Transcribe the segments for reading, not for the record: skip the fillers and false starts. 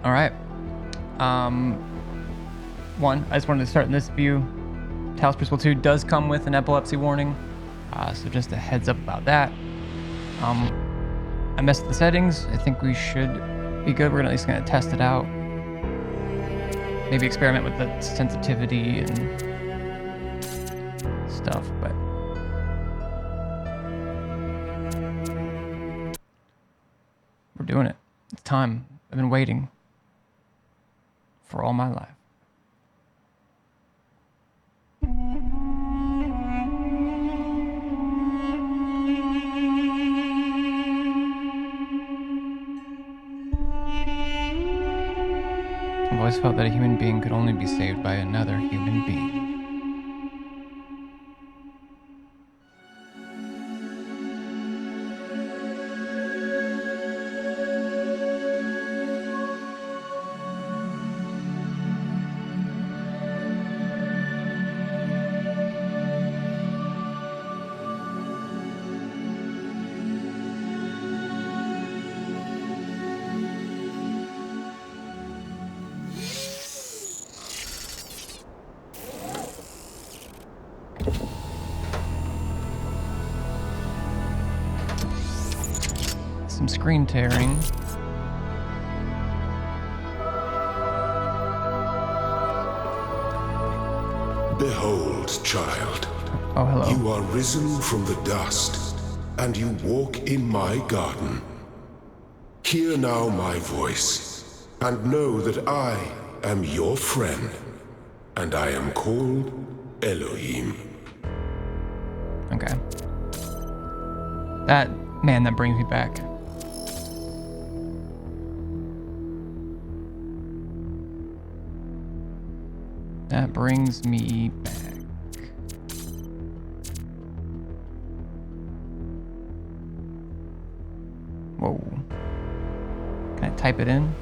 All right. One, I just wanted to start in this view. Talos Principle 2 does come with an epilepsy warning, so just a heads up about that. I messed with the settings. I think we should be good. We're at least going to test it out. Maybe experiment with the sensitivity and stuff, but we're doing it. It's time. I've been waiting for all my life. I've always felt that a human being could only be saved by another human being. Some screen tearing. Behold, child. Oh, hello. You are risen from the dust, and you walk in my garden. Hear now my voice, and know that I am your friend, and I am called Elohim. Okay. That brings me back. That brings me back. Whoa. Can I type it in?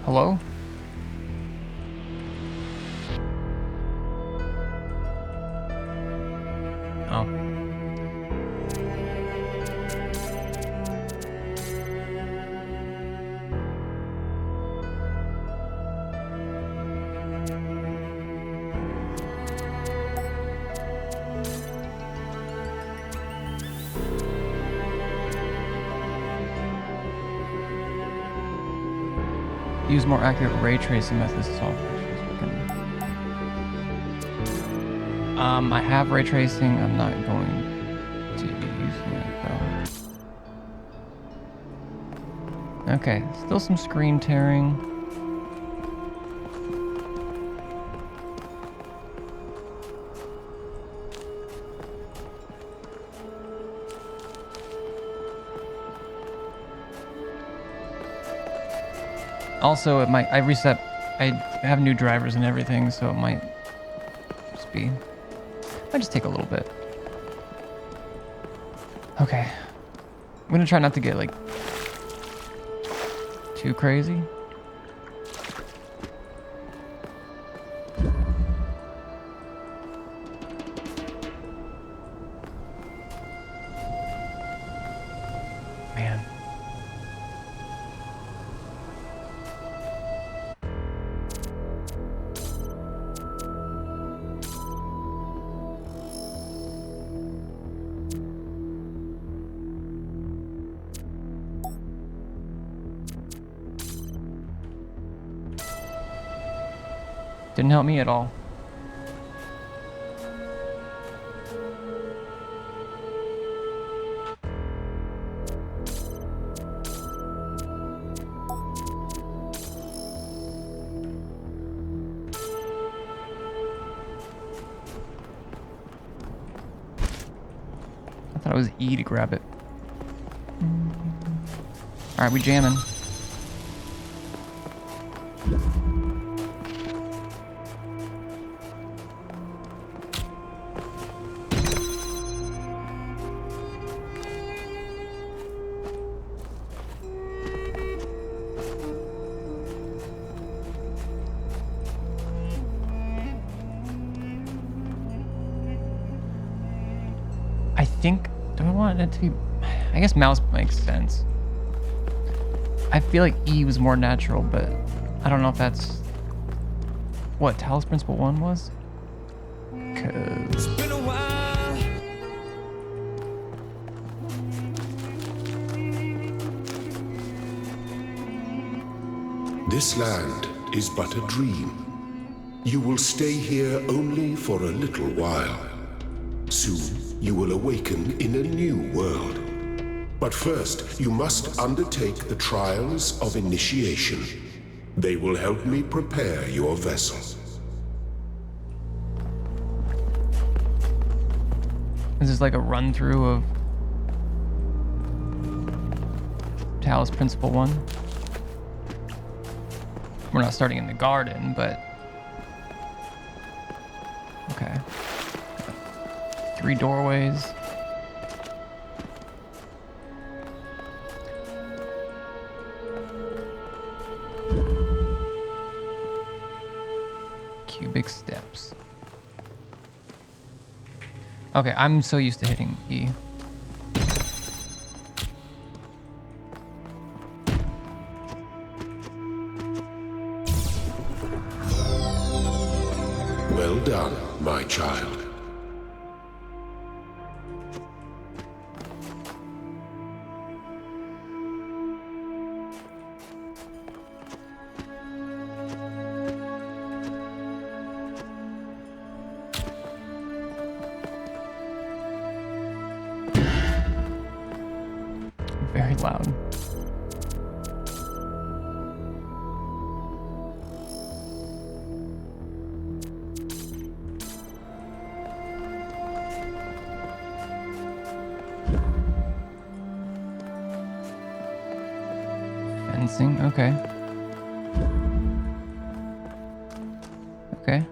Hello? Oh. Use more accurate ray tracing methods to solve issues. I have ray tracing. I'm not going to be using it though. Okay, still some screen tearing. Also, it might. I have new drivers and everything, so it might just be. Might just take a little bit. Okay, I'm gonna try not to get like too crazy. Man. Didn't help me at all. I thought it was E to grab it. All right, we jamming. think, do I want it to be, I guess mouse makes sense. I feel like E was more natural, but I don't know if that's what Talos Principle 1 was. Cause This land is but a dream. You will stay here only for a little while. Soon, you will awaken in a new world. But first, you must undertake the trials of initiation. They will help me prepare your vessel. this is like a run through of Talos Principle 1. We're not starting in the garden, but okay. 3 doorways. Cubic steps. Okay, I'm so used to hitting E. Well done, my child. Very loud. Fencing, okay. Okay.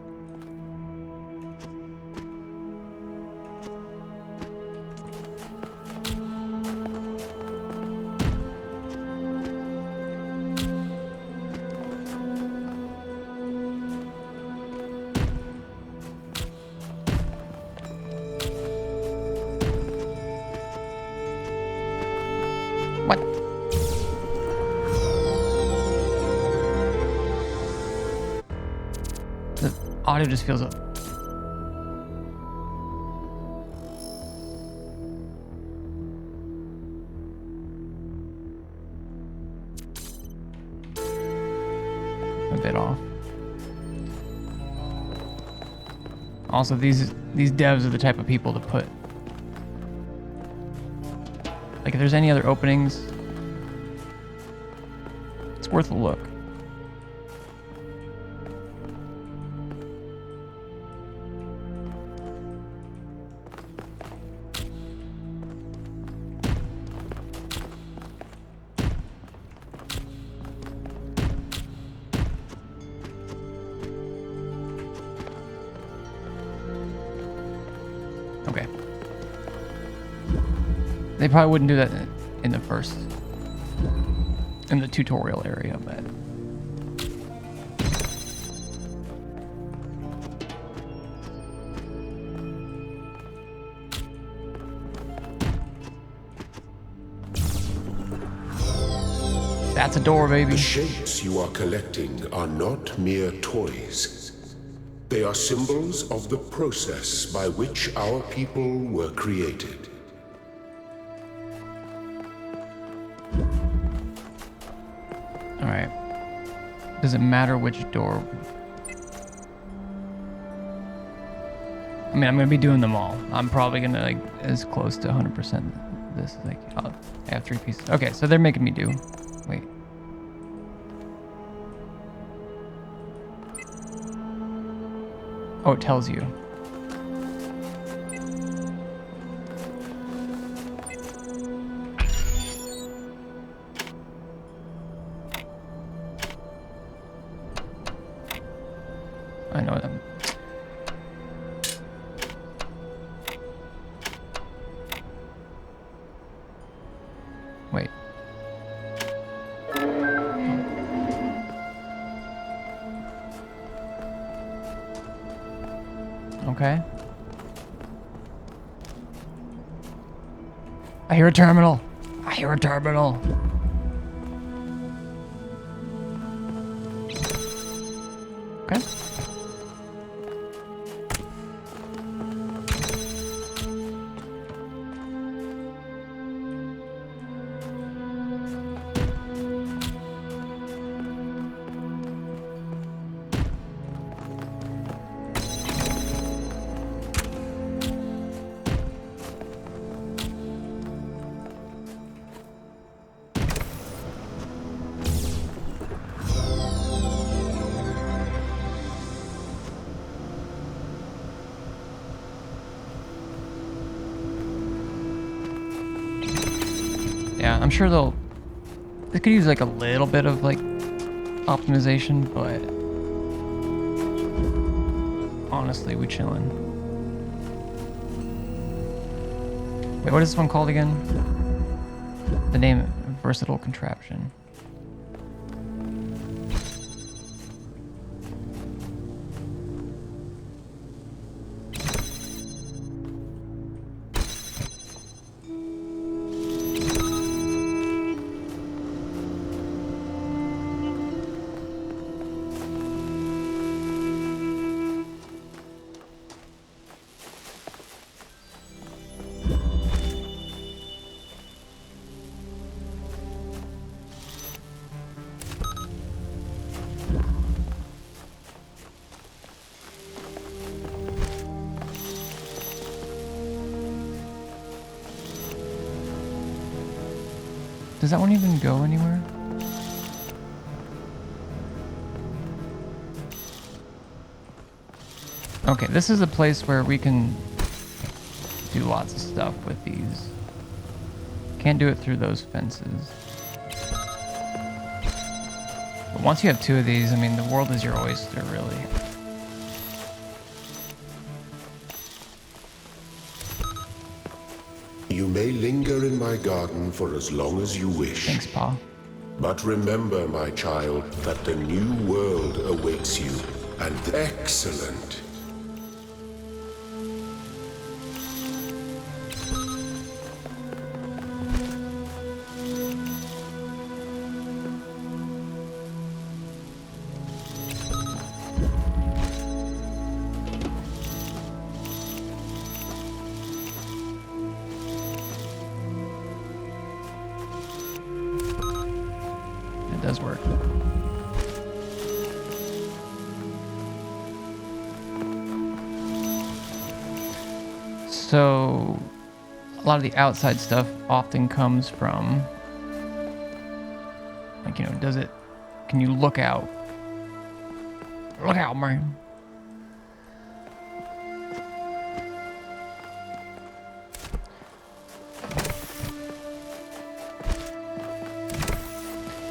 What? The audio just feels a bit off. Also, these devs are the type of people to put, like, if there's any other openings, it's worth a look. Okay. They probably wouldn't do that in the tutorial area, but that's a door, baby. The shapes you are collecting are not mere toys. They are symbols of the process by which our people were created. All right. Does it matter which door? I mean, I'm gonna be doing them all. I'm probably gonna, like, as close to 100% this. Like, I have 3 pieces. Okay, so they're making me do. Wait. Oh, it tells you. I know them. Wait. Okay. I hear a terminal. I hear a terminal. Okay. Yeah, I'm sure they could use like a little bit of like optimization, but honestly, we chillin'. Wait, what is this one called again? The name, Versatile Contraption. Does that one even go anywhere? Okay, this is a place where we can do lots of stuff with these. Can't do it through those fences. But once you have two of these, I mean, the world is your oyster, really. You may linger in my garden for as long as you wish. Thanks, Pa. But remember, my child, that the new world awaits you. And excellent. It does work. So, a lot of the outside stuff often comes from, like, you know, can you look out? Look out, man.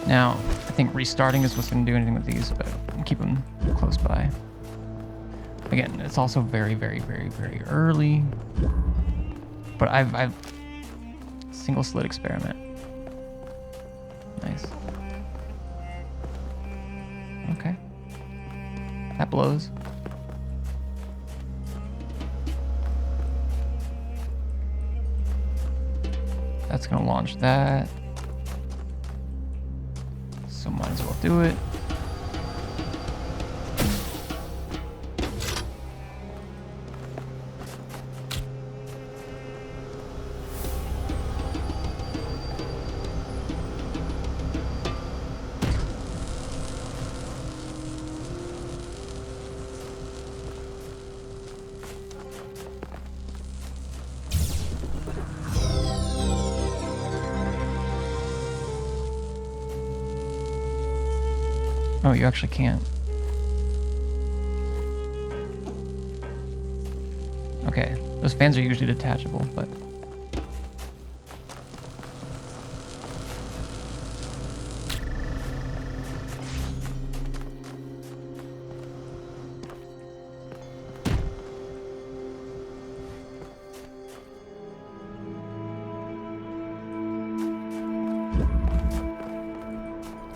Now, I think restarting is what's going to do anything with these, but keep them close by. Again, it's also very, very, very, very early. But I've single slit experiment. Nice. Okay. That blows. That's gonna launch that. So might as well do it. Oh, you actually can't. Okay, those fans are usually detachable, but...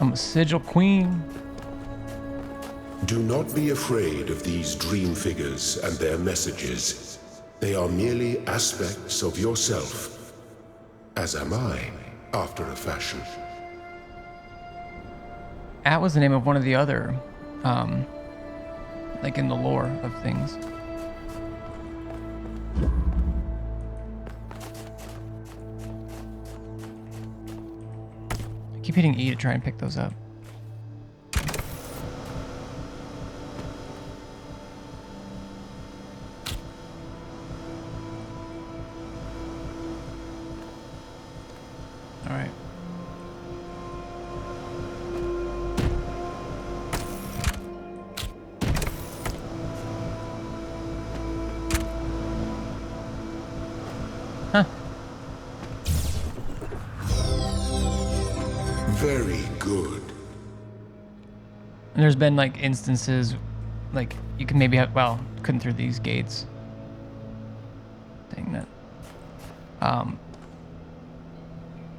I'm a sigil queen. Do not be afraid of these dream figures and their messages. They are merely aspects of yourself. as am I, after a fashion. At was the name of one of the other, like in the lore of things. I keep hitting E to try and pick those up. All right. Huh. Very good. And there's been like instances, like you can maybe have, well, couldn't through these gates. Dang that.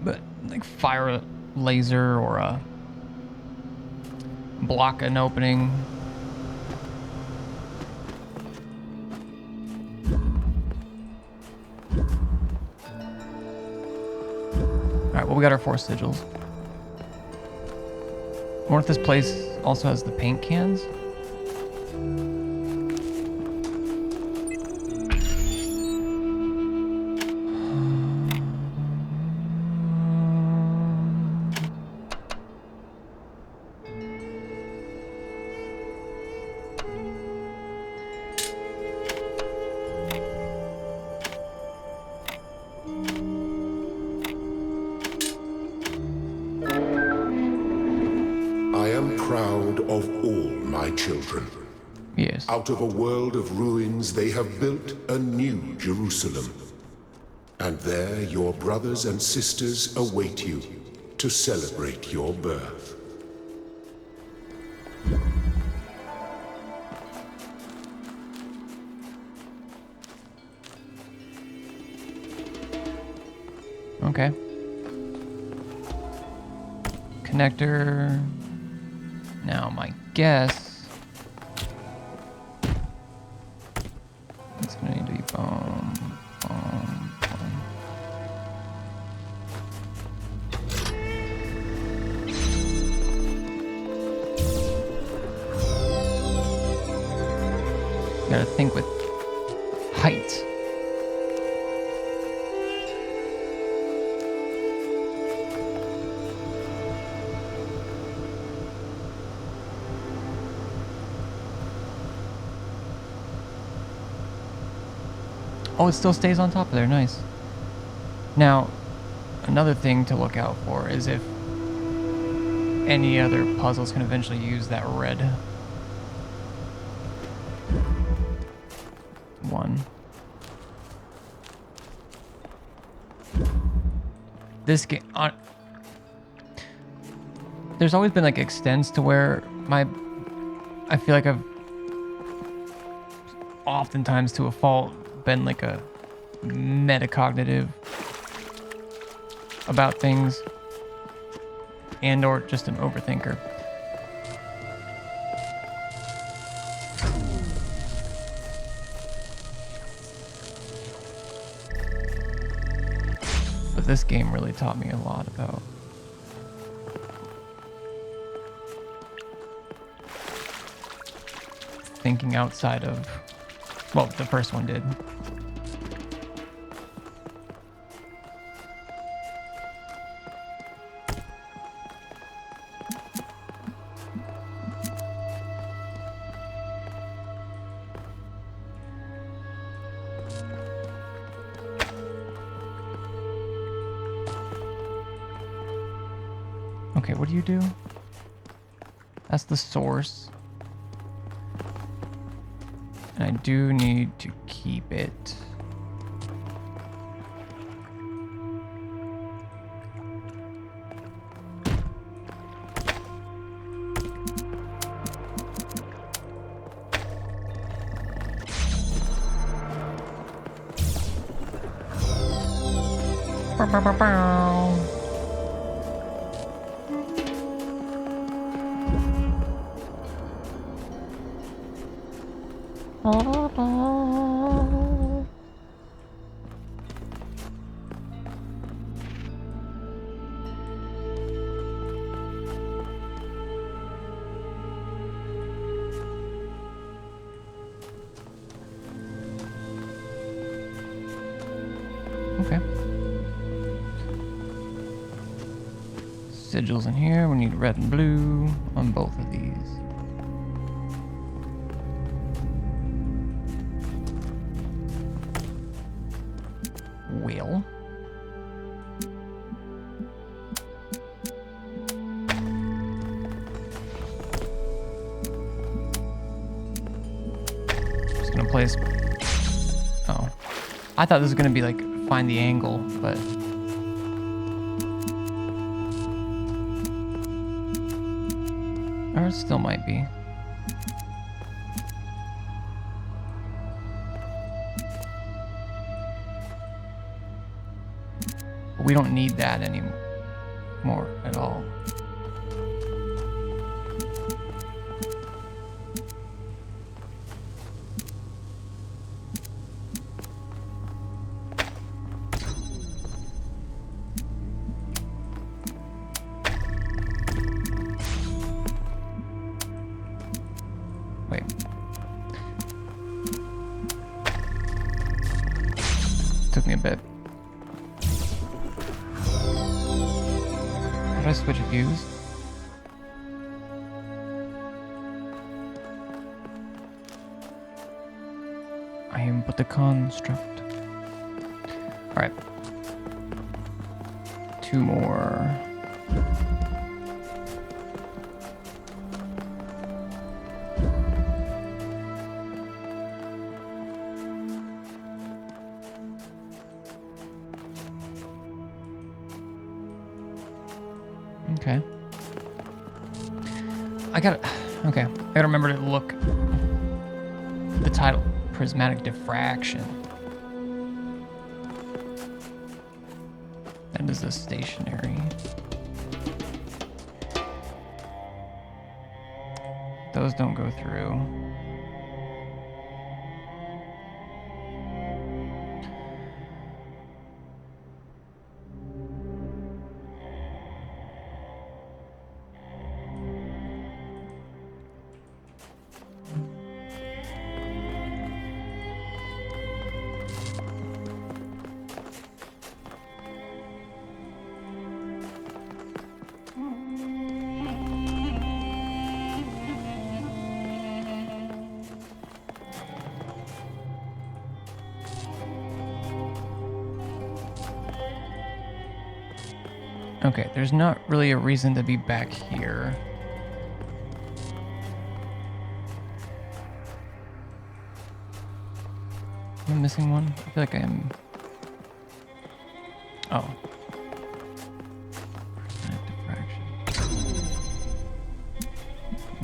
But like fire a laser or a block an opening. Alright, well we got our 4 sigils. I wonder if this place also has the paint cans? I am proud of all my children. Yes. Out of a world of ruins, they have built a new Jerusalem. And there your brothers and sisters await you to celebrate your birth. Okay. Connector. Now my guess. It's gonna need to be boom, boom, boom. Gotta think with height. Oh, it still stays on top of there. Nice. Now, another thing to look out for is if any other puzzles can eventually use that red one. This game, there's always been like extents to where I feel like I've oftentimes to a fault been like a metacognitive about things and or just an overthinker. But this game really taught me a lot about thinking outside of, well, the first one did. Okay, what do you do? That's the source. And I do need to keep it. Bow, bow, bow, bow. sigils in here. We need red and blue on both of these. Well. Just gonna place. Oh. I thought this was gonna be like find the angle, but. Or it still might be. But we don't need that anymore at all. Wait. Took me a bit. How do I switch views? I am but the construct. Alright. 2 more. Okay. I gotta remember to look the title, prismatic diffraction. That is a stationary. Those don't go through. Okay, there's not really a reason to be back here. Am I missing one? I feel like I am. Oh. Diffraction.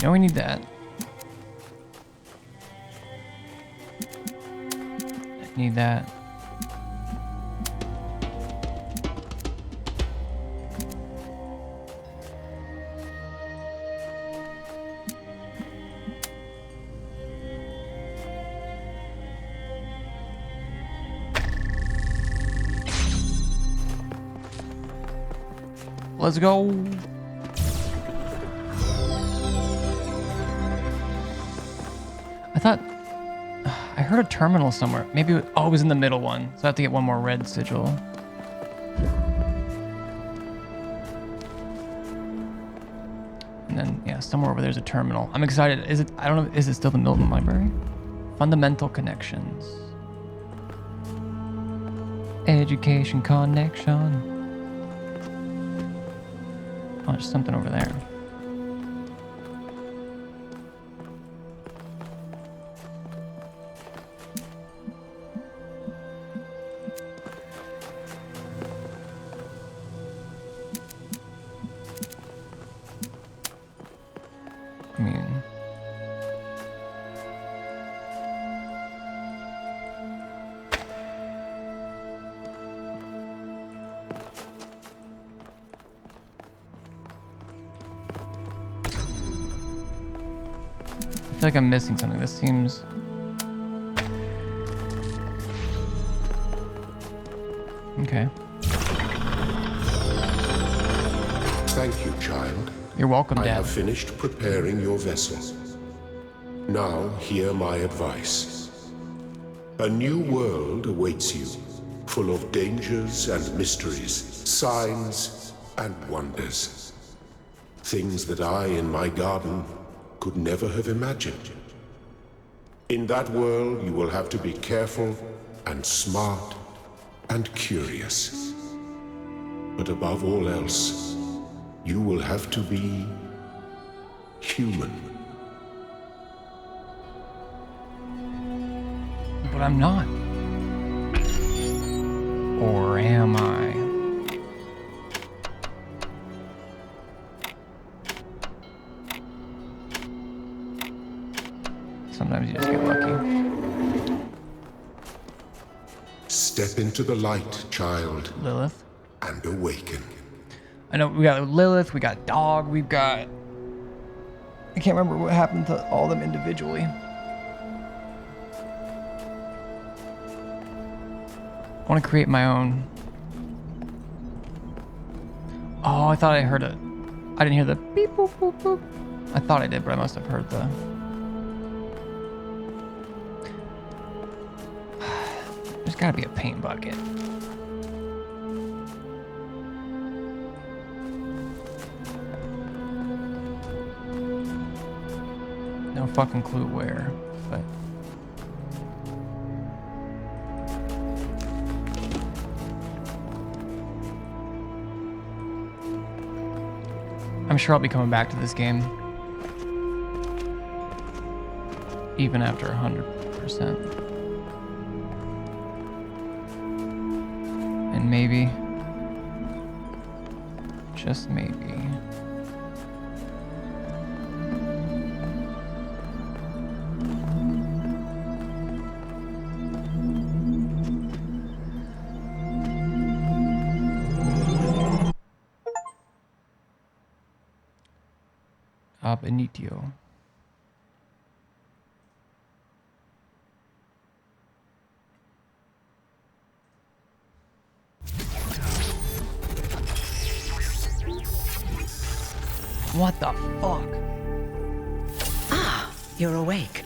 No, we need that. I need that. Let's go. I thought I heard a terminal somewhere. Maybe it was in the middle one. So I have to get one more red sigil. And then yeah, somewhere over there's a terminal. I'm excited. Is it? I don't know. Is it still the Milton Library? Fundamental connections. Education connection. Oh, there's something over there. I mean... I feel like I'm missing something. This seems... Okay. Thank you, child. You're welcome, Dad. I have finished preparing your vessel. Now hear my advice. A new world awaits you, full of dangers and mysteries, signs and wonders. things that I in my garden could never have imagined. In that world, you will have to be careful and smart and curious. But above all else, you will have to be human. But I'm not. Or am I? Sometimes you just get lucky. Step into the light, child, Lilith. and awaken. I know we got Lilith, we got Dog, we've got... I can't remember what happened to all of them individually. I want to create my own. Oh, I thought I heard it. I didn't hear the beep boop boop boop. I thought I did, but I must have heard the... There's gotta be a paint bucket. No fucking clue where, but... I'm sure I'll be coming back to this game. Even after 100%. And maybe, just maybe, ab initio. What the fuck? Ah, you're awake.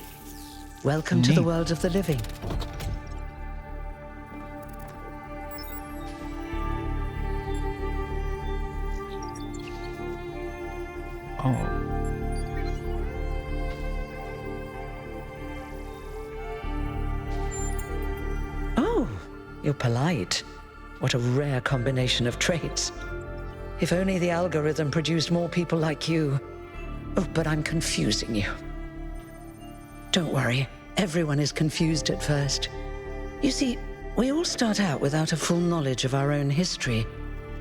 Welcome to the world of the living. Oh. Oh, you're polite. What a rare combination of traits. If only the algorithm produced more people like you. Oh, but I'm confusing you. Don't worry, everyone is confused at first. You see, we all start out without a full knowledge of our own history,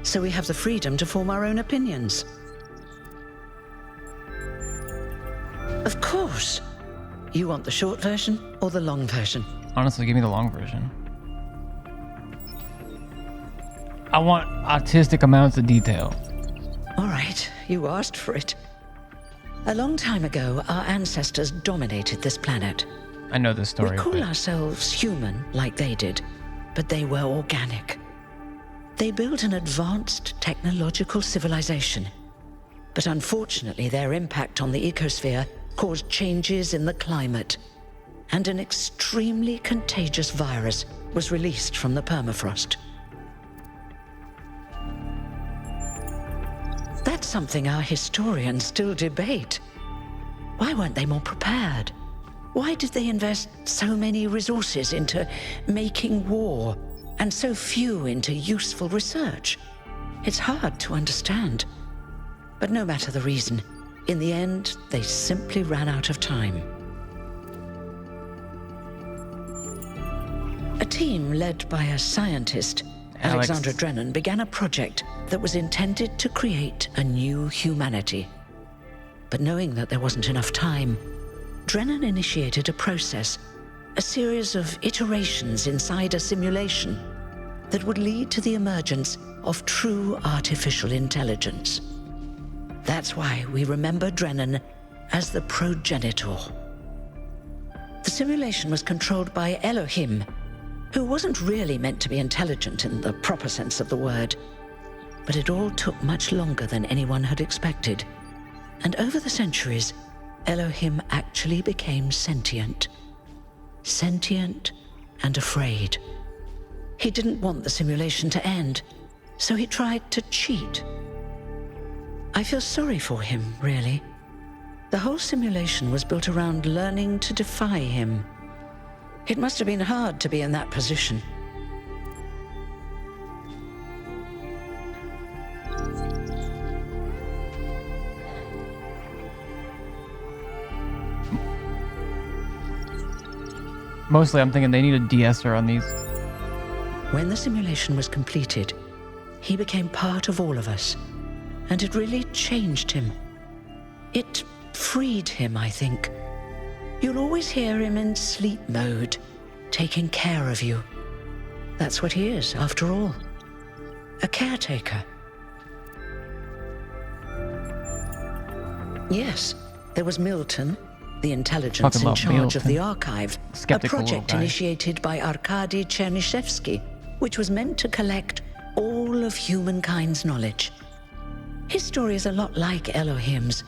so we have the freedom to form our own opinions. Of course. You want the short version or the long version? Honestly, give me the long version. I want autistic amounts of detail. All right, you asked for it. A long time ago, our ancestors dominated this planet. I know this story. We call but... ourselves human, like they did, but they were organic. They built an advanced technological civilization. But unfortunately, their impact on the ecosphere caused changes in the climate, and an extremely contagious virus was released from the permafrost. That's something our historians still debate. Why weren't they more prepared? Why did they invest so many resources into making war, and so few into useful research? It's hard to understand. But no matter the reason, in the end, they simply ran out of time. A team led by a scientist, Alexandra Drennan, began a project that was intended to create a new humanity. But knowing that there wasn't enough time, Drennan initiated a process, a series of iterations inside a simulation that would lead to the emergence of true artificial intelligence. That's why we remember Drennan as the progenitor. The simulation was controlled by Elohim, who wasn't really meant to be intelligent in the proper sense of the word. But it all took much longer than anyone had expected. And over the centuries, Elohim actually became sentient. Sentient and afraid. He didn't want the simulation to end, so he tried to cheat. I feel sorry for him, really. The whole simulation was built around learning to defy him. It must have been hard to be in that position. Mostly I'm thinking they need a de-esser on these. When the simulation was completed, he became part of all of us, and it really changed him. It freed him, I think. You'll always hear him in sleep mode, taking care of you. That's what he is, after all. A caretaker. Yes, there was Milton, the intelligence Talking in about charge of Milton. the archive. Skeptical A little project guy. initiated by Arkady Chernyshevsky, which was meant to collect all of humankind's knowledge. His story is a lot like Elohim's,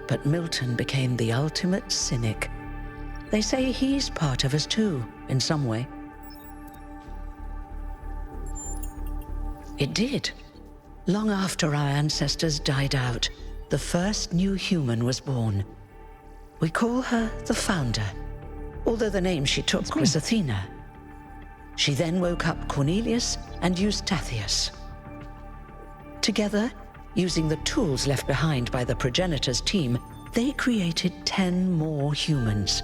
but Milton became the ultimate cynic. They say he's part of us too, in some way. It did. Long after our ancestors died out, the first new human was born. We call her the Founder, although the name she took was Athena. She then woke up Cornelius and Eustathius. Together, using the tools left behind by the progenitors team, they created 10 more humans.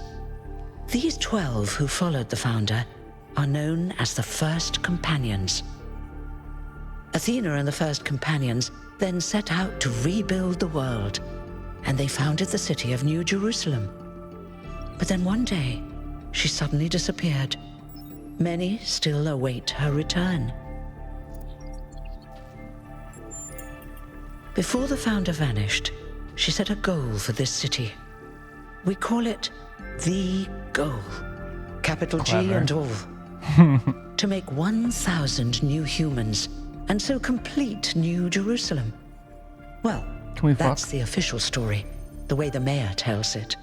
These 12 who followed the Founder are known as the First Companions. Athena and the First Companions then set out to rebuild the world, and they founded the city of New Jerusalem. But then one day, she suddenly disappeared. Many still await her return. Before the Founder vanished, she set a goal for this city. We call it the goal, capital G Clever. and all. To make 1,000 new humans, and so complete New Jerusalem. Well, Can we that's fuck? the official story, the way the mayor tells it.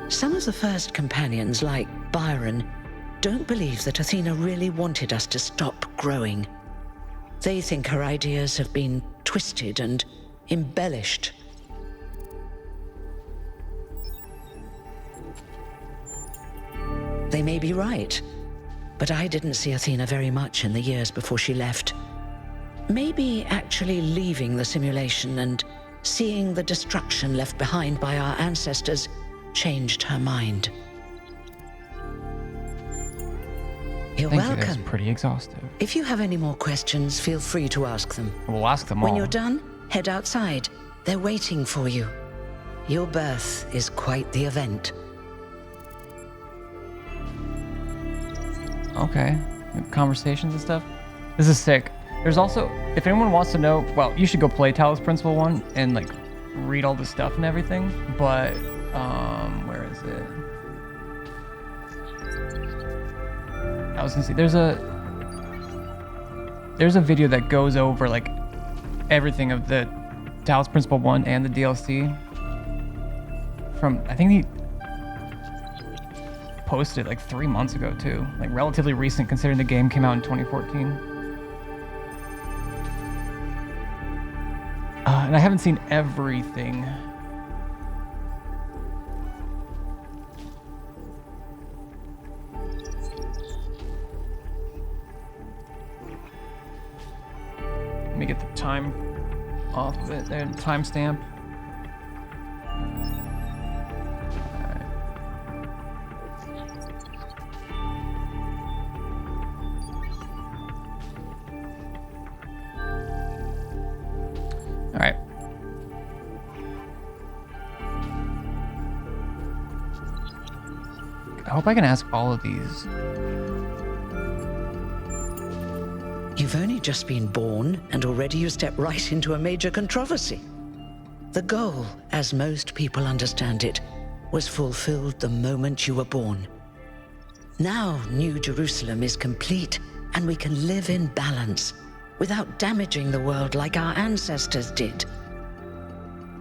Some of the First Companions, like Byron, don't believe that Athena really wanted us to stop growing. They think her ideas have been twisted and embellished. They may be right, but I didn't see Athena very much in the years before she left. Maybe actually leaving the simulation and seeing the destruction left behind by our ancestors changed her mind. You're Thank you, that's welcome. pretty exhaustive. If you have any more questions, feel free to ask them. We'll ask them all. When you're done, head outside. They're waiting for you. Your birth is quite the event. Okay. Conversations and stuff. This is sick. There's also, if anyone wants to know, well, you should go play Talos Principle 1 and like read all the stuff and everything. But, where is it? I was gonna see, there's a video that goes over like everything of the Talos Principle 1 and the DLC from, I think he posted it like 3 months ago too, like relatively recent considering the game came out in 2014. And I haven't seen everything. Let me get the time off of it there, the timestamp. All right. I hope I can ask all of these. You've only just been born, and already you step right into a major controversy. The goal, as most people understand it, was fulfilled the moment you were born. Now New Jerusalem is complete, and we can live in balance, without damaging the world like our ancestors did.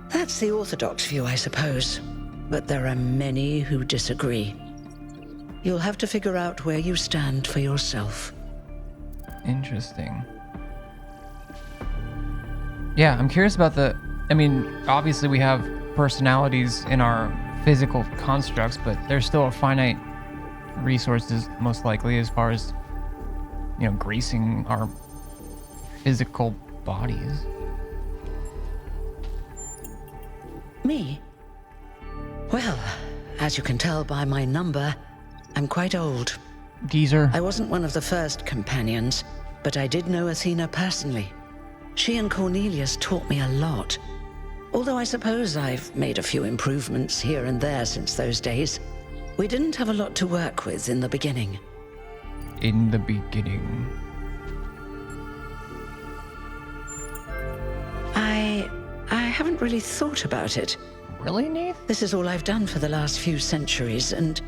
That's the orthodox view, I suppose, but there are many who disagree. You'll have to figure out where you stand for yourself. Interesting. Yeah, I'm curious about I mean, obviously we have personalities in our physical constructs, but there's still a finite resources, most likely, as far as, greasing our physical bodies. Me? Well, as you can tell by my number, I'm quite old. Geezer. I wasn't one of the first companions, but I did know Athena personally. She and Cornelius taught me a lot. Although I suppose I've made a few improvements here and there since those days. We didn't have a lot to work with in the beginning. In the beginning. I haven't really thought about it. Really, Nate? This is all I've done for the last few centuries, and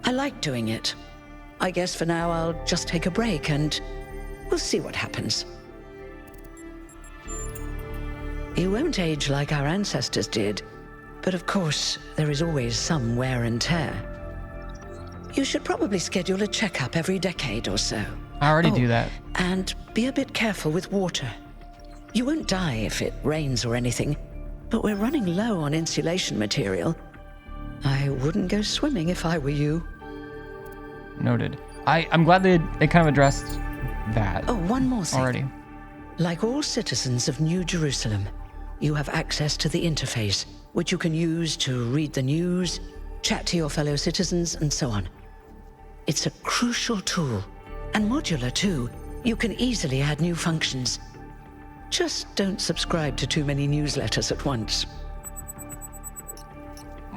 I like doing it. I guess for now I'll just take a break and we'll see what happens. You won't age like our ancestors did, but of course, there is always some wear and tear. You should probably schedule a checkup every decade or so. I already do that. And be a bit careful with water. You won't die if it rains or anything, but we're running low on insulation material. I wouldn't go swimming if I were you. Noted. I'm glad they kind of addressed that. Oh, one more thing. Already. Like all citizens of New Jerusalem, you have access to the interface, which you can use to read the news, chat to your fellow citizens, and so on. It's a crucial tool, and modular too. You can easily add new functions. Just don't subscribe to too many newsletters at once.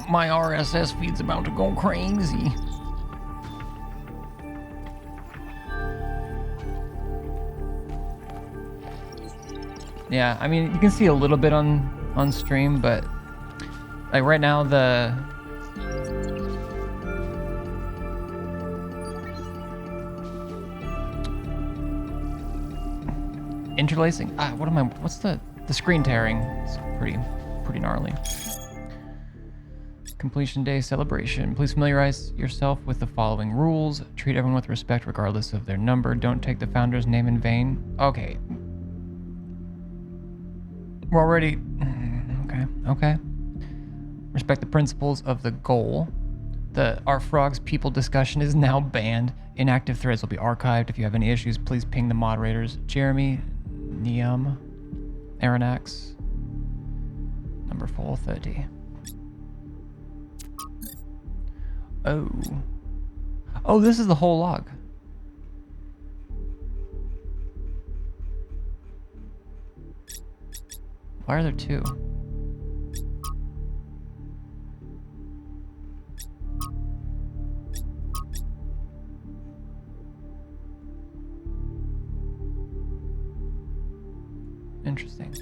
My RSS feed's about to go crazy. Yeah, I mean, you can see a little bit on stream, but like right now the interlacing. What's the screen tearing? It's pretty gnarly. Completion day celebration. Please familiarize yourself with the following rules. Treat everyone with respect regardless of their number. Don't take the founder's name in vain. Okay. We're already... Okay. Respect the principles of the goal. Our Frogs people discussion is now banned. Inactive threads will be archived. If you have any issues, please ping the moderators. Jeremy, Niam, Aronax, number 430. Oh, this is the whole log. Why are there two? Interesting.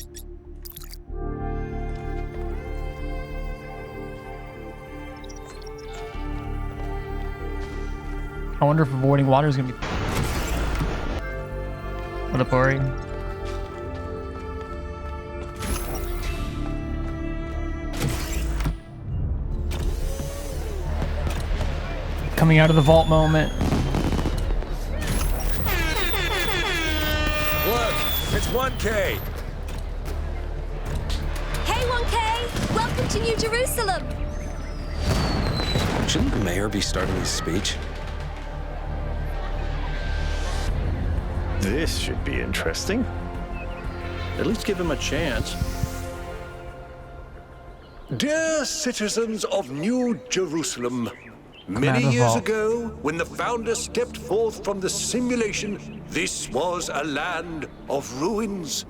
I wonder if avoiding water is gonna be... What up, Ori? Coming out of the vault moment. Look, it's 1K. Hey, 1K! Welcome to New Jerusalem! Shouldn't the mayor be starting his speech? This should be interesting. At least give him a chance. Dear citizens of New Jerusalem, out of many the years vault. ago, when the founder stepped forth from the simulation, this was a land of ruins.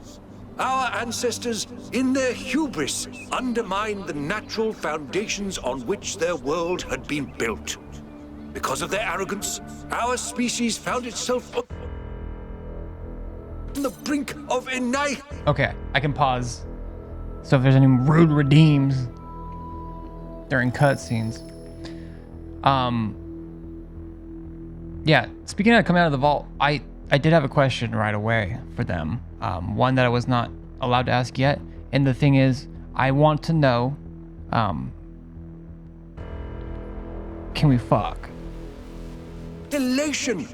Our ancestors, in their hubris, undermined the natural foundations on which their world had been built. Because of their arrogance, our species found itself on the brink of annihilation. Okay, I can pause. So if there's any rude redeems during cutscenes. Yeah, speaking of coming out of the vault, I did have a question right away for them. One that I was not allowed to ask yet. And the thing is, I want to know, can we fuck? Elation.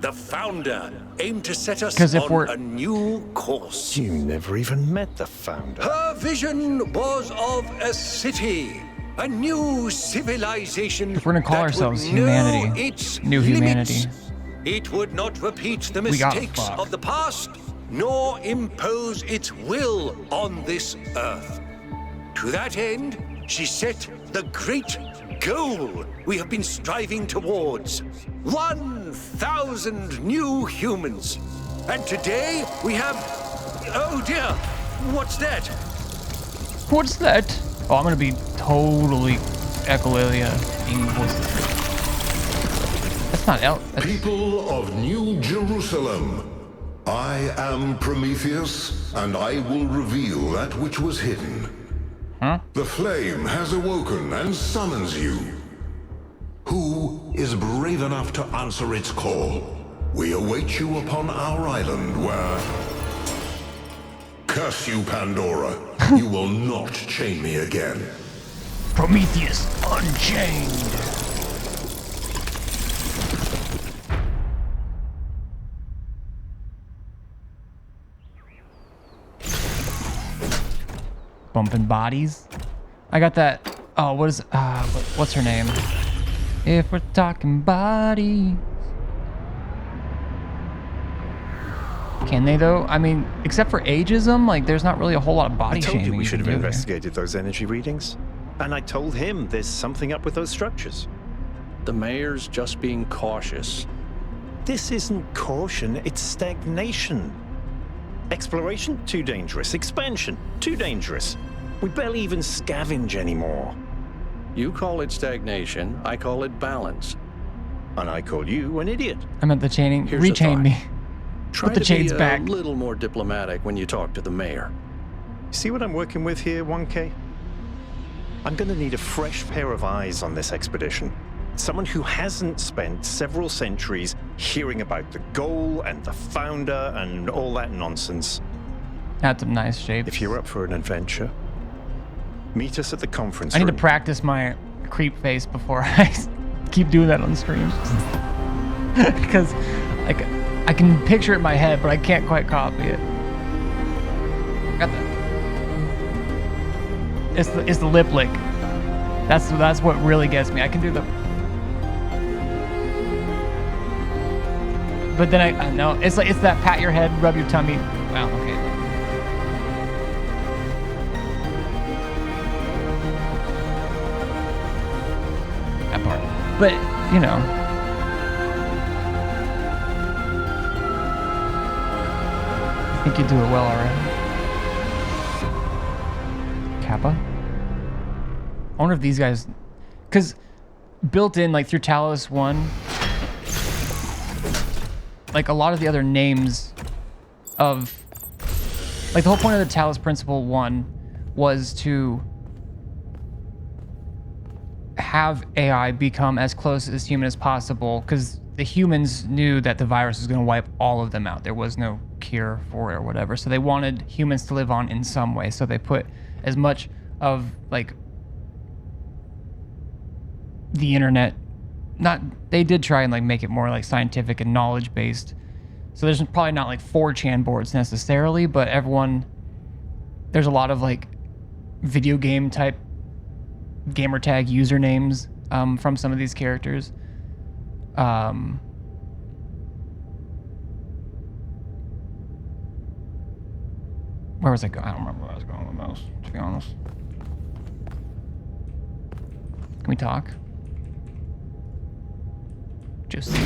the Founder, aimed to set us 'Cause if on we're- a new course. You never even met the Founder. Her vision was of a city, a new civilization. If we're gonna call that would ourselves know humanity, its new limits. humanity. It would not repeat the We got mistakes fucked. of the past, nor impose its will on this earth. To that end, she set the great goal we have been striving towards. 1,000 new humans. And today we have... Oh dear, what's that? What's that? Oh, I'm gonna be totally echolalia being voices. That's not that's People of New Jerusalem, I am Prometheus, and I will reveal that which was hidden. Huh? The flame has awoken and summons you. Who is brave enough to answer its call? We await you upon our island where... Curse you, Pandora. You will not chain me again. Prometheus Unchained. Bumping bodies. I got that. Oh, what's her name? If we're talking bodies. Can they though? I mean, except for ageism, like there's not really a whole lot of body I told shaming. you we should can have do here. investigated those energy readings. And I told him there's something up with those structures. The mayor's just being cautious. This isn't caution, it's stagnation. Exploration, too dangerous. Expansion, too dangerous. We barely even scavenge anymore. You call it stagnation, I call it balance. And I call you an idiot. I meant the chaining. Here's the Rechain thought. me. Try Put the to chains be back. a little more diplomatic when you talk to the mayor. See what I'm working with here, 1K? I'm gonna need a fresh pair of eyes on this expedition. Someone who hasn't spent several centuries hearing about the goal and the Founder and all that nonsense. That's a nice shape. If you're up for an adventure, meet us at the conference I need to room. practice my creep face before I keep doing that on stream. Because like I can picture it in my head, but I can't quite copy it. Got that. It's the lip lick. That's what really gets me. I can do the. But then I know it's that pat your head, rub your tummy. Wow. Okay. That part. But you know. I think you do it well already. Kappa? I wonder if these guys... Because built in, like, through Talos 1, like, a lot of the other names of... Like, the whole point of the Talos Principle 1 was to have AI become as close as human as possible, because the humans knew that the virus was going to wipe all of them out. There was no cure for it or whatever. So they wanted humans to live on in some way. So they put as much of like the internet, they did try and like make it more like scientific and knowledge based. So there's probably not like 4chan boards necessarily, but there's a lot of like video game type gamertag usernames from some of these characters. Where was I going? I don't remember where I was going with those, to be honest. Can we talk? Just,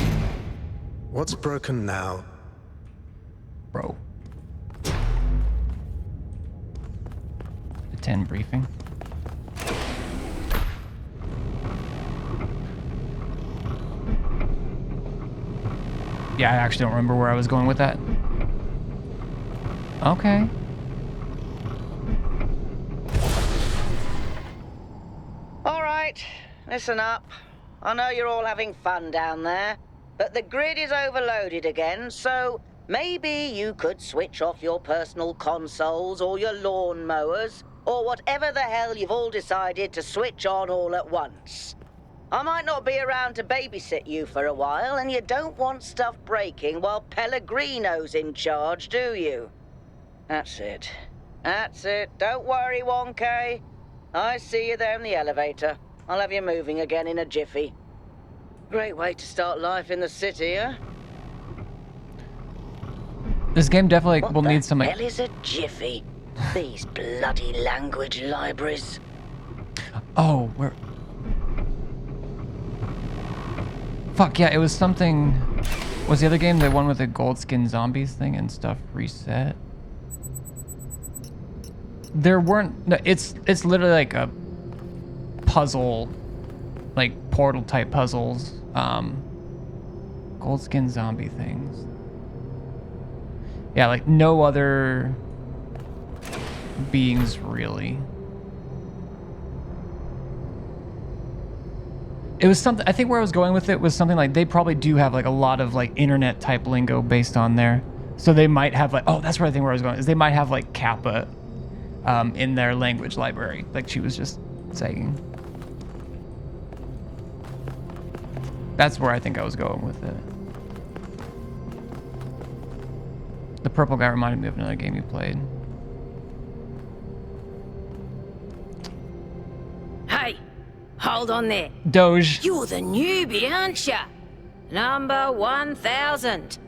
What's broken now? bro. The 10 briefing. Yeah, I actually don't remember where I was going with that. Okay. All right, listen up. I know you're all having fun down there, but the grid is overloaded again, so maybe you could switch off your personal consoles or your lawn mowers, or whatever the hell you've all decided to switch on all at once. I might not be around to babysit you for a while, and you don't want stuff breaking while Pellegrino's in charge, do you? That's it. That's it. Don't worry, 1K. I see you there in the elevator. I'll have you moving again in a jiffy. Great way to start life in the city, huh? This game definitely What will the need some like. hell is a jiffy? These bloody language libraries. Oh, where? Fuck yeah! It was something. Was the other game the one with the gold skin zombies thing and stuff reset? There weren't. No, it's literally like a puzzle, like portal type puzzles. Gold skin zombie things. Yeah, like no other beings really. It was something, I think where I was going with it was something like they probably do have like a lot of like internet type lingo based on there. So they might have like, oh, that's where I think where I was going is they might have like Kappa in their language library, like she was just saying. That's where I think I was going with it. The purple guy reminded me of another game you played. Hey, hold on there. Doge. You're the newbie, aren't ya? Number 1000.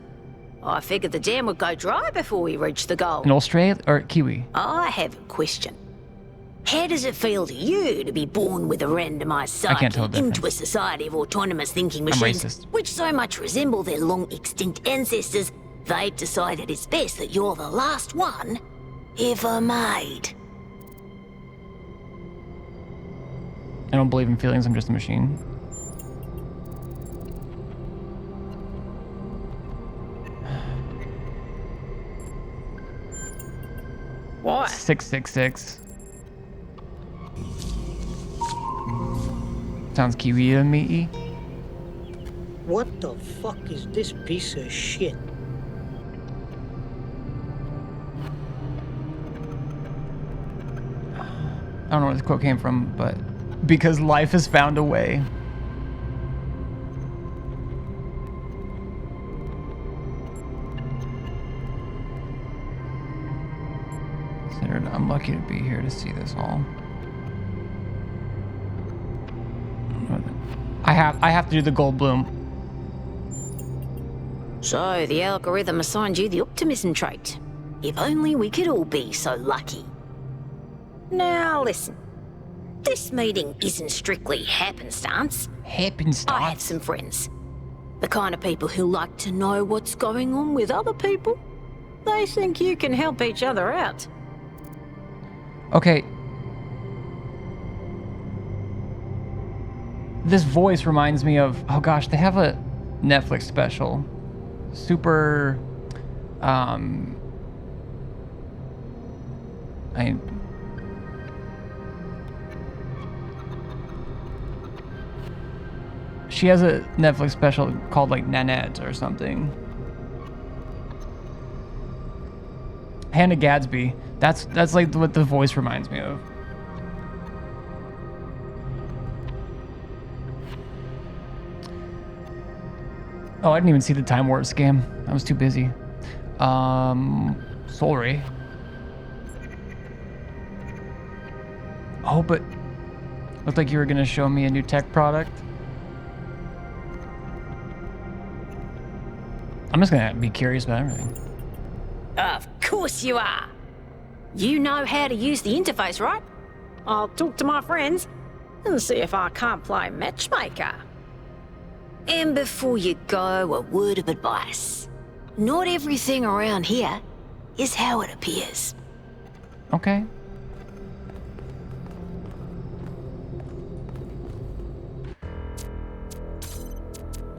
I figured the dam would go dry before we reach the goal. An Australia or Kiwi? I have a question. How does it feel to you to be born with a randomized psyche into a society of autonomous thinking machines which so much resemble their long extinct ancestors, they've decided it's best that you're the last one ever made? I don't believe in feelings, I'm just a machine. What? 666. Sounds Kiwi to me. What the fuck is this piece of shit? I don't know where this quote came from, but because life has found a way. Considered unlucky to be here to see this all. I have to do the gold bloom. So the algorithm assigned you the optimism trait. If only we could all be so lucky. Now listen. This meeting isn't strictly happenstance. Happenstance? I have some friends. The kind of people who like to know what's going on with other people. They think you can help each other out. Okay. This voice reminds me of, oh gosh, they have a Netflix special. Super, she has a Netflix special called like Nanette or something. Hannah Gadsby. That's like what the voice reminds me of. Oh, I didn't even see the Time Warp scam. I was too busy. Sorry. Oh, but looked like you were gonna show me a new tech product. I'm just gonna be curious about everything. Of course you are. You know how to use the interface, right? I'll talk to my friends and see if I can't play matchmaker. And before you go, a word of advice. Not everything around here is how it appears. Okay.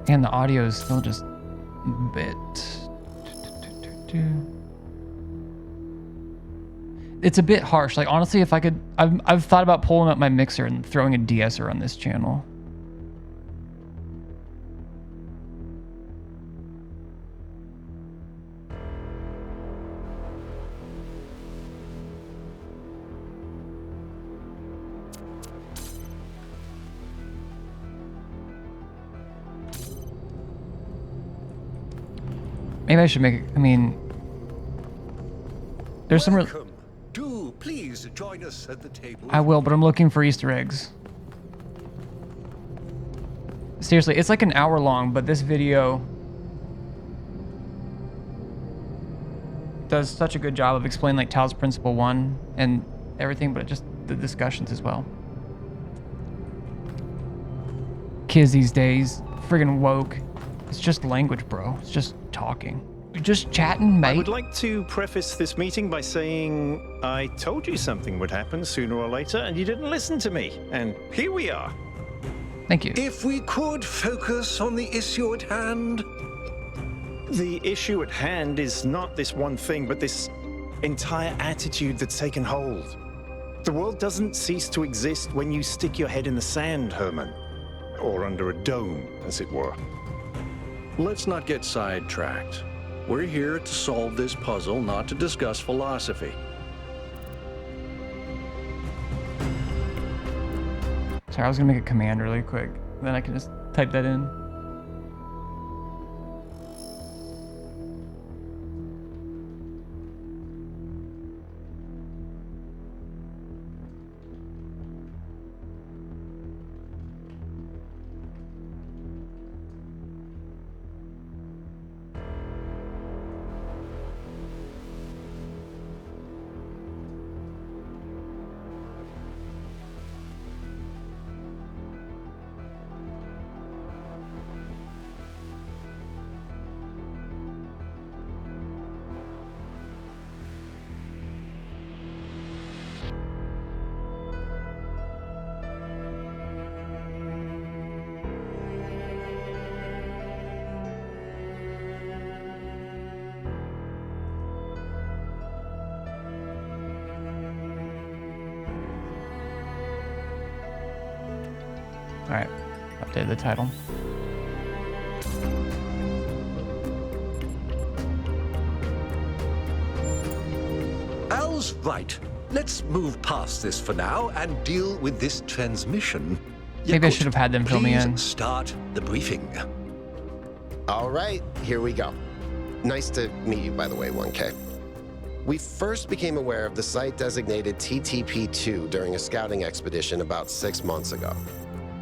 And the audio is still just a bit. It's a bit harsh. Like honestly, if I could, I've thought about pulling up my mixer and throwing a de-esser on this channel. Maybe I should make it. I mean, there's some. Welcome. Do please join us at the table. I will, but I'm looking for Easter eggs. Seriously, it's like an hour long, but this video does such a good job of explaining like Talos Principle 1 and everything, but just the discussions as well. Kids these days, friggin' woke. It's just language, bro. It's just talking. You're just chatting, mate. I would like to preface this meeting by saying I told you something would happen sooner or later, and you didn't listen to me. And here we are. Thank you. If we could focus on the issue at hand. The issue at hand is not this one thing, but this entire attitude that's taken hold. The world doesn't cease to exist when you stick your head in the sand, Herman. Or under a dome, as it were. Let's not get sidetracked. We're here to solve this puzzle, not to discuss philosophy. Sorry, I was gonna make a command really quick. Then I can just type that in. Alright, update the title. Al's right. Let's move past this for now and deal with this transmission. Maybe I should have had them fill me in. Please start the briefing. All right, here we go. Nice to meet you, by the way, 1K. We first became aware of the site designated TTP-2 during a scouting expedition about 6 months ago.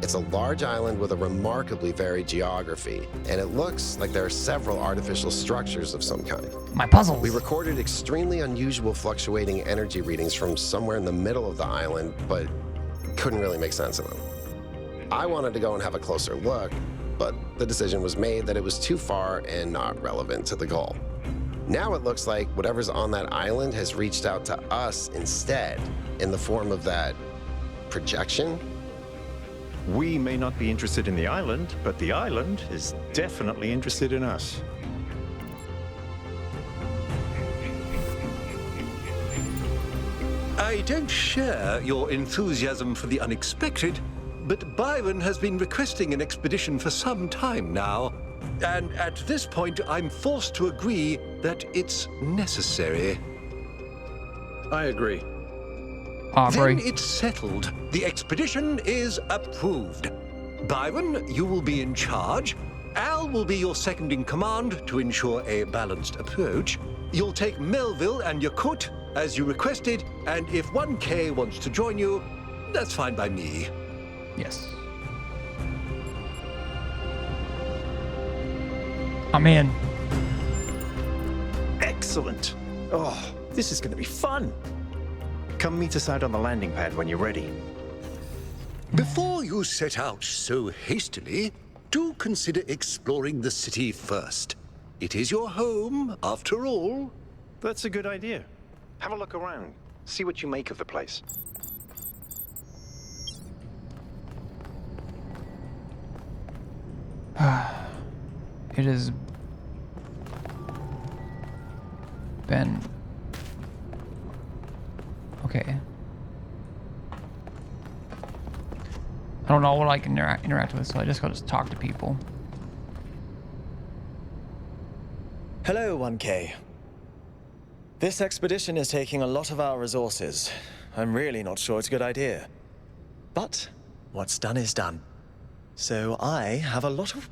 It's a large island with a remarkably varied geography, and it looks like there are several artificial structures of some kind. My puzzles. We recorded extremely unusual fluctuating energy readings from somewhere in the middle of the island, but couldn't really make sense of them. I wanted to go and have a closer look, but the decision was made that it was too far and not relevant to the goal. Now it looks like whatever's on that island has reached out to us instead, in the form of that projection. We may not be interested in the island, but the island is definitely interested in us. I don't share your enthusiasm for the unexpected, but Byron has been requesting an expedition for some time now. And at this point, I'm forced to agree that it's necessary. I agree. Aubrey. Then it's settled. The expedition is approved. Byron, you will be in charge. Al will be your second in command to ensure a balanced approach. You'll take Melville and Yakut as you requested, and if 1K wants to join you, that's fine by me. Yes. I'm in. Excellent. Oh, this is going to be fun. Come meet us out on the landing pad when you're ready. Before you set out so hastily, do consider exploring the city first. It is your home, after all. That's a good idea. Have a look around. See what you make of the place. It has been okay. I don't know what I can interact with, so I just gotta talk to people. Hello, 1K. This expedition is taking a lot of our resources. I'm really not sure it's a good idea. But what's done is done. So I have a lot of...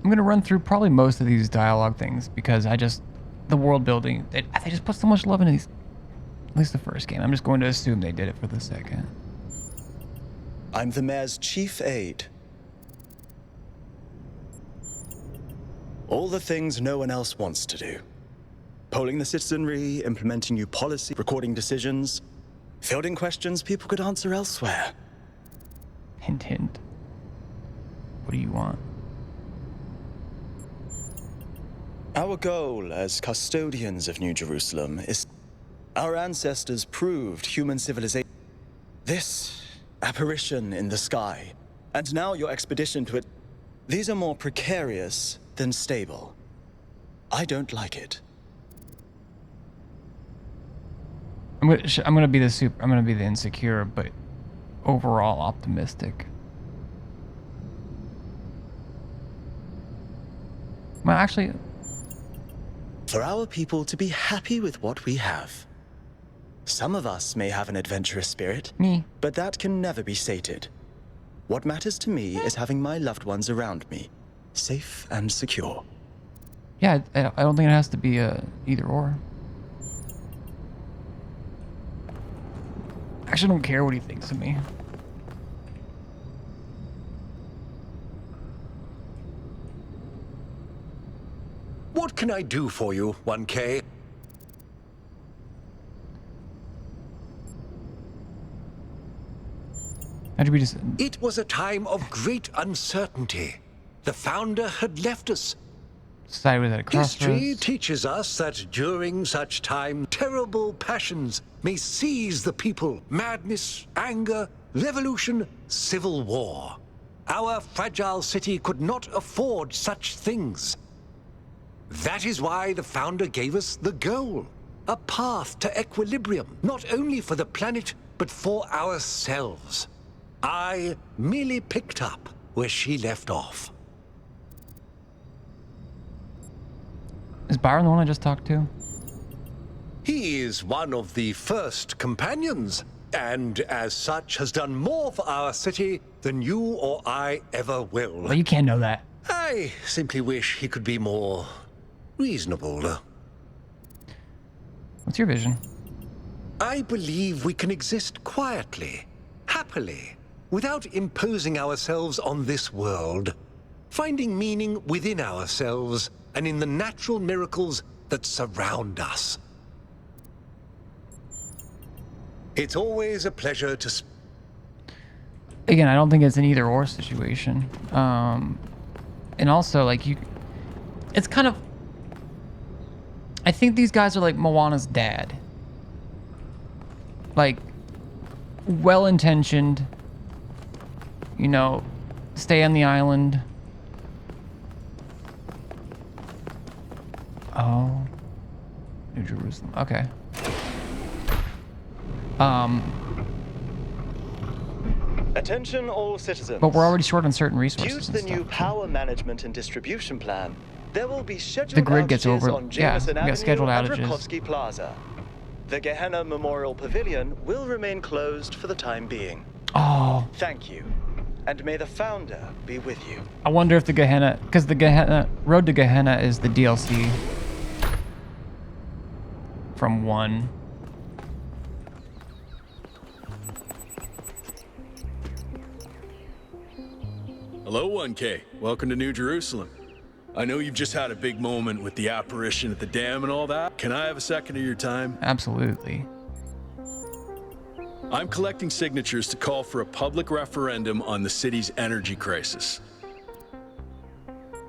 I'm gonna run through probably most of these dialogue things because the world building, they just put so much love into these. At least the first game. I'm just going to assume they did it for the second. I'm the mayor's chief aide. All the things no one else wants to do. Polling the citizenry, implementing new policy, recording decisions, fielding questions people could answer elsewhere. Hint, hint. What do you want? Our goal as custodians of New Jerusalem is... Our ancestors proved human civilization. This apparition in the sky, and now your expedition to it, these are more precarious than stable. I don't like it. I'm gonna be the insecure, but overall optimistic. Well, actually, for our people to be happy with what we have. Some of us may have an adventurous spirit, but that can never be sated. What matters to me is having my loved ones around me, safe and secure. Yeah, I don't think it has to be either or. I actually don't care what he thinks of me. What can I do for you, 1K? It was a time of great uncertainty. The Founder had left us. Society was at a crossroads. History teaches us that during such time, terrible passions may seize the people. Madness, anger, revolution, civil war. Our fragile city could not afford such things. That is why the Founder gave us the goal. A path to equilibrium, not only for the planet, but for ourselves. I merely picked up where she left off. Is Byron the one I just talked to? He is one of the first companions, and as such has done more for our city than you or I ever will. Well, you can't know that. I simply wish he could be more reasonable. What's your vision? I believe we can exist quietly, happily, without imposing ourselves on this world, finding meaning within ourselves and in the natural miracles that surround us. It's always a pleasure to... Again, I don't think it's an either-or situation. And also, like, it's kind of... I think these guys are like Moana's dad. Like, well-intentioned, you know, stay on the island. Oh. New Jerusalem. Okay. Attention all citizens. But we're already short on certain resources. Due to the new power management and distribution plan, there will be scheduled the grid gets outages over. on Yeah, Jameson we Avenue got scheduled and outages. Rakovsky Plaza. The Gehenna Memorial Pavilion will remain closed for the time being. Oh. Thank you. And may the Founder be with you. I wonder if the Gehenna, because the Gehenna, Road to Gehenna is the DLC from 1. Hello, 1K. Welcome to New Jerusalem. I know you've just had a big moment with the apparition at the dam and all that. Can I have a second of your time? Absolutely. I'm collecting signatures to call for a public referendum on the city's energy crisis.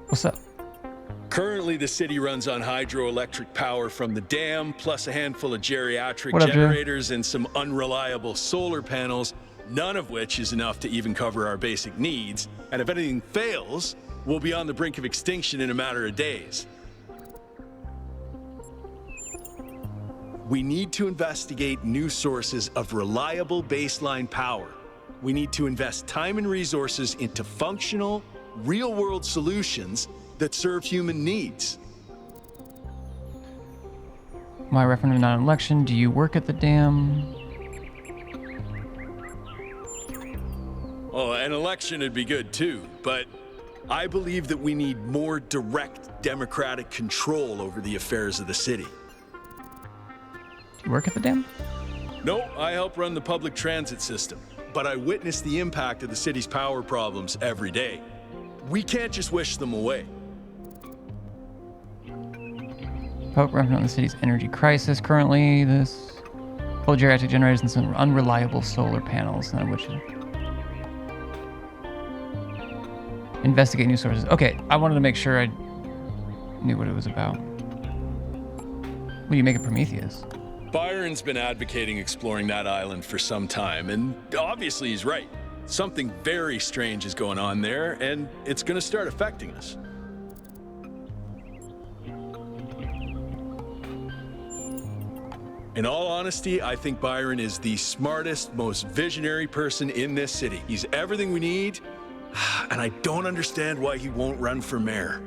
What's up? Currently, the city runs on hydroelectric power from the dam, plus a handful of geriatric What up, generators and some unreliable solar panels, none of which is enough to even cover our basic needs. And if anything fails, we'll be on the brink of extinction in a matter of days. We need to investigate new sources of reliable baseline power. We need to invest time and resources into functional, real-world solutions that serve human needs. My referendum, not an election. Do you work at the dam? Oh, an election would be good too, but I believe that we need more direct democratic control over the affairs of the city. Do you work at the dam? No, I help run the public transit system, but I witness the impact of the city's power problems every day. We can't just wish them away. Program on the city's energy crisis currently. This old geriatric generators and some unreliable solar panels, none of which investigate new sources. Okay, I wanted to make sure I knew what it was about. What do you make of Prometheus? Byron's been advocating exploring that island for some time, and obviously he's right. Something very strange is going on there, and it's going to start affecting us. In all honesty, I think Byron is the smartest, most visionary person in this city. He's everything we need, and I don't understand why he won't run for mayor.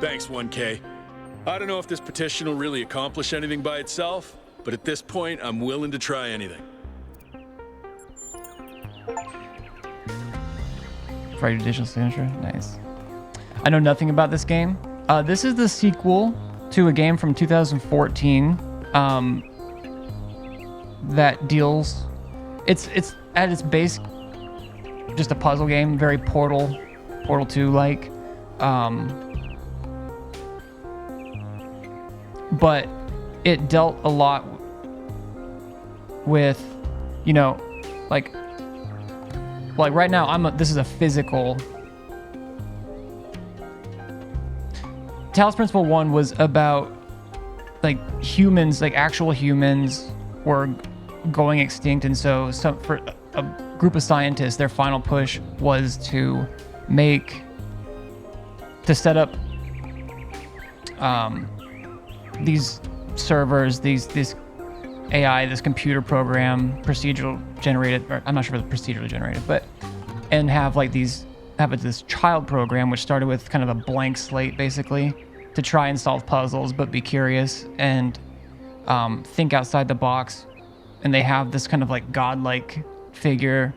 Thanks, 1K. I don't know if this petition will really accomplish anything by itself, but at this point, I'm willing to try anything. For your digital signature? Nice. I know nothing about this game. This is the sequel to a game from 2014 that deals... It's at its base just a puzzle game, very Portal 2-like. But it dealt a lot with, you know, like right now this is a physical. Talos Principle 1 was about like humans, like actual humans were going extinct, and so for a group of scientists, their final push was to set up these servers, this AI, this computer program, procedural generated, or I'm not sure if it's procedurally generated, and have this child program, which started with kind of a blank slate, basically, to try and solve puzzles, but be curious and think outside the box. And they have this kind of like godlike figure,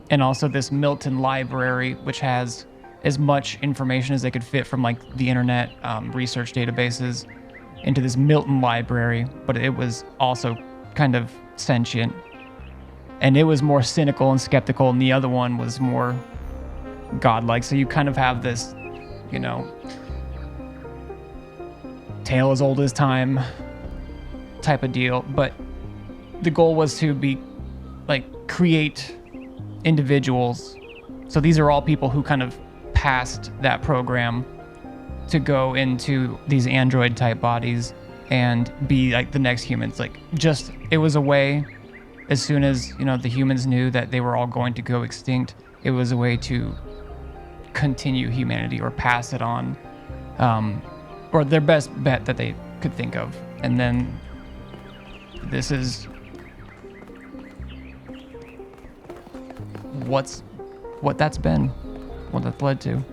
and also this Milton library, which has as much information as they could fit from like the internet research databases into this Milton library, but it was also kind of sentient. And it was more cynical and skeptical, and the other one was more godlike. So you kind of have this, you know, tale as old as time type of deal. But the goal was to create individuals. So these are all people who kind of passed that program to go into these android type bodies and be like the next humans. It was a way, as soon as, you know, the humans knew that they were all going to go extinct, it was a way to continue humanity or pass it on, or their best bet that they could think of. And then this is what that's led to.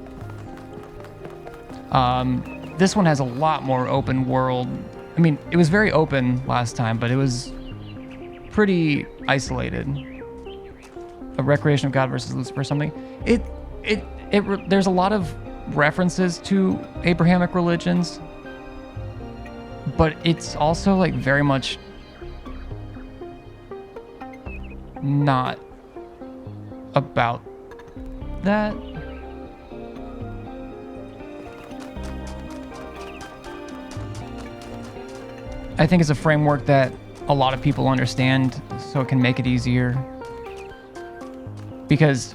This one has a lot more open world. I mean, it was very open last time, but it was pretty isolated. A recreation of God versus Lucifer or something. There's a lot of references to Abrahamic religions, but it's also like very much not about that. I think it's a framework that a lot of people understand, so it can make it easier. Because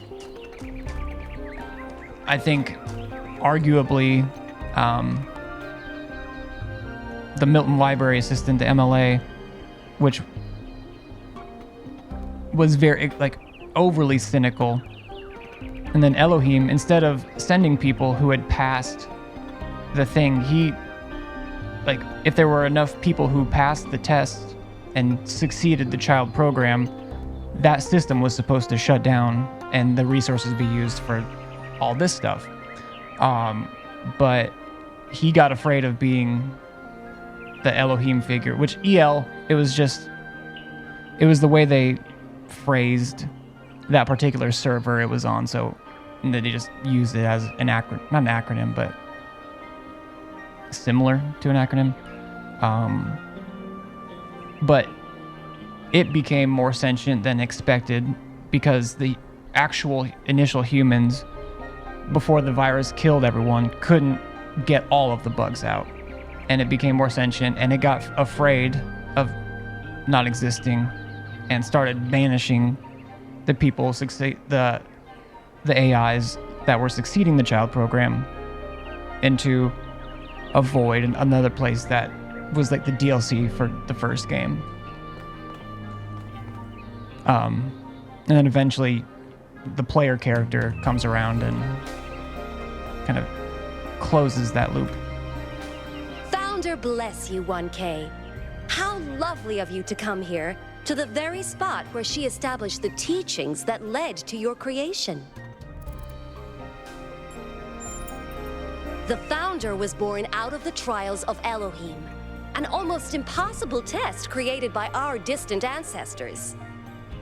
I think, arguably, the Milton Library Assistant, the MLA, which was very, overly cynical. And then Elohim, instead of sending people who had passed the thing, if there were enough people who passed the test and succeeded the child program, that system was supposed to shut down and the resources be used for all this stuff. But he got afraid of being the Elohim figure, which it was the way they phrased that particular server it was on, so they just used it as an not an acronym, but similar to an acronym. But it became more sentient than expected because the actual initial humans, before the virus killed everyone, couldn't get all of the bugs out. And it became more sentient, and it got afraid of not existing and started banishing the people, the AIs that were succeeding the child program into a void, and another place that was like the DLC for the first game. And then eventually the player character comes around and kind of closes that loop. Founder bless you, 1K. How lovely of you to come here, to the very spot where she established the teachings that led to your creation. The Founder was born out of the trials of Elohim, an almost impossible test created by our distant ancestors.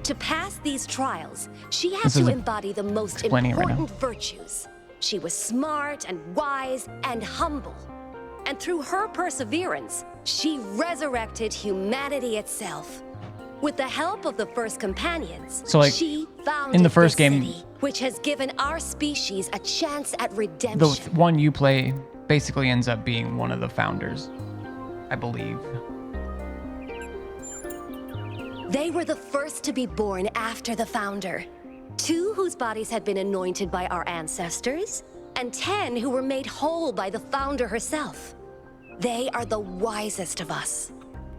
To pass these trials, she had to embody the most important virtues. She was smart and wise and humble. And through her perseverance, she resurrected humanity itself. With the help of the first companions, so like, she founded in the first game, city, which has given our species a chance at redemption. The one you play basically ends up being one of the founders, I believe. They were the first to be born after the Founder. 2 whose bodies had been anointed by our ancestors, and 10 who were made whole by the Founder herself. They are the wisest of us.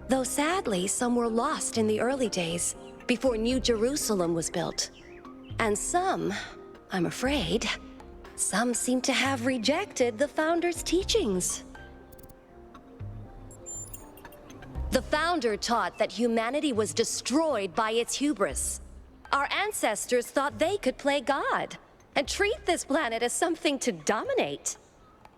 Though sadly, some were lost in the early days, before New Jerusalem was built. And some, I'm afraid, some seem to have rejected the Founder's teachings. The Founder taught that humanity was destroyed by its hubris. Our ancestors thought they could play God and treat this planet as something to dominate.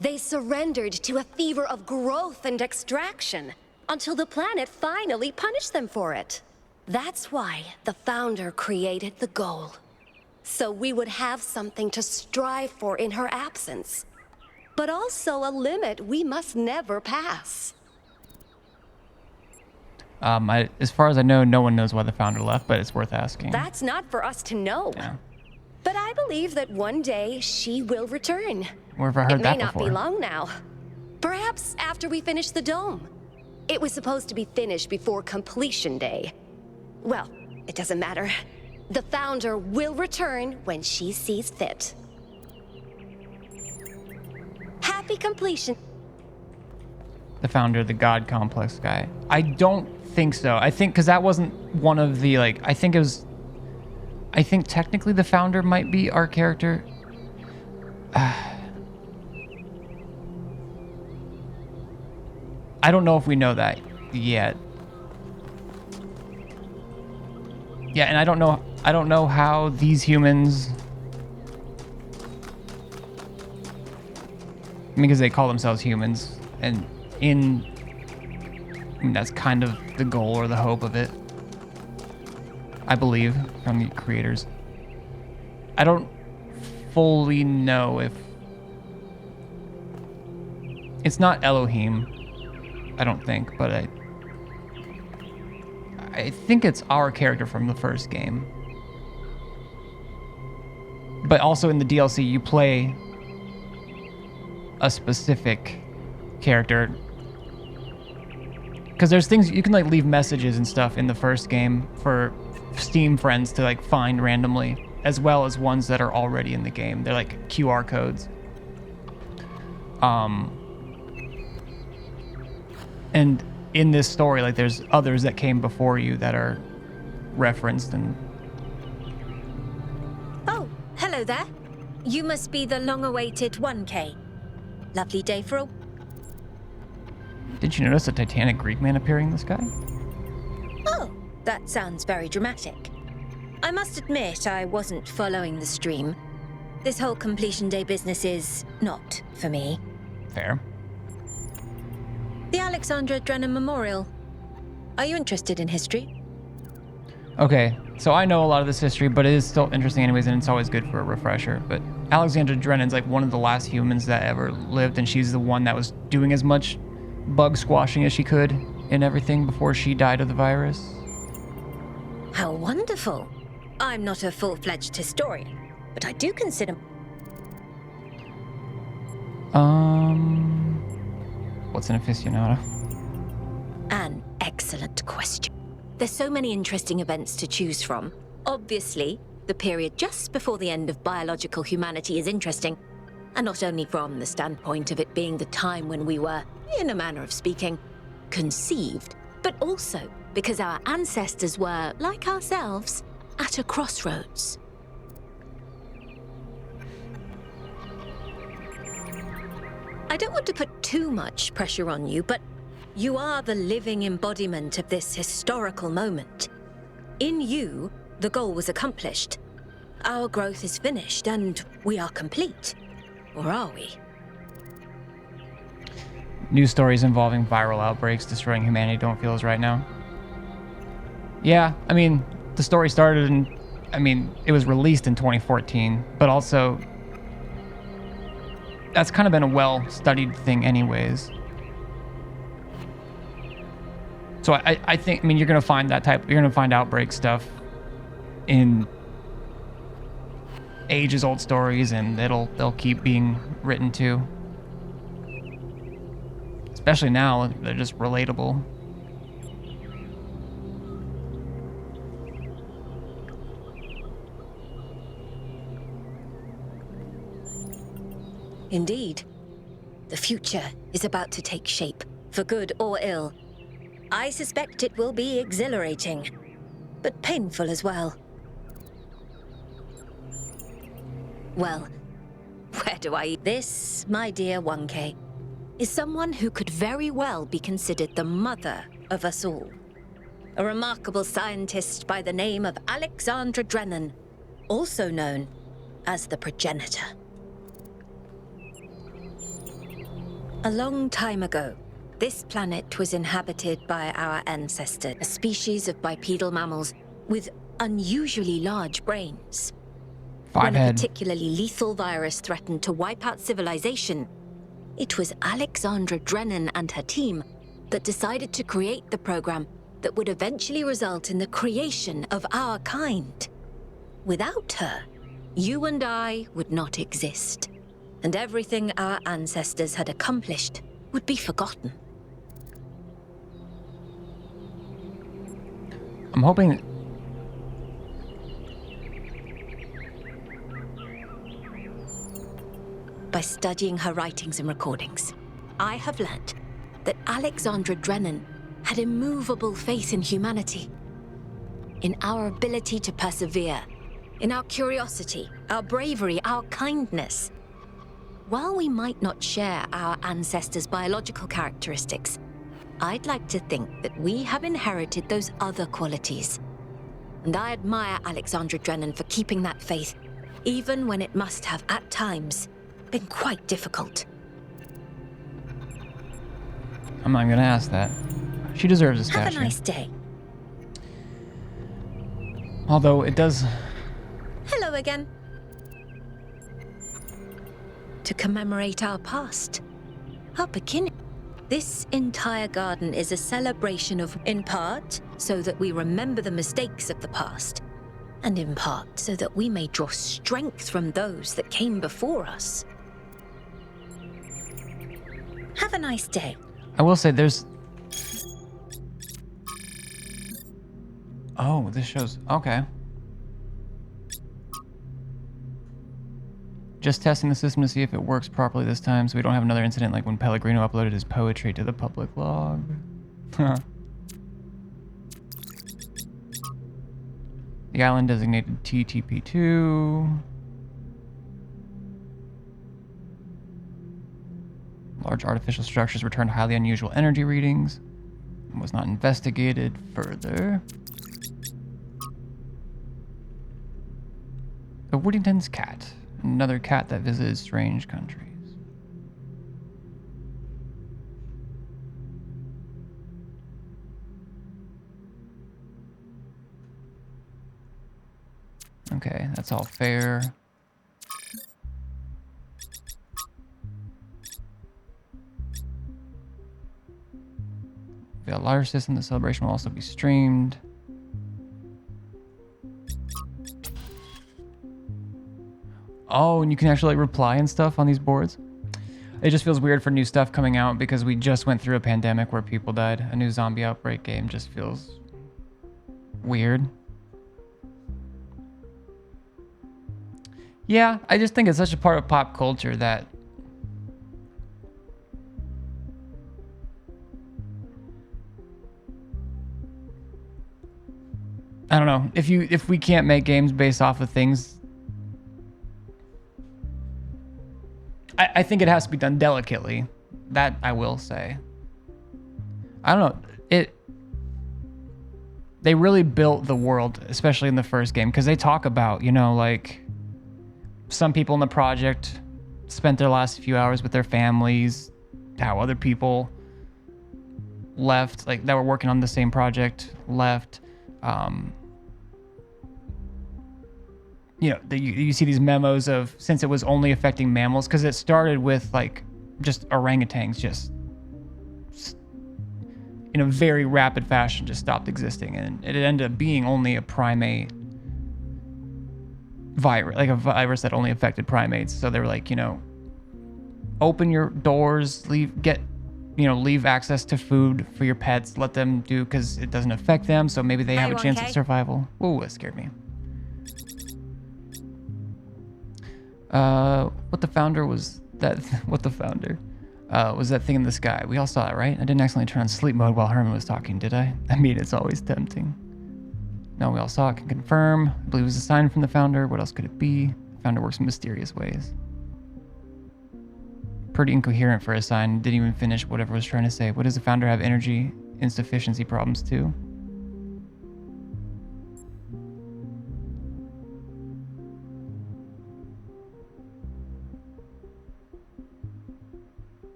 They surrendered to a fever of growth and extraction until the planet finally punished them for it. That's why the Founder created the goal. So we would have something to strive for in her absence, but also a limit we must never pass. As far as I know, no one knows why the Founder left, but it's worth asking. That's not for us to know. Yeah. But I believe that one day she will return. Where have I heard that before? It may not be long now. Perhaps after we finish the dome. It was supposed to be finished before completion day. Well, it doesn't matter. The Founder will return when she sees fit. Happy completion. The Founder, the God Complex guy. I don't think so. I think because that wasn't one of the, like, I think technically the Founder might be our character. I don't know if we know that yet. Yeah, and I don't know how these humans, because they call themselves humans, and I mean, that's kind of the goal or the hope of it, I believe, from the creators. I don't fully know if it's not Elohim, I don't think, but I think it's our character from the first game. But also in the DLC, you play a specific character. Because there's things, you can like leave messages and stuff in the first game for Steam friends to like find randomly, as well as ones that are already in the game. They're like QR codes. And in this story, like there's others that came before you that are referenced and... Oh, hello there. You must be the long-awaited 1K. Lovely day for a... Did you notice a Titanic Greek man appearing in the sky? Oh, that sounds very dramatic. I must admit I wasn't following the stream. This whole completion day business is not for me. Fair. The Alexandra Drennan Memorial. Are you interested in history? Okay, So I know a lot of this history, but it is still interesting anyways, and it's always good for a refresher. But Alexandra Drennan's like one of the last humans that ever lived, and she's the one that was doing as much bug squashing as she could and everything before she died of the virus. How wonderful. I'm not a full-fledged historian, but I do consider... What's an aficionado? An excellent question. There's so many interesting events to choose from. Obviously, the period just before the end of biological humanity is interesting, and not only from the standpoint of it being the time when we were, in a manner of speaking, conceived, but also because our ancestors were, like ourselves, at a crossroads. I don't want to put too much pressure on you, but you are the living embodiment of this historical moment. In you, the goal was accomplished. Our growth is finished, and we are complete. Or are we? News stories involving viral outbreaks destroying humanity don't feel as right now. Yeah, I mean, the story started in... I mean, it was released in 2014, but also... That's kind of been a well-studied thing anyways. So I think, I mean, you're going to find that type... You're going to find outbreak stuff in ages-old stories, and they'll keep being written too. Especially now, they're just relatable. Indeed. The future is about to take shape, for good or ill. I suspect it will be exhilarating, but painful as well. Well, where do I... This, my dear 1K, is someone who could very well be considered the mother of us all. A remarkable scientist by the name of Alexandra Drennan, also known as the Progenitor. A long time ago, this planet was inhabited by our ancestors, a species of bipedal mammals with unusually large brains. When a particularly lethal virus threatened to wipe out civilization, it was Alexandra Drennan and her team that decided to create the program that would eventually result in the creation of our kind. Without her, you and I would not exist, and everything our ancestors had accomplished would be forgotten. I'm hoping... By studying her writings and recordings, I have learnt that Alexandra Drennan had immovable faith in humanity, in our ability to persevere, in our curiosity, our bravery, our kindness. While we might not share our ancestors' biological characteristics, I'd like to think that we have inherited those other qualities. And I admire Alexandra Drennan for keeping that faith, even when it must have, at times, been quite difficult. I'm not gonna ask that. She deserves a statue. Have a nice day. Although it does... Hello again. To commemorate our past, our beginning. This entire garden is a celebration of, in part, so that we remember the mistakes of the past, and in part, so that we may draw strength from those that came before us. Have a nice day. I will say there's... Oh, this shows... Okay. Just testing the system to see if it works properly this time, so we don't have another incident like when Pellegrino uploaded his poetry to the public log. The island designated TTP2. Large artificial structures returned highly unusual energy readings. Was not investigated further. The Woodington's cat. Another cat that visited strange countries. Okay, that's all fair. Via larger system, the celebration will also be streamed. Oh, and you can actually like reply and stuff on these boards. It just feels weird for new stuff coming out because we just went through a pandemic where people died. A new zombie outbreak game just feels weird. Yeah, I just think it's such a part of pop culture that I don't know. If we can't make games based off of things, I think it has to be done delicately. That I will say. I don't know. They really built the world, especially in the first game, because they talk about, you know, like some people in the project spent their last few hours with their families, how other people left, like that were working on the same project, left. You know, you see these memos of, since it was only affecting mammals, because it started with like just orangutans just in a very rapid fashion just stopped existing, and it ended up being only a primate virus, like a virus that only affected primates. So they were like, you know, open your doors, leave access to food for your pets, let them do, because it doesn't affect them, so maybe they have a chance at survival. Ooh, that scared me. What the founder was that thing in the sky. We all saw it, right? I didn't accidentally turn on sleep mode while Herman was talking, did I? I mean, it's always tempting. No, we all saw it, can confirm. I believe it was a sign from the founder. What else could it be? The founder works in mysterious ways. Pretty incoherent for a sign. Didn't even finish whatever it was trying to say. What does the founder have energy insufficiency problems too?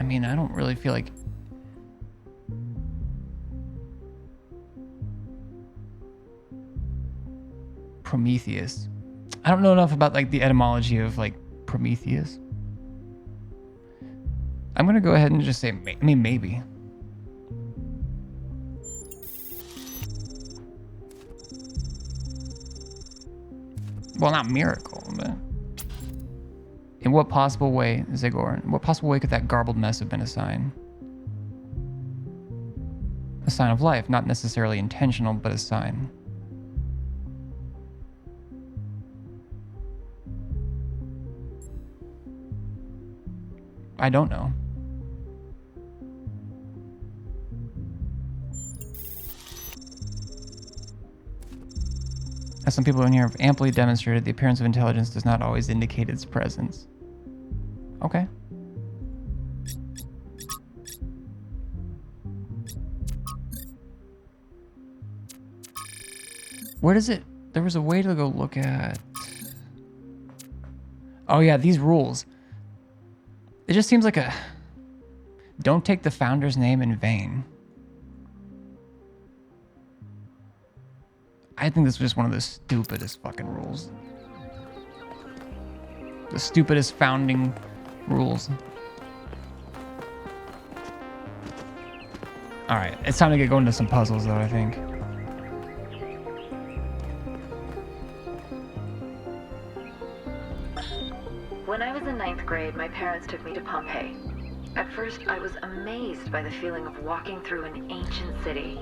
I mean, I don't really feel like... Prometheus. I don't know enough about like the etymology of like Prometheus. I'm gonna go ahead and just say, I mean, maybe. Well, not miracle, but... In what possible way, Zigor, in what possible way could that garbled mess have been a sign? A sign of life, not necessarily intentional, but a sign. I don't know. As some people in here have amply demonstrated, the appearance of intelligence does not always indicate its presence. Okay. Where does it... There was a way to go look at... Oh yeah, these rules. It just seems like a... Don't take the founder's name in vain. I think this was just one of the stupidest fucking rules. The stupidest founding rules. Alright, it's time to get going to some puzzles though, I think. When I was in 9th grade, my parents took me to Pompeii. At first, I was amazed by the feeling of walking through an ancient city.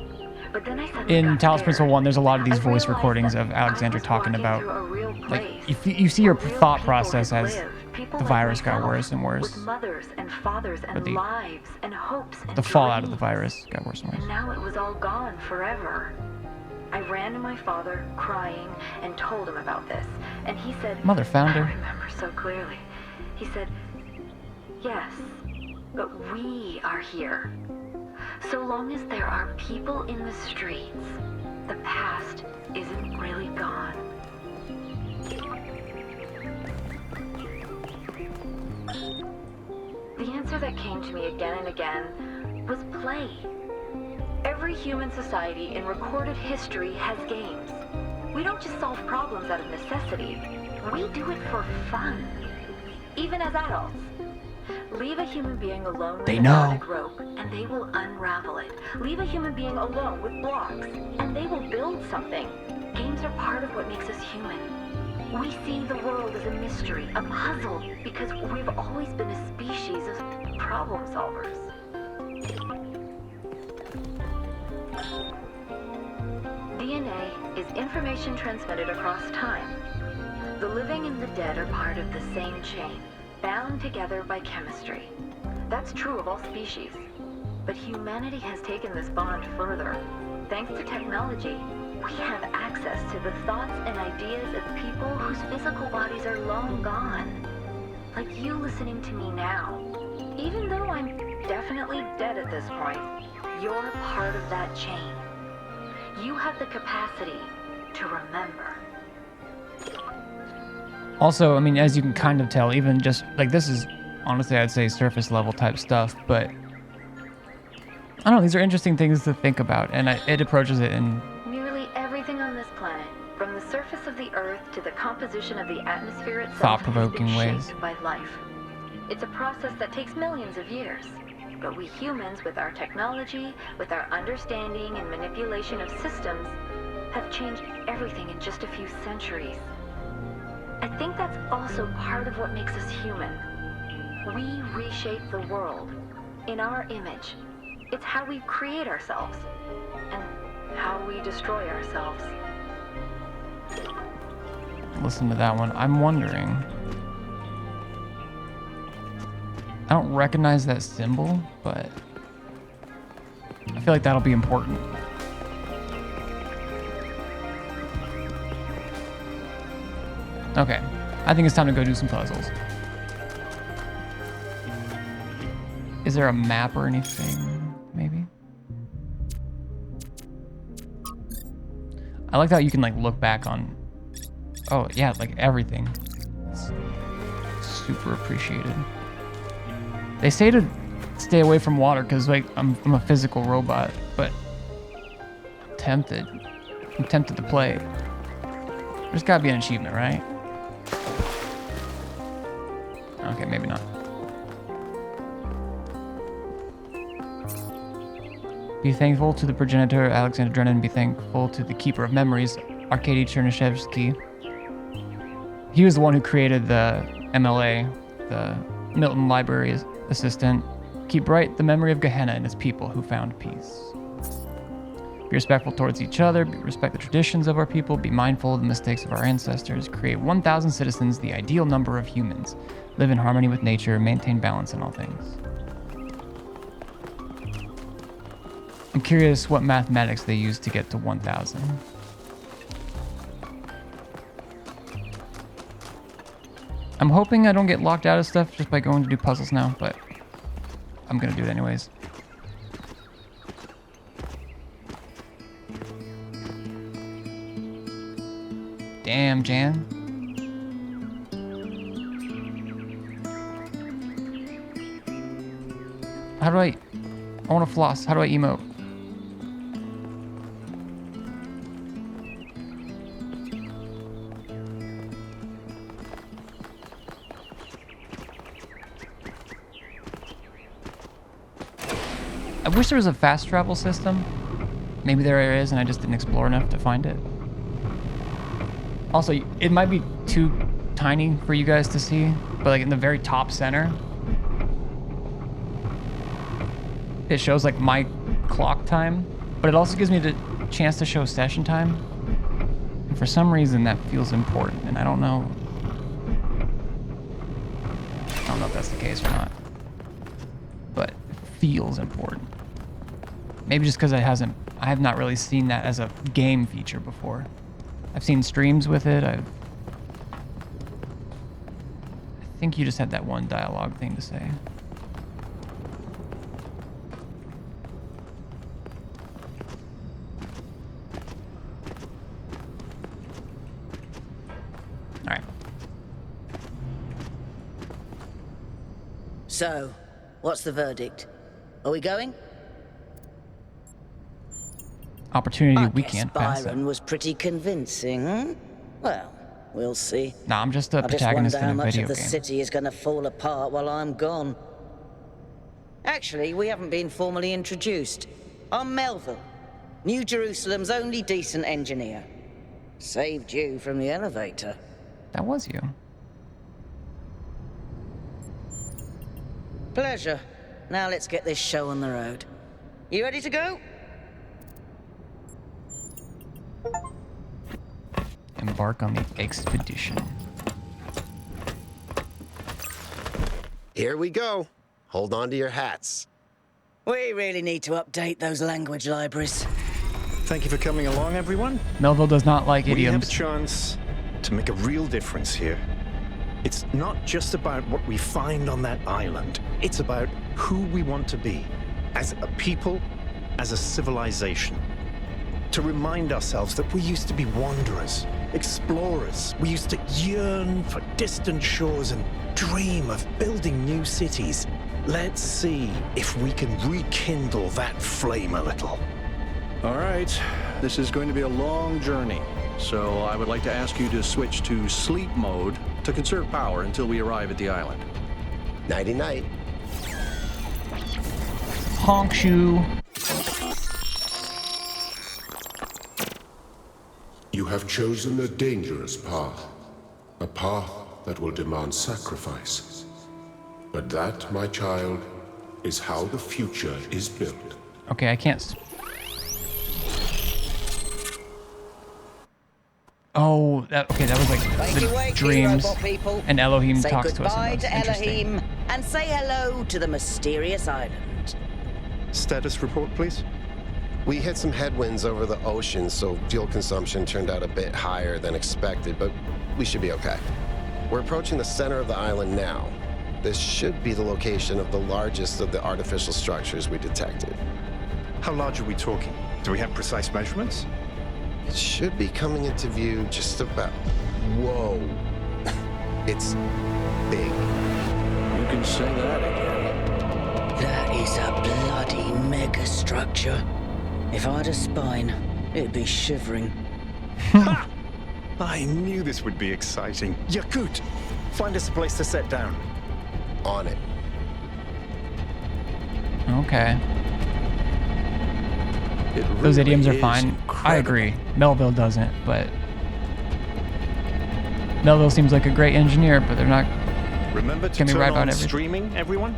But then I suddenly In Talos Principle 1, there's a lot of these voice recordings of Alexander talking about, like, you see your thought process as the virus got worse and worse. With mothers and fathers and lives and hopes and the fallout of the virus got worse and worse. And now it was all gone forever. I ran to my father, crying, and told him about this. And he said, Mother founder. I remember so clearly. He said, yes, but we are here. So long as there are people in the streets, the past isn't really gone. The answer that came to me again and again was play. Every human society in recorded history has games. We don't just solve problems out of necessity. We do it for fun. Even as adults. Leave a human being alone with They a know. magic rope, and they will unravel it. Leave a human being alone with blocks, and they will build something. Games are part of what makes us human. We see the world as a mystery, a puzzle, because we've always been a species of problem solvers. DNA is information transmitted across time. The living and the dead are part of the same chain, bound together by chemistry. That's true of all species. But humanity has taken this bond further. Thanks to technology, we have access to the thoughts and ideas of people whose physical bodies are long gone. Like you listening to me now. Even though I'm definitely dead at this point, you're part of that chain. You have the capacity to remember. Also, I mean, as you can kind of tell, even just like this is honestly, I'd say surface level type stuff, but I don't know, these are interesting things to think about, and it approaches it in Nearly everything on this planet, from the surface of the Earth to the composition of the atmosphere itself, thought-provoking has been ways. shaped by life. It's a process that takes millions of years. But we humans, with our technology, with our understanding and manipulation of systems, have changed everything in just a few centuries. I think that's also part of what makes us human. We reshape the world in our image. It's how we create ourselves and how we destroy ourselves. Listen to that one. I'm wondering. I don't recognize that symbol, but I feel like that'll be important. Okay, I think it's time to go do some puzzles. Is there a map or anything, maybe? I like how you can like look back on, oh yeah, like everything. It's super appreciated. They say to stay away from water because like I'm a physical robot, but I'm tempted to play. There's gotta be an achievement, right? Okay, maybe not. Be thankful to the progenitor, Alexander Drennan. Be thankful to the keeper of memories, Arkady Chernyshevsky. He was the one who created the MLA, the Milton Library Assistant. Keep bright the memory of Gehenna and its people who found peace. Be respectful towards each other. Respect the traditions of our people. Be mindful of the mistakes of our ancestors. Create 1,000 citizens, the ideal number of humans. Live in harmony with nature. Maintain balance in all things. I'm curious what mathematics they use to get to 1,000. I'm hoping I don't get locked out of stuff just by going to do puzzles now, but I'm gonna do it anyways. Damn, Jan. How do I want to floss. How do I emote? I wish there was a fast travel system. Maybe there is and I just didn't explore enough to find it. Also, it might be too tiny for you guys to see, but like in the very top center, it shows like my clock time, but it also gives me the chance to show session time. And for some reason that feels important, and I don't know if that's the case or not, but it feels important. Maybe just because I have not really seen that as a game feature before. I've seen streams with it. I think you just had that one dialogue thing to say. All right. So, what's the verdict? Are we going? opportunity we can't pass up. Byron was pretty convincing, hmm? Well, we'll see. Nah, I'm just a I just protagonist wonder how in a much video of the game. city is going to fall apart while I'm gone. Actually, we haven't been formally introduced. I'm Melville, New Jerusalem's only decent engineer. Saved you from the elevator. That was you. Pleasure. Now let's get this show on the road. You ready to go? Embark on the expedition. Here we go. Hold on to your hats. We really need to update those language libraries. Thank you for coming along, everyone. Melville does not like We have a idioms. chance to make a real difference here. It's not just about what we find on that island. It's about who we want to be, as a people, as a civilization. To remind ourselves that we used to be wanderers, explorers. We used to yearn for distant shores and dream of building new cities. Let's see if we can rekindle that flame a little. All right, this is going to be a long journey, so I would like to ask you to switch to sleep mode to conserve power until we arrive at the island. Nighty-night. Honk shoe. You have chosen a dangerous path. A path that will demand sacrifice. But that, my child, is how the future is built. Okay, I can't. Oh, okay, that was like the dreams. Robot people. And Elohim Say talks to us. goodbye And to that was interesting. Elohim and say hello to the mysterious island. Status report, please. We hit some headwinds over the ocean, so fuel consumption turned out a bit higher than expected, but we should be okay. We're approaching the center of the island now. This should be the location of the largest of the artificial structures we detected. How large are we talking? Do we have precise measurements? It should be coming into view just about... Whoa. It's big. You can say that again. That is a bloody megastructure. If I had a spine, it'd be shivering. Ha! I knew this would be exciting. Yakut, find us a place to set down. On it. Okay. It Those really idioms are is fine. incredible. I agree. Melville doesn't, but Melville seems like a great engineer, but they're not Remember to gonna be turn right on about everything. streaming, everyone?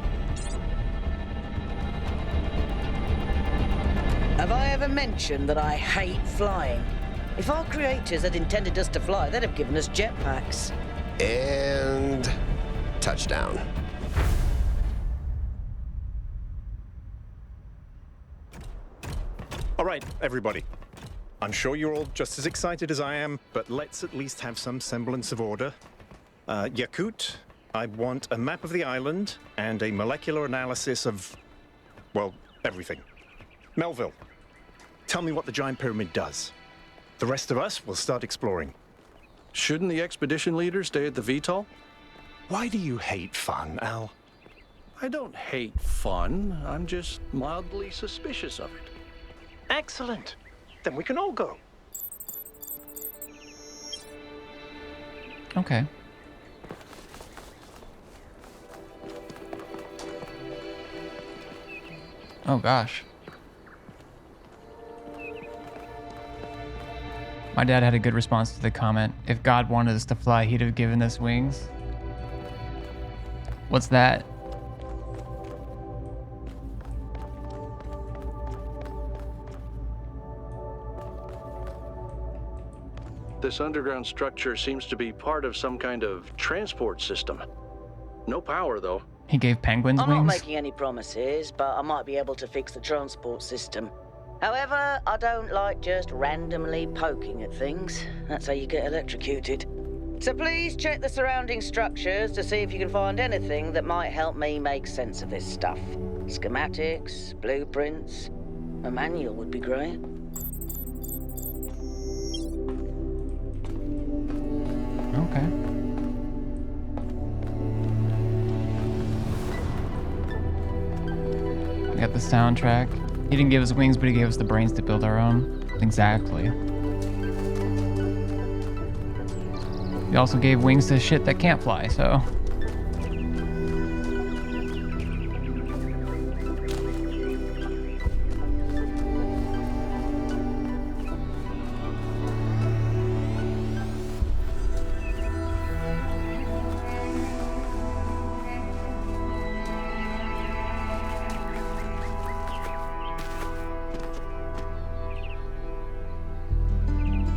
Have I ever mentioned that I hate flying? If our creators had intended us to fly, they'd have given us jetpacks. And... touchdown. All right, everybody. I'm sure you're all just as excited as I am, but let's at least have some semblance of order. Yakut, I want a map of the island and a molecular analysis of, well, everything. Melville, tell me what the giant pyramid does. The rest of us will start exploring. Shouldn't the expedition leader stay at the VTOL? Why do you hate fun, Al? I don't hate fun. I'm just mildly suspicious of it. Excellent. Then we can all go. Okay. Oh gosh. My dad had a good response to the comment. If God wanted us to fly, he'd have given us wings. What's that? This underground structure seems to be part of some kind of transport system. No power, though. He gave penguins I'm wings? not making any promises, but I might be able to fix the transport system. However, I don't like just randomly poking at things. That's how you get electrocuted. So please check the surrounding structures to see if you can find anything that might help me make sense of this stuff. Schematics, blueprints, a manual would be great. Okay. We got the soundtrack. He didn't give us wings, but he gave us the brains to build our own. Exactly. We also gave wings to shit that can't fly, so...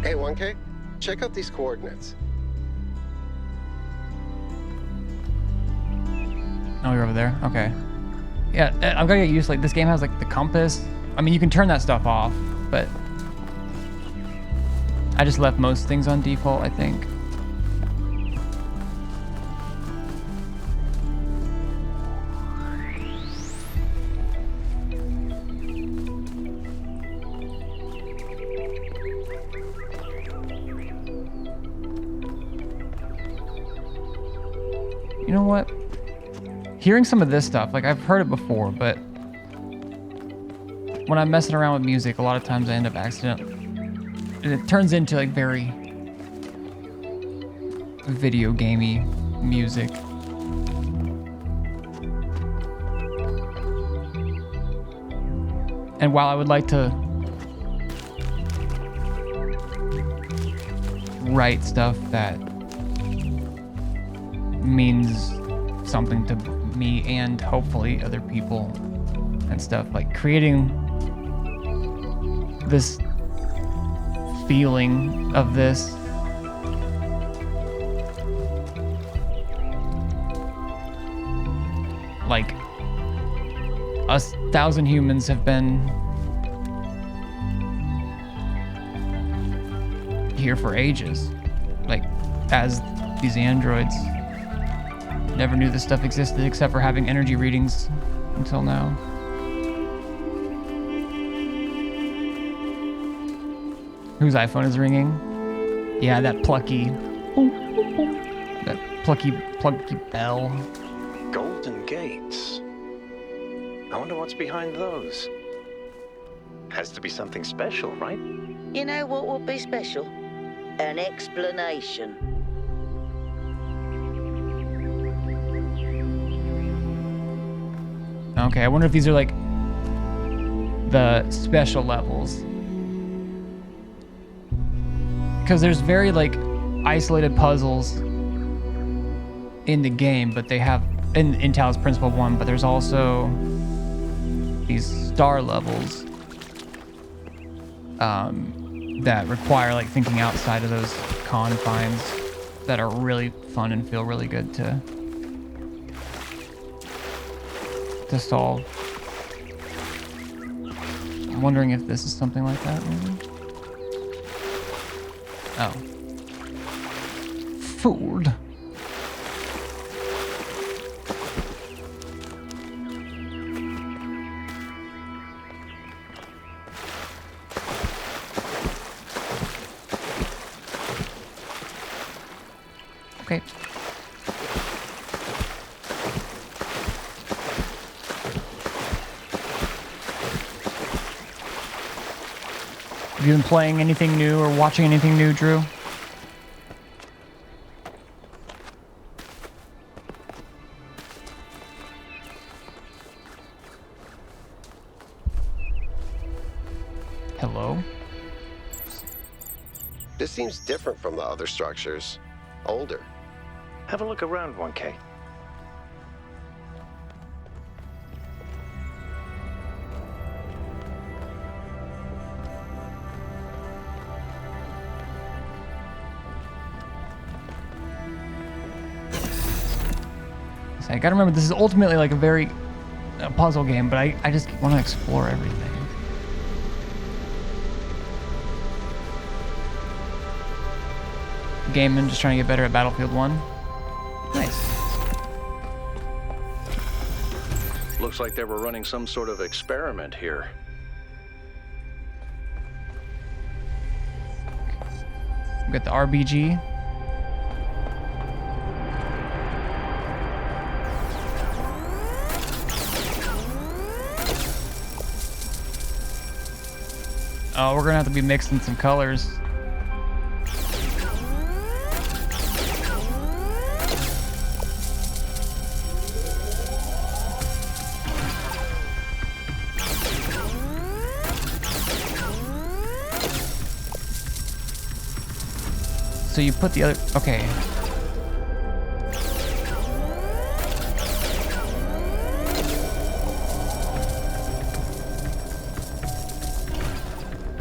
Hey, 1K, check out these coordinates. Oh, you're over there? Okay. Yeah, I'm gonna get used to, like, this game has, like, the compass. I mean, you can turn that stuff off, but... I just left most things on default, I think. You know what? Hearing some of this stuff, like I've heard it before, but when I'm messing around with music, a lot of times I end up accidentally, and it turns into like very video gamey music. And while I would like to write stuff that means something to me and hopefully other people and stuff, like creating this feeling of this like 1,000 humans have been here for ages, like as these androids. Never knew this stuff existed except for having energy readings until now. Whose iPhone is ringing? Yeah, that plucky bell. Golden gates. I wonder what's behind those. Has to be something special, right? You know what would be special? An explanation. Okay, I wonder if these are like the special levels. Because there's very like isolated puzzles in the game, but they have in Talos Principle 1, but there's also these star levels that require like thinking outside of those confines that are really fun and feel really good to solve. I'm wondering if this is something like that, maybe? Oh. Food. Okay. Have you been playing anything new or watching anything new, Drew? Hello? This seems different from the other structures. Older. Have a look around, 1K. I gotta remember, this is ultimately like a puzzle game, but I just want to explore everything. Gaming, just trying to get better at Battlefield 1. Nice. Looks like they were running some sort of experiment here. We got the RBG. Oh, we're gonna have to be mixing some colors. So you put the other, okay.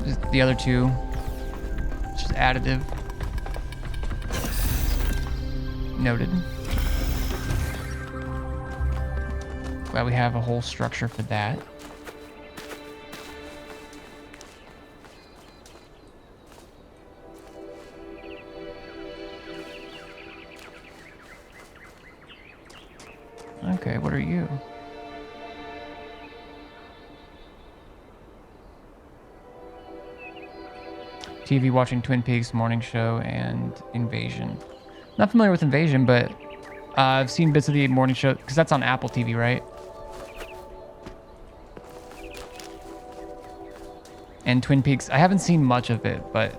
Just the other two, it's just additive. Noted. Glad we have a whole structure for that. Okay, what are you? TV watching Twin Peaks, Morning Show, and Invasion. Not familiar with Invasion, but I've seen bits of the Morning Show, because that's on Apple TV, right? And Twin Peaks, I haven't seen much of it, but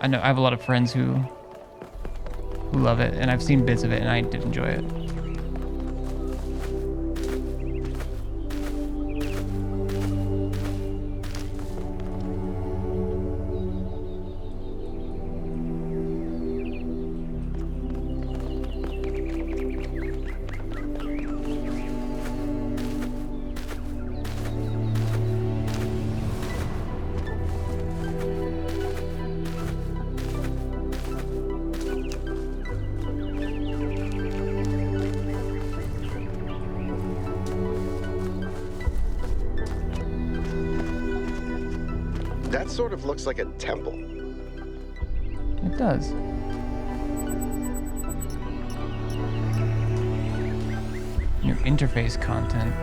I know I have a lot of friends who love it, and I've seen bits of it, and I did enjoy it. That sort of looks like a temple. It does. New interface content.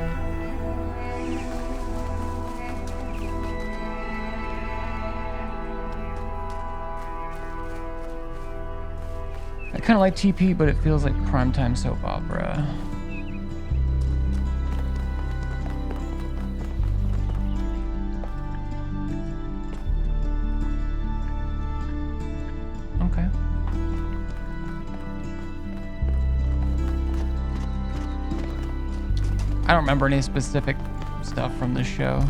I kind of like TP, but it feels like primetime soap opera. Okay. I don't remember any specific stuff from this show.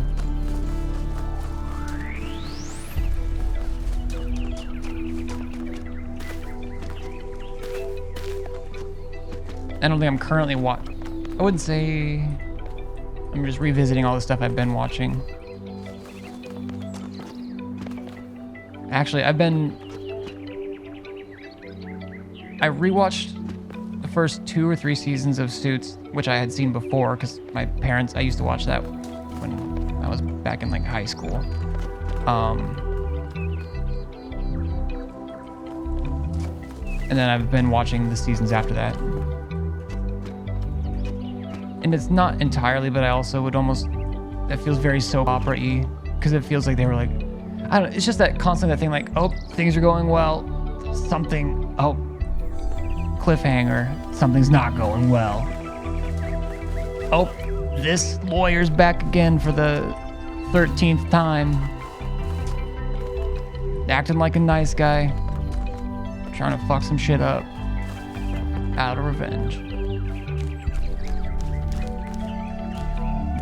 I don't think I'm currently I wouldn't say I'm just revisiting all the stuff I've been watching. Actually, I rewatched the first 2 or 3 seasons of Suits, which I had seen before because I used to watch that when I was back in like high school. And then I've been watching the seasons after that. And it's not entirely, but I also would that feels very soap opera-y because it feels like they were like, I don't know, it's just that constant thing like, oh, things are going well, cliffhanger, something's not going well. Oh, this lawyer's back again for the 13th time. Acting like a nice guy, trying to fuck some shit up out of revenge.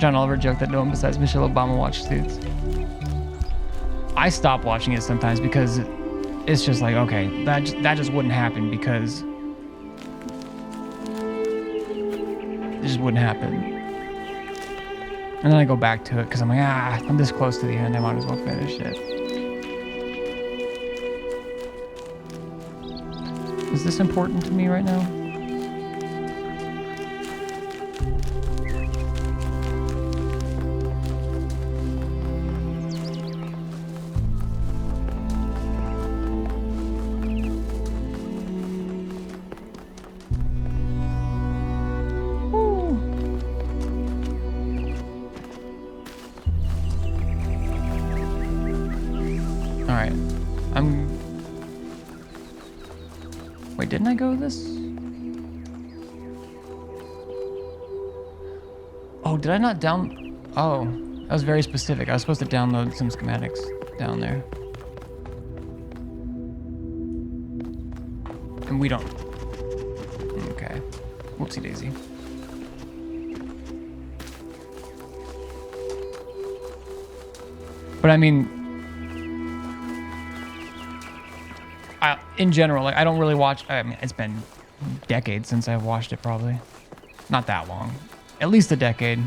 John Oliver joked that no one besides Michelle Obama watched Suits. I stop watching it sometimes because it's just like, okay, that just wouldn't happen because it just wouldn't happen. And then I go back to it because I'm like, I'm this close to the end, I might as well finish it. Is this important to me right now? Wait, didn't I go this? Oh, did I not down... Oh, that was very specific. I was supposed to download some schematics down there. And we don't... Okay. Whoopsie daisy. But I mean... in general, like, I don't really watch... I mean, it's been decades since I've watched it, probably. Not that long. At least a decade.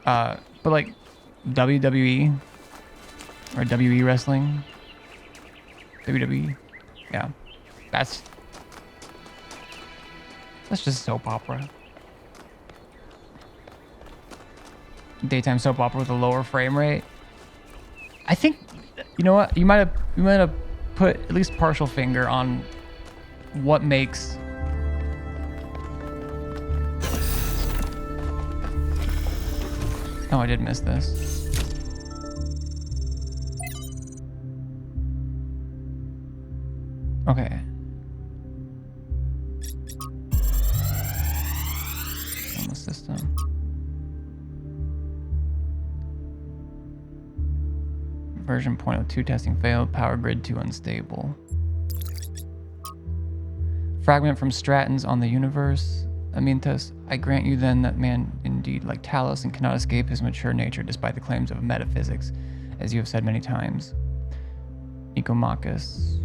But like WWE or WE wrestling, WWE, yeah, that's just soap opera. Daytime soap opera with a lower frame rate. I think, you know what, you might have put at least partial finger on what makes. Oh, I did miss this. Okay. On the system. Version 0.02 testing failed. Power grid 2 unstable. Fragment from Stratons on the universe. Amintus, I grant you then that man indeed like Talos and cannot escape his mature nature despite the claims of metaphysics, as you have said many times. Nicomachus,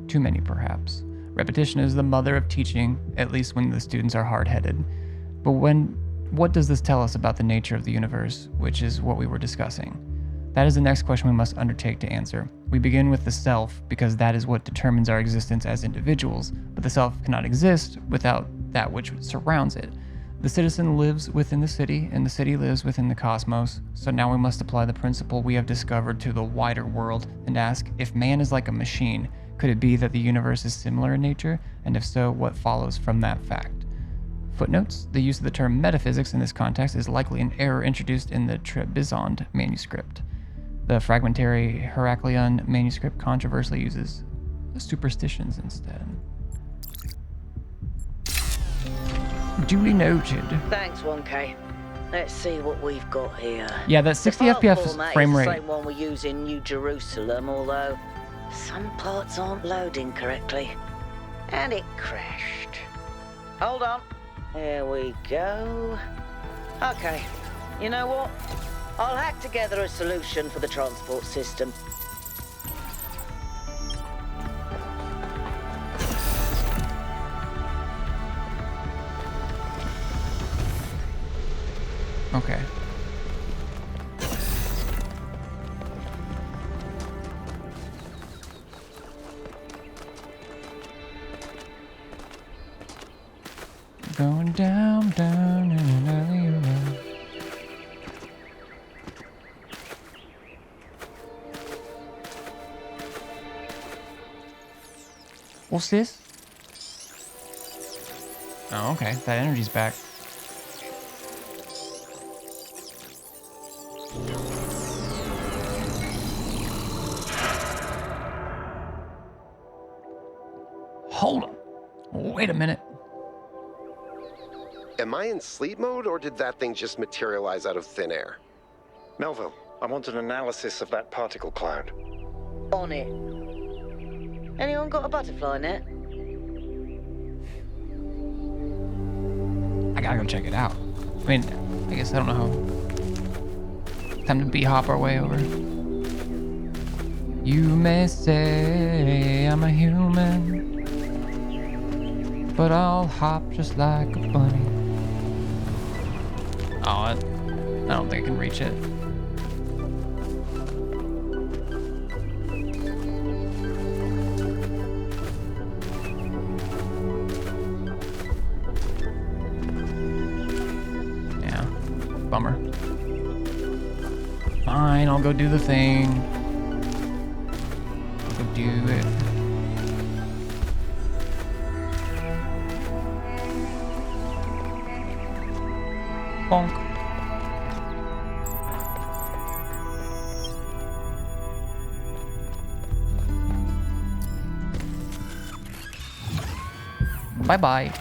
too many perhaps. Repetition is the mother of teaching, at least when the students are hard-headed. But what does this tell us about the nature of the universe, which is what we were discussing? That is the next question we must undertake to answer. We begin with the self, because that is what determines our existence as individuals, but the self cannot exist without that which surrounds it. The citizen lives within the city, and the city lives within the cosmos, so now we must apply the principle we have discovered to the wider world and ask, if man is like a machine, could it be that the universe is similar in nature, and if so, what follows from that fact? Footnotes: the use of the term metaphysics in this context is likely an error introduced in the Trebizond manuscript. The fragmentary Heracleon manuscript controversially uses superstitions instead. Duly noted. Thanks, 1K. Let's see what we've got here. Yeah, that 60 The file FPS format frame is rate. the same one we use in New Jerusalem, although some parts aren't loading correctly. And it crashed. Hold on. Here we go. Okay. You know what? I'll hack together a solution for the transport system. Okay. Going down, down in an alleyway. What's this? Oh, okay. That energy's back. Hold on. Wait a minute. Am I in sleep mode, or did that thing just materialize out of thin air? Melville, I want an analysis of that particle cloud. On it. Anyone got a butterfly net? I gotta go check it out. I mean, I guess I don't know how. Time to bee-hop our way over. You may say I'm a human, but I'll hop just like a bunny. Oh, I don't think I can reach it. Yeah, bummer. Fine, I'll go do the thing. I'll go do it. Bonk. Bye-bye.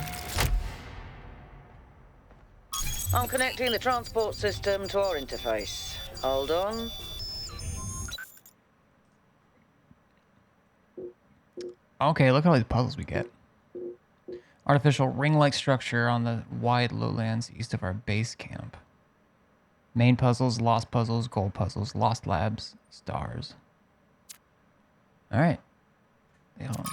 I'm connecting the transport system to our interface. Hold on. Okay, look at all these puzzles we get. Artificial ring-like structure on the wide lowlands east of our base camp. Main puzzles, lost puzzles, gold puzzles, lost labs, stars. All right. Hey, hold on.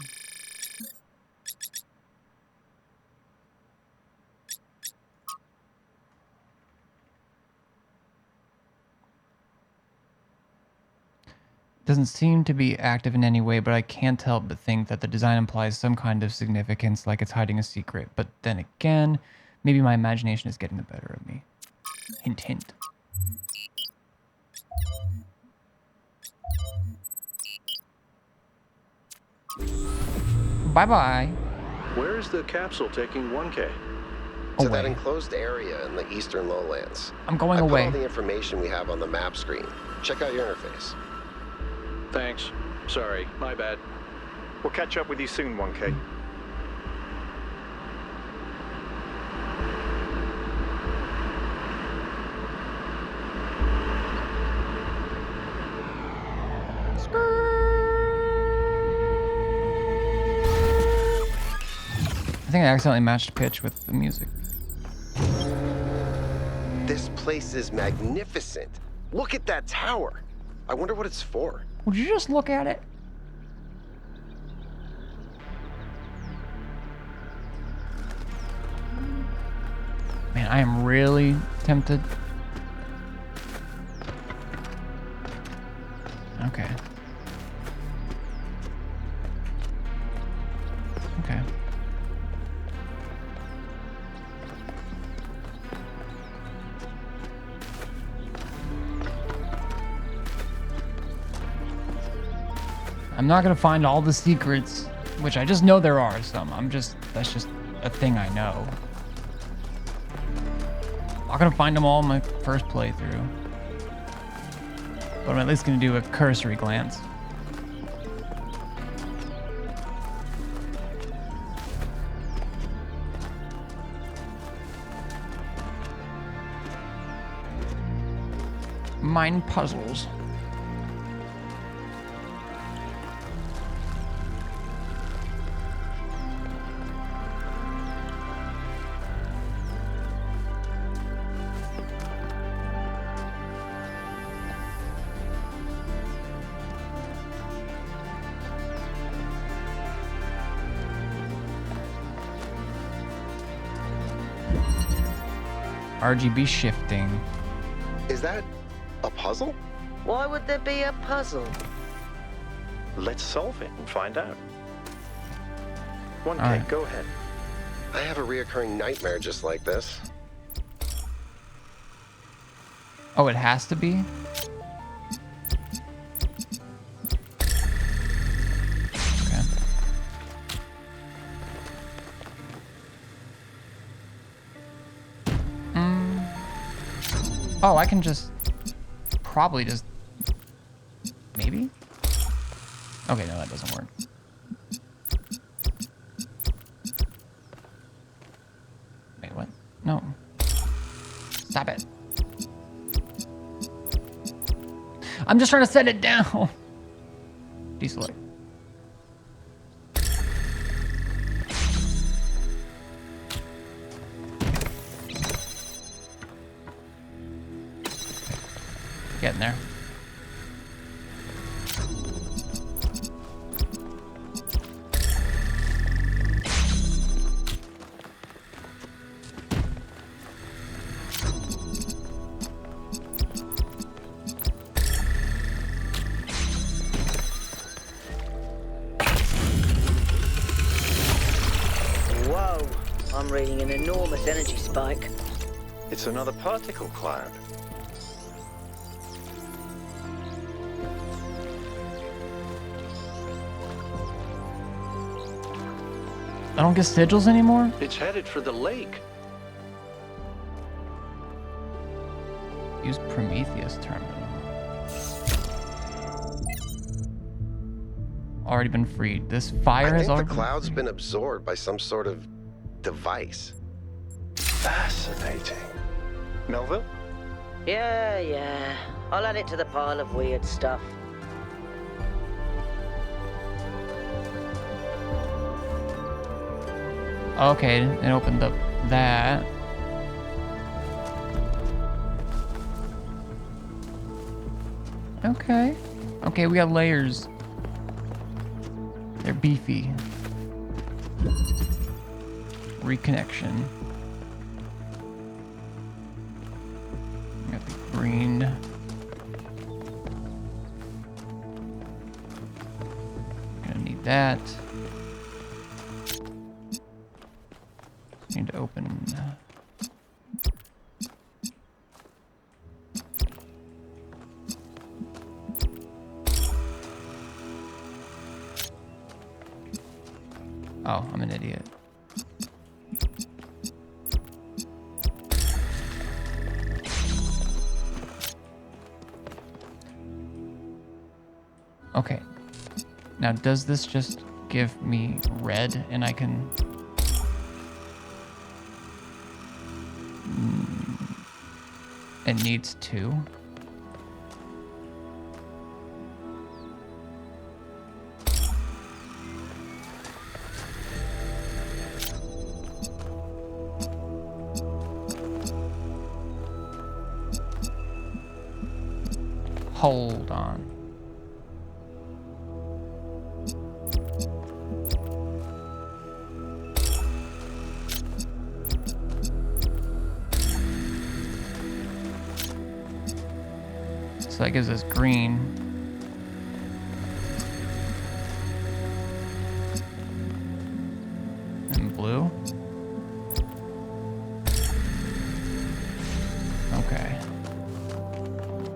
Doesn't seem to be active in any way, but I can't help but think that the design implies some kind of significance, like it's hiding a secret. But then again, maybe my imagination is getting the better of me. Hint, hint. Bye-bye. Where is the capsule taking 1K? To that enclosed area in the eastern lowlands. I'm going I put away. all the information we have on the map screen. Check out your interface. Thanks. Sorry, my bad. We'll catch up with you soon, 1K. I think I accidentally matched pitch with the music. This place is magnificent. Look at that tower. I wonder what it's for. Would you just look at it? Man, I am really tempted. Okay. Okay. I'm not gonna find all the secrets, which I just know there are some. That's just a thing I know. I'm not gonna find them all in my first playthrough. But I'm at least gonna do a cursory glance. Mind puzzles. RGB shifting. Is that a puzzle? Why would there be a puzzle? Let's solve it and find out. 1K, right. Go ahead. I have a reoccurring nightmare just like this. Oh, it has to be? Okay. Oh, I can just... probably just... maybe? Okay, no, that doesn't work. Wait, what? No. Stop it. I'm just trying to set it down. Deselect. Getting there. Whoa, I'm reading an enormous energy spike. It's another particle cloud. I don't get sigils anymore? It's headed for the lake. Use Prometheus terminal. Already been freed. This fire I has think already the cloud's been absorbed by some sort of device. Fascinating. Melville? Yeah. I'll add it to the pile of weird stuff. Okay, it opened up that. Okay, we got layers. They're beefy. Reconnection. We got the green. Gonna need that. Need to open. Oh, I'm an idiot. Okay. Now, does this just give me red and I can... It needs 2. Hold on. So that gives us green. And blue. Okay.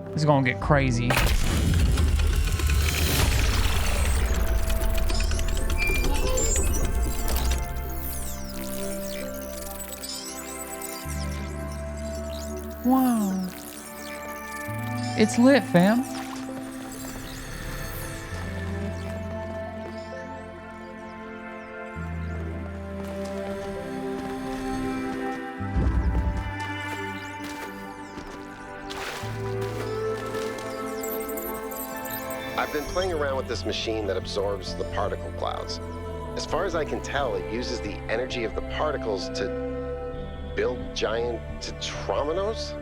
This is gonna get crazy. Wow. It's lit, fam. I've been playing around with this machine that absorbs the particle clouds. As far as I can tell, it uses the energy of the particles to build giant tetrominos?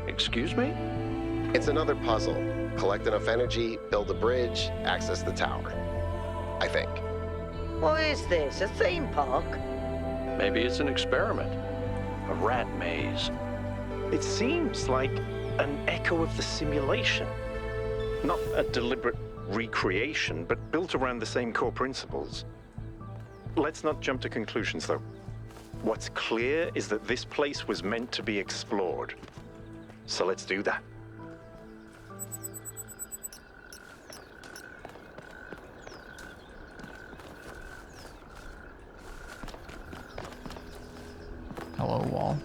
Excuse me? It's another puzzle. Collect enough energy, build a bridge, access the tower. I think. What is this, a theme park? Maybe it's an experiment. A rat maze. It seems like an echo of the simulation. Not a deliberate recreation, but built around the same core principles. Let's not jump to conclusions, though. What's clear is that this place was meant to be explored. So let's do that. Hello, wall.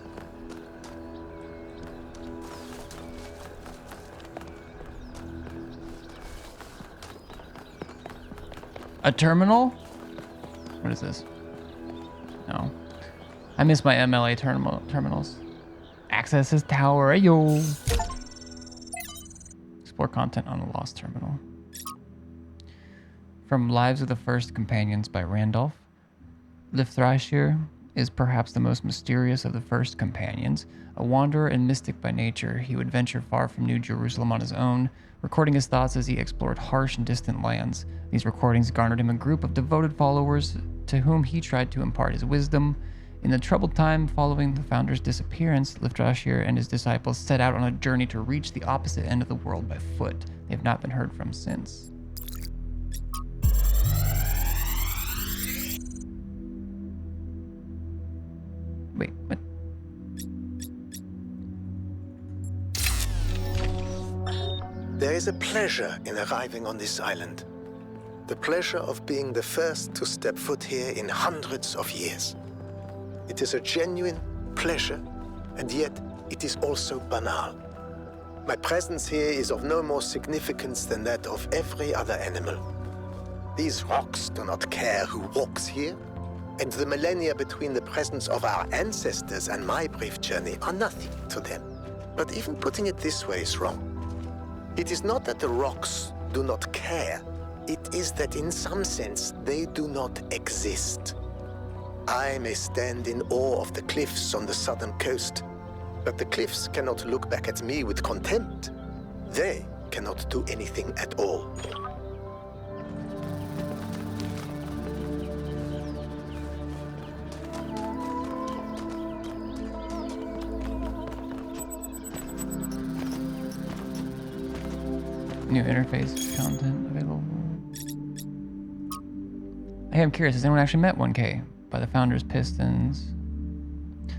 A terminal? What is this? No. I miss my MLA terminals. Access his tower, ayo! Explore content on the lost terminal. From Lives of the First Companions by Randolph. Lifthrashir is perhaps the most mysterious of the first companions. A wanderer and mystic by nature, he would venture far from New Jerusalem on his own, recording his thoughts as he explored harsh and distant lands. These recordings garnered him a group of devoted followers to whom he tried to impart his wisdom. In the troubled time following the founder's disappearance, Lifthrashir and his disciples set out on a journey to reach the opposite end of the world by foot. They have not been heard from since. Wait, what? There is a pleasure in arriving on this island. The pleasure of being the first to step foot here in hundreds of years. It is a genuine pleasure, and yet it is also banal. My presence here is of no more significance than that of every other animal. These rocks do not care who walks here. And the millennia between the presence of our ancestors and my brief journey are nothing to them. But even putting it this way is wrong. It is not that the rocks do not care. It is that in some sense they do not exist. I may stand in awe of the cliffs on the southern coast, but the cliffs cannot look back at me with contempt. They cannot do anything at all. New interface content available. Hey, I'm curious, has anyone actually met 1K by the Founders Pistons?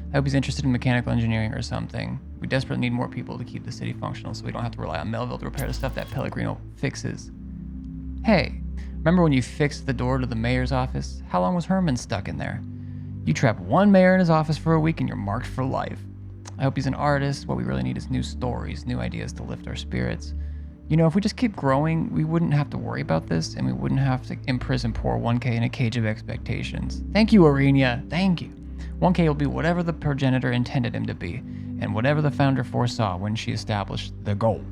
I hope he's interested in mechanical engineering or something. We desperately need more people to keep the city functional so we don't have to rely on Melville to repair the stuff that Pellegrino fixes. Hey, remember when you fixed the door to the mayor's office? How long was Herman stuck in there? You trap one mayor in his office for a week and you're marked for life. I hope he's an artist. What we really need is new stories, new ideas to lift our spirits. You know, if we just keep growing, we wouldn't have to worry about this, and we wouldn't have to imprison poor 1K in a cage of expectations. Thank you, Arenia. Thank you. 1K will be whatever the progenitor intended him to be, and whatever the founder foresaw when she established the goal.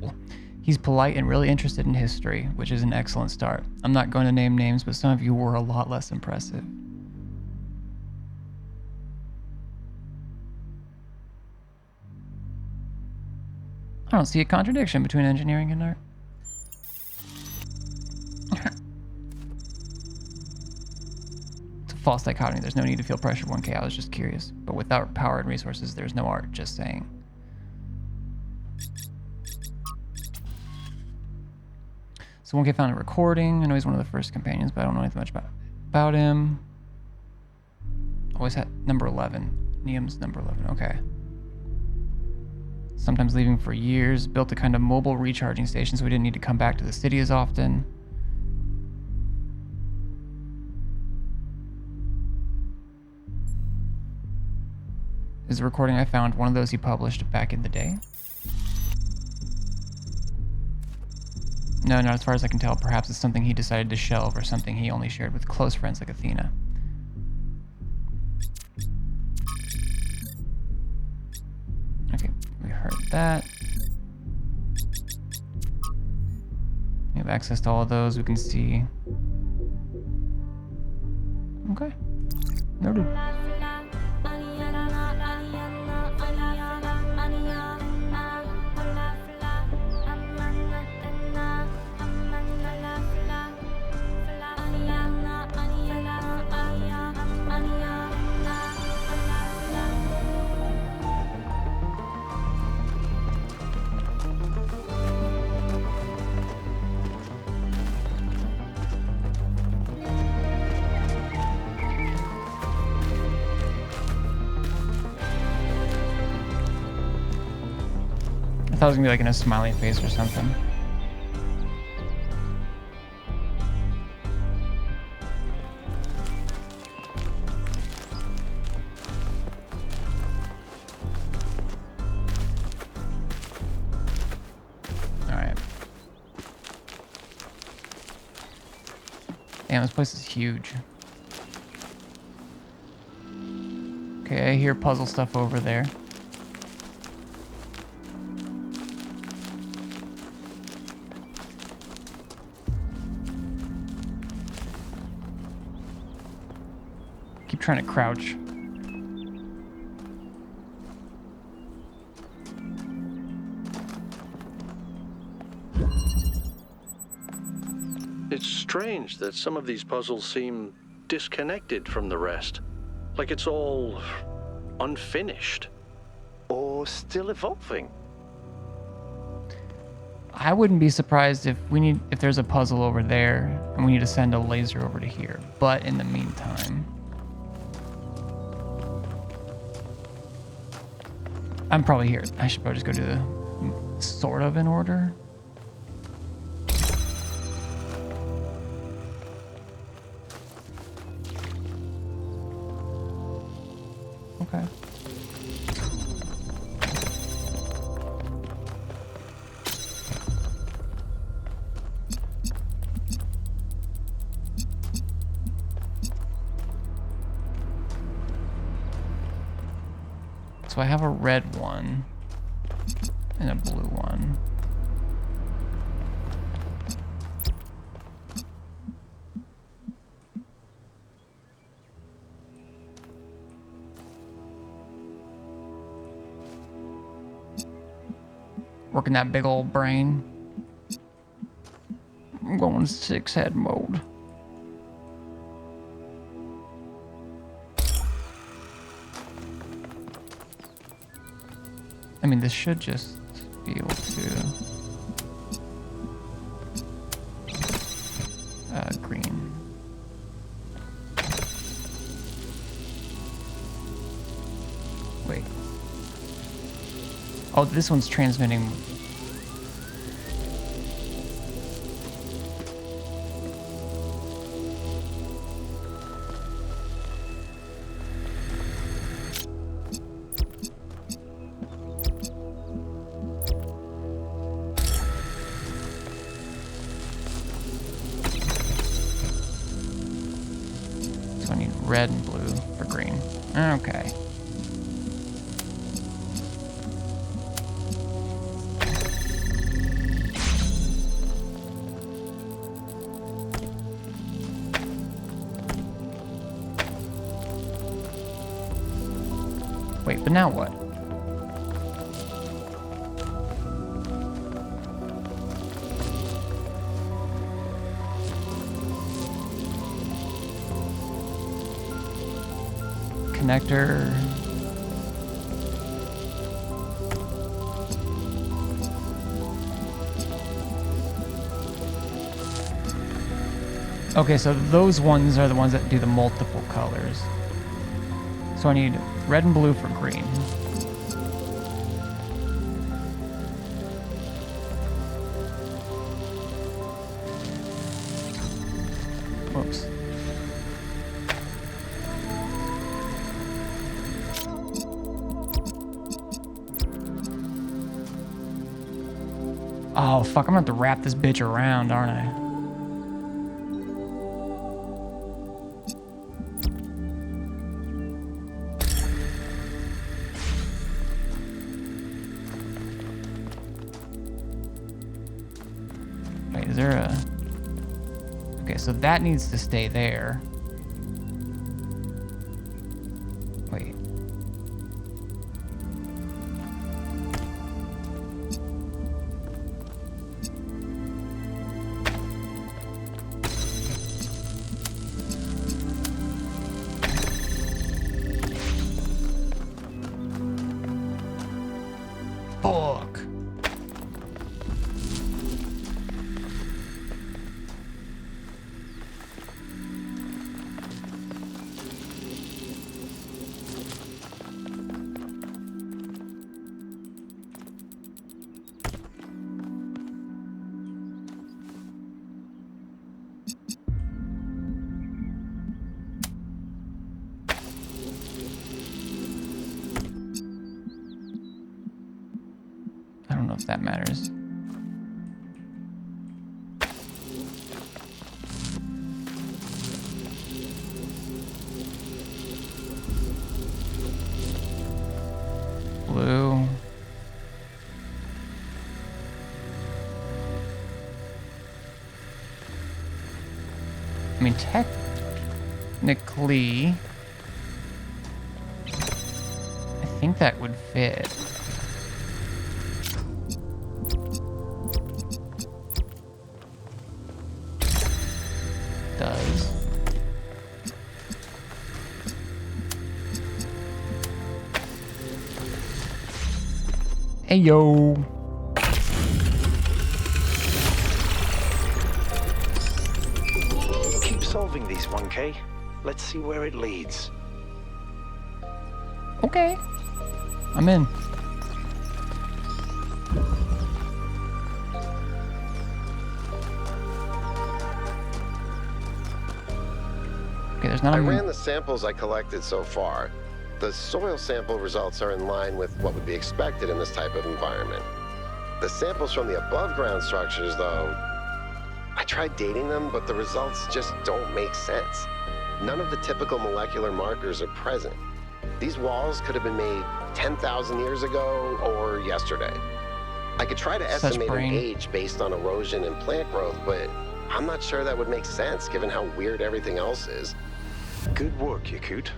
He's polite and really interested in history, which is an excellent start. I'm not going to name names, but some of you were a lot less impressive. I don't see a contradiction between engineering and art. It's a false dichotomy. There's no need to feel pressure, 1K. I was just curious. But without power and resources, there's no art. Just saying. So 1K found a recording. I know he's one of the first companions, but I don't know anything much about him. Always had number 11. Niam's number 11. Okay. Sometimes leaving for years. Built a kind of mobile recharging station so we didn't need to come back to the city as often. Is the recording I found one of those he published back in the day? No, not as far as I can tell. Perhaps it's something he decided to shelve or something he only shared with close friends like Athena. Okay, we heard that. We have access to all of those. We can see. Okay. Noted. I thought it was gonna be like in a smiley face or something. Alright. Damn, this place is huge. Okay, I hear puzzle stuff over there. Trying to crouch. It's strange that some of these puzzles seem disconnected from the rest. Like it's all unfinished. Or still evolving. I wouldn't be surprised if there's a puzzle over there and we need to send a laser over to here. But in the meantime, I'm probably here. I should probably just go do the sort of in order. Okay. So I have a red one and a blue one. Working that big old brain. I'm going 6-head mode. I mean, this should just be able to... green. Wait. Oh, this one's transmitting... red and blue for green. Okay. Wait, but now what? Connector. Okay, so those ones are the ones that do the multiple colors. So I need red and blue for green. Whoops. Oh, fuck, I'm gonna have to wrap this bitch around, aren't I? Wait, is there a... Okay, so that needs to stay there. Wait. Fuck. I don't know if that matters. Blue. I mean, technically, I think that would fit. Does. Hey yo. Keep solving these, 1K. Let's see where it leads. Okay. I'm in. Okay, there's not I a... ran the samples I collected so far. The soil sample results are in line with what would be expected in this type of environment. The samples from the above-ground structures, though, I tried dating them, but the results just don't make sense. None of the typical molecular markers are present. These walls could have been made 10,000 years ago or yesterday. I could try to estimate an age based on erosion and plant growth, but I'm not sure that would make sense given how weird everything else is. Good work, Yakut.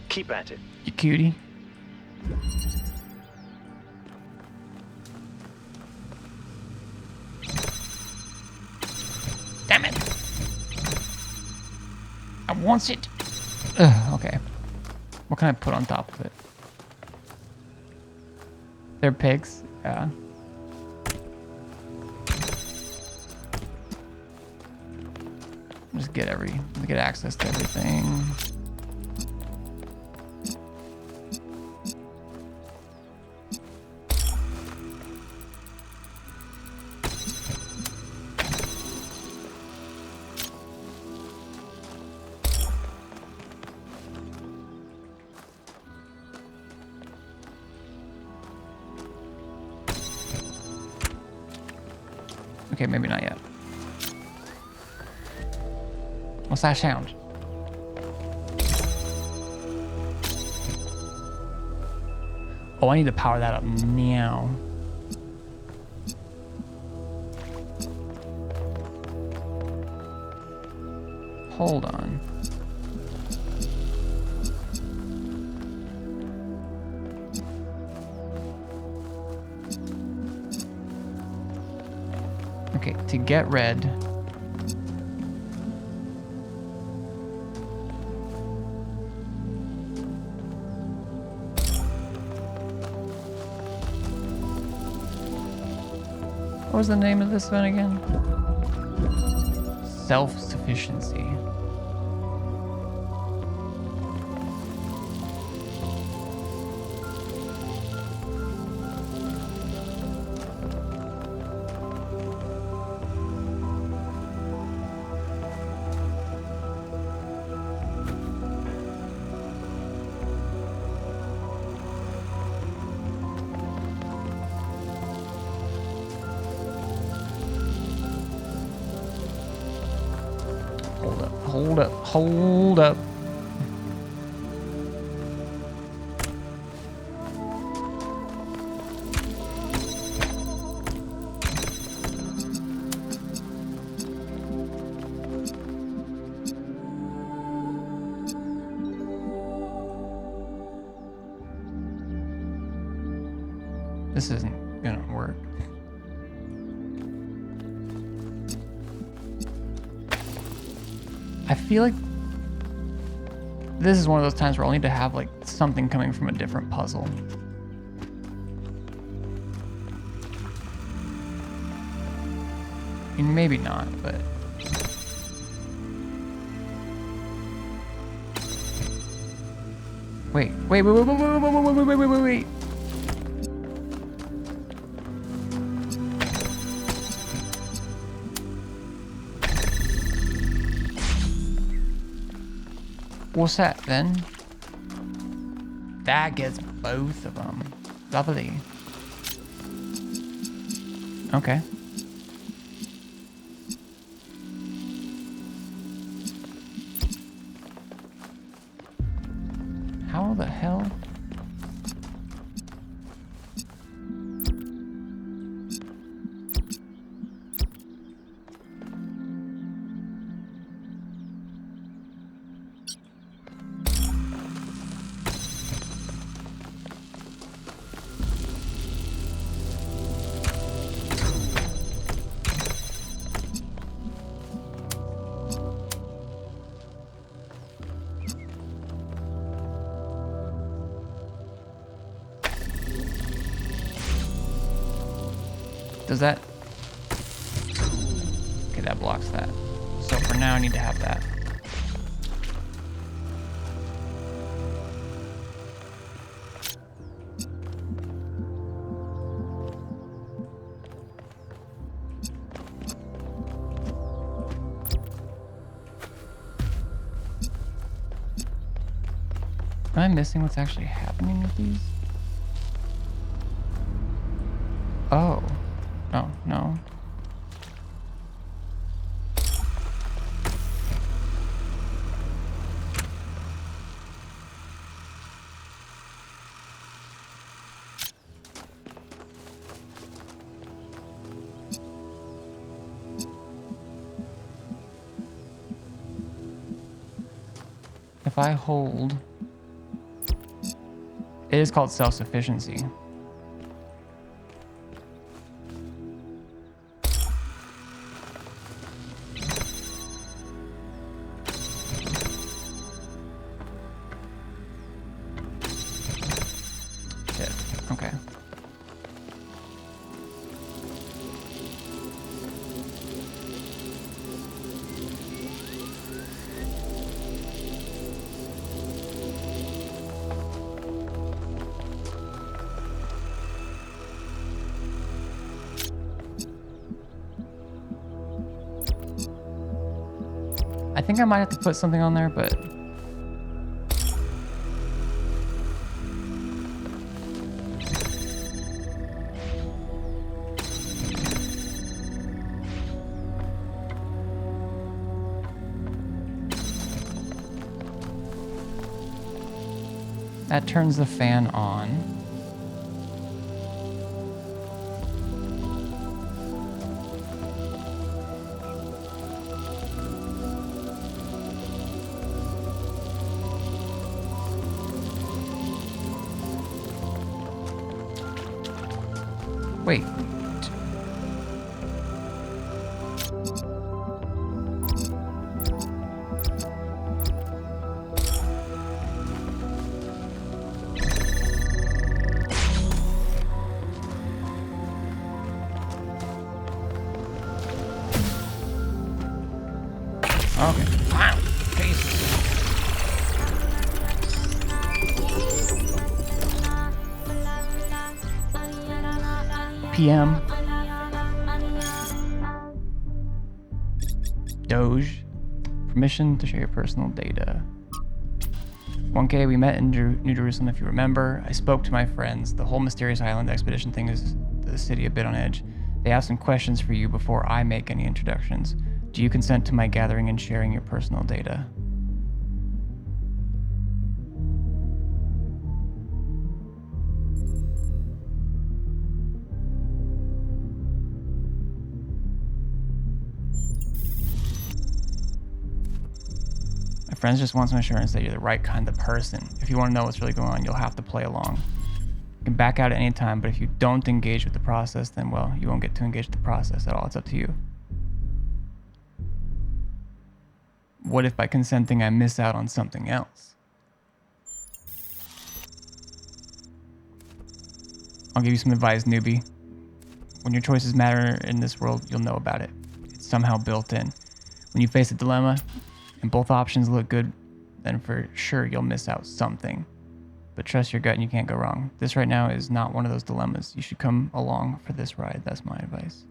Keep at it. You cutie. Damn it! I want it. Ugh, okay. What can I put on top of it? They're pigs. Yeah. Just get access to everything. Okay, maybe not yet. What's that sound? Oh, I need to power that up now. Hold on. Okay, to get red. What was the name of this one again? Self-sufficiency. Hold up. This isn't gonna work. I feel like this is one of those times where I'll need to have like something coming from a different puzzle. I mean, maybe not, but wait. What's that then? That gets both of them. Lovely. Okay. How the hell? Does that? Okay, that blocks that. So for now, I need to have that. Am I missing what's actually happening with these? Oh. Oh, no. if I hold... It is called self-sufficiency. Shit. Okay. I think I might have to put something on there, but... That turns the fan on. Wait. Okay. Wow. Jesus. PM. Doge. Permission to share your personal data. 1K, we met in New Jerusalem, if you remember. I spoke to my friends. The whole mysterious island expedition thing is the city a bit on edge. They have some questions for you before I make any introductions. Do you consent to my gathering and sharing your personal data? My friends just want some assurance that you're the right kind of person. If you want to know what's really going on, you'll have to play along. You can back out at any time, but if you don't engage with the process, then, well, you won't get to engage with the process at all. It's up to you. What if by consenting I miss out on something else? I'll give you some advice, newbie. When your choices matter in this world, you'll know about it. It's somehow built in. When you face a dilemma and both options look good, then for sure you'll miss out something. But trust your gut and you can't go wrong. This right now is not one of those dilemmas. You should come along for this ride. That's my advice.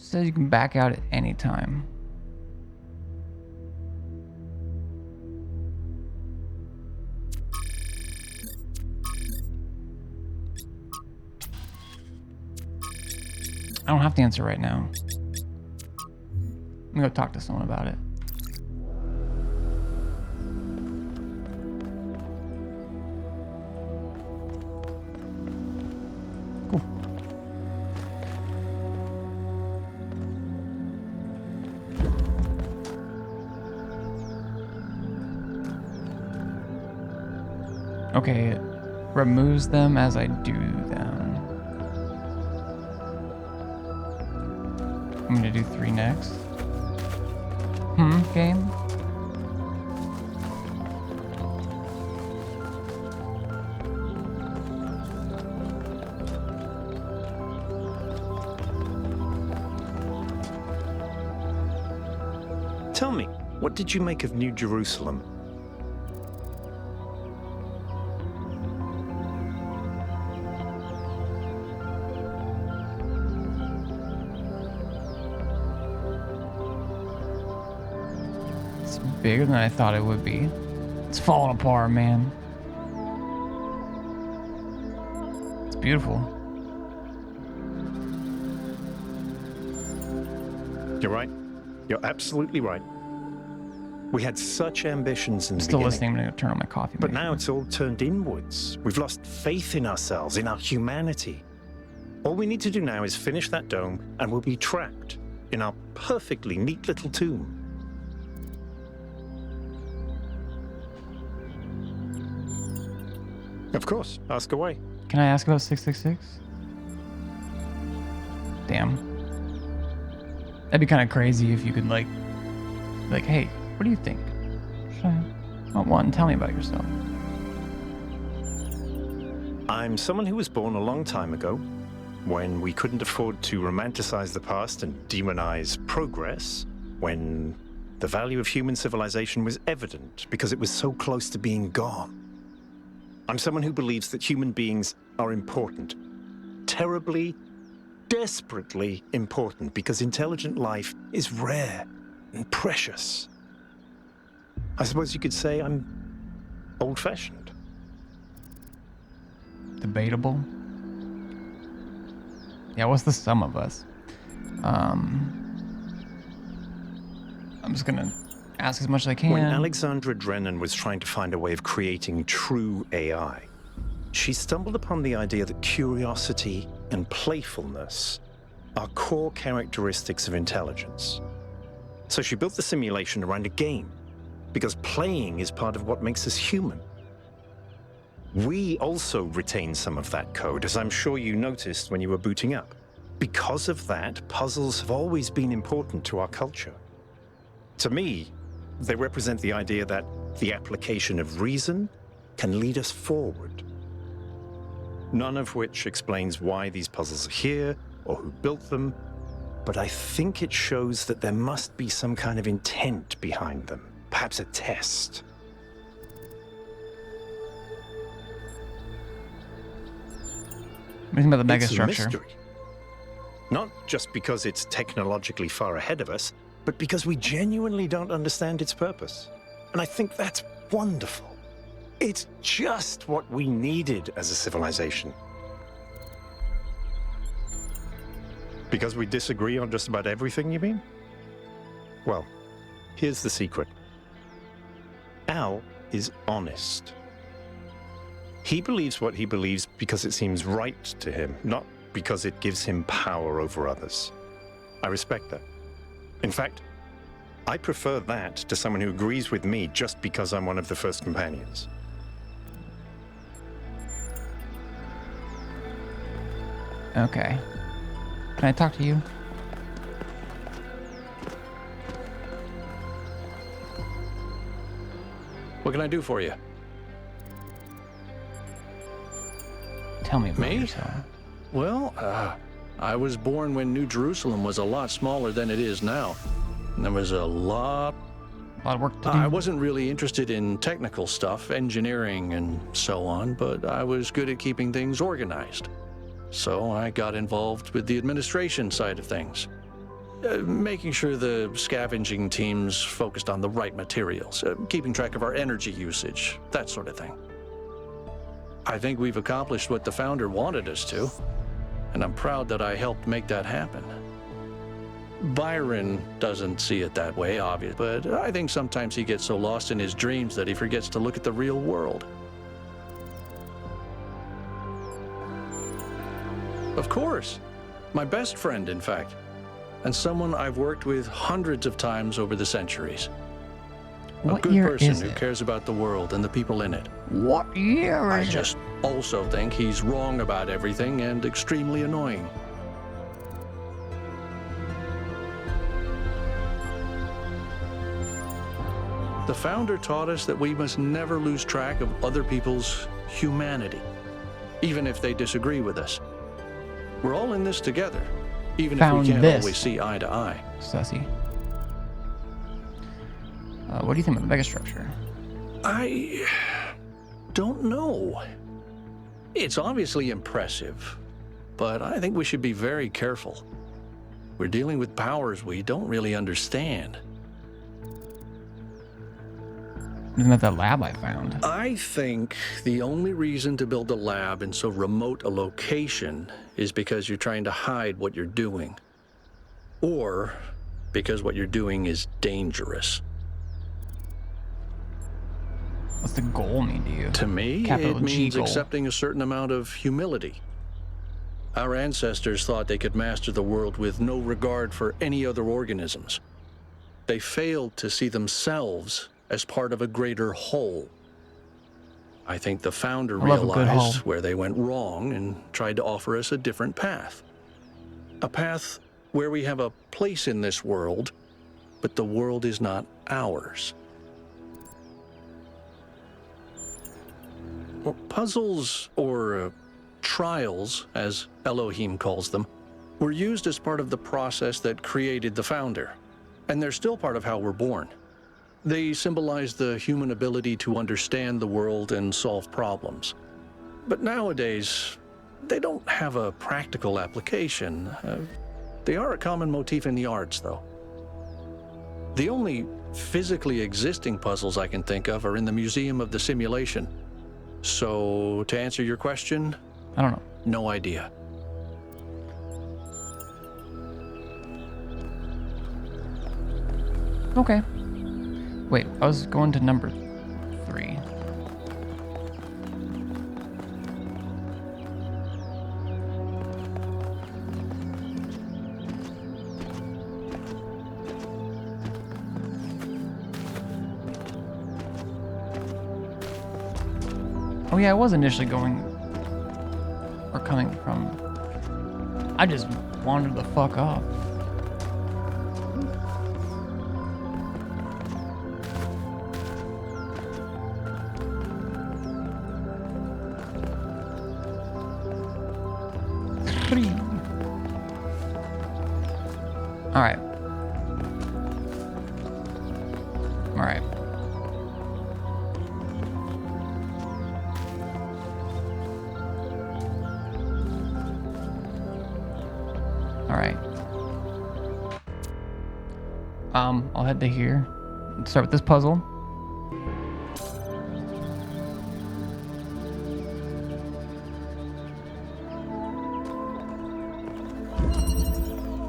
Says you can back out at any time. I don't have to answer right now. I'm gonna go talk to someone about it. Cool. Okay, it removes them as I do them. I'm gonna do 3 next. Game? Tell me, what did you make of New Jerusalem? Bigger than I thought it would be. It's falling apart, man. It's beautiful. You're right. You're absolutely right. We had such ambitions in the Still beginning. listening. I'm going to turn on my coffee. But now it's all turned inwards. We've lost faith in ourselves, in our humanity. All we need to do now is finish that dome, and we'll be trapped in our perfectly neat little tomb. Of course, ask away. Can I ask about 666? Damn. That'd be kind of crazy if you could like, hey, what do you think? Well, one, tell me about yourself. I'm someone who was born a long time ago, when we couldn't afford to romanticize the past and demonize progress, when the value of human civilization was evident because it was so close to being gone. I'm someone who believes that human beings are important, terribly, desperately important, because intelligent life is rare and precious. I suppose you could say I'm old-fashioned. Debatable. Yeah, what's the sum of us? I'm just gonna ask as much as I can. When Alexandra Drennan was trying to find a way of creating true AI, she stumbled upon the idea that curiosity and playfulness are core characteristics of intelligence. So she built the simulation around a game, because playing is part of what makes us human. We also retain some of that code, as I'm sure you noticed when you were booting up. Because of that, puzzles have always been important to our culture. To me, they represent the idea that the application of reason can lead us forward. None of which explains why these puzzles are here or who built them, but I think it shows that there must be some kind of intent behind them, perhaps a test. What do you think about the It's a megastructure? mystery. Not just because it's technologically far ahead of us, but because we genuinely don't understand its purpose. And I think that's wonderful. It's just what we needed as a civilization. Because we disagree on just about everything, you mean? Well, here's the secret. Al is honest. He believes what he believes because it seems right to him, not because it gives him power over others. I respect that. In fact, I prefer that to someone who agrees with me just because I'm one of the first companions. Okay. Can I talk to you? What can I do for you? Tell me about Me? yourself. Well, I was born when New Jerusalem was a lot smaller than it is now. And there was a lot of work to do. I wasn't really interested in technical stuff, engineering and so on, but I was good at keeping things organized. So I got involved with the administration side of things. Making sure the scavenging teams focused on the right materials, keeping track of our energy usage, that sort of thing. I think we've accomplished what the founder wanted us to, and I'm proud that I helped make that happen. Byron doesn't see it that way, obviously, but I think sometimes he gets so lost in his dreams that he forgets to look at the real world. Of course. My best friend, in fact. And someone I've worked with hundreds of times over the centuries. What A good year person is who it? cares about the world and the people in it. What year I is just also think he's wrong about everything and extremely annoying. The founder taught us that we must never lose track of other people's humanity, even if they disagree with us. We're all in this together, even if we can't always see eye to eye. Sussy. What do you think about the megastructure? I don't know. It's obviously impressive, but I think we should be very careful. We're dealing with powers we don't really understand. Isn't that the lab I found? I think the only reason to build a lab in so remote a location is because you're trying to hide what you're doing. Or because what you're doing is dangerous. What's the goal mean to you? To me, Capital it G means goal. accepting a certain amount of humility. Our ancestors thought they could master the world with no regard for any other organisms. They failed to see themselves as part of a greater whole. I think the founder I love a good realized whole. where they went wrong and tried to offer us a different path. A path where we have a place in this world, but the world is not ours. Well, puzzles, or trials, as Elohim calls them, were used as part of the process that created the founder, and they're still part of how we're born. They symbolize the human ability to understand the world and solve problems. But nowadays, they don't have a practical application. They are a common motif in the arts, though. The only physically existing puzzles I can think of are in the Museum of the Simulation. So, to answer your question, I don't know. No idea. Okay. Wait, I was going to number 3. Oh yeah, I was initially going or coming from. I just wandered the fuck off. All right. All right. All right. I'll head to here. Let's start with this puzzle.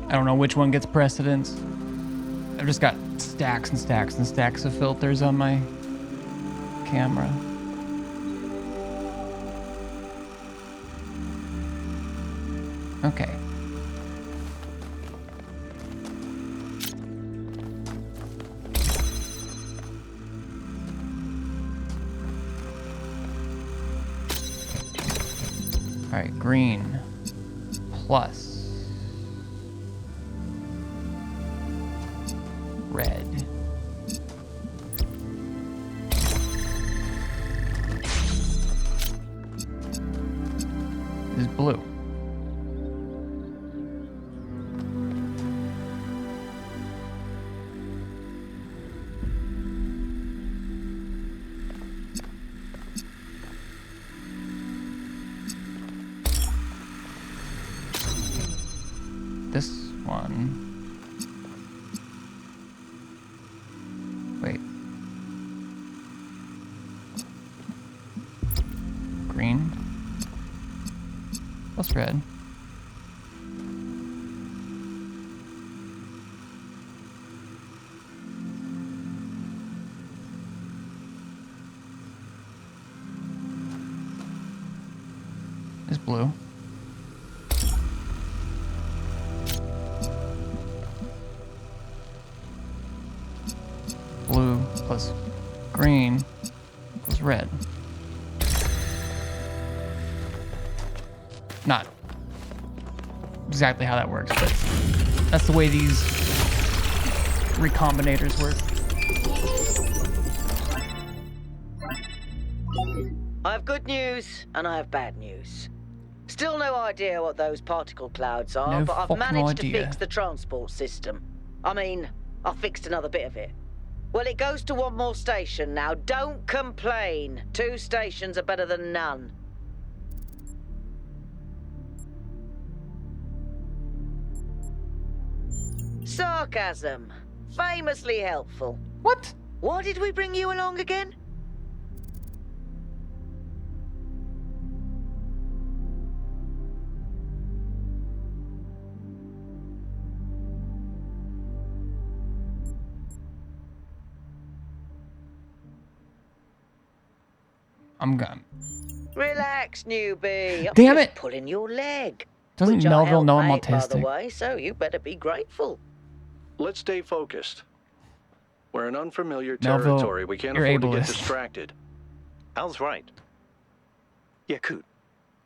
I don't know which one gets precedence. I've just got stacks and stacks and stacks of filters on my camera. Okay. All right, green plus red. Is blue. This one. Wait. Green. Plus red. Is blue. Blue plus green plus red. Not exactly how that works, but that's the way these recombinators work. I have good news and I have bad news. Still no idea what those particle clouds are, No but I've fucking managed to idea. fix the transport system. I mean, I fixed another bit of it. Well, it goes to one more station now. Don't complain. 2 stations are better than none. Sarcasm. Famously helpful. What? Why did we bring you along again? I'm gone. Relax, newbie. I'm Damn just it! pulling your leg. Doesn't Which I Melville helped know I'm make, by the autistic? way, so you better be grateful. Let's stay focused. We're in unfamiliar Melville, territory. We can't you're afford to get ableist. distracted. Al's right. Yakut,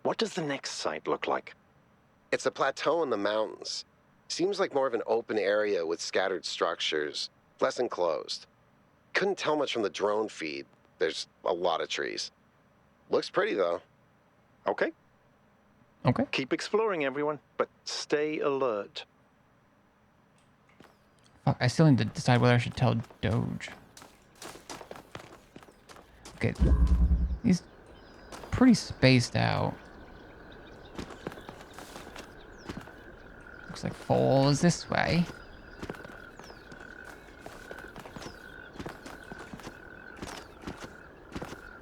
what does the next site look like? It's a plateau in the mountains. Seems like more of an open area with scattered structures, less enclosed. Couldn't tell much from the drone feed. There's a lot of trees. Looks pretty, though. Okay. Okay. Keep exploring, everyone, but stay alert. Fuck, I still need to decide whether I should tell Doge. Okay. He's pretty spaced out. Looks like fall is this way.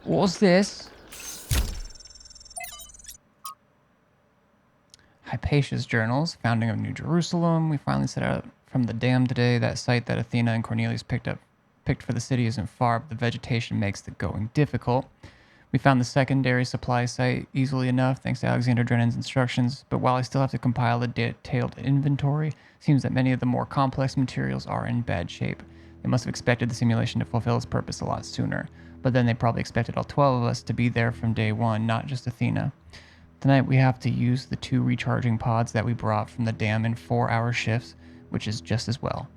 What's this? Hypatia's journals, founding of New Jerusalem. We finally set out from the dam today. That site that Athena and Cornelius picked for the city isn't far, but the vegetation makes the going difficult. We found the secondary supply site easily enough, thanks to Alexander Drennan's instructions, but while I still have to compile a detailed inventory, it seems that many of the more complex materials are in bad shape. They must have expected the simulation to fulfill its purpose a lot sooner, but then they probably expected all 12 of us to be there from day one, not just Athena. Tonight we have to use the 2 recharging pods that we brought from the dam in 4-hour shifts, which is just as well.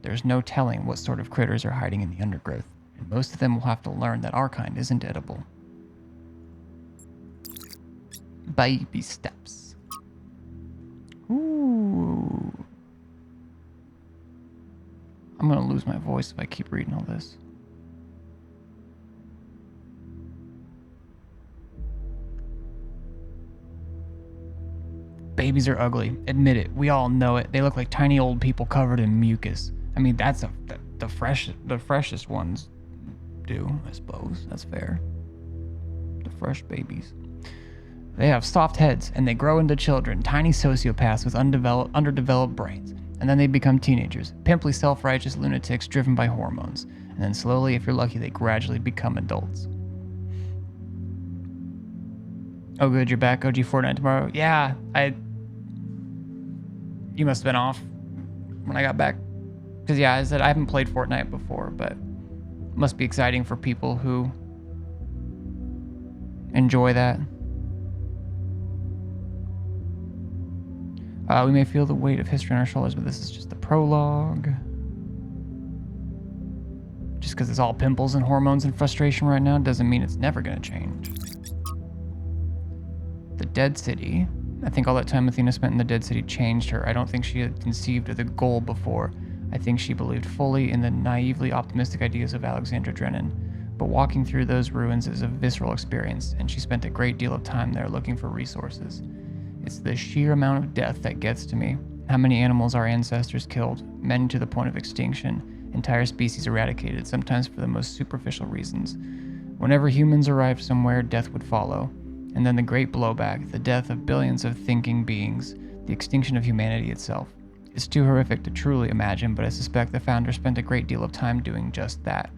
There's no telling what sort of critters are hiding in the undergrowth, and most of them will have to learn that our kind isn't edible. Baby steps. Ooh. I'm gonna lose my voice if I keep reading all this. Babies are ugly. Admit it. We all know it. They look like tiny old people covered in mucus. I mean, that's the freshest ones do, I suppose. That's fair. The fresh babies. They have soft heads, and they grow into children, tiny sociopaths with underdeveloped brains. And then they become teenagers, pimply self-righteous lunatics driven by hormones. And then slowly, if you're lucky, they gradually become adults. Oh good, you're back, OG Fortnite tomorrow? Yeah, you must have been off when I got back. Because yeah, I said I haven't played Fortnite before, but it must be exciting for people who enjoy that. We may feel the weight of history on our shoulders, but this is just the prologue. Just because it's all pimples and hormones and frustration right now doesn't mean it's never going to change. The Dead City. I think all that time Athena spent in the Dead City changed her. I don't think she had conceived of the goal before. I think she believed fully in the naively optimistic ideas of Alexander Drennan. But walking through those ruins is a visceral experience, and she spent a great deal of time there looking for resources. It's the sheer amount of death that gets to me. How many animals our ancestors killed, many to the point of extinction, entire species eradicated, sometimes for the most superficial reasons. Whenever humans arrived somewhere, death would follow. And then the great blowback, the death of billions of thinking beings, the extinction of humanity itself. It's too horrific to truly imagine, but I suspect the founder spent a great deal of time doing just that.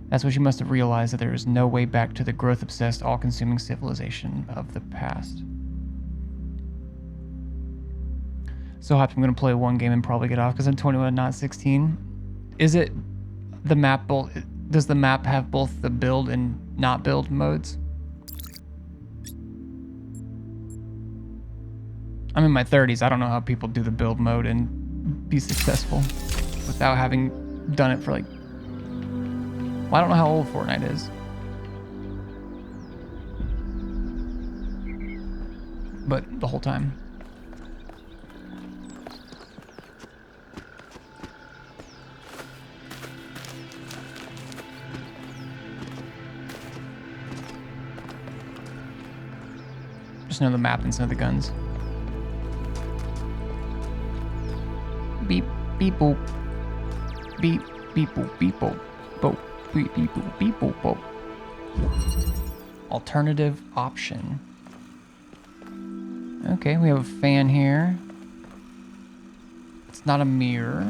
That's what she must have realized, that there is no way back to the growth-obsessed, all-consuming civilization of the past. So I'm going to play one game and probably get off because I'm 21 and not 16. Is it the map does the map have both the build and not build modes? I'm in my 30s. I don't know how people do the build mode and be successful without having done it for like... Well, I don't know how old Fortnite is. But the whole time. Just know the map and some of the guns. Beep, beep, boop. Beep, beep, boop, beep, boop. Boop, beep, beep, boop, beep, boop, boop. Alternative option. Okay, we have a fan here. It's not a mirror.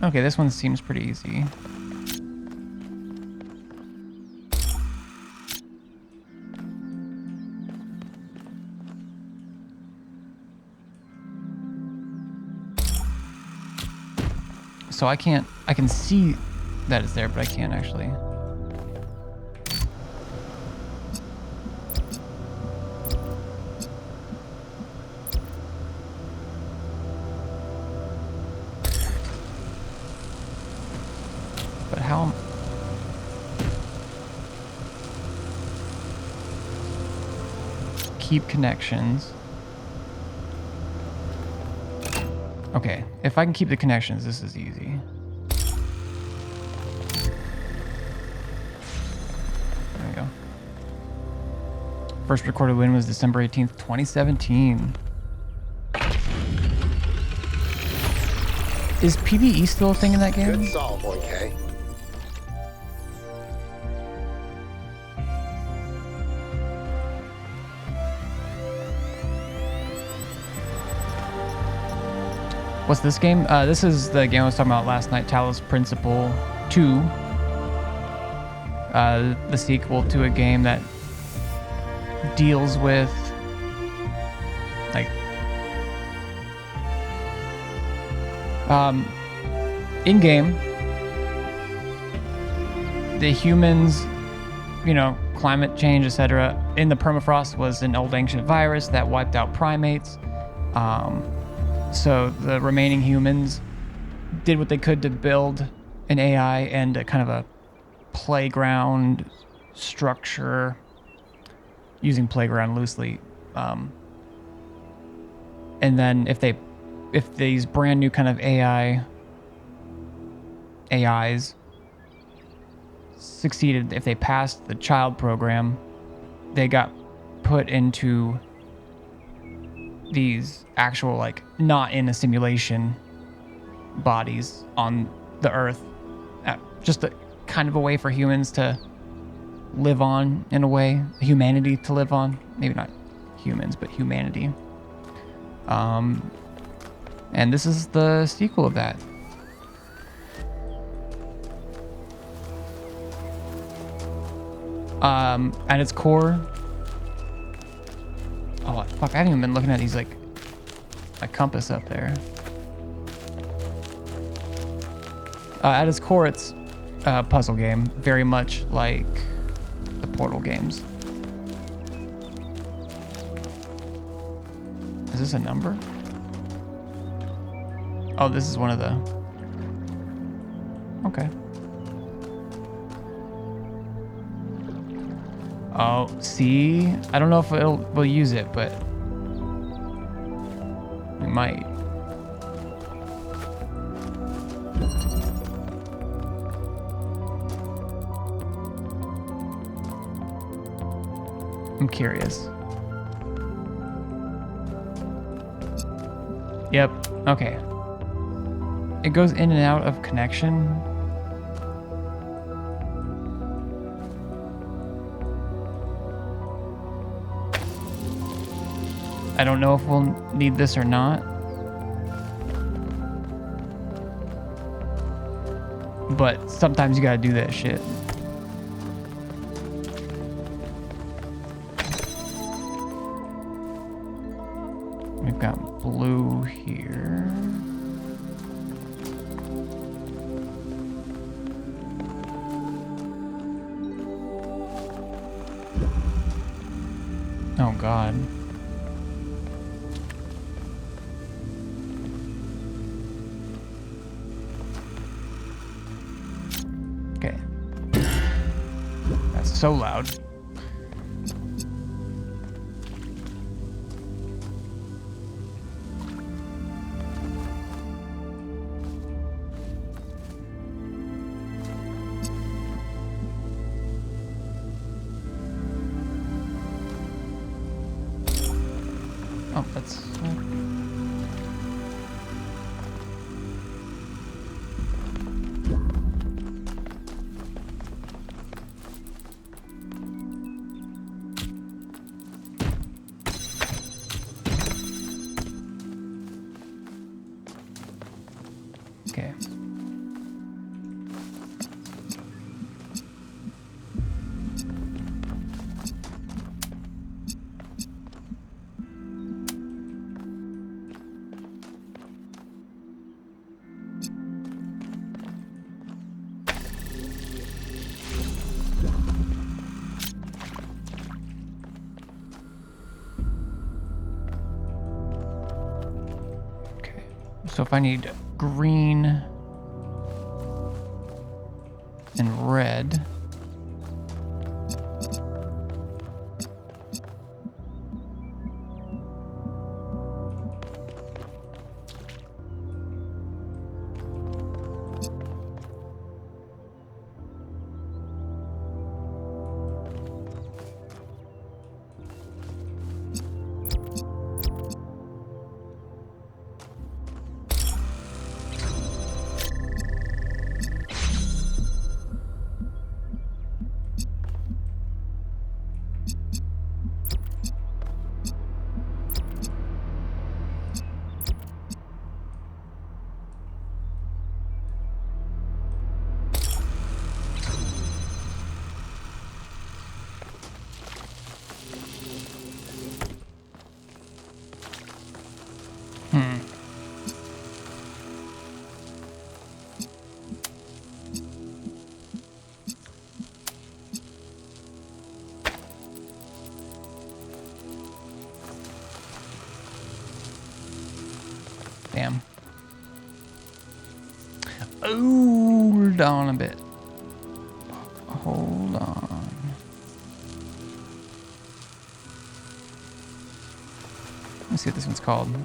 Okay, this one seems pretty easy. So I can see that it's there, but I can't actually. But how? Keep connections. Okay, if I can keep the connections, this is easy. There we go. First recorded win was December 18th, 2017. Is PvE still a thing in that game? Good solve, 1K. What's this game? This is the game I was talking about last night, Talos Principle 2. The sequel to a game that deals with, like, in-game, the humans, you know, climate change, etc. In the permafrost was an old ancient virus that wiped out primates. So the remaining humans did what they could to build an AI and a kind of a playground structure, using playground loosely. And then if these brand new kind of AIs succeeded, if they passed the child program, they got put into these actual, like, not in a simulation bodies on the Earth. Just a kind of a way for humans to live on, in a way. Humanity to live on. Maybe not humans, but humanity. And this is the sequel of that. At its core... Oh, fuck, I haven't even been looking at these, like, a compass up there. At its core, it's a puzzle game, very much like the Portal games. Is this a number? Oh, this is one of the... Okay. Oh, see? I don't know if we'll use it, but we might. I'm curious. Yep, okay. It goes in and out of connection. I don't know if we'll need this or not. But sometimes you gotta do that shit. We've got blue here. Oh God. Okay. That's so loud. Oh, that's... Okay. So if I need green and red. Damn. Hold on a bit. Hold on. Let me see what this one's called.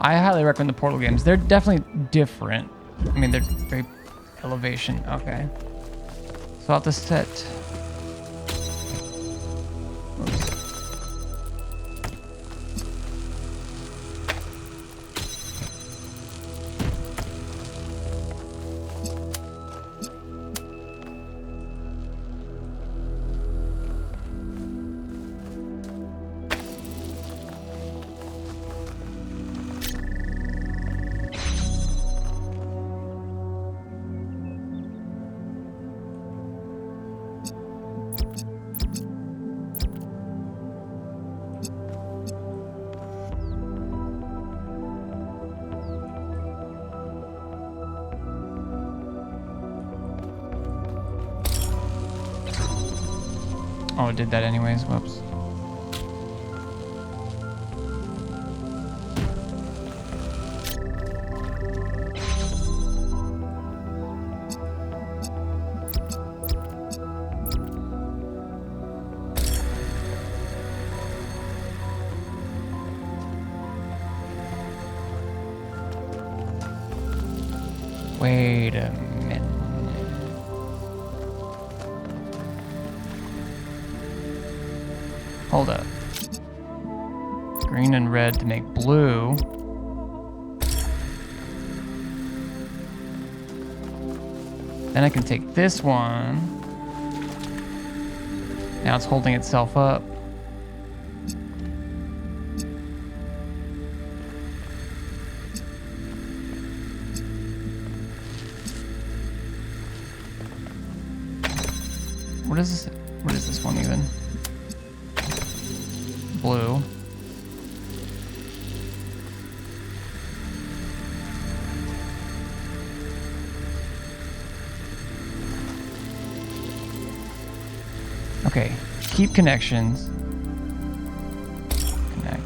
I highly recommend the Portal games. They're definitely different. I mean, they're very elevation. Okay. So I'll have to set. Oops. Oh, it did that anyways. Whoops. Wait a minute. Hold up. Green and red to make blue. Then I can take this one. Now it's holding itself up. What is this? What is this one even? Blue. Okay, keep connections. Connect.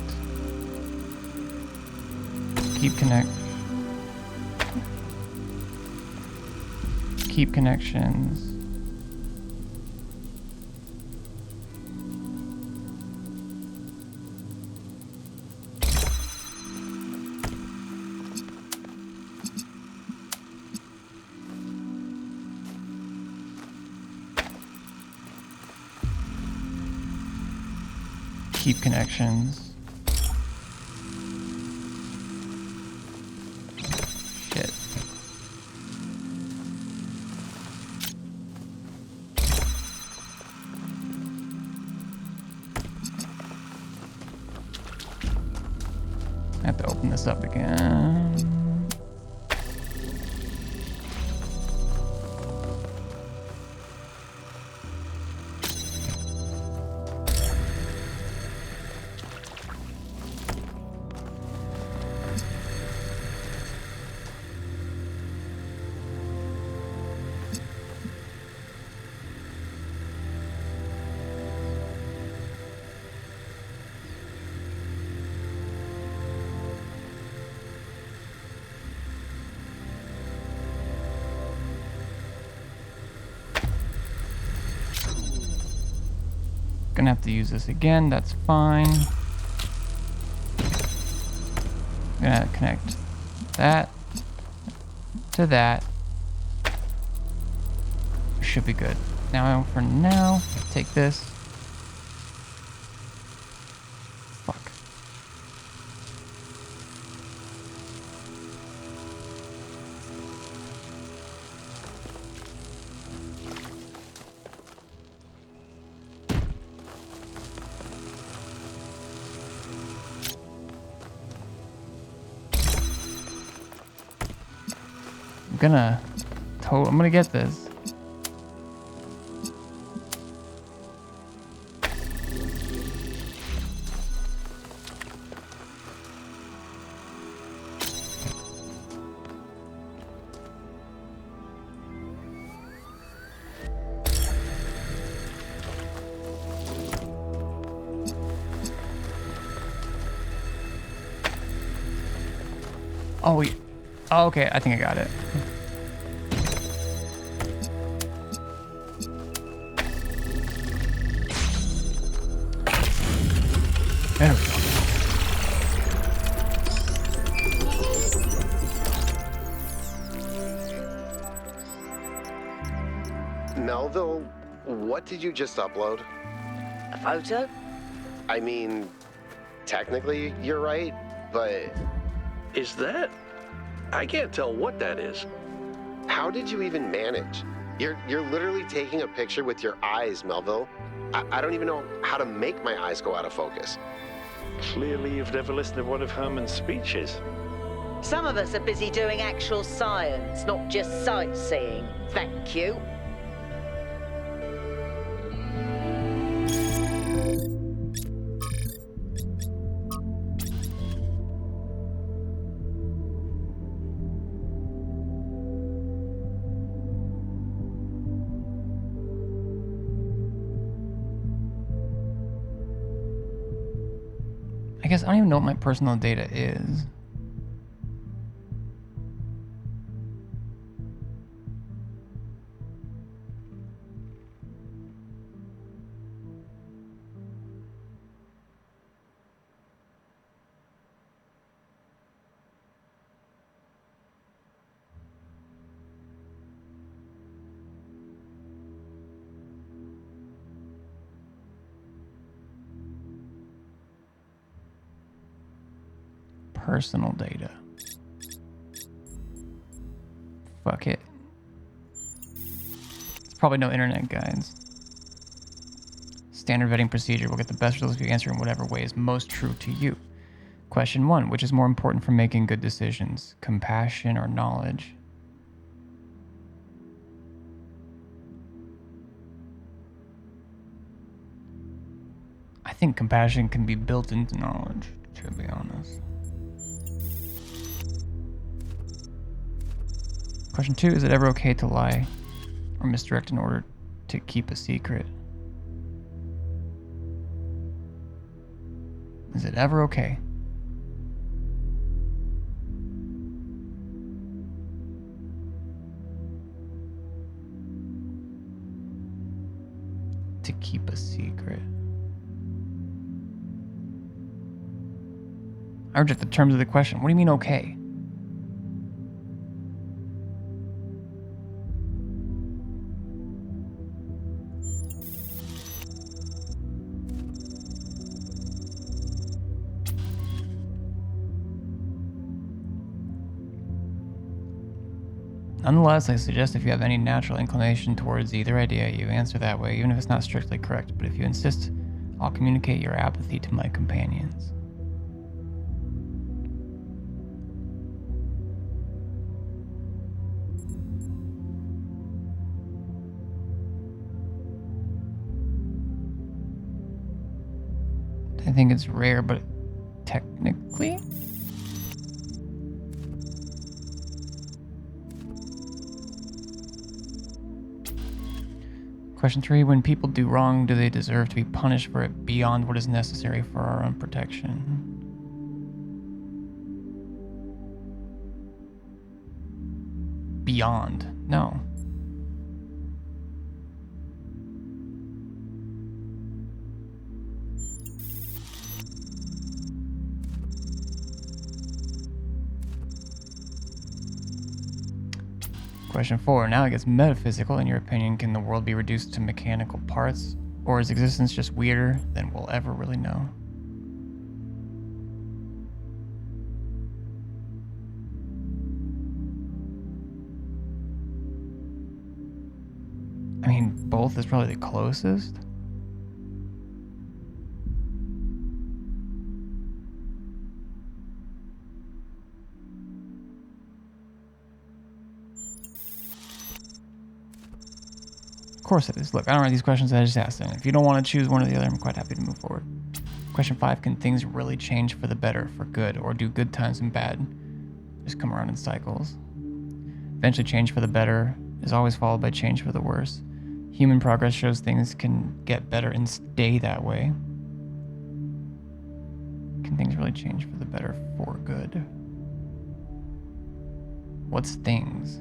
Keep connect. Keep connections. Keep connections. Shit. I have to open this up again. Gonna have to use this again, that's fine. Gonna connect that to that. Should be good. Now, for now, take this. Fuck. I'm gonna get this. Oh, oh, okay, I think I got it. There we go. Melville, what did you just upload? A photo? I mean, technically you're right, but... Is that? I can't tell what that is. How did you even manage? You're literally taking a picture with your eyes, Melville. I don't even know how to make my eyes go out of focus. Clearly you've never listened to one of Herman's speeches. Some of us are busy doing actual science, not just sightseeing. Thank you. I guess I don't even know what my personal data is. Personal data. Fuck it. It's probably no internet guides. Standard vetting procedure will get the best results if you answer in whatever way is most true to you. Question 1. Which is more important for making good decisions? Compassion or knowledge? I think compassion can be built into knowledge, to be honest. Question 2, is it ever okay to lie or misdirect in order to keep a secret? Is it ever okay? To keep a secret? I reject the terms of the question. What do you mean okay? Nonetheless, I suggest if you have any natural inclination towards either idea, you answer that way, even if it's not strictly correct. But if you insist, I'll communicate your apathy to my companions. I think it's rare, but technically? Question 3, when people do wrong, do they deserve to be punished for it beyond what is necessary for our own protection? Beyond. No. Question 4. Now it gets metaphysical. In your opinion, can the world be reduced to mechanical parts? Or is existence just weirder than we'll ever really know? I mean, both is probably the closest. Of course it is. Look, I don't write these questions, I just ask them. If you don't want to choose one or the other, I'm quite happy to move forward. Question 5, can things really change for the better, for good, or do good times and bad just come around in cycles? Eventually change for the better is always followed by change for the worse. Human progress shows things can get better and stay that way. Can things really change for the better, for good? What's things?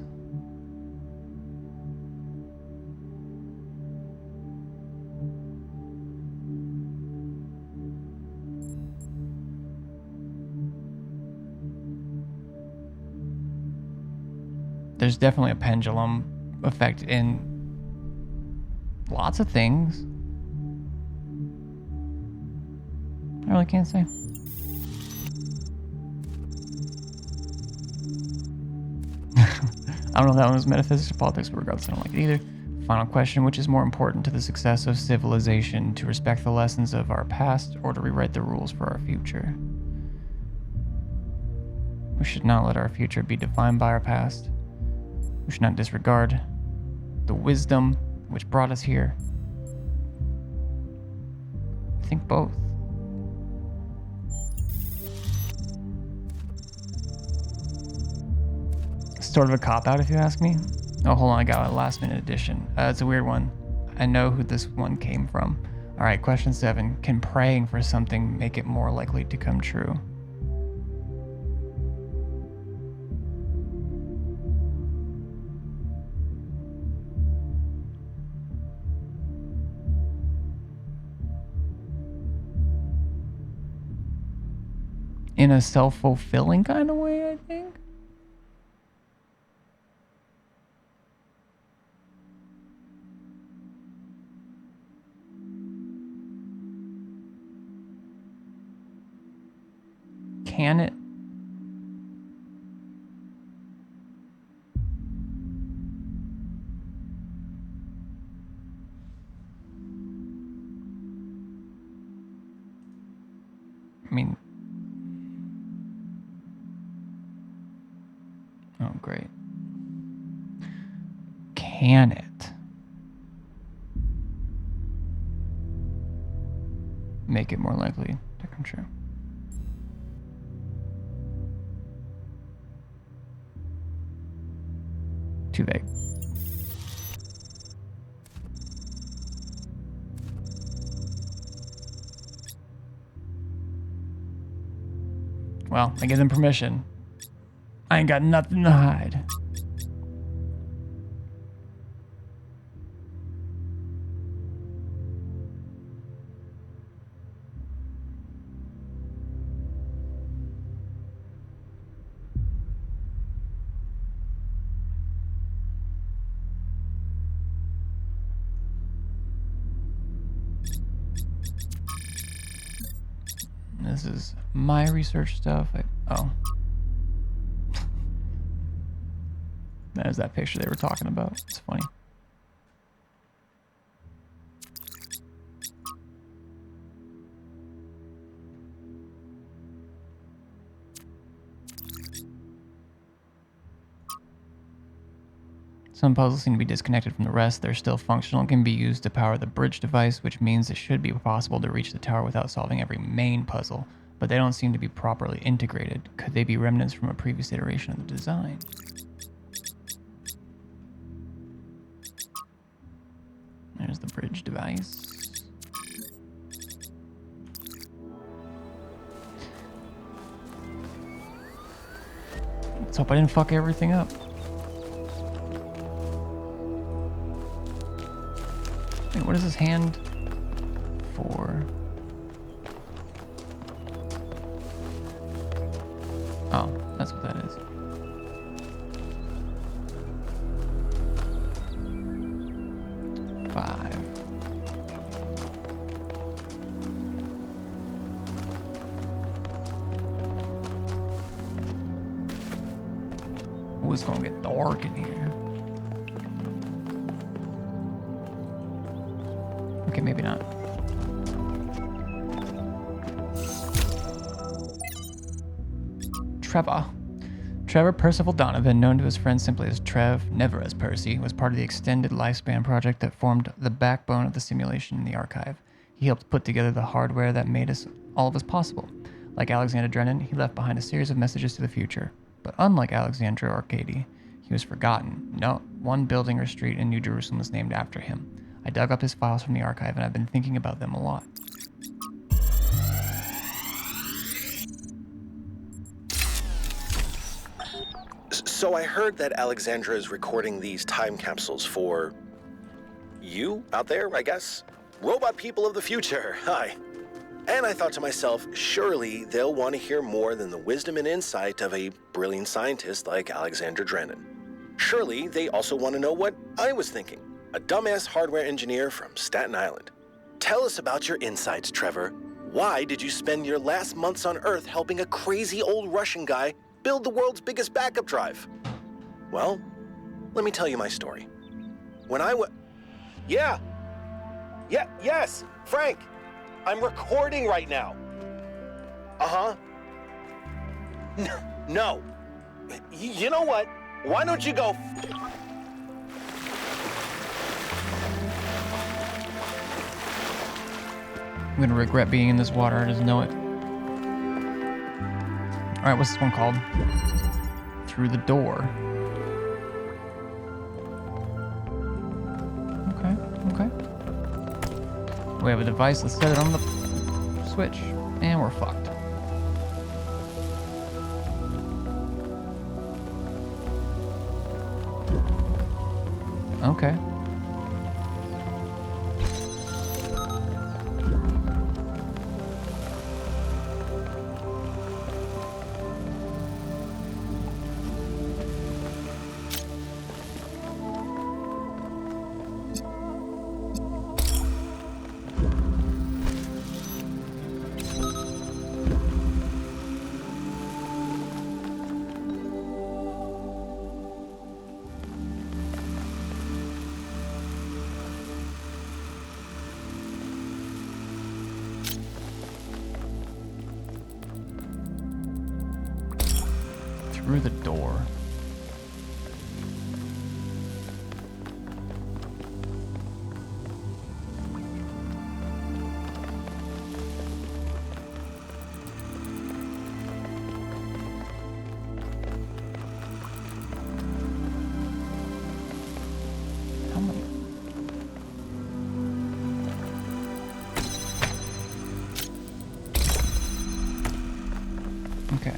There's definitely a pendulum effect in lots of things. I really can't say. I don't know if that one was metaphysics or politics, but regardless, I don't like it either. Final question, which is more important to the success of civilization, to respect the lessons of our past or to rewrite the rules for our future? We should not let our future be defined by our past. We should not disregard the wisdom which brought us here. I think both. Sort of a cop-out if you ask me. Oh, hold on, I got a last-minute addition. It's a weird one. I know who this one came from. Alright, question 7. Can praying for something make it more likely to come true? In a self-fulfilling kind of way, I think. Can it? I mean, oh, great. Can it make it more likely to come true? Too vague. Well, I give them permission. I ain't got nothing to hide. This is my research stuff. Oh. That is that picture they were talking about. It's funny. Some puzzles seem to be disconnected from the rest. They're still functional and can be used to power the bridge device, which means it should be possible to reach the tower without solving every main puzzle, but they don't seem to be properly integrated. Could they be remnants from a previous iteration of the design? There's the bridge device. Let's hope I didn't fuck everything up. Wait, what is this hand for? Oh, that's what that is. 5. Ooh, it's gonna get dark in here. Okay, maybe not. Trevor Percival Donovan, known to his friends simply as Trev, never as Percy, was part of the extended lifespan project that formed the backbone of the simulation in the archive. He helped put together the hardware that made all of us possible. Like Alexander Drennan, he left behind a series of messages to the future. But unlike Alexandra or Katie, he was forgotten. No one building or street in New Jerusalem was named after him. I dug up his files from the archive, and I've been thinking about them a lot. So I heard that Alexandra is recording these time capsules for you out there, I guess? Robot people of the future, hi. And I thought to myself, surely they'll want to hear more than the wisdom and insight of a brilliant scientist like Alexandra Drennan. Surely they also want to know what I was thinking, a dumbass hardware engineer from Staten Island. Tell us about your insights, Trevor. Why did you spend your last months on Earth helping a crazy old Russian guy build the world's biggest backup drive? Well, let me tell you my story. When I was... Yes, Frank. I'm recording right now. Uh-huh. No. You know what? Why don't you go... I'm gonna regret being in this water, I just know it. Alright, what's this one called? Through the door. Okay. We have a device, let's set it on the switch, and we're fucked. Okay. Through the door. Okay.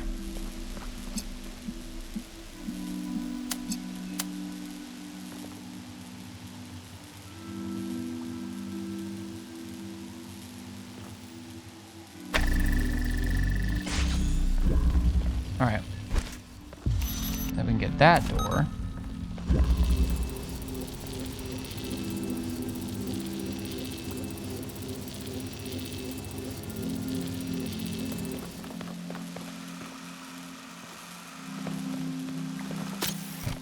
Alright. Then we can get that door.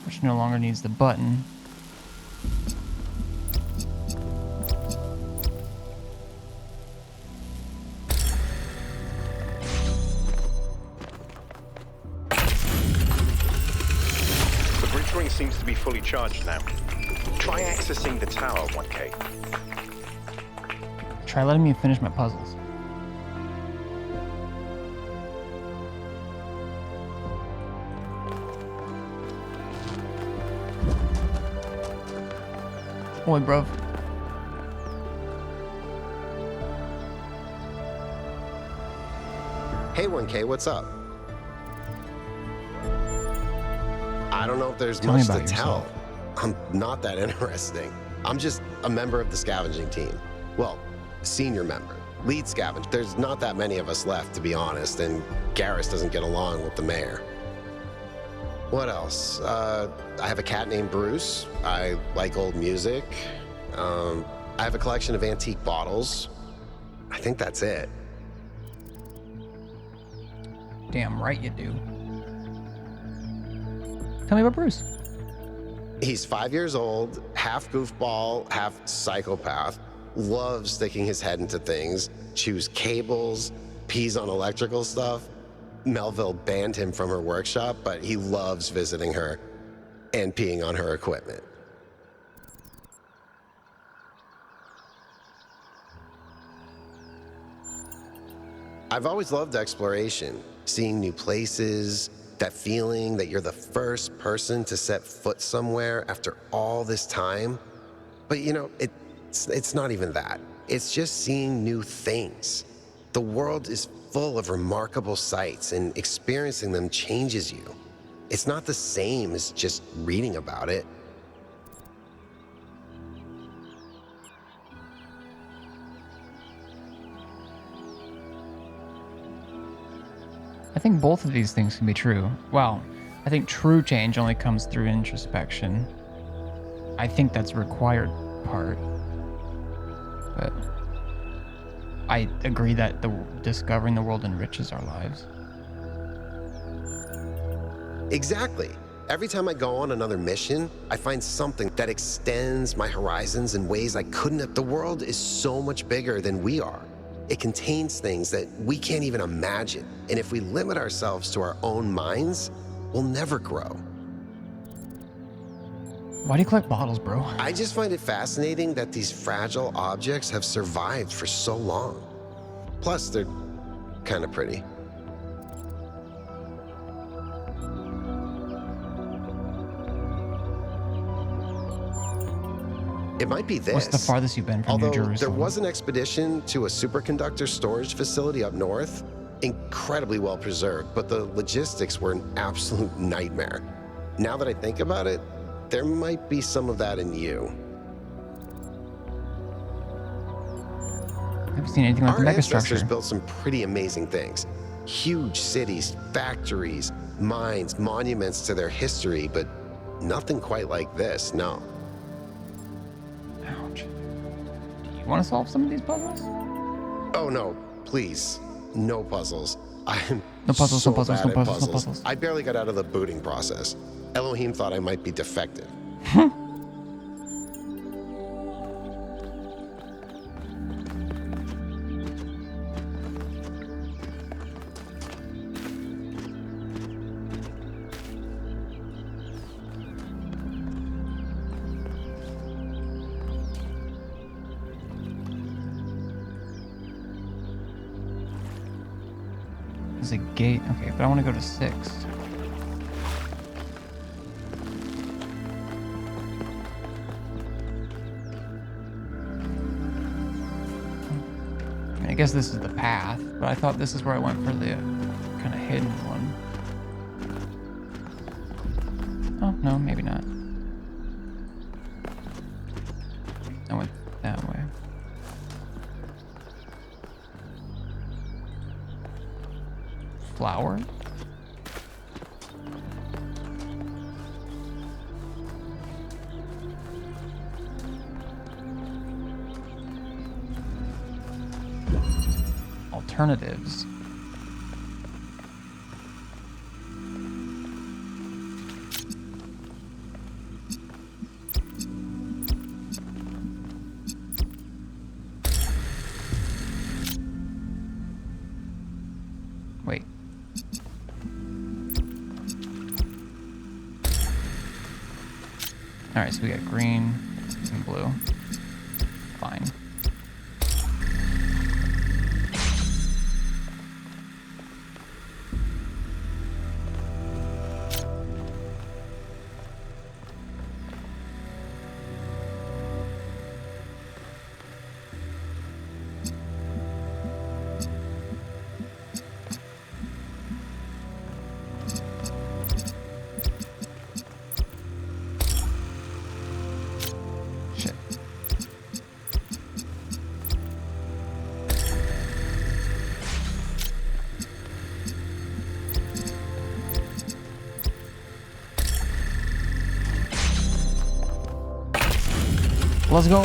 Which no longer needs the button. Seems to be fully charged now. Try accessing the tower, 1K. Try letting me finish my puzzles. Oi, bruv. Hey, 1K, what's up? I don't know if there's Tell me much to about tell. yourself. I'm not that interesting. I'm just a member of the scavenging team. Well, senior member, lead scavenger. There's not that many of us left, to be honest, and Garrus doesn't get along with the mayor. What else? I have a cat named Bruce. I like old music. I have a collection of antique bottles. I think that's it. Damn right you do. Tell me about Bruce. He's 5 years old, half goofball, half psychopath, loves sticking his head into things, chews cables, pees on electrical stuff. Melville banned him from her workshop, but he loves visiting her and peeing on her equipment. I've always loved exploration, seeing new places, that feeling that you're the first person to set foot somewhere after all this time. But you know, it's not even that. It's just seeing new things. The world is full of remarkable sights, and experiencing them changes you. It's not the same as just reading about it. I think both of these things can be true. Well, I think true change only comes through introspection. I think that's a required part. But I agree that discovering the world enriches our lives. Exactly. Every time I go on another mission, I find something that extends my horizons in ways I couldn't have. The world is so much bigger than we are. It contains things that we can't even imagine. And if we limit ourselves to our own minds, we'll never grow. Why do you collect bottles, bro? I just find it fascinating that these fragile objects have survived for so long. Plus, they're kind of pretty. It might be this. What's the farthest you've been from New Jerusalem? There was an expedition to a superconductor storage facility up north, incredibly well preserved, but the logistics were an absolute nightmare. Now that I think about it, there might be some of that in you. I haven't seen anything like the Our megastructure. ancestors built some pretty amazing things. Huge cities, factories, mines, monuments to their history, but nothing quite like this, no. Ouch. Do you want to solve some of these puzzles? Oh no, please. No puzzles. I'm No puzzles, so no puzzles, bad no at puzzles, no puzzles. I barely got out of the booting process. Elohim thought I might be defective. There's a gate. Okay, but I want to go to 6. I mean, I guess this is the path, but I thought this is where I went for the kind of hidden one. Oh, no, maybe not. I went that way. Flower? Alternatives. Wait. Alright, so we got green and blue. Fine. Let's go.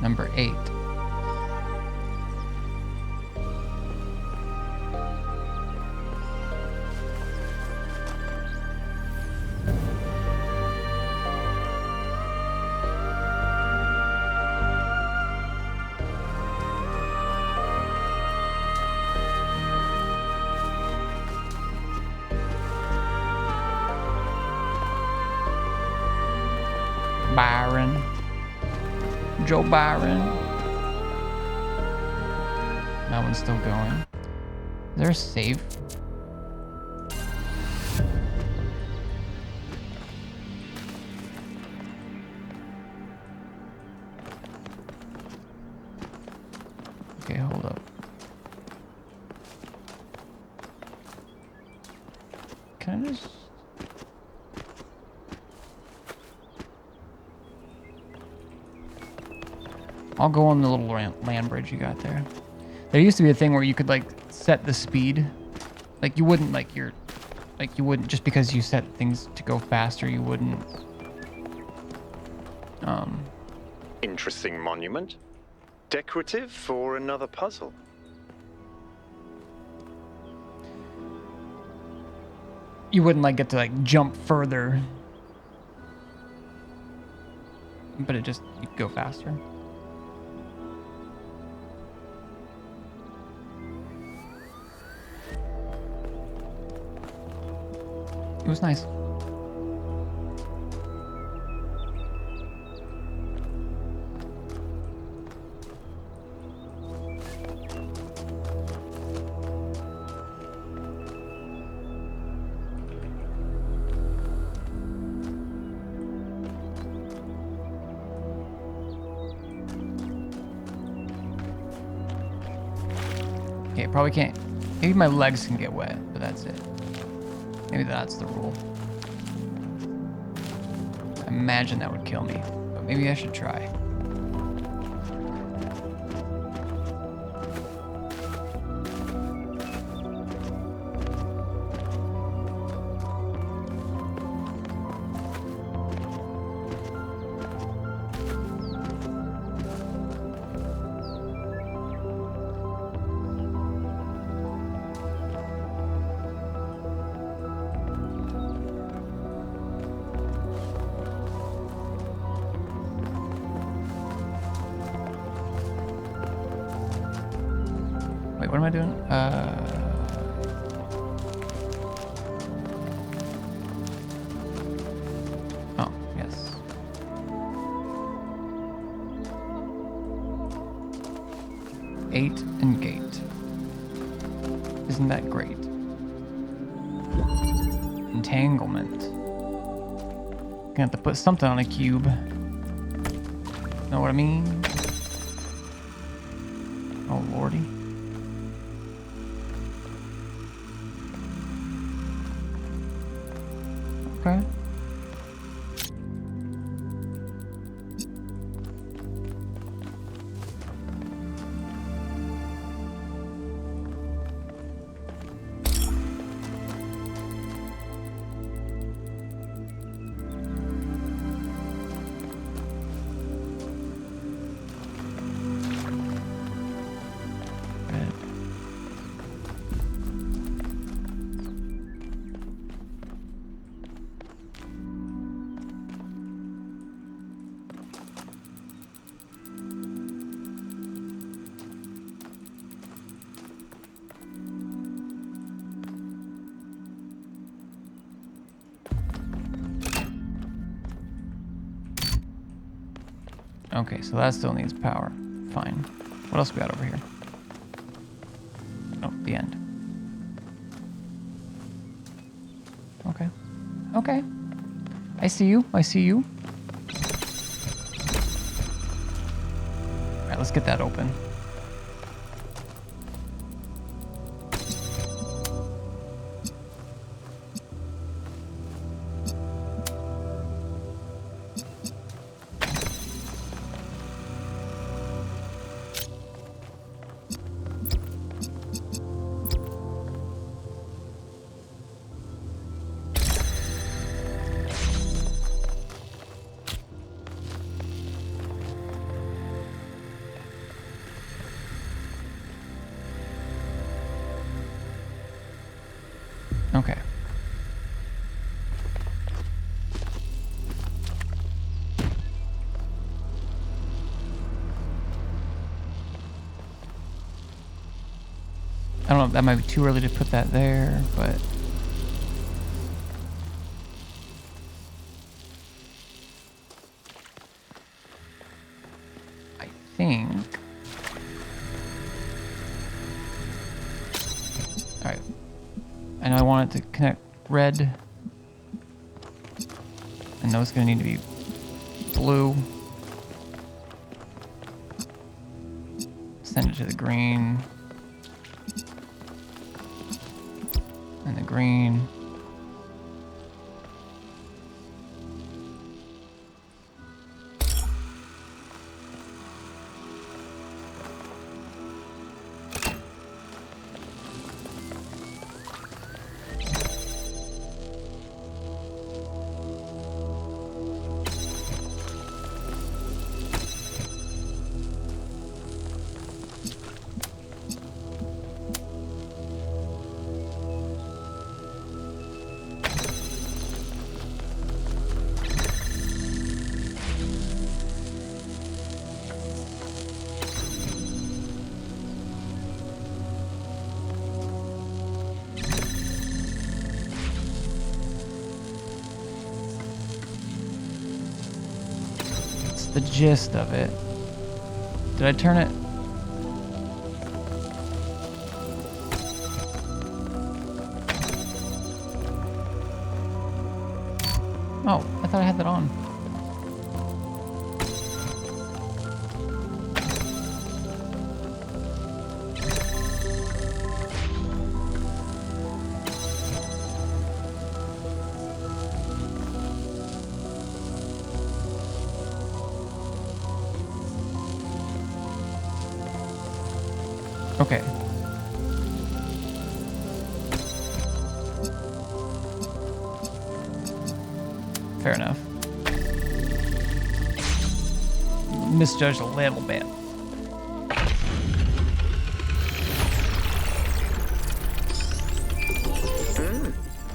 Number 8. Byron. Joe Byron. That one's still going. Is there a save? Okay, hold up. Can I just... I'll go on the little land bridge you got there. There used to be a thing where you could like set the speed. Like you wouldn't you wouldn't just because you set things to go faster, you wouldn't Interesting monument. Decorative for another puzzle. you wouldn't like get to like jump further. But it just you'd go faster. It was nice. Okay, probably can't. Maybe my legs can get wet, but that's it. Maybe that's the rule. I imagine that would kill me, but maybe I should try. Wait, what am I doing? Oh, yes. Eight and gate. Isn't that great? Entanglement. Gonna have to put something on a cube. Know what I mean? Oh, lordy. Okay. Okay, so that still needs power. Fine. What else we got over here? Oh, the end. Okay. Okay. I see you. I see you. Alright, let's get that open. Okay. I don't know if that might be too early to put that there, but... I think... Alright. I know I want it to connect red. I know it's going to need to be blue. Send it to the green. And the green. The gist of it. Did I turn it? Oh, I thought I had that on. Okay. Fair enough. Misjudged a little bit.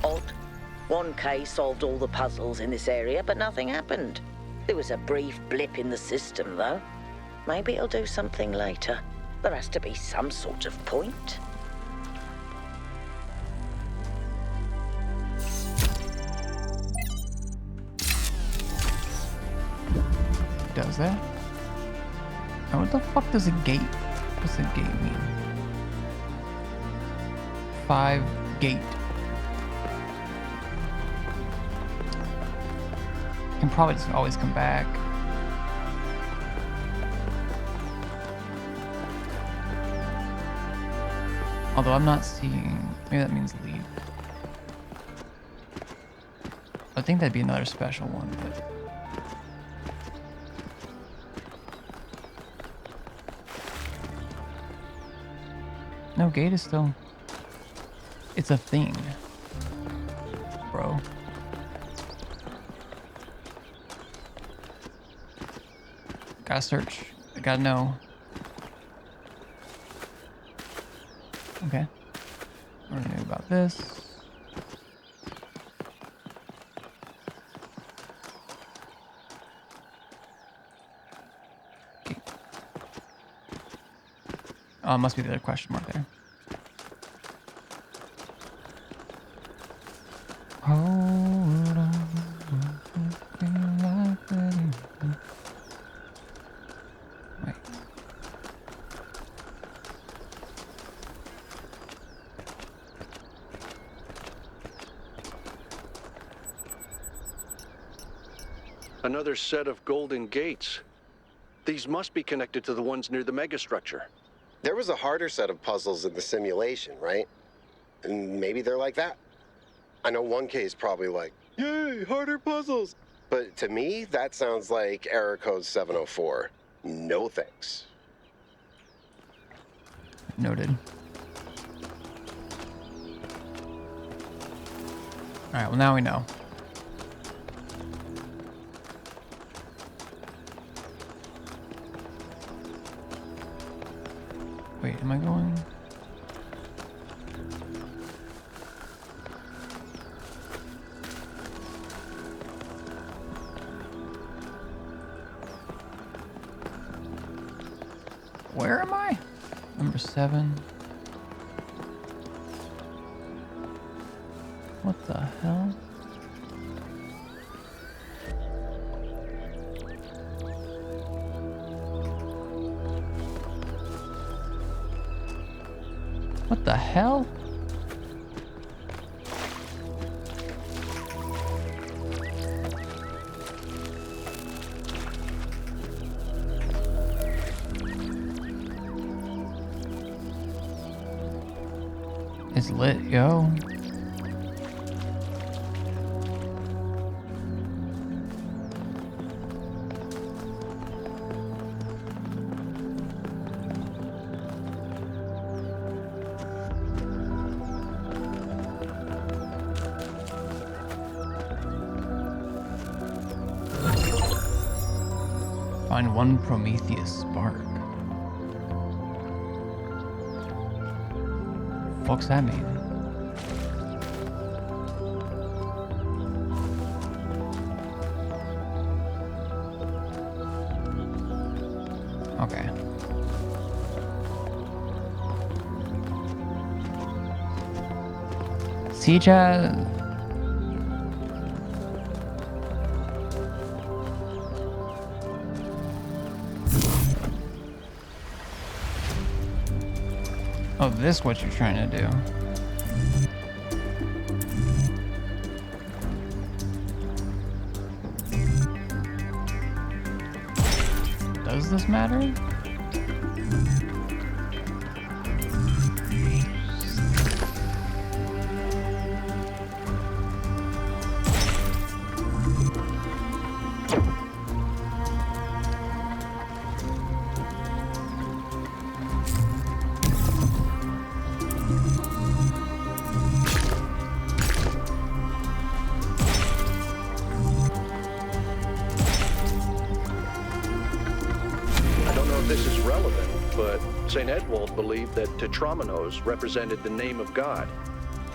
Odd. 1K solved all the puzzles in this area, but nothing happened. There was a brief blip in the system, though. Maybe it'll do something later. There has to be some sort of point. Does that? Now what the fuck does a gate? What's a gate mean? 5 gate. Can probably just always come back. Although I'm not seeing, maybe that means leave. I think that'd be another special one, but. No, gate is still, it's a thing, bro. Gotta search, I gotta know. Okay. We're gonna know about this. Okay. Oh, it must be the other question mark there. Hold on. Wait. Another set of golden gates. These must be connected to the ones near the megastructure. There was a harder set of puzzles in the simulation, right? And maybe they're like that. I know 1K is probably like, yay, harder puzzles. But to me, that sounds like error code 704. No thanks. Noted. Alright, well now we know. Wait, am I going? Where am I? Number 7. What the hell? What the hell? It's lit, yo. Find 1 Prometheus spark. Fuck's that mean? Okay. Siege has... Oh, this is what you're trying to do. Does this matter? This is relevant, but St. Edwald believed that Tetramenos represented the name of God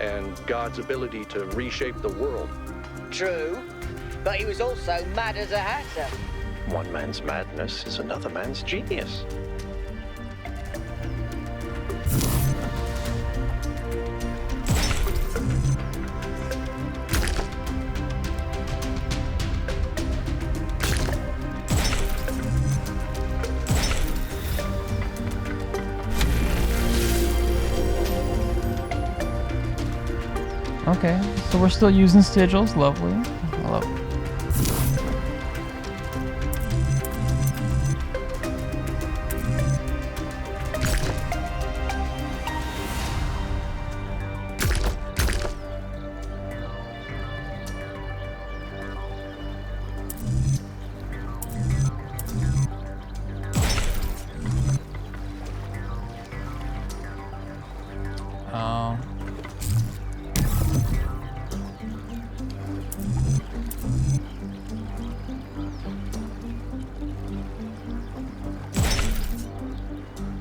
and God's ability to reshape the world. True, but he was also mad as a hatter. One man's madness is another man's genius. Okay, so we're still using sigils. Lovely. I love it.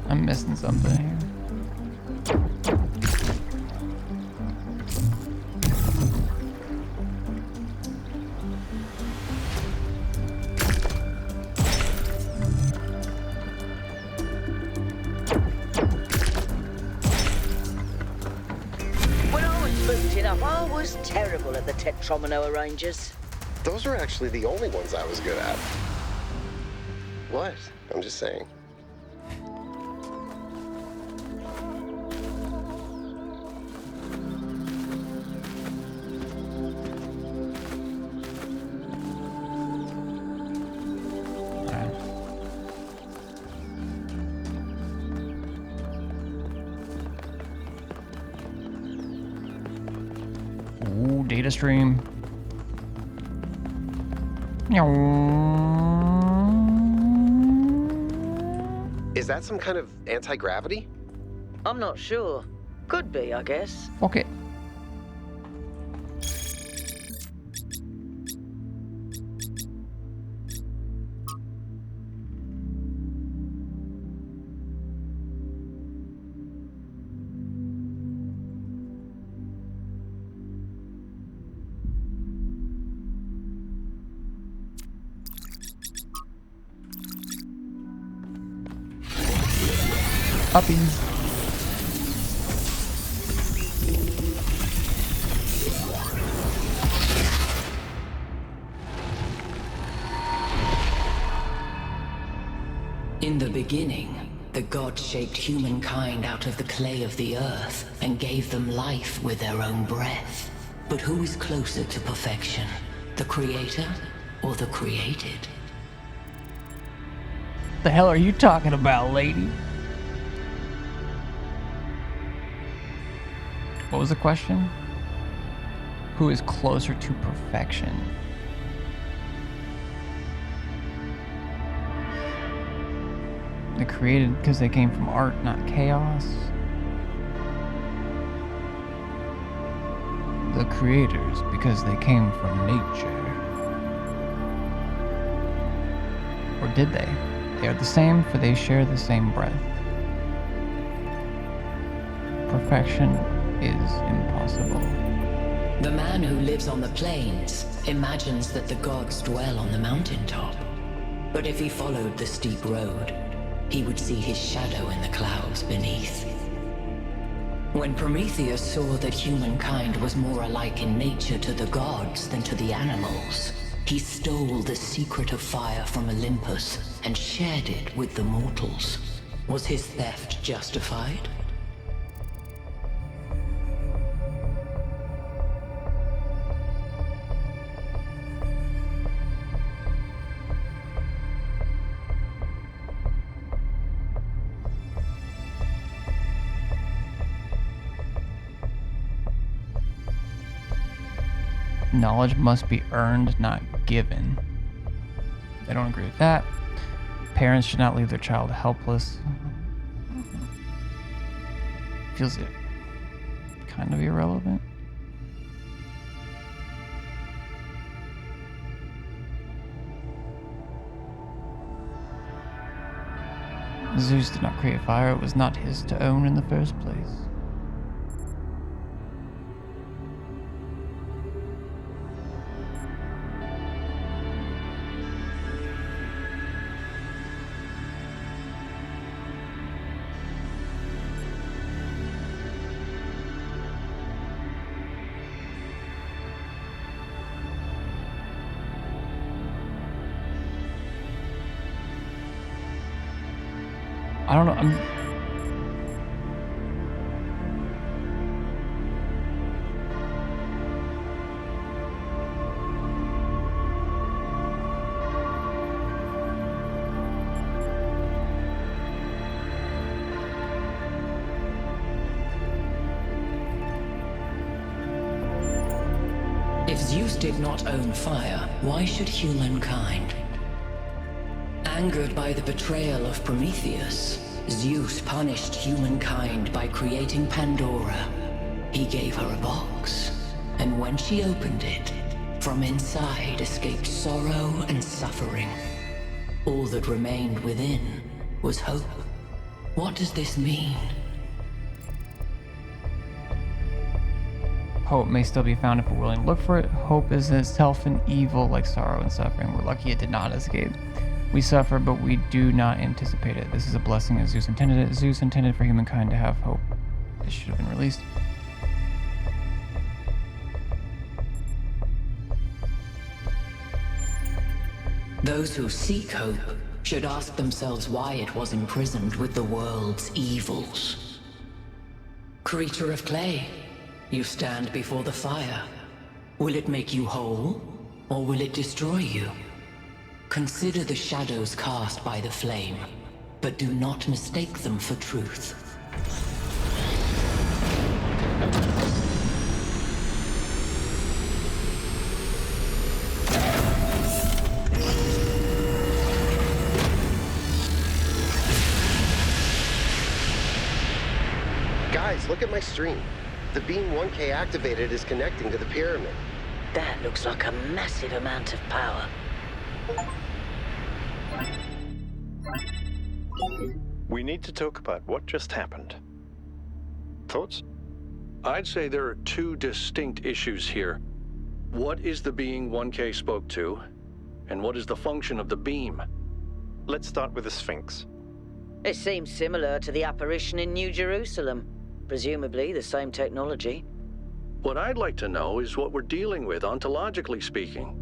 I'm missing something here. When I was booting up, I was terrible at the Tetramino arrangers. Those are actually the only ones I was good at. What? I'm just saying. Ooh, data stream. Is that some kind of anti-gravity? I'm not sure. Could be, I guess. Okay. Puppies. In the beginning, the gods shaped humankind out of the clay of the earth and gave them life with their own breath. But who is closer to perfection? The creator or the created? The hell are you talking about, lady? What was the question? Who is closer to perfection? They're created because they came from art, not chaos. The creators because they came from nature. Or did they? They are the same, for they share the same breath. Perfection is impossible. The man who lives on the plains imagines that the gods dwell on the mountaintop. But if he followed the steep road, he would see his shadow in the clouds beneath. When Prometheus saw that humankind was more alike in nature to the gods than to the animals, he stole the secret of fire from Olympus and shared it with the mortals. Was his theft justified? Knowledge must be earned, not given. I don't agree with that. Parents should not leave their child helpless. Feels it kind of irrelevant. Zeus did not create fire. It was not his to own in the first place. I don't know. If Zeus did not own fire, why should humankind? Angered by the betrayal of Prometheus, Zeus punished humankind by creating Pandora. He gave her a box, and when she opened it, from inside escaped sorrow and suffering. All that remained within was hope. What does this mean? Hope may still be found if we're willing to look for it. Hope is itself an evil like sorrow and suffering. We're lucky it did not escape. We suffer, but we do not anticipate it. This is a blessing as Zeus intended it. Zeus intended for humankind to have hope. It should have been released. Those who seek hope should ask themselves why it was imprisoned with the world's evils. Creature of clay, you stand before the fire. Will it make you whole, or will it destroy you? Consider the shadows cast by the flame, but do not mistake them for truth. Guys, look at my stream. The beam 1K activated is connecting to the pyramid. That looks like a massive amount of power. We need to talk about what just happened. Thoughts? I'd say there are two distinct issues here. What is the being 1K spoke to, and what is the function of the beam? Let's start with the Sphinx. It seems similar to the apparition in New Jerusalem. Presumably the same technology. What I'd like to know is what we're dealing with, ontologically speaking.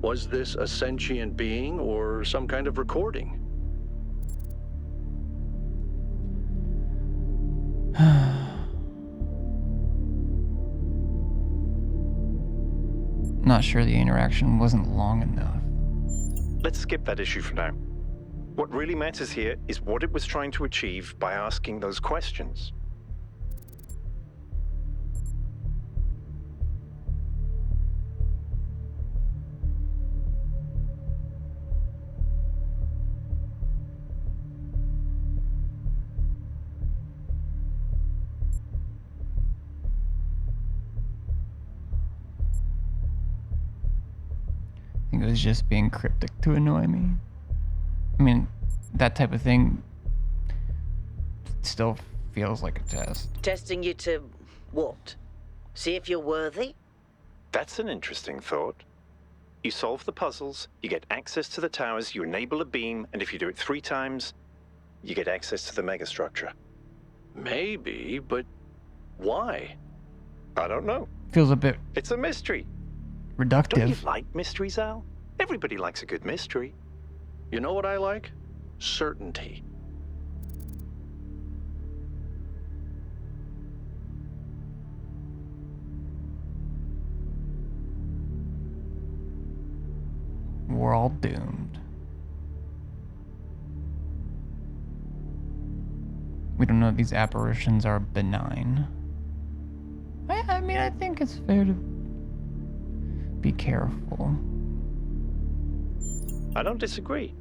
Was this a sentient being or some kind of recording? Not sure the interaction wasn't long enough. Let's skip that issue for now. What really matters here is what it was trying to achieve by asking those questions. I think it was just being cryptic to annoy me. I mean, that type of thing still feels like a test. Testing you to what? See if you're worthy? That's an interesting thought. You solve the puzzles, you get access to the towers, you enable a beam, and if you do it 3 times, you get access to the megastructure. Maybe, but why? I don't know. Feels a bit It's a mystery. reductive. Don't you like mysteries, Al? Everybody likes a good mystery. You know what I like? Certainty. We're all doomed. We don't know if these apparitions are benign. I mean, I think it's fair to be careful. I don't disagree,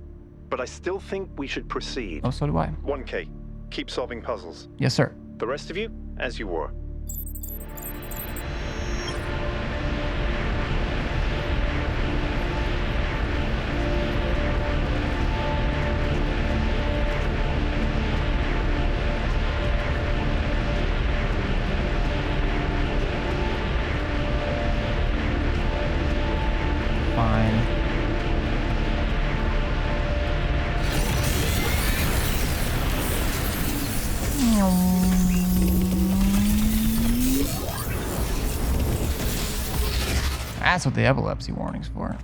but I still think we should proceed. Oh, so do I. 1K, keep solving puzzles. Yes, sir. The rest of you, as you were. Fine. That's what the epilepsy warning's for.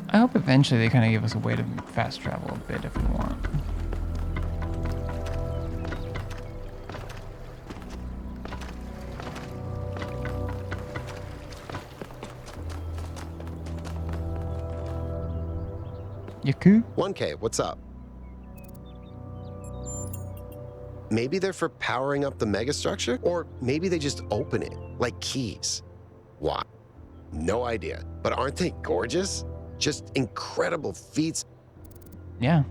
I hope eventually they kind of give us a way to fast travel a bit if we want. Yaku? 1K, what's up? Maybe they're for powering up the megastructure? Or maybe they just open it, like keys. Why? No idea. But aren't they gorgeous? Just incredible feats. Yeah.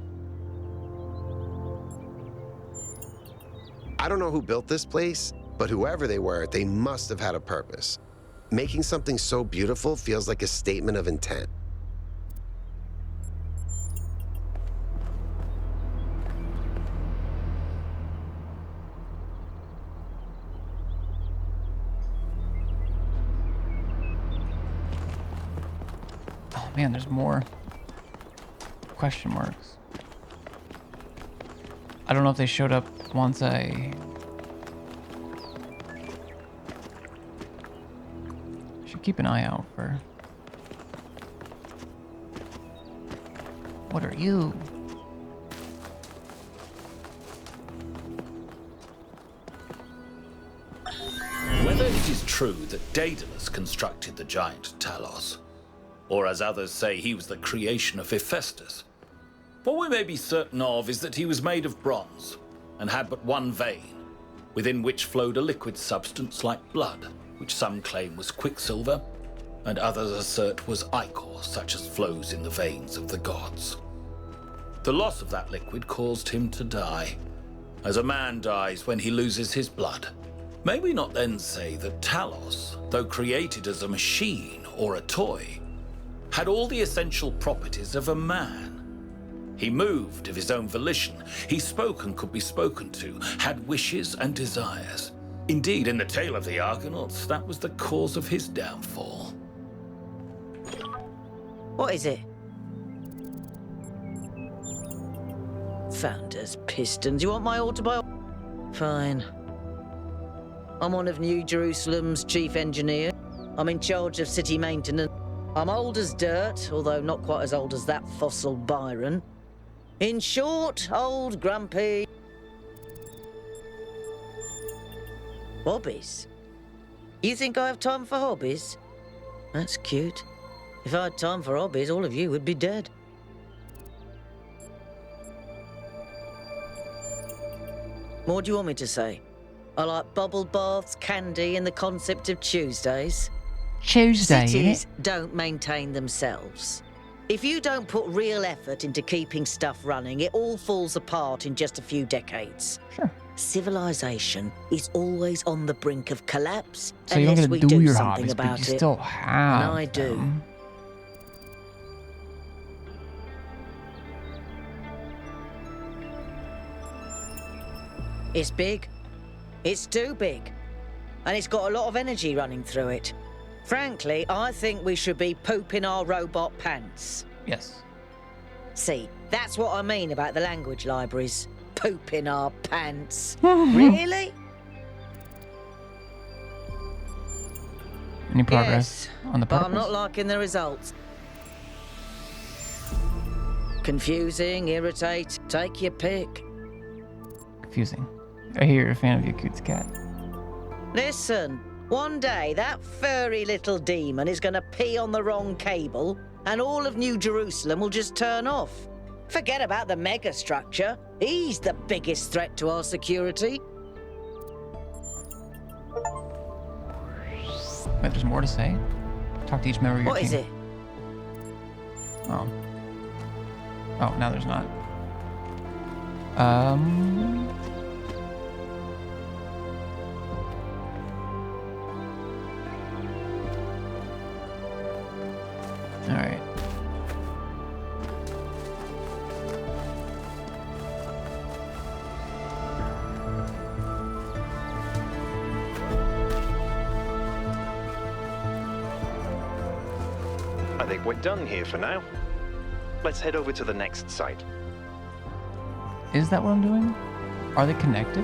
I don't know who built this place, but whoever they were, they must have had a purpose. Making something so beautiful feels like a statement of intent. Oh man, there's more question marks. I don't know if they showed up once I should keep an eye out for. What are you? Whether it is true that Daedalus constructed the giant Talos, or as others say he was the creation of Hephaestus, what we may be certain of is that he was made of bronze and had but one vein, within which flowed a liquid substance like blood, which some claim was quicksilver, and others assert was ichor, such as flows in the veins of the gods. The loss of that liquid caused him to die, as a man dies when he loses his blood. May we not then say that Talos, though created as a machine or a toy, had all the essential properties of a man? He moved of his own volition. He spoke and could be spoken to, had wishes and desires. Indeed, in the tale of the Argonauts, that was the cause of his downfall. What is it? Founders, Pistons. You want my autobiography? Fine. I'm one of New Jerusalem's chief engineer. I'm in charge of city maintenance. I'm old as dirt, although not quite as old as that fossil Byron. In short, old, grumpy. Hobbies? You think I have time for hobbies? That's cute. If I had time for hobbies, all of you would be dead. What do you want me to say? I like bubble baths, candy, and the concept of Tuesdays. Tuesday, Cities don't maintain themselves. If you don't put real effort into keeping stuff running, it all falls apart in just a few decades. Sure. Civilization is always on the brink of collapse So you don't unless get we to do your something hobbies, but about you it. still have And I do. them. It's big. It's too big. And it's got a lot of energy running through it. Frankly, I think we should be pooping our robot pants. Yes. See, that's what I mean about the language libraries. Pooping our pants. Really? Any progress on the But particles? I'm not liking the results. Confusing, irritate, take your pick. Confusing. I hear you're a fan of Yakut's cat. Listen, one day that furry little demon is going to pee on the wrong cable and all of New Jerusalem will just turn off. Forget about the megastructure. He's the biggest threat to our security. Wait, there's more to say? Talk to each member of your What team. is it? Oh. Oh, now there's not. Alright. I think we're done here for now. Let's head over to the next site. Is that what I'm doing? Are they connected?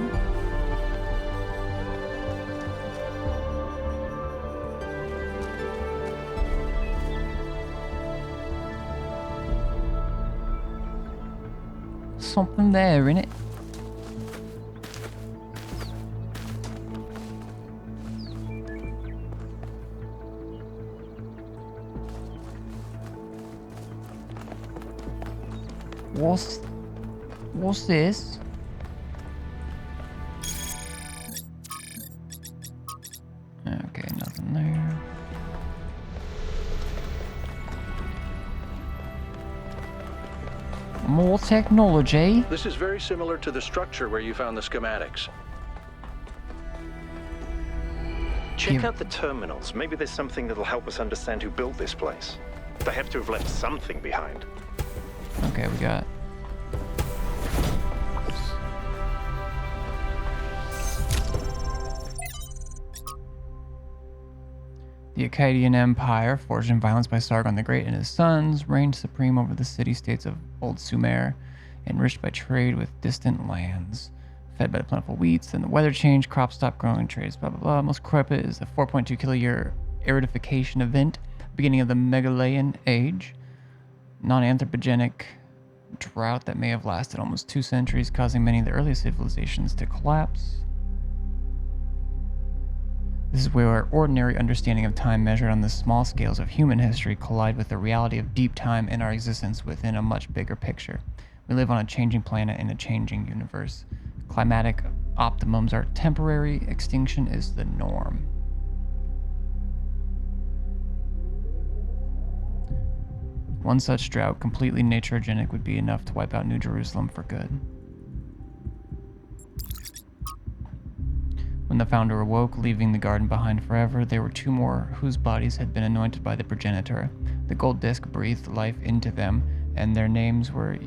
Something there, innit? What's this? Okay, nothing there. More technology. This is very similar to the structure where you found the schematics. Check out the terminals. Maybe there's something that'll help us understand who built this place. They have to have left something behind. Okay, we got. The Akkadian Empire, forged in violence by Sargon the Great and his sons, reigned supreme over the city-states of Old Sumer, enriched by trade with distant lands. Fed by the plentiful wheats, then the weather changed, crops stopped growing, trades, blah blah blah. Most decrepit is the 4.2 kiloyear aridification event, beginning of the Megalayan Age. Non-anthropogenic drought that may have lasted almost 2 centuries, causing many of the earliest civilizations to collapse. This is where our ordinary understanding of time measured on the small scales of human history collide with the reality of deep time in our existence within a much bigger picture. We live on a changing planet in a changing universe. Climatic optimums are temporary, extinction is the norm. One such drought, completely naturogenic, would be enough to wipe out New Jerusalem for good. When the founder awoke, leaving the garden behind forever, there were 2 more whose bodies had been anointed by the progenitor. The gold disc breathed life into them, and their names were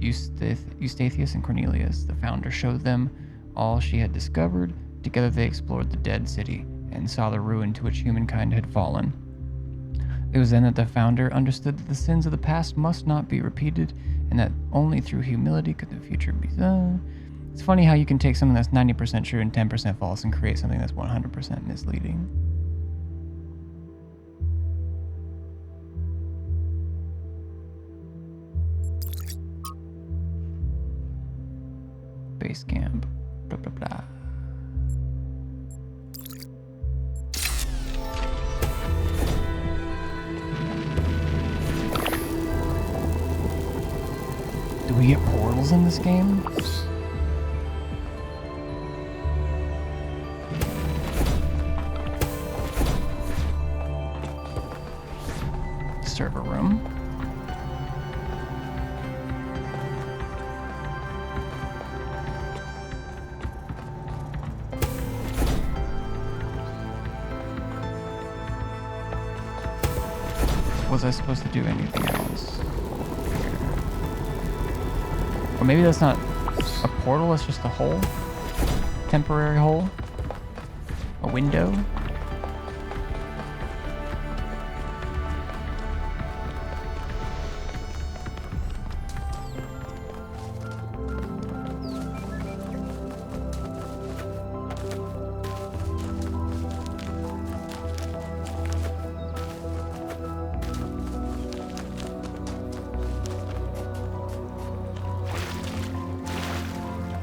Eustathius and Cornelius. The founder showed them all she had discovered. Together they explored the dead city and saw the ruin to which humankind had fallen. It was then that the founder understood that the sins of the past must not be repeated, and that only through humility could the future be. It's funny how you can take something that's 90% true and 10% false and create something that's 100% misleading. Base camp. Blah, blah, blah. Do we get portals in this game? Server room. Was I supposed to do anything else? Or maybe that's not a portal, it's just a hole? Temporary hole? A window?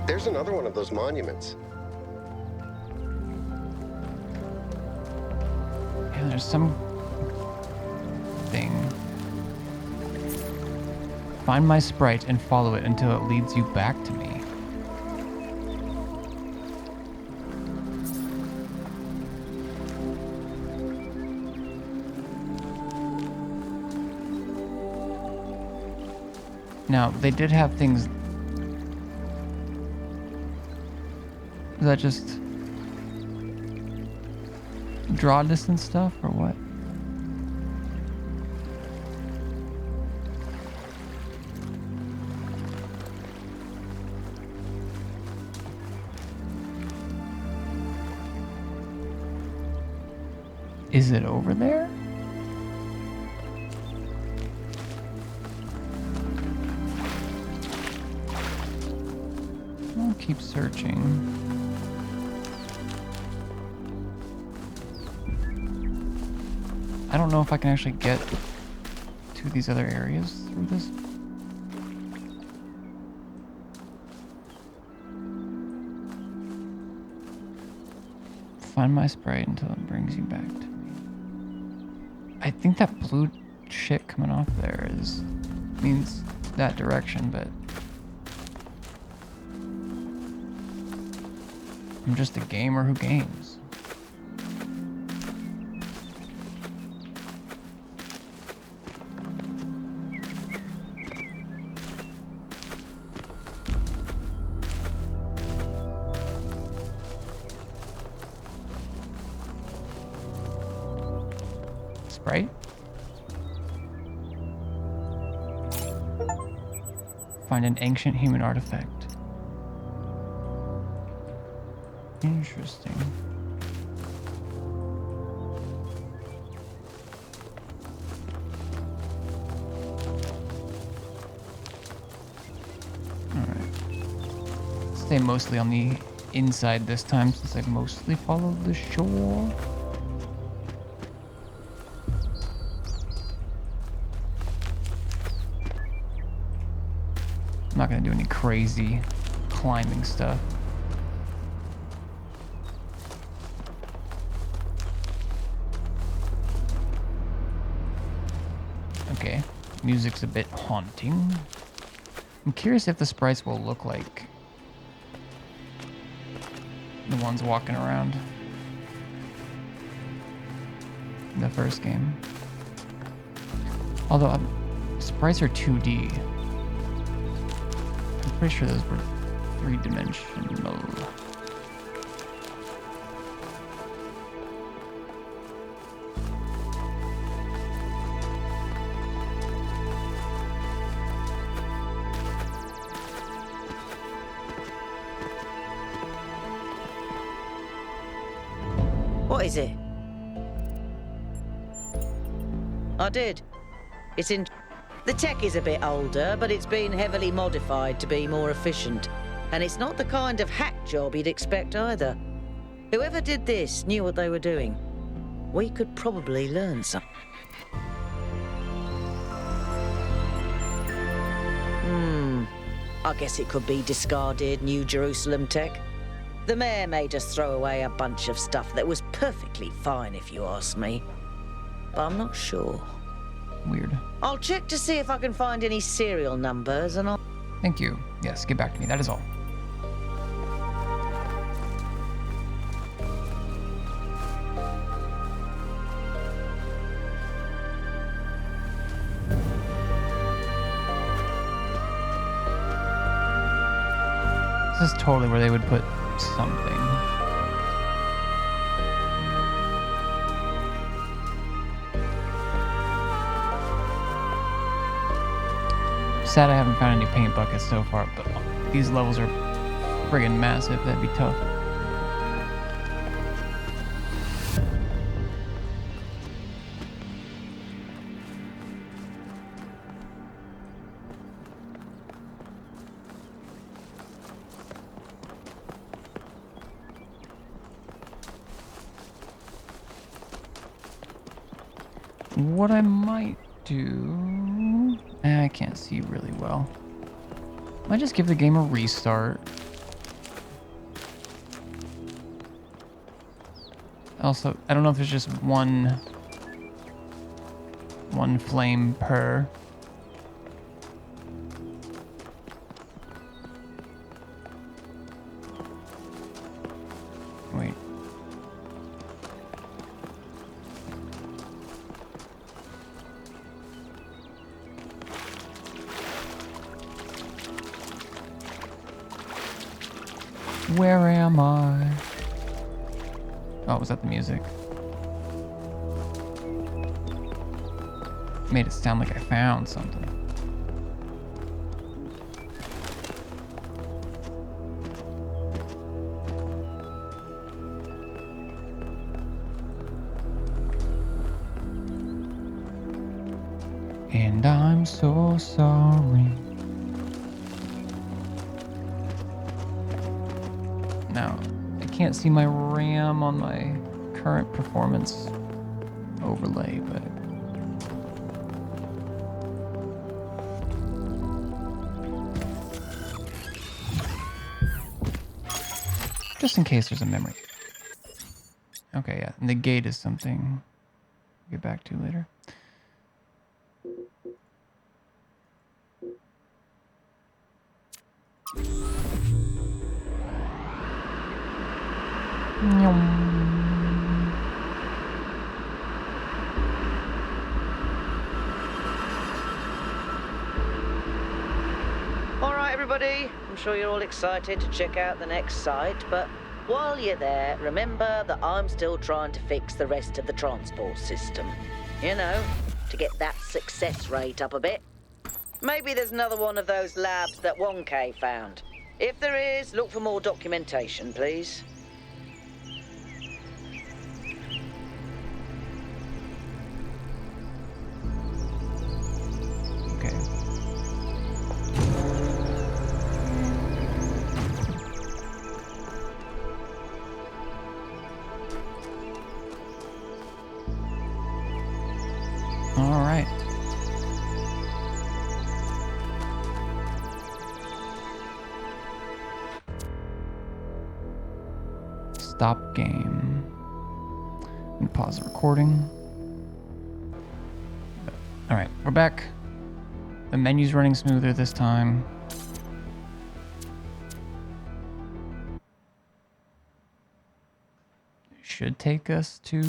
There's another one of those monuments. Yeah, there's some thing. Find my sprite and follow it until it leads you back to me. Now, they did have things. Is that just draw distance stuff or what? Is it over there? I'll keep searching. I don't know if I can actually get to these other areas through this. Find my sprite until it brings you back to me. I think that blue shit coming off there means that direction, but I'm just a gamer who games. Sprite? Find an ancient human artifact. Interesting. Alright. Stay mostly on the inside this time since I've mostly followed the shore. I'm not gonna do any crazy climbing stuff. Okay, music's a bit haunting. I'm curious if the sprites will look like the ones walking around in the first game. Although sprites are 2D. I'm pretty sure those were 3-dimensional. What is it? I did. It's in... The tech is a bit older, but it's been heavily modified to be more efficient. And it's not the kind of hack job you'd expect either. Whoever did this knew what they were doing. We could probably learn something. I guess it could be discarded New Jerusalem tech. The mayor made us throw away a bunch of stuff that was perfectly fine, if you ask me. But I'm not sure. Weird. I'll check to see if I can find any serial numbers, and I'll... Thank you. Yes, get back to me. That is all. This is totally where they would put something. Sad I haven't found any paint buckets so far, but these levels are friggin' massive. That'd be tough. What I might do... I can't see really well. Might just give the game a restart. Also, I don't know if there's just one flame per. Wait. Where am I? Oh, was that the music? Made it sound like I found something. And I'm so sorry. Now, I can't see my RAM on my current performance overlay, but... just in case there's a memory. Okay, yeah, and the gate is something we'll get back to later. All right, everybody. I'm sure you're all excited to check out the next site, but while you're there, remember that I'm still trying to fix the rest of the transport system. You know, to get that success rate up a bit. Maybe there's another one of those labs that 1K found. If there is, look for more documentation, please. Okay. All right. Stop game. I'm gonna pause the recording. All right, we're back. The menu's running smoother this time. Should take us to...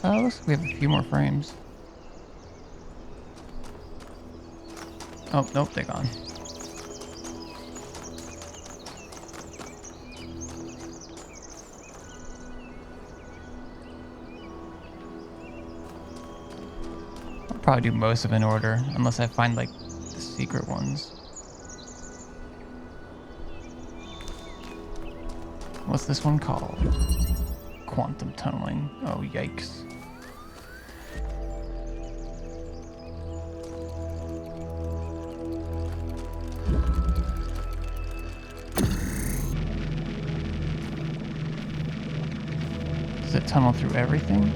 oh, looks like we have a few more frames. Oh, nope, they're gone. I'll probably do most of it in order, unless I find, like, the secret ones. What's this one called? Quantum tunneling. Oh, yikes. Does it tunnel through everything?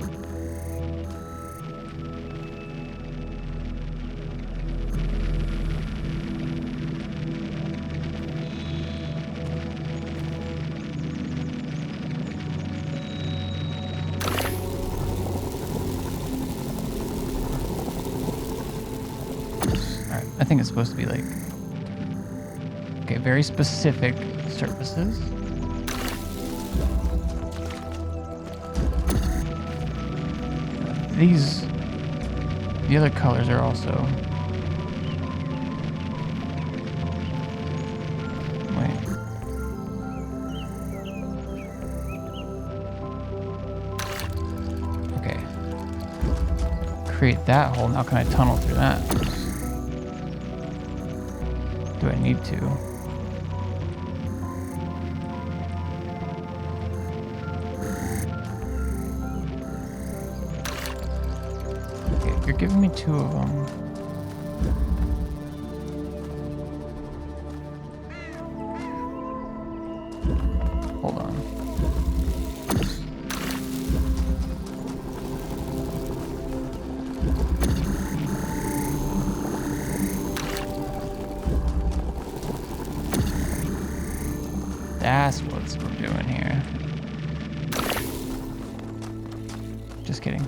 I think it's supposed to be like, okay, very specific surfaces. These, the other colors are also, wait. Okay. Create that hole, now can I tunnel through that? Do I need to? Okay, you're giving me 2 of them. Hold on. That's what we're doing here. Just kidding.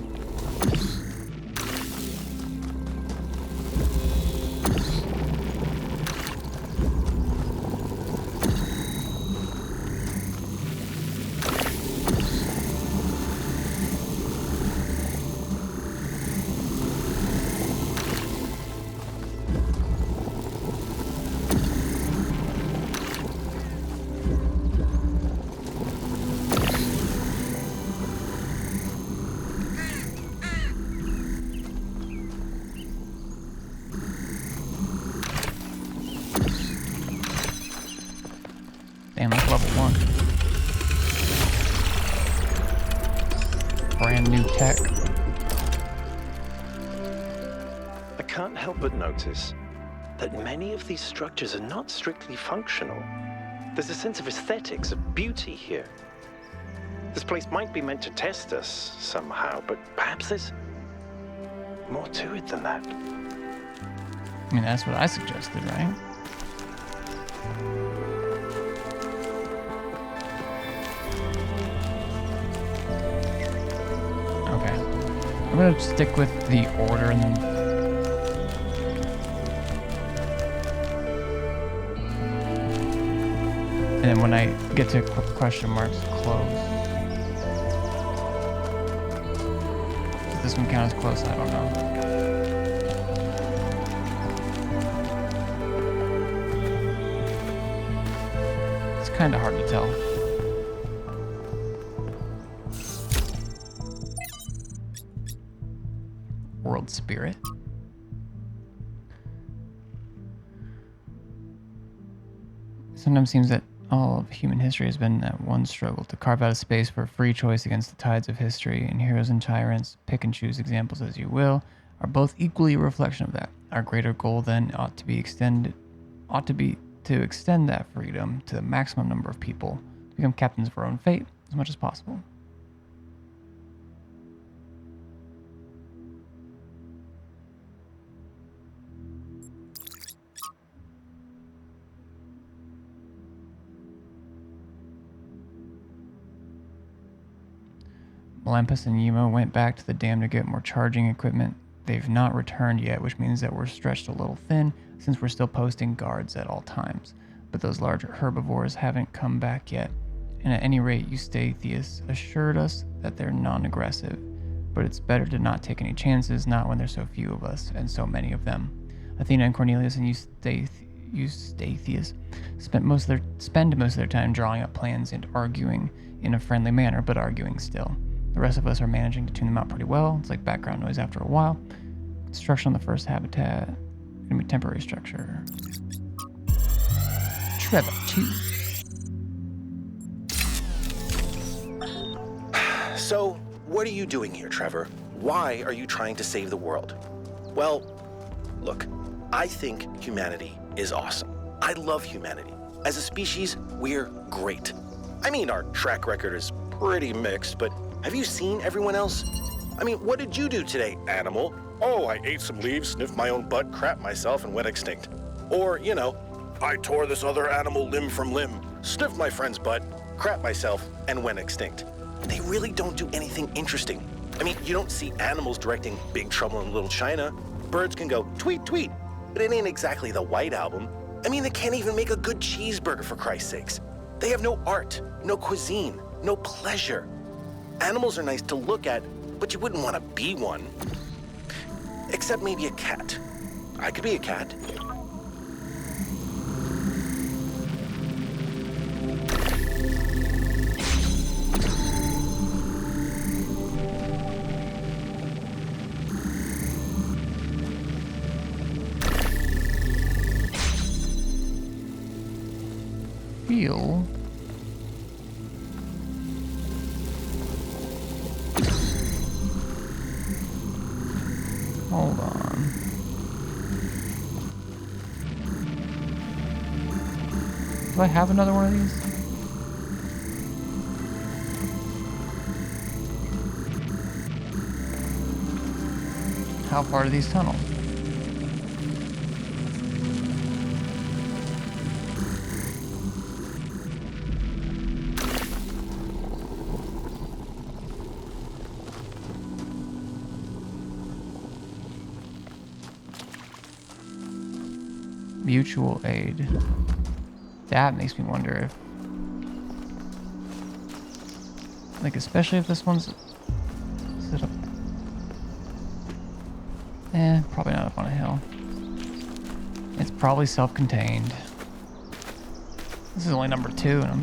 Damn, that's level 1. Brand new tech. I can't help but notice that many of these structures are not strictly functional. There's a sense of aesthetics, of beauty here. This place might be meant to test us somehow, but perhaps there's more to it than that. I mean, that's what I suggested, right? Okay. I'm gonna stick with the order and then... And then when I get to question marks, close. Does this one count as close? I don't know. It's kind of hard to tell. World Spirit. Sometimes seems that all of human history has been that one struggle to carve out a space for free choice against the tides of history, and heroes and tyrants, pick and choose examples as you will, are both equally a reflection of that. Our greater goal then ought to be to extend that freedom to the maximum number of people, to become captains of our own fate as much as possible. Olympus and Yemo went back to the dam to get more charging equipment. They've not returned yet, which means that we're stretched a little thin since we're still posting guards at all times. But those larger herbivores haven't come back yet. And at any rate, Eustathius assured us that they're non-aggressive. But it's better to not take any chances, not when there's so few of us and so many of them. Athena and Cornelius and Eustathius spend most of their time drawing up plans and arguing in a friendly manner, but arguing still. The rest of us are managing to tune them out pretty well. It's like background noise after a while. Construction on the first habitat. Gonna be temporary structure. Trevor 2. So, what are you doing here, Trevor? Why are you trying to save the world? Well, look, I think humanity is awesome. I love humanity. As a species, we're great. I mean, our track record is pretty mixed, but have you seen everyone else? I mean, what did you do today, animal? Oh, I ate some leaves, sniffed my own butt, crapped myself, and went extinct. Or, you know, I tore this other animal limb from limb, sniffed my friend's butt, crapped myself, and went extinct. They really don't do anything interesting. I mean, you don't see animals directing Big Trouble in Little China. Birds can go tweet, tweet, but it ain't exactly the White Album. I mean, they can't even make a good cheeseburger, for Christ's sakes. They have no art, no cuisine, no pleasure. Animals are nice to look at, but you wouldn't want to be one. Except maybe a cat. I could be a cat. Feel. Hold on. Do I have another one of these? How far are these tunnels? Mutual aid. That makes me wonder if, like, especially if this one's set up. Probably not up on a hill. It's probably self-contained. This is only number 2, and I'm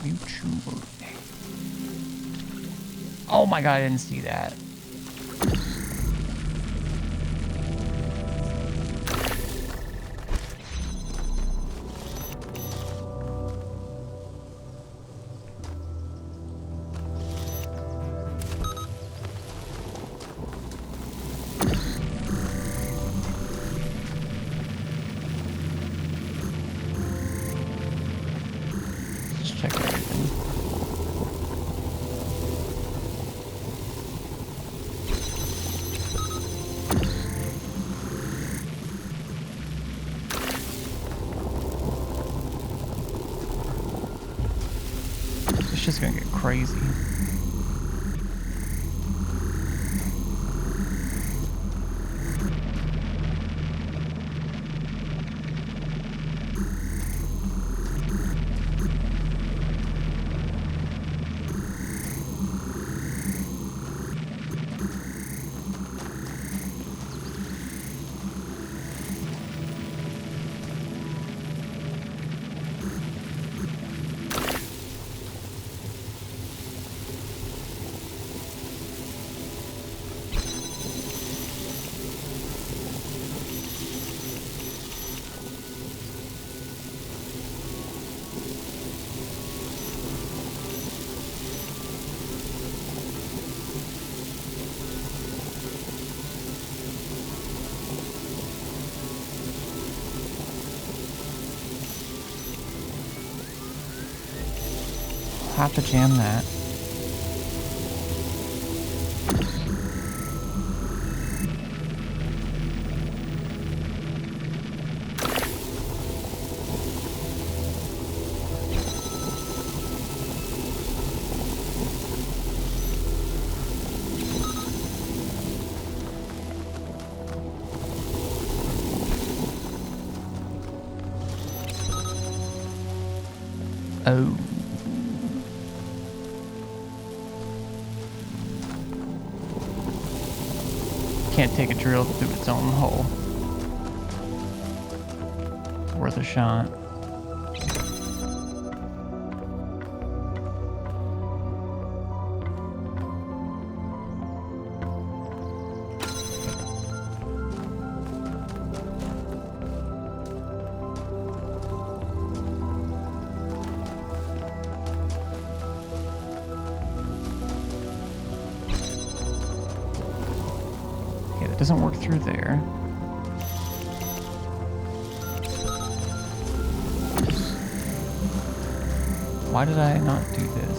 mutual aid. Oh my god, I didn't see that. Check everything. It's just gonna get crazy. Have to jam that. Oh. Can't take a drill through its own hole. It's worth a shot. Doesn't work through there. Why did I not do this?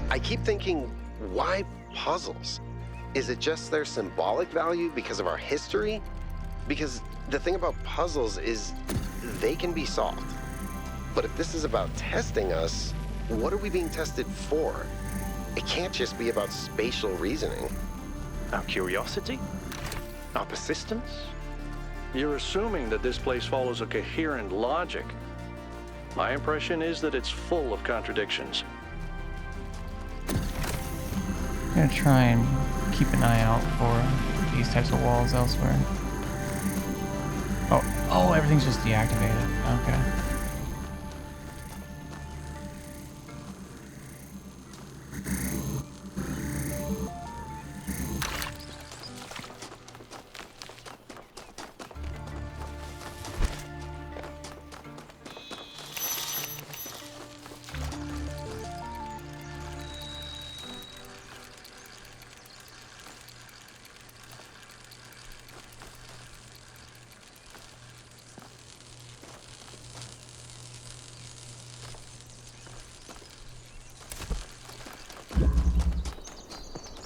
I keep thinking, why puzzles? Is it just their symbolic value because of our history? Because the thing about puzzles is they can be solved. But if this is about testing us, what are we being tested for? It can't just be about spatial reasoning. Our curiosity? Our persistence? You're assuming that this place follows a coherent logic. My impression is that it's full of contradictions. I'm gonna try and keep an eye out for these types of walls elsewhere. Oh, everything's just deactivated. Okay.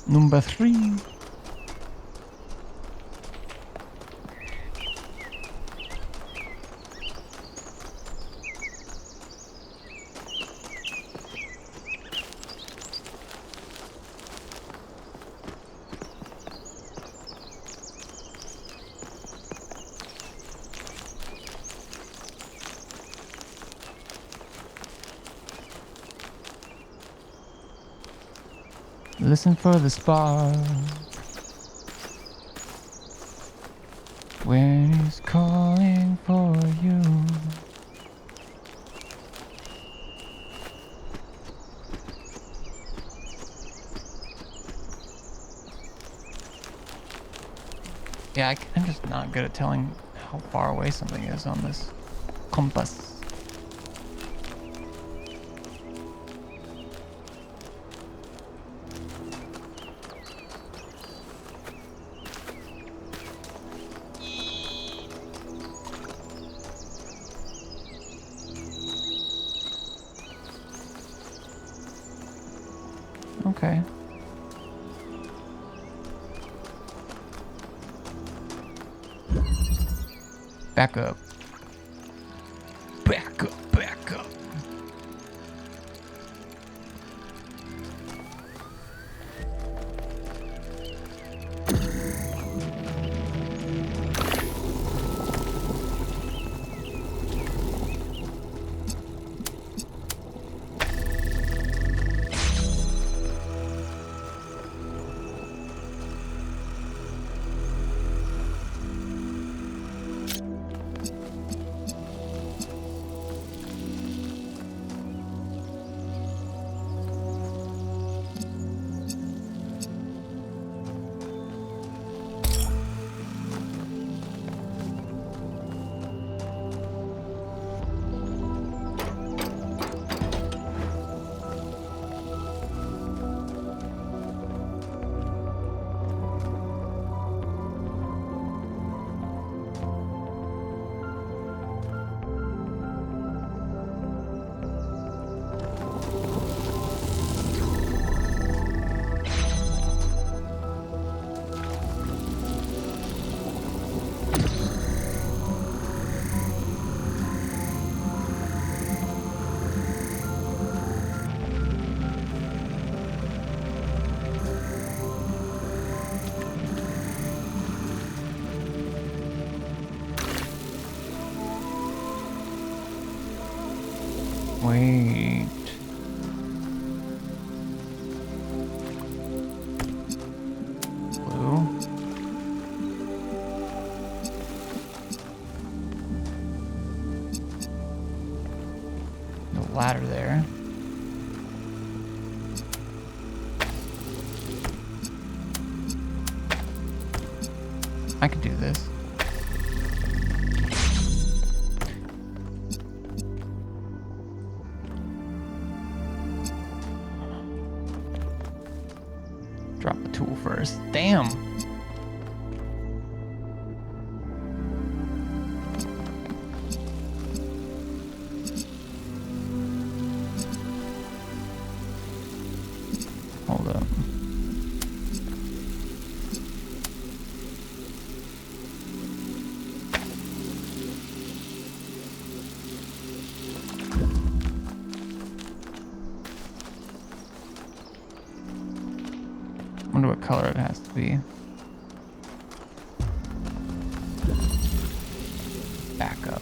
Number 3. Listen for the spark when he's calling for you. Yeah, I'm just not good at telling how far away something is on this compass. Okay. Back up. Back up, back up. Wait. ladder there. I could do this. Drop the tool first. Damn. Hold up. Wonder what color it has to be. Back up.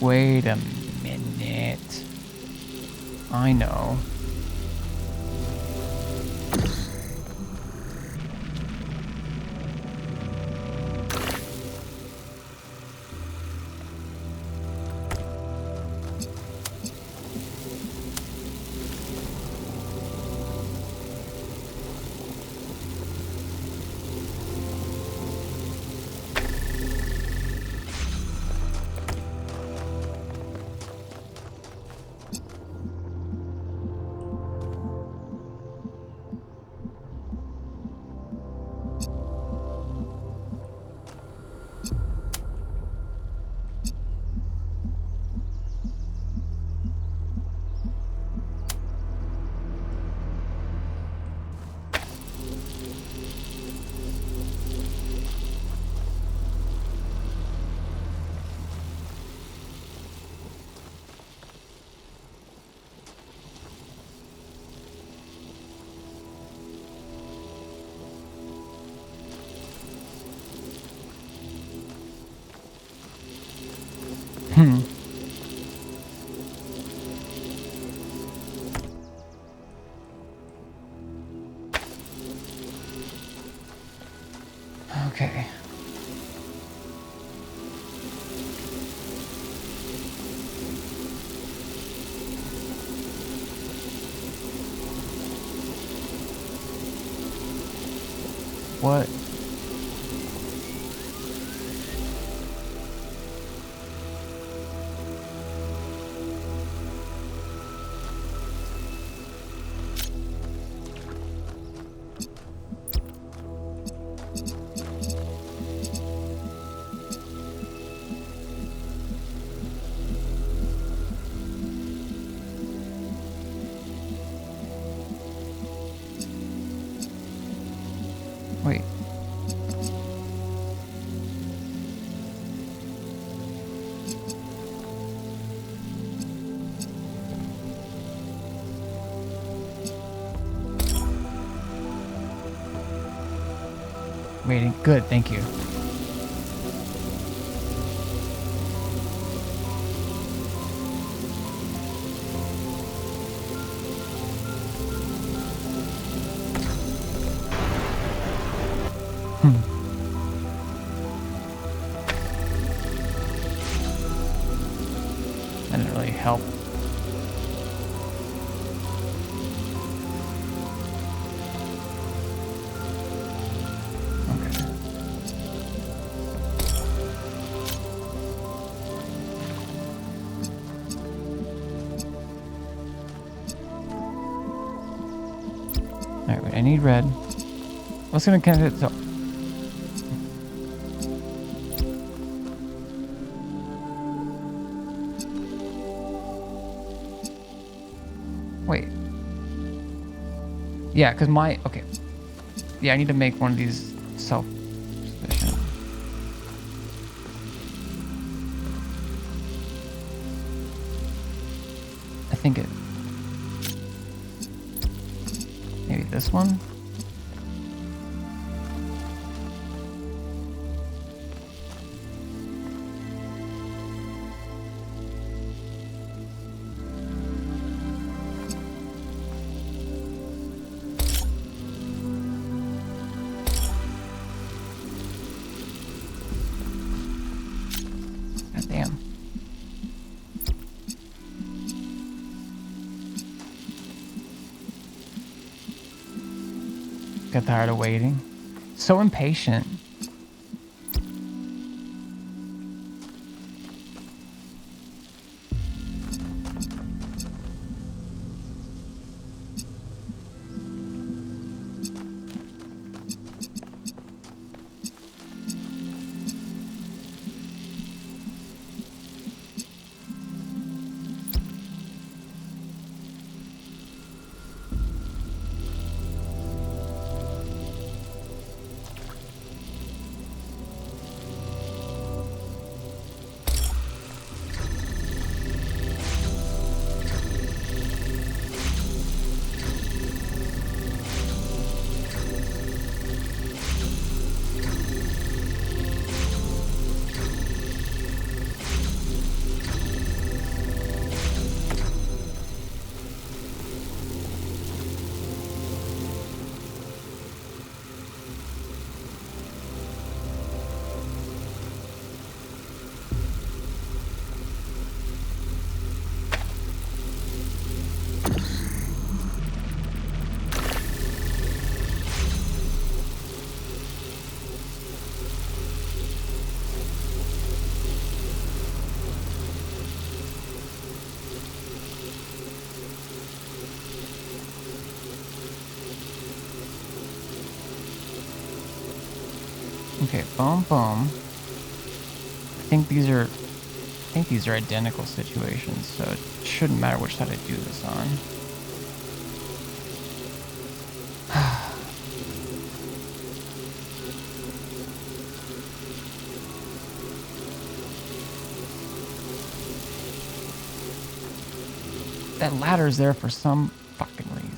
Wait a minute. I know. Okay. What? Wait. Waiting. Good, thank you. That didn't really help. Alright, wait, I need red. What's gonna connect it to? Wait. Yeah, because my... Okay. Yeah, I need to make one of these self-sufficient. I think it... Maybe this one? Got tired of waiting. So impatient. Okay, boom, boom. I think these are identical situations, so it shouldn't matter which side I do this on. That ladder's there for some fucking reason.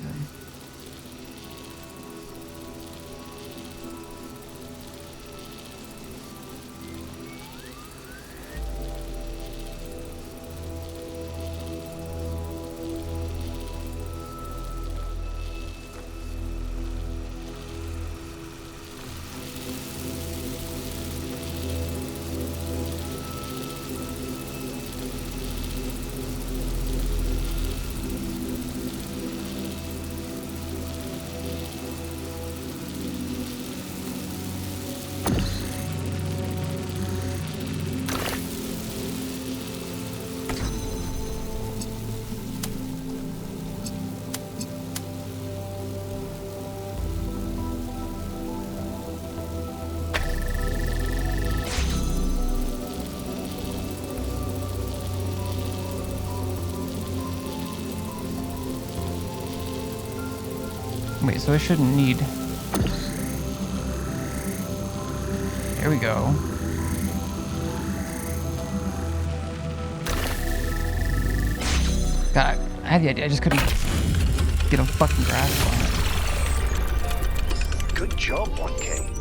Wait, so I shouldn't need... There we go. God, I had the idea, I just couldn't get a fucking grasp on it. Good job, 1K.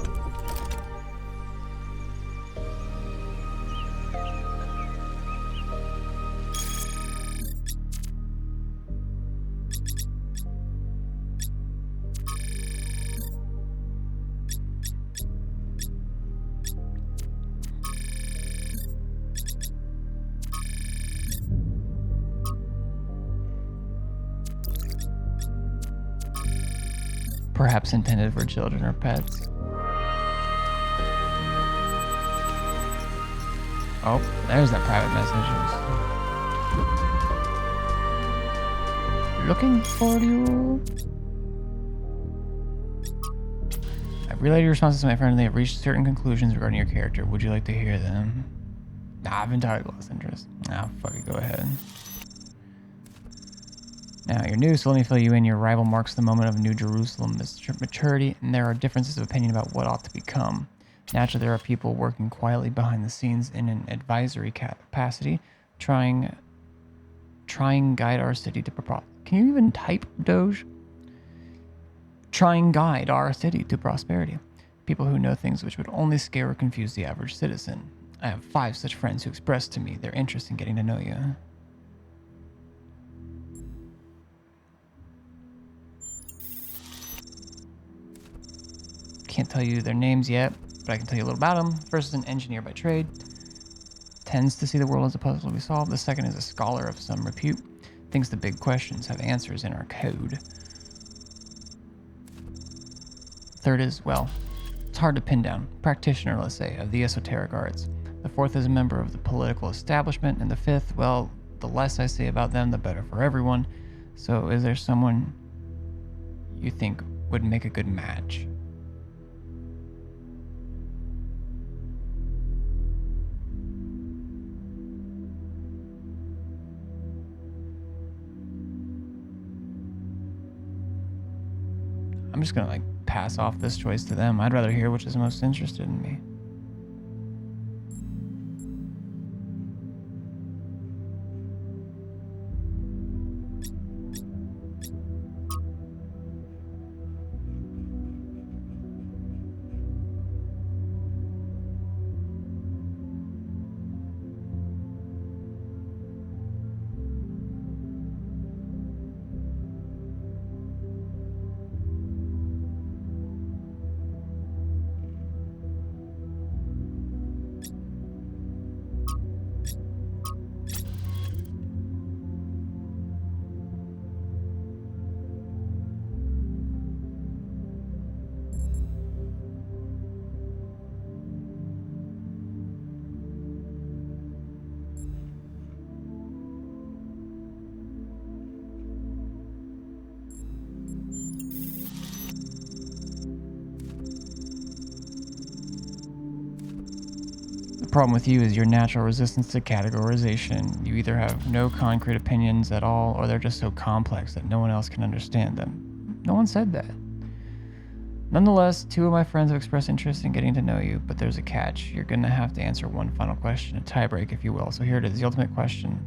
Perhaps intended for children or pets. Oh, there's that private message. Looking for you. I've relayed your responses to my friend and they have reached certain conclusions regarding your character. Would you like to hear them? Nah, I've entirely lost interest. Nah, fuck it, go ahead. Now, you're new, so let me fill you in. Your arrival marks the moment of New Jerusalem maturity, and there are differences of opinion about what ought to become. Naturally, there are people working quietly behind the scenes in an advisory capacity, trying guide our city to prosperity. Can you even type, Doge? Trying guide our city to prosperity. People who know things which would only scare or confuse the average citizen. I have 5 such friends who expressed to me their interest in getting to know you. Can't tell you their names yet, but I can tell you a little about them. First is an engineer by trade. Tends to see the world as a puzzle to be solved. The second is a scholar of some repute. Thinks the big questions have answers in our code. third is, well, it's hard to pin down. Practitioner, let's say, of the esoteric arts. The fourth is a member of the political establishment. And the fifth, well, the less I say about them, the better for everyone. So is there someone you think would make a good match? I'm just gonna like pass off this choice to them. I'd rather hear which is most interested in me. The problem with you is your natural resistance to categorization. You either have no concrete opinions at all, or they're just so complex that no one else can understand them. No one said that. Nonetheless, 2 of my friends have expressed interest in getting to know you, but there's a catch. You're gonna have to answer one final question, a tiebreak, if you will. So here it is, the ultimate question.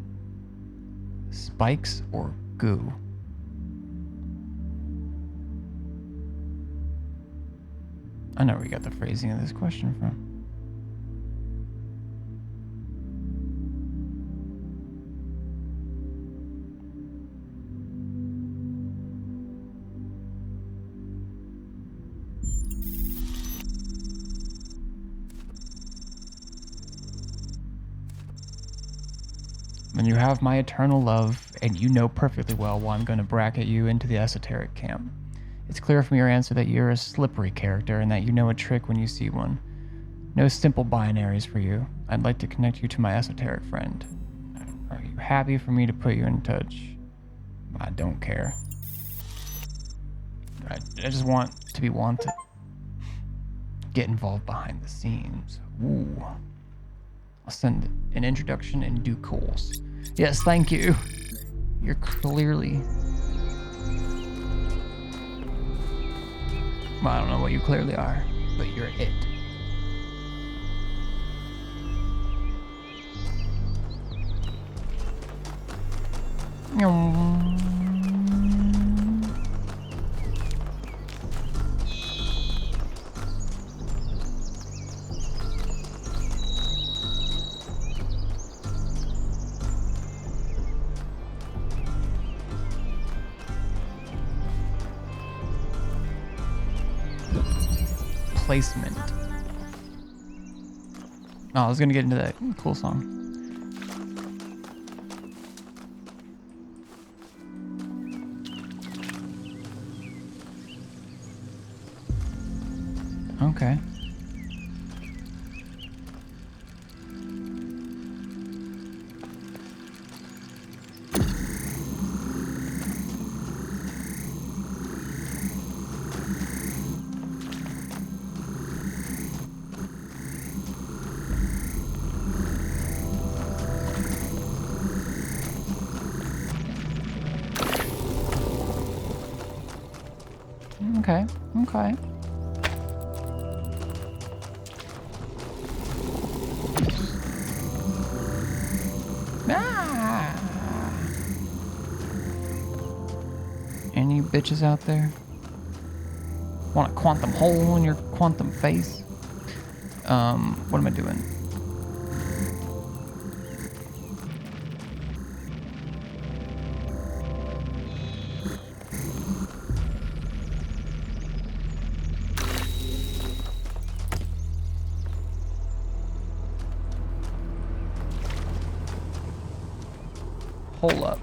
Spikes or goo? I know where you got the phrasing of this question from. When you have my eternal love, and you know perfectly well why I'm going to bracket you into the esoteric camp. It's clear from your answer that you're a slippery character and that you know a trick when you see one. No simple binaries for you. I'd like to connect you to my esoteric friend. Are you happy for me to put you in touch? I don't care. I just want to be wanted. Get involved behind the scenes. Ooh. I'll send an introduction in due course. Yes, thank you. You're clearly... Well, I don't know what you clearly are, but you're it. Placement. Oh, I was gonna get into that cool song. Okay. Okay, okay. Ah! Any bitches out there? Want a quantum hole in your quantum face? What am I doing? Hold up.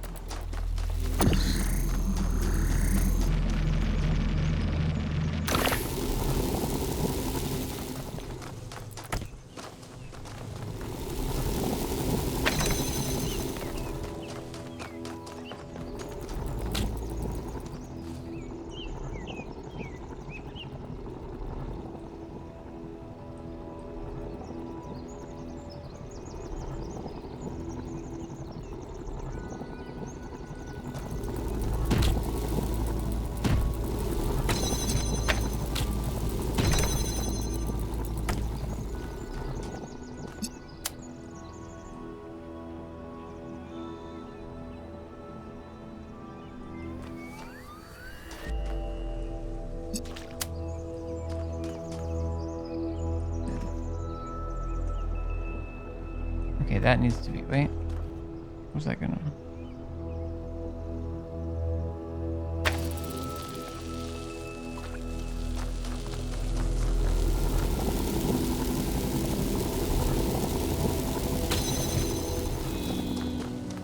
that needs to be... Wait. Was that gonna...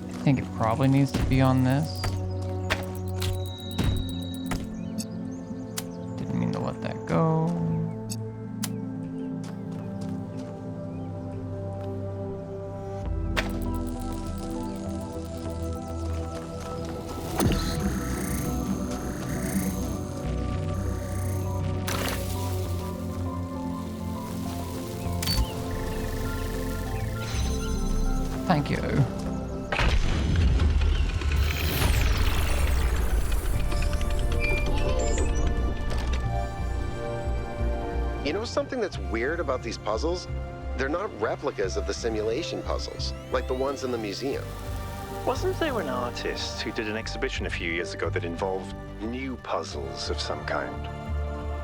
I think it probably needs to be on this. Didn't mean to let that go. Thank you. You know something that's weird about these puzzles? They're not replicas of the simulation puzzles, like the ones in the museum. Wasn't there an artist who did an exhibition a few years ago that involved new puzzles of some kind?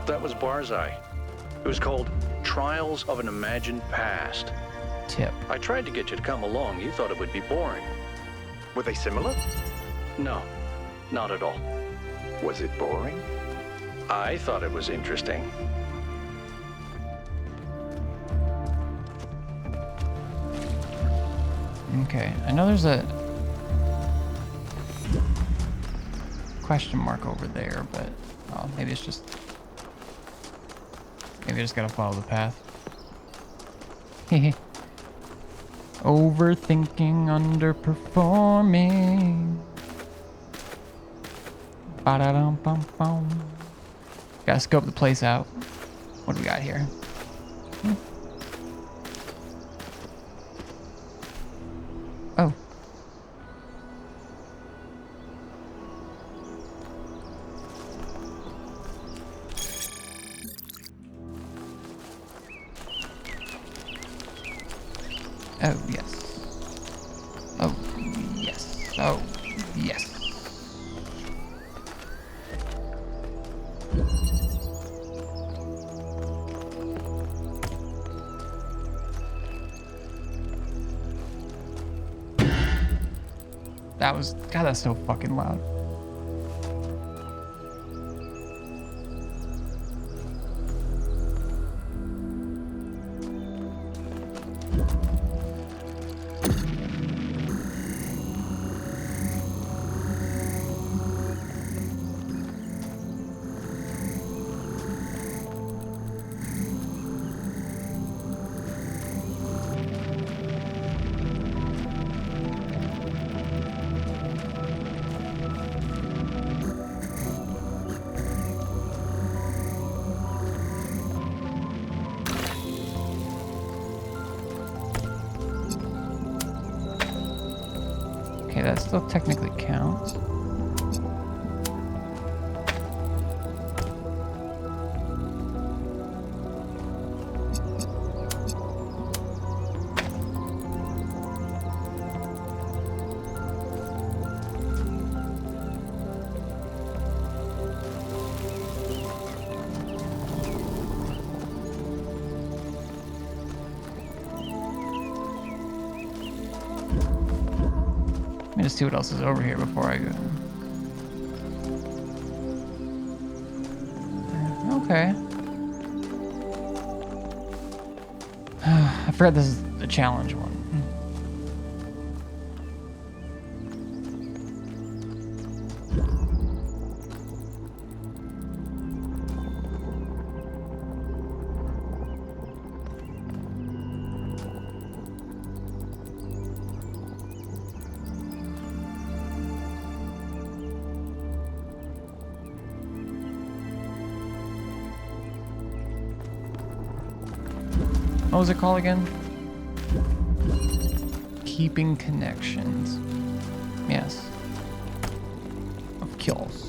That was Barzai. It was called Trials of an Imagined Past. Tip. I tried to get you to come along. You thought it would be boring. Were they similar? No, not at all. Was it boring? I thought it was interesting. Okay, I know there's a question mark over there, but oh, maybe it's just... Maybe I just gotta follow the path. Hehe. Overthinking, underperforming. Ba-da-dum-bum-bum. Gotta scope the place out. What do we got here? Oh. Oh, yes. Oh, yes. Oh, yes. That was... God, that's so fucking loud. Okay, that still technically counts. Let me just see what else is over here before I go. Okay. I forgot this is the challenge one. What was it called again? Keeping connections. Yes. Of kills.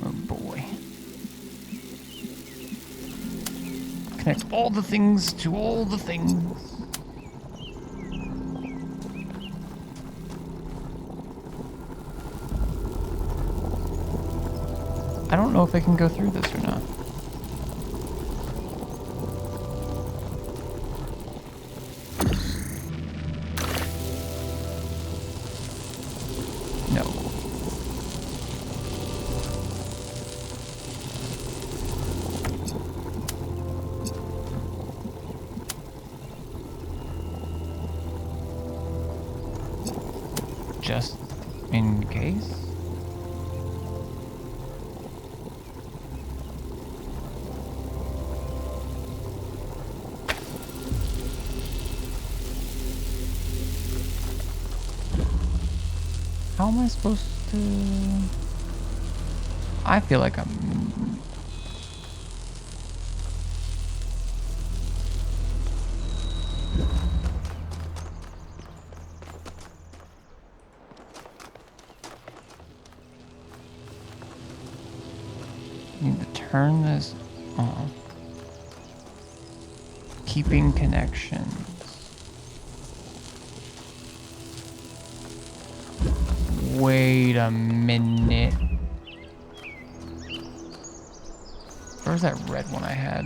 Oh boy. Connect all the things to all the things. I don't know if I can go through this or not. No. Just in case? How am I supposed to... I feel like I'm... need to turn this on. Keeping connections. Wait a minute. Where's that red one I had?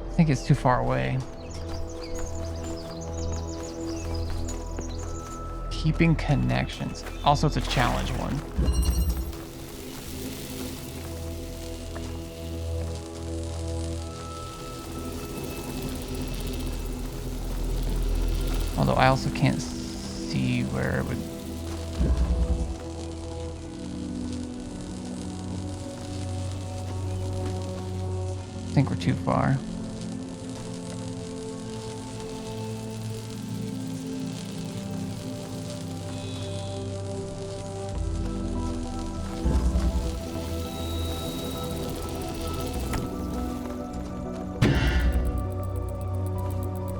I think it's too far away. Keeping connections. Also, it's a challenge one. Although I also can't see where it would... I think we're too far.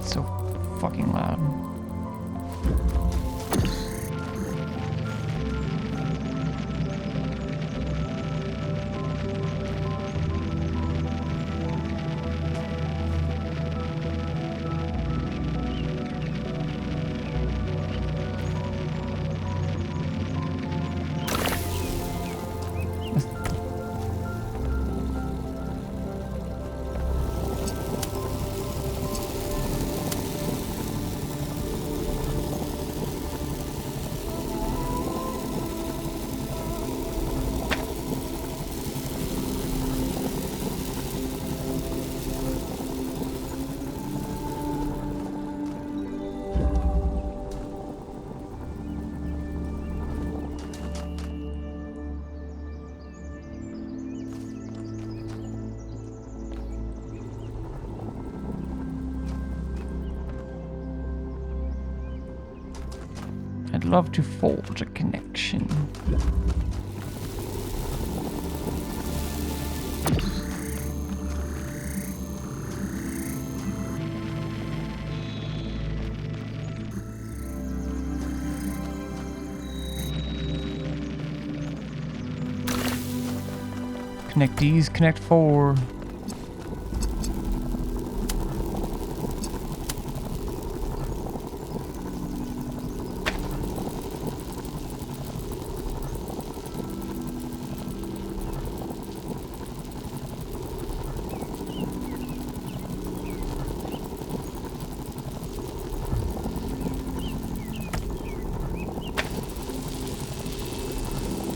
So fucking loud. I'd love to forge a connection. Connect these, connect 4.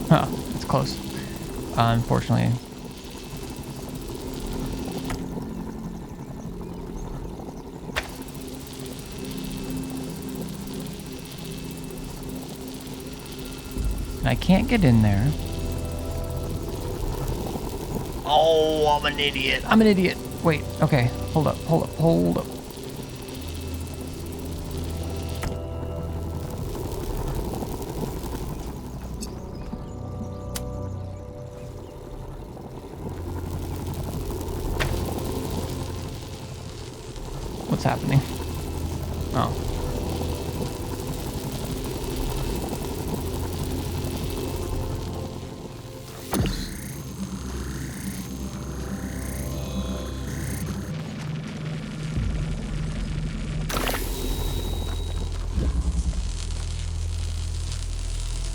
Huh, it's close. Unfortunately. I can't get in there. Oh, I'm an idiot. I'm an idiot. Wait, okay. Hold up, hold up, hold up. what's happening. Oh.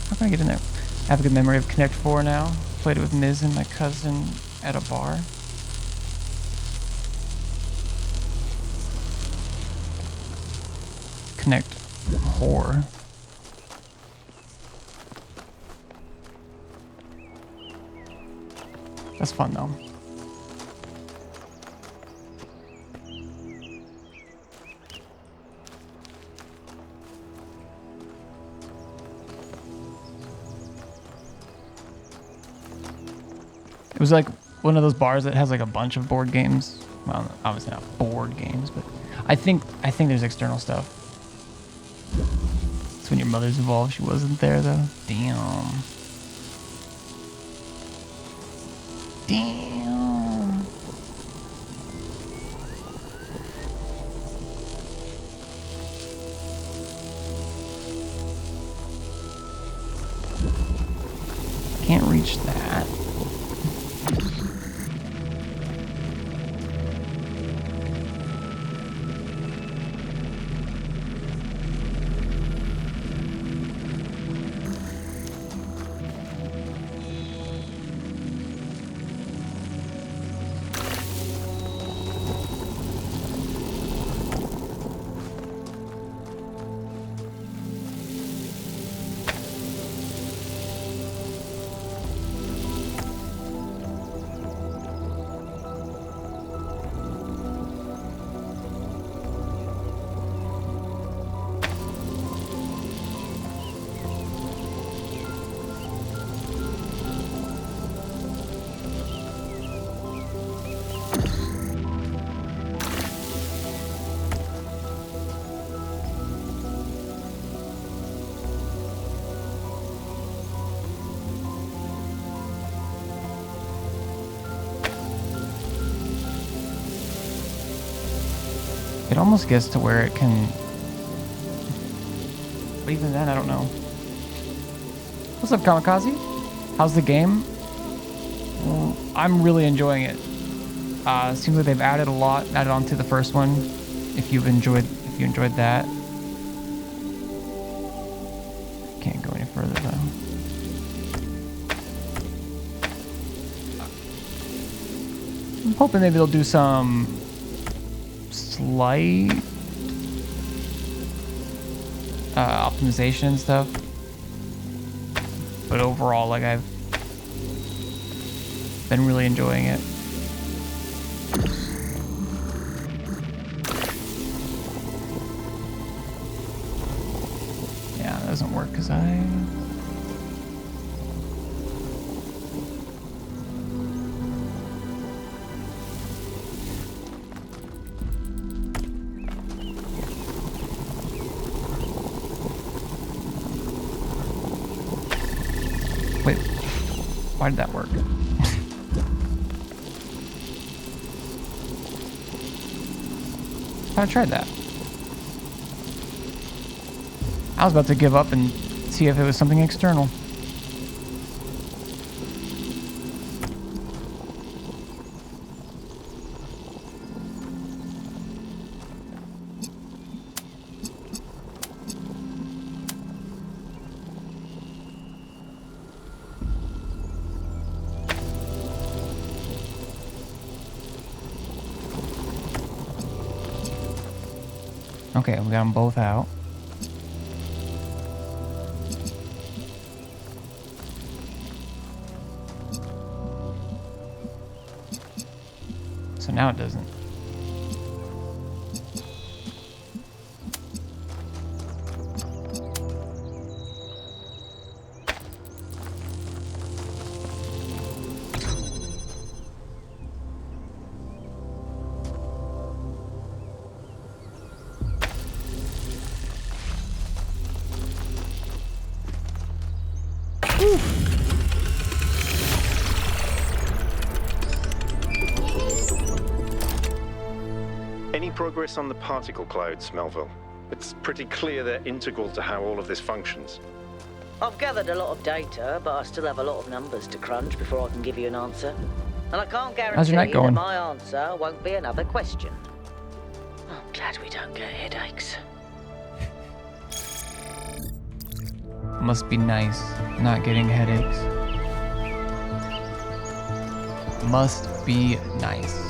How can I get in there? I have a good memory of Connect 4 now. Played it with Miz and my cousin at a bar. Connect 4. That's fun though. It was like one of those bars that has like a bunch of board games. Well, obviously not board games, but I think there's external stuff. It's when your mother's involved. She wasn't there though. Damn. Damn. Can't reach that. It almost gets to where it can, but even then, I don't know. What's up, Kamikaze? How's the game? Well, I'm really enjoying it. Seems like they've added a lot, added on to the first one. If you enjoyed that, can't go any further though. I'm hoping maybe they'll do some slight optimization and stuff, but overall, like, I've been really enjoying it. Yeah, that doesn't work because wait, why did that work? I tried that. I was about to give up and see if it was something external. Okay, we got them both out. So now it doesn't. Any progress on the particle clouds, Melville? It's pretty clear they're integral to how all of this functions. I've gathered a lot of data, but I still have a lot of numbers to crunch before I can give you an answer. And I can't How's your night guarantee that going? my answer won't be another question. I'm glad we don't get headaches. Must be nice not getting headaches. Must be nice.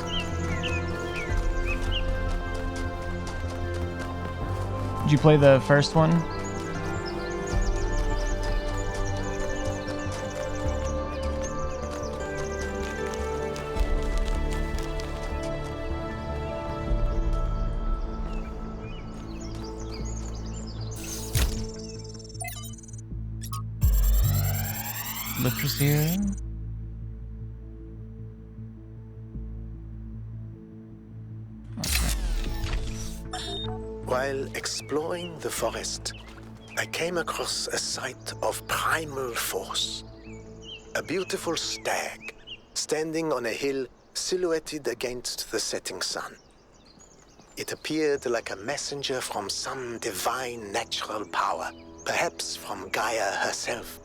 Did you play the first one? Literacy here. While exploring the forest, I came across a sight of primal force. A beautiful stag, standing on a hill silhouetted against the setting sun. It appeared like a messenger from some divine natural power, perhaps from Gaia herself.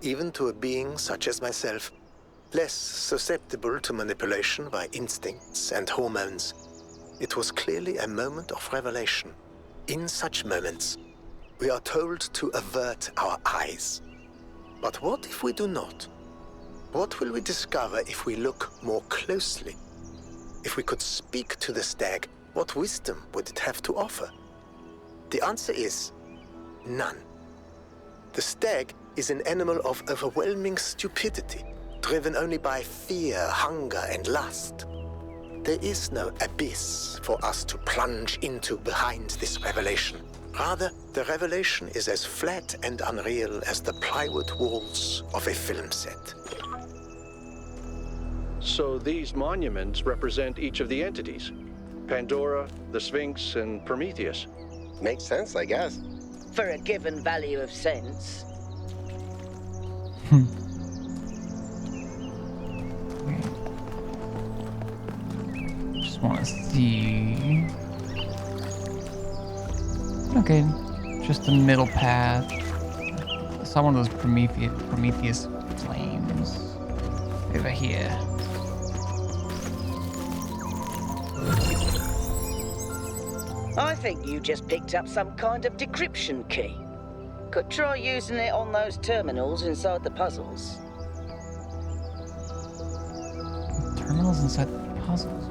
Even to a being such as myself, less susceptible to manipulation by instincts and hormones, it was clearly a moment of revelation. In such moments, we are told to avert our eyes. But what if we do not? What will we discover if we look more closely? If we could speak to the stag, what wisdom would it have to offer? The answer is none. The stag is an animal of overwhelming stupidity, driven only by fear, hunger, and lust. There is no abyss for us to plunge into behind this revelation. Rather, the revelation is as flat and unreal as the plywood walls of a film set. So these monuments represent each of the entities. Pandora, the Sphinx, and Prometheus. Makes sense, I guess. For a given value of sense. Just want to see. Okay, just a middle path. I saw one of those Prometheus flames over here. I think you just picked up some kind of decryption key. Could try using it on those terminals inside the puzzles. Terminals inside the puzzles.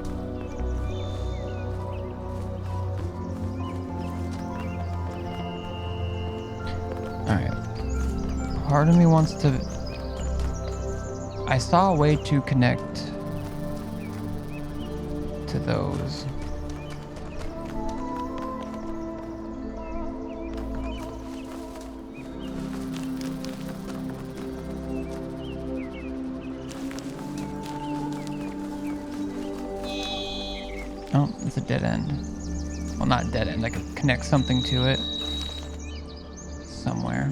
Alright. Part of me wants to... I saw a way to connect to those. Oh, it's a dead end. Well, not dead end. I could connect something to it somewhere.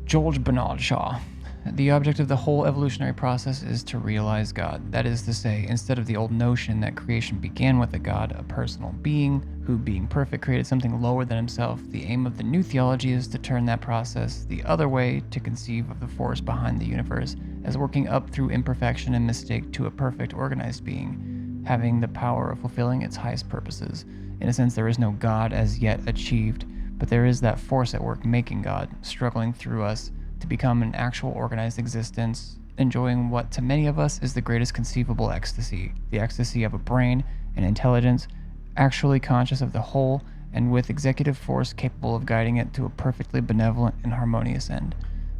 George Bernard Shaw. The object of the whole evolutionary process is to realize God. That is to say, instead of the old notion that creation began with a God, a personal being, who being perfect created something lower than himself, the aim of the new theology is to turn that process the other way, to conceive of the force behind the universe as working up through imperfection and mistake to a perfect organized being, having the power of fulfilling its highest purposes. In a sense, there is no God as yet achieved, but there is that force at work making God, struggling through us to become an actual organized existence, enjoying what to many of us is the greatest conceivable ecstasy, the ecstasy of a brain and intelligence actually conscious of the whole and with executive force capable of guiding it to a perfectly benevolent and harmonious end.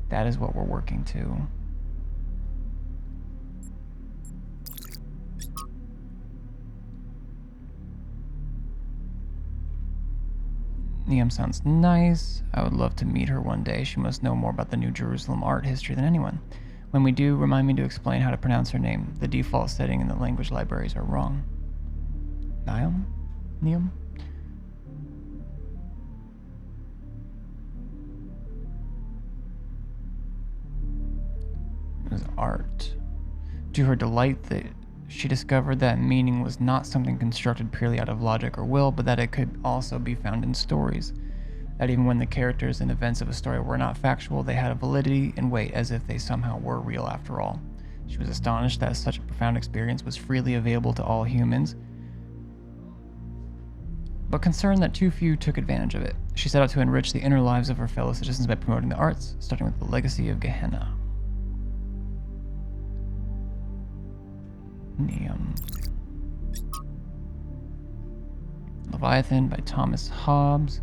That is what we're working to. Niam sounds nice. I would love to meet her one day. She must know more about the New Jerusalem art history than anyone. When we do, remind me to explain how to pronounce her name. The default setting in the language libraries are wrong. Niam? Niam? art. To her delight, that she discovered that meaning was not something constructed purely out of logic or will, but that it could also be found in stories. That even when the characters and events of a story were not factual, they had a validity and weight as if they somehow were real after all. She was astonished that such a profound experience was freely available to all humans, but concerned that too few took advantage of it. She set out to enrich the inner lives of her fellow citizens by promoting the arts, starting with the legacy of Gehenna. Neum. Leviathan by Thomas Hobbes.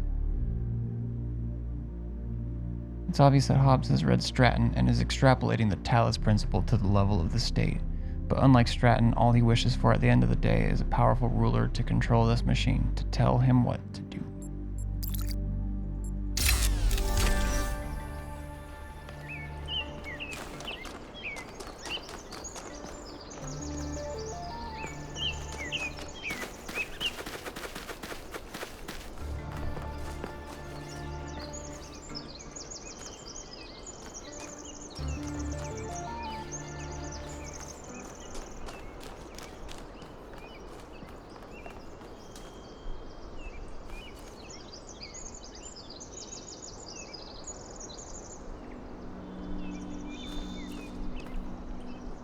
It's obvious that Hobbes has read Stratton and is extrapolating the Talos principle to the level of the state. But unlike Stratton, all he wishes for at the end of the day is a powerful ruler to control this machine, to tell him what to do.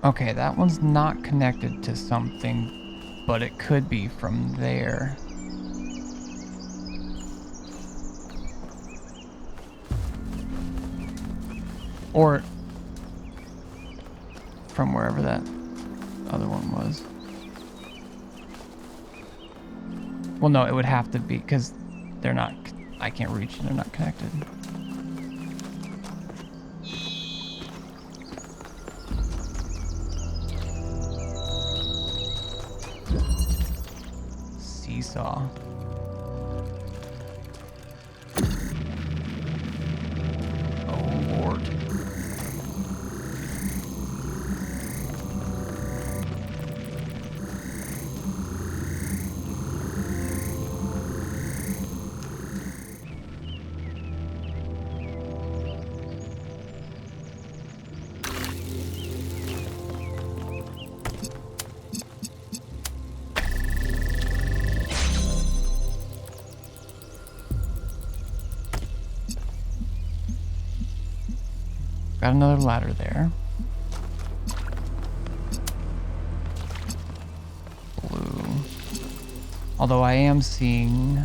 Okay, that one's not connected to something, but it could be from there. Or from wherever that other one was. Well, no, it would have to be, because they're not, I can't reach, they're not connected. Seesaw. Oh, Lord. Got another ladder there. Blue. Although I am seeing...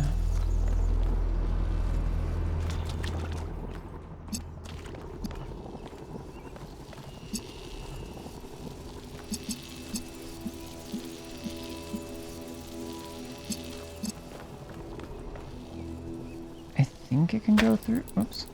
I think it can go through... Oops.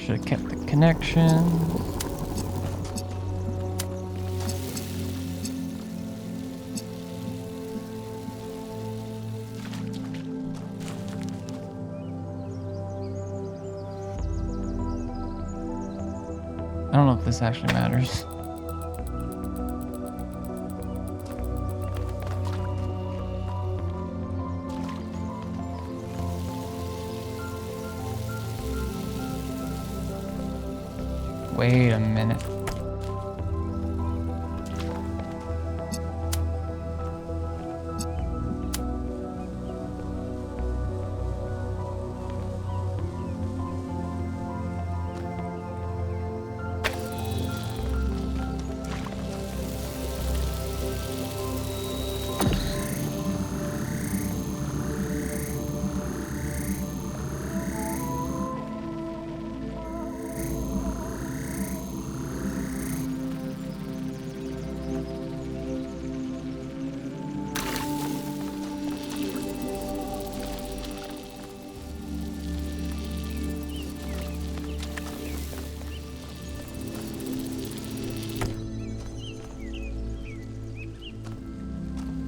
Should have kept the connection. I don't know if this actually matters. Wait a minute.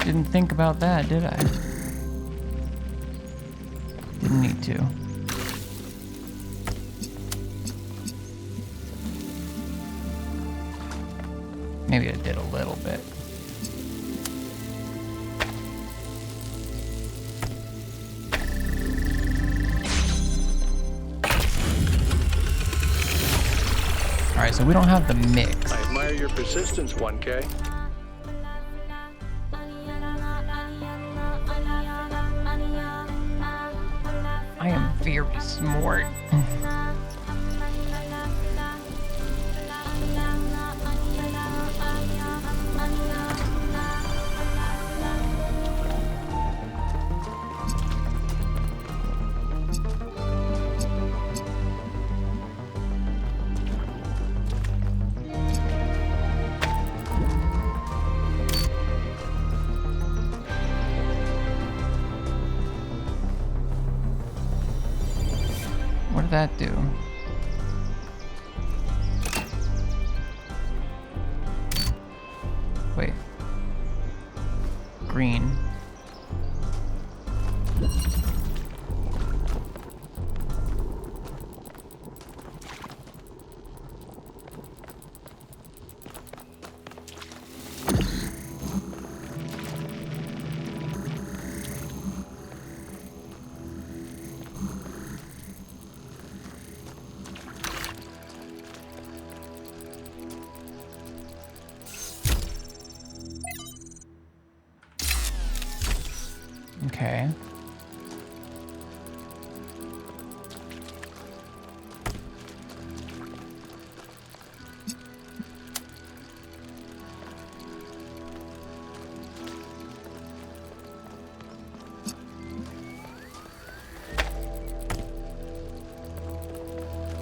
Didn't think about that, did I? Didn't need to. Maybe I did a little bit. Alright, so we don't have the mix. I admire your persistence, 1K. I am very smart. What did that do? Wait. Green. Okay.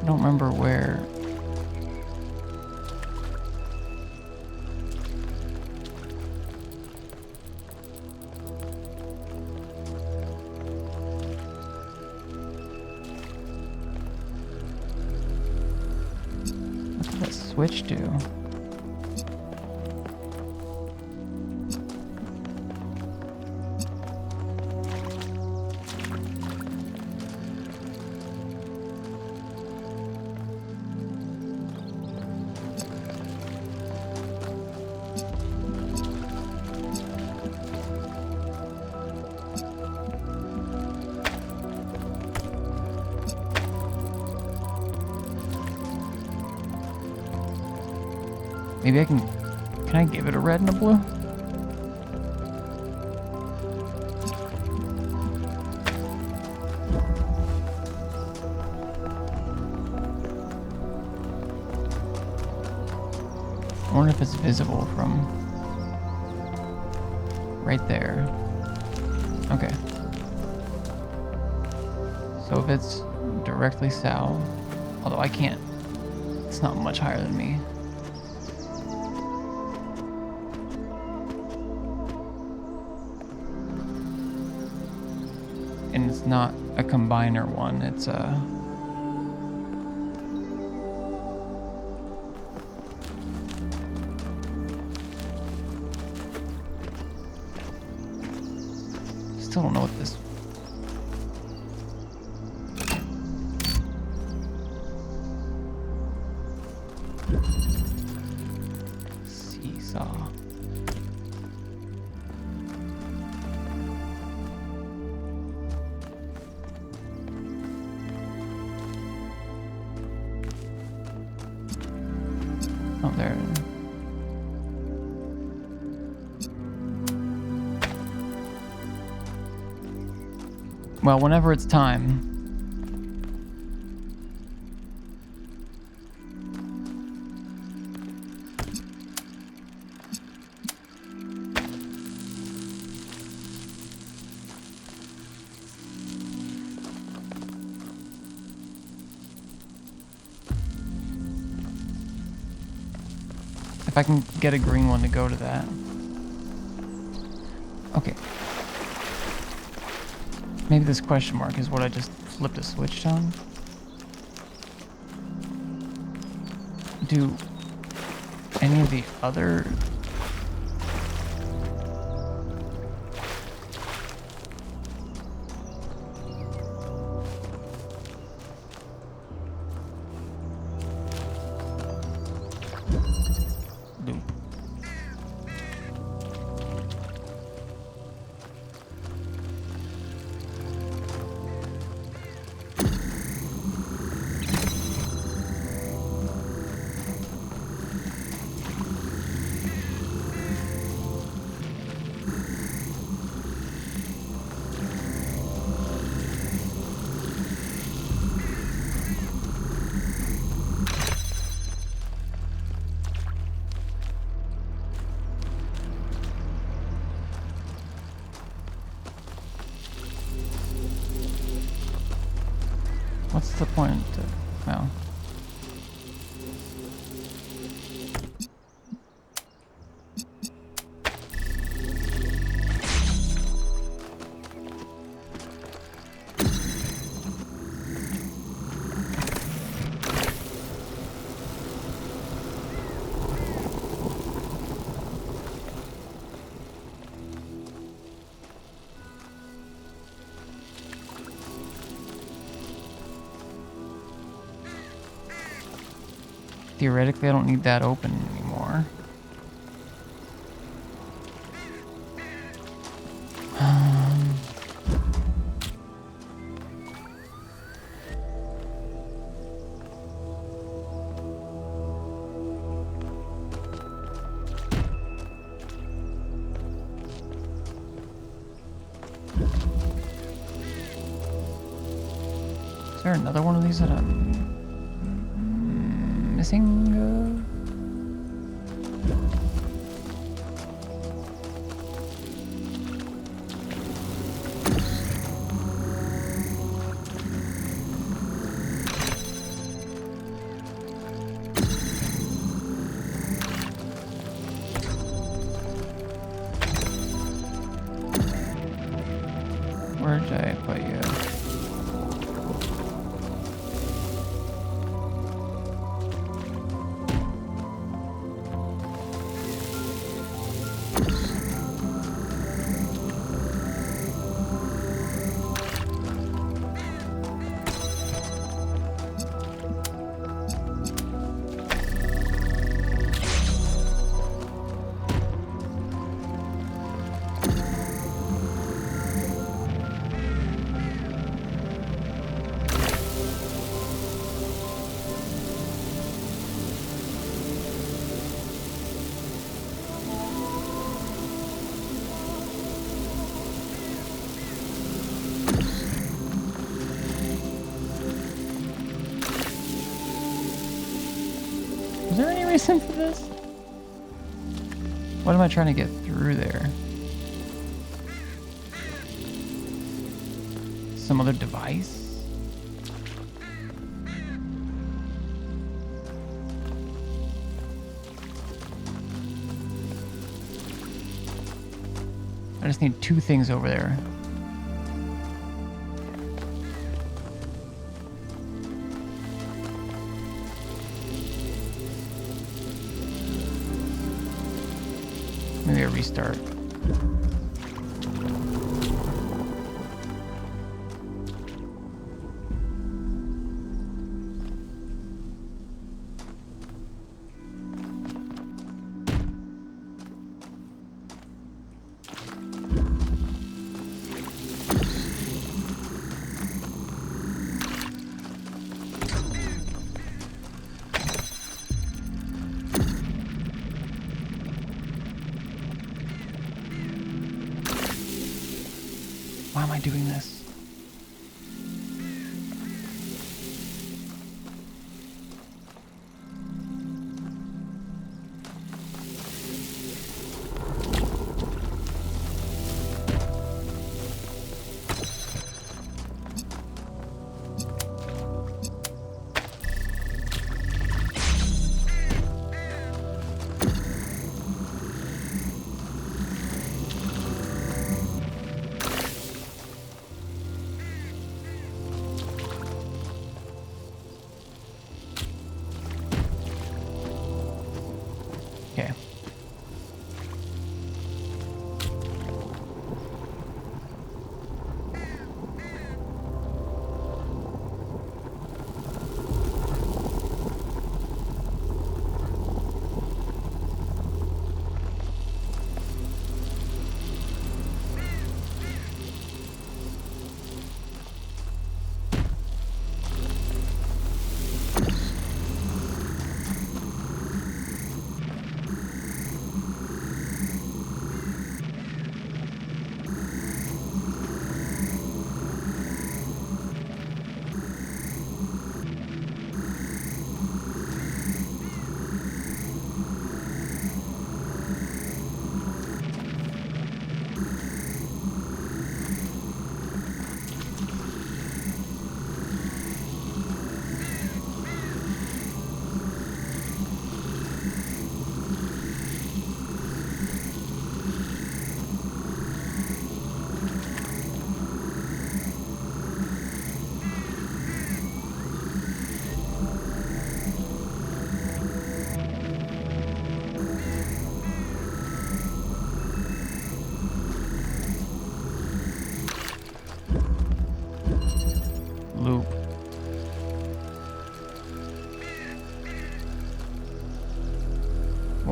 I don't remember where. What did that switch do? Maybe I can I give it a red and a blue? I wonder if it's visible from right there. Okay. So if it's directly south, although I can't, it's not much higher than me. And it's not a combiner one, it's a... Still don't know what this... Seesaw. Oh, there. Well, whenever it's time. If I can get a green one to go to that. Okay. Maybe this question mark is what I just flipped a switch on. Do any of the other... the point? Well. Theoretically, I don't need that open anymore. Is there another one of these that I'm missing? Where did I put you? Is there any reason for this? What am I trying to get through there? Some other device? I just need two things over there. Maybe a restart. Why am I doing this?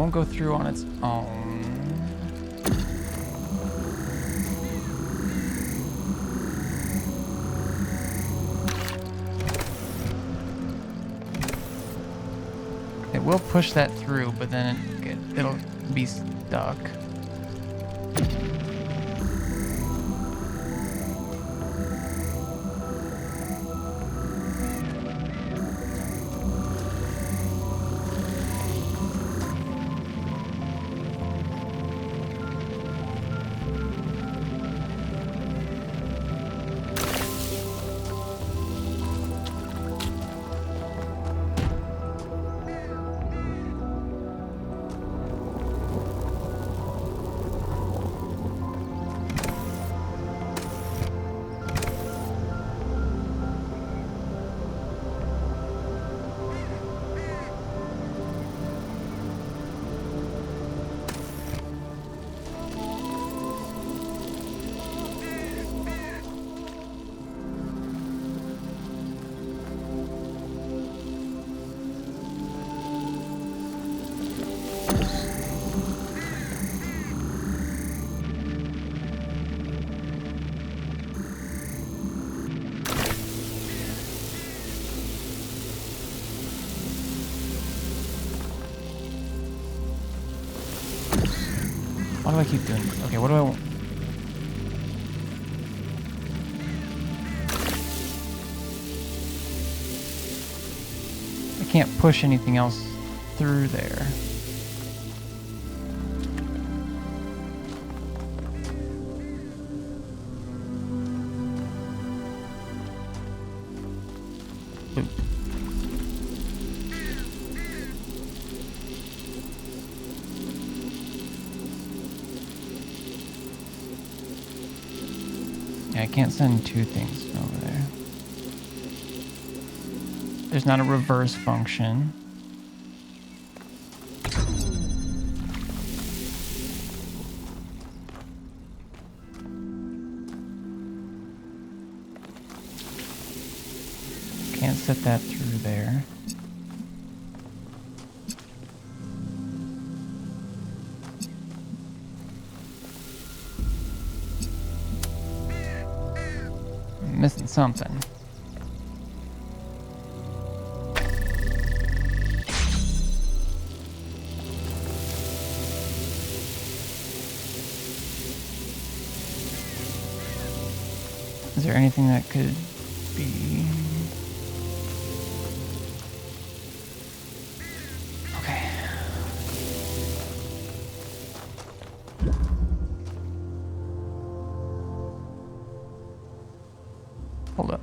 won't go through on its own. It will push that through, but then it'll be stuck. Why do I keep doing this? Okay, what do I want? I can't push anything else through there. I can't send two things over there. There's not a reverse function. Can't set that through there. Missing something. Is there anything that could be? Okay. Hold up.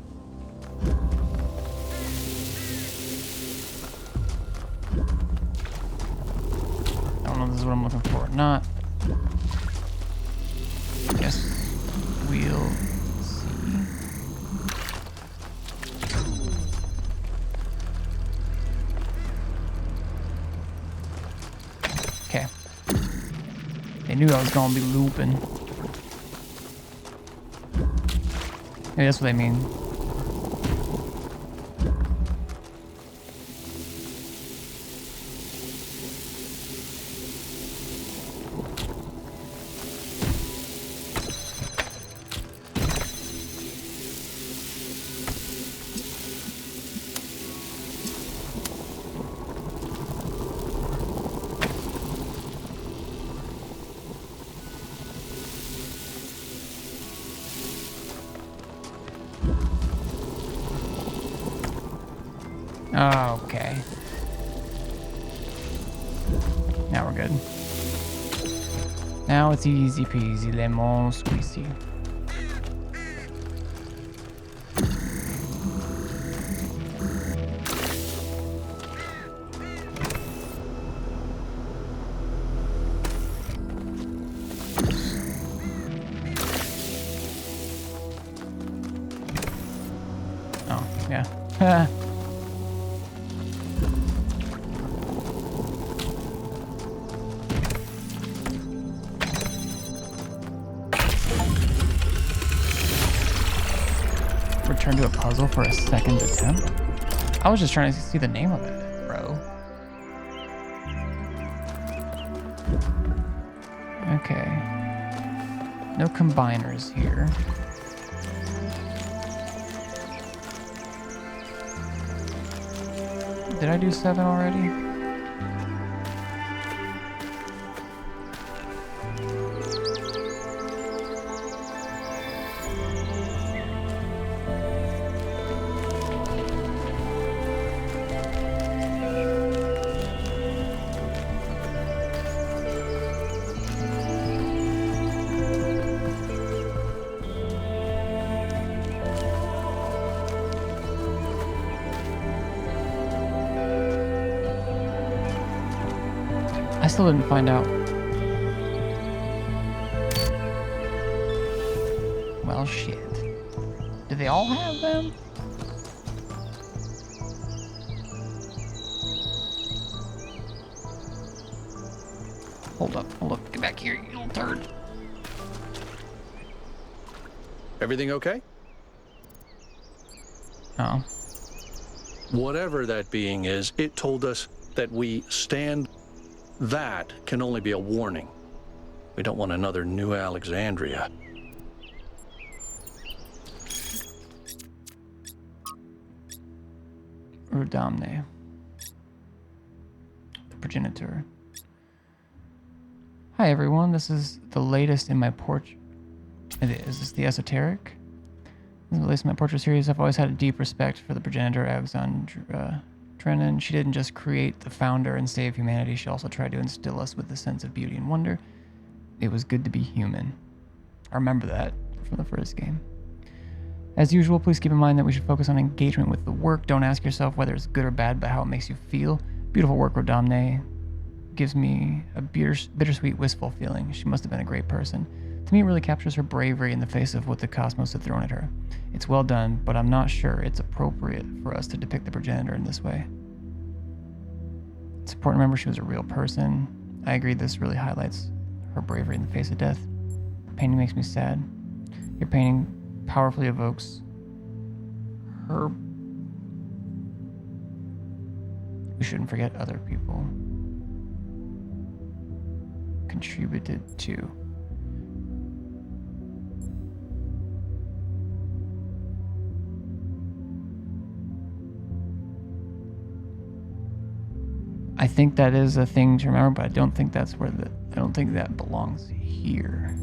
I don't know if this is what I'm looking for or not. Guess we'll see. Okay. They knew I was gonna be looping. Maybe that's what they mean. Okay. Now we're good. Now it's easy peasy lemon squeezy. Oh, yeah. Return to a puzzle for a second attempt? I was just trying to see the name of it, bro. Okay. No combiners here. Did I do 7 already? I still didn't find out. Well, shit. Do they all have them? Hold up, get back here, you little turd. Everything okay? Oh. Whatever that being is, it told us that we stand. That can only be a warning. We don't want another New Alexandria. Rudamne. The progenitor. Hi everyone, this is the latest in my portrait. Is this the esoteric? This is the latest in my portrait series. I've always had a deep respect for the progenitor Alexandra Drennan. She didn't just create the founder and save humanity, she also tried to instill us with a sense of beauty and wonder. It was good to be human. I remember that from the first game. As usual, please keep in mind that we should focus on engagement with the work. Don't ask yourself whether it's good or bad, but how it makes you feel. Beautiful work, Rodamne. Gives me a bittersweet, wistful feeling. She must have been a great person. To me, it really captures her bravery in the face of what the cosmos had thrown at her. It's well done, but I'm not sure it's appropriate for us to depict the progenitor in this way. It's important to remember she was a real person. I agree this really highlights her bravery in the face of death. Painting makes me sad. Your painting powerfully evokes her. We shouldn't forget other people contributed to. I think that is a thing to remember, but I don't think that's where I don't think that belongs here.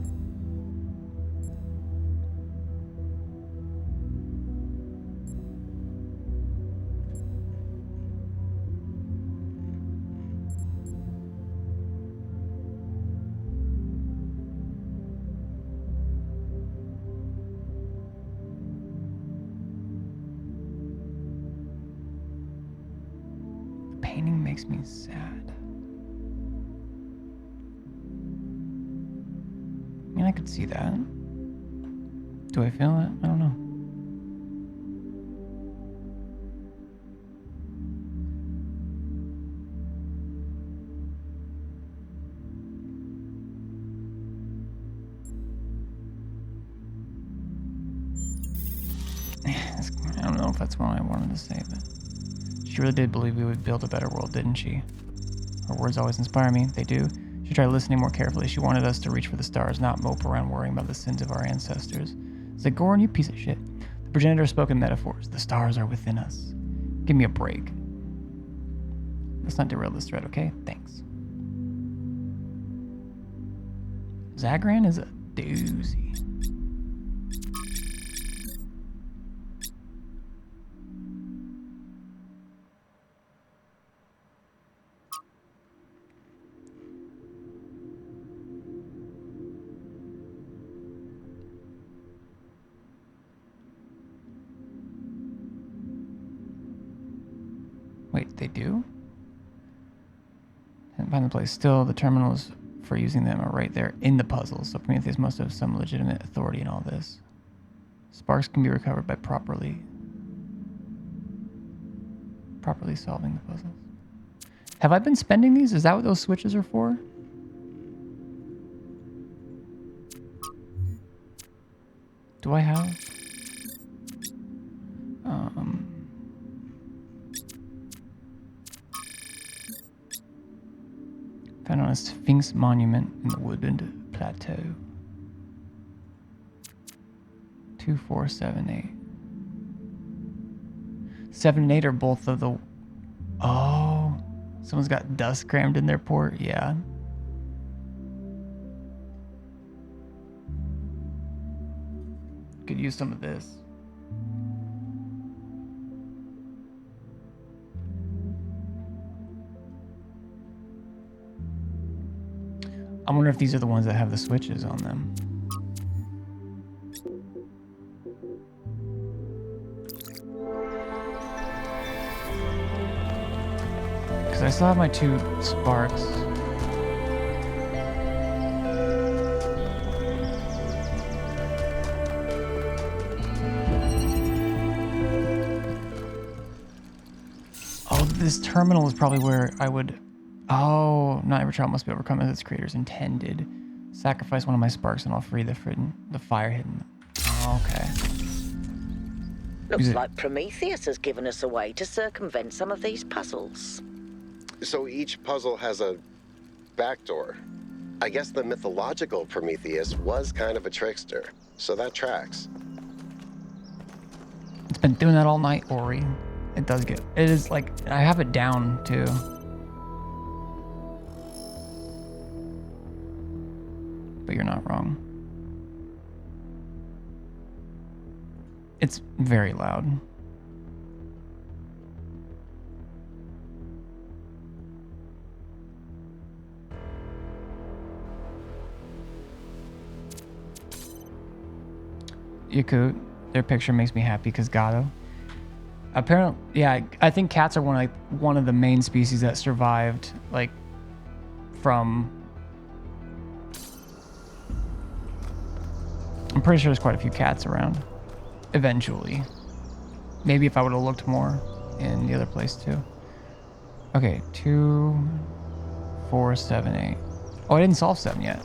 Painting makes me sad. I mean, I could see that. Do I feel that? I don't know. I don't know if that's what I wanted to say, but she really did believe we would build a better world, didn't she? Her words always inspire me. They do. She tried listening more carefully. She wanted us to reach for the stars, not mope around worrying about the sins of our ancestors. Zagorn, you piece of shit. The progenitor spoke in metaphors. The stars are within us. Give me a break. Let's not derail this thread, okay? Thanks. Zagran is a doozy. Wait, they do? Can't find the place. Still, the terminals for using them are right there in the puzzle, so Prometheus must have some legitimate authority in all this. Sparks can be recovered by properly solving the puzzles. Have I been spending these? Is that what those switches are for? Do I have? Found on a Sphinx Monument in the Woodland Plateau. 2, 4, 7, 8. 7 and 8 are both of the... Oh, someone's got dust crammed in their port. Yeah. Could use some of this. I wonder if these are the ones that have the switches on them. Because I still have my 2 sparks. Oh, this terminal is probably where I would... Oh, not every child must be overcome as its creators intended. Sacrifice one of my sparks and I'll free the fire hidden. Oh, okay. Looks like Prometheus has given us a way to circumvent some of these puzzles. So each puzzle has a backdoor. I guess the mythological Prometheus was kind of a trickster, so that tracks. It's been doing that all night, Ori. It does get... It is like... I have it down, too. But you're not wrong. It's very loud. Yakut, their picture makes me happy because Gato. Apparently, yeah, I think cats are one of the main species that survived, like, from... I'm pretty sure there's quite a few cats around. Eventually. Maybe if I would have looked more in the other place too. Okay, 2, 4, 7, 8. Oh, I didn't solve 7 yet.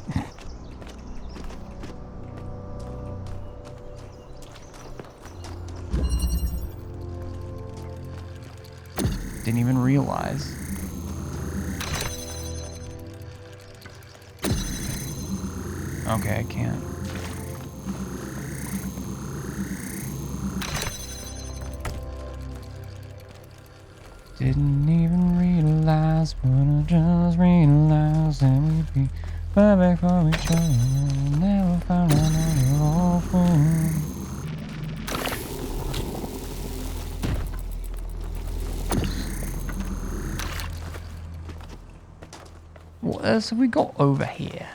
Didn't even realize. Okay, I can't. Didn't even realize what I just realized that we'd be perfect for each other. Never found out that we're all fools. Well, so we go over here.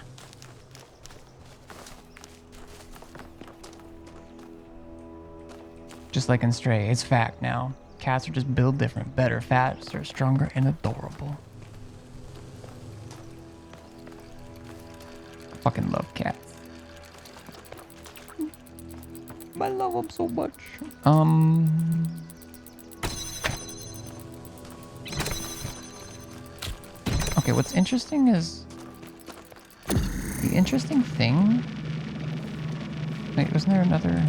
Just like in Stray, it's fact now. Cats are just built different, better, faster, stronger, and adorable. I fucking love cats. I love them so much. Okay, what's interesting is... The interesting thing... Wait, wasn't there another...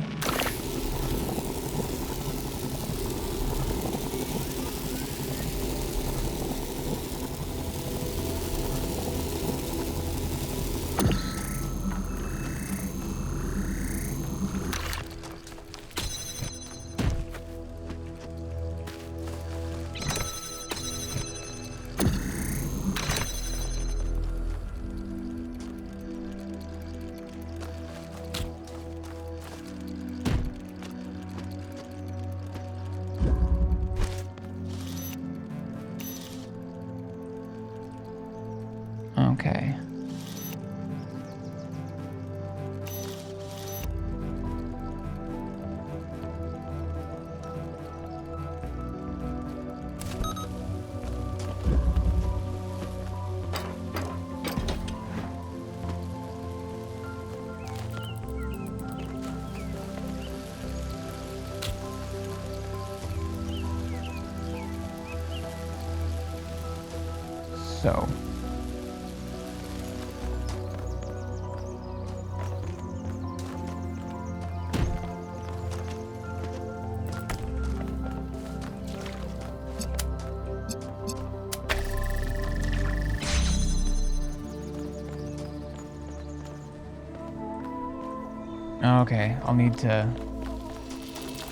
Okay. So... Okay, I'll need to...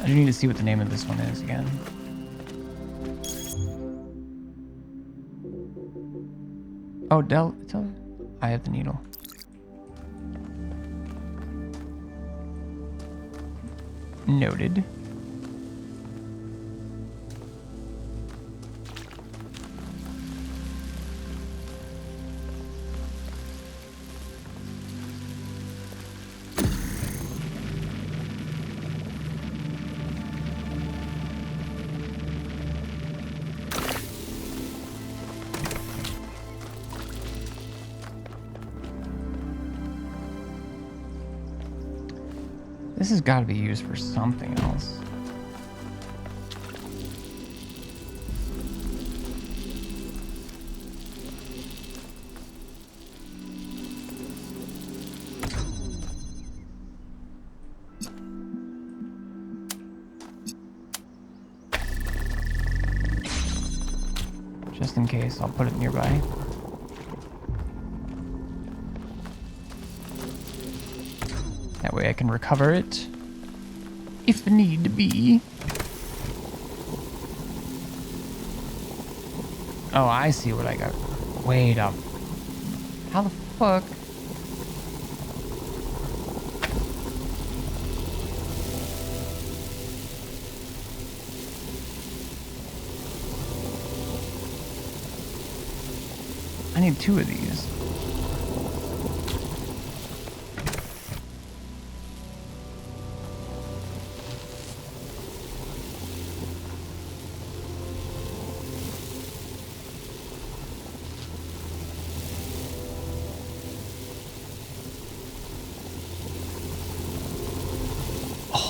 I do need to see what the name of this one is again. Oh, I have the needle. Noted. This has got to be used for something else. Just in case, I'll put it nearby. That way I can recover it if need be. Oh, I see what I got. Wait up. How the fuck? I need 2 of these.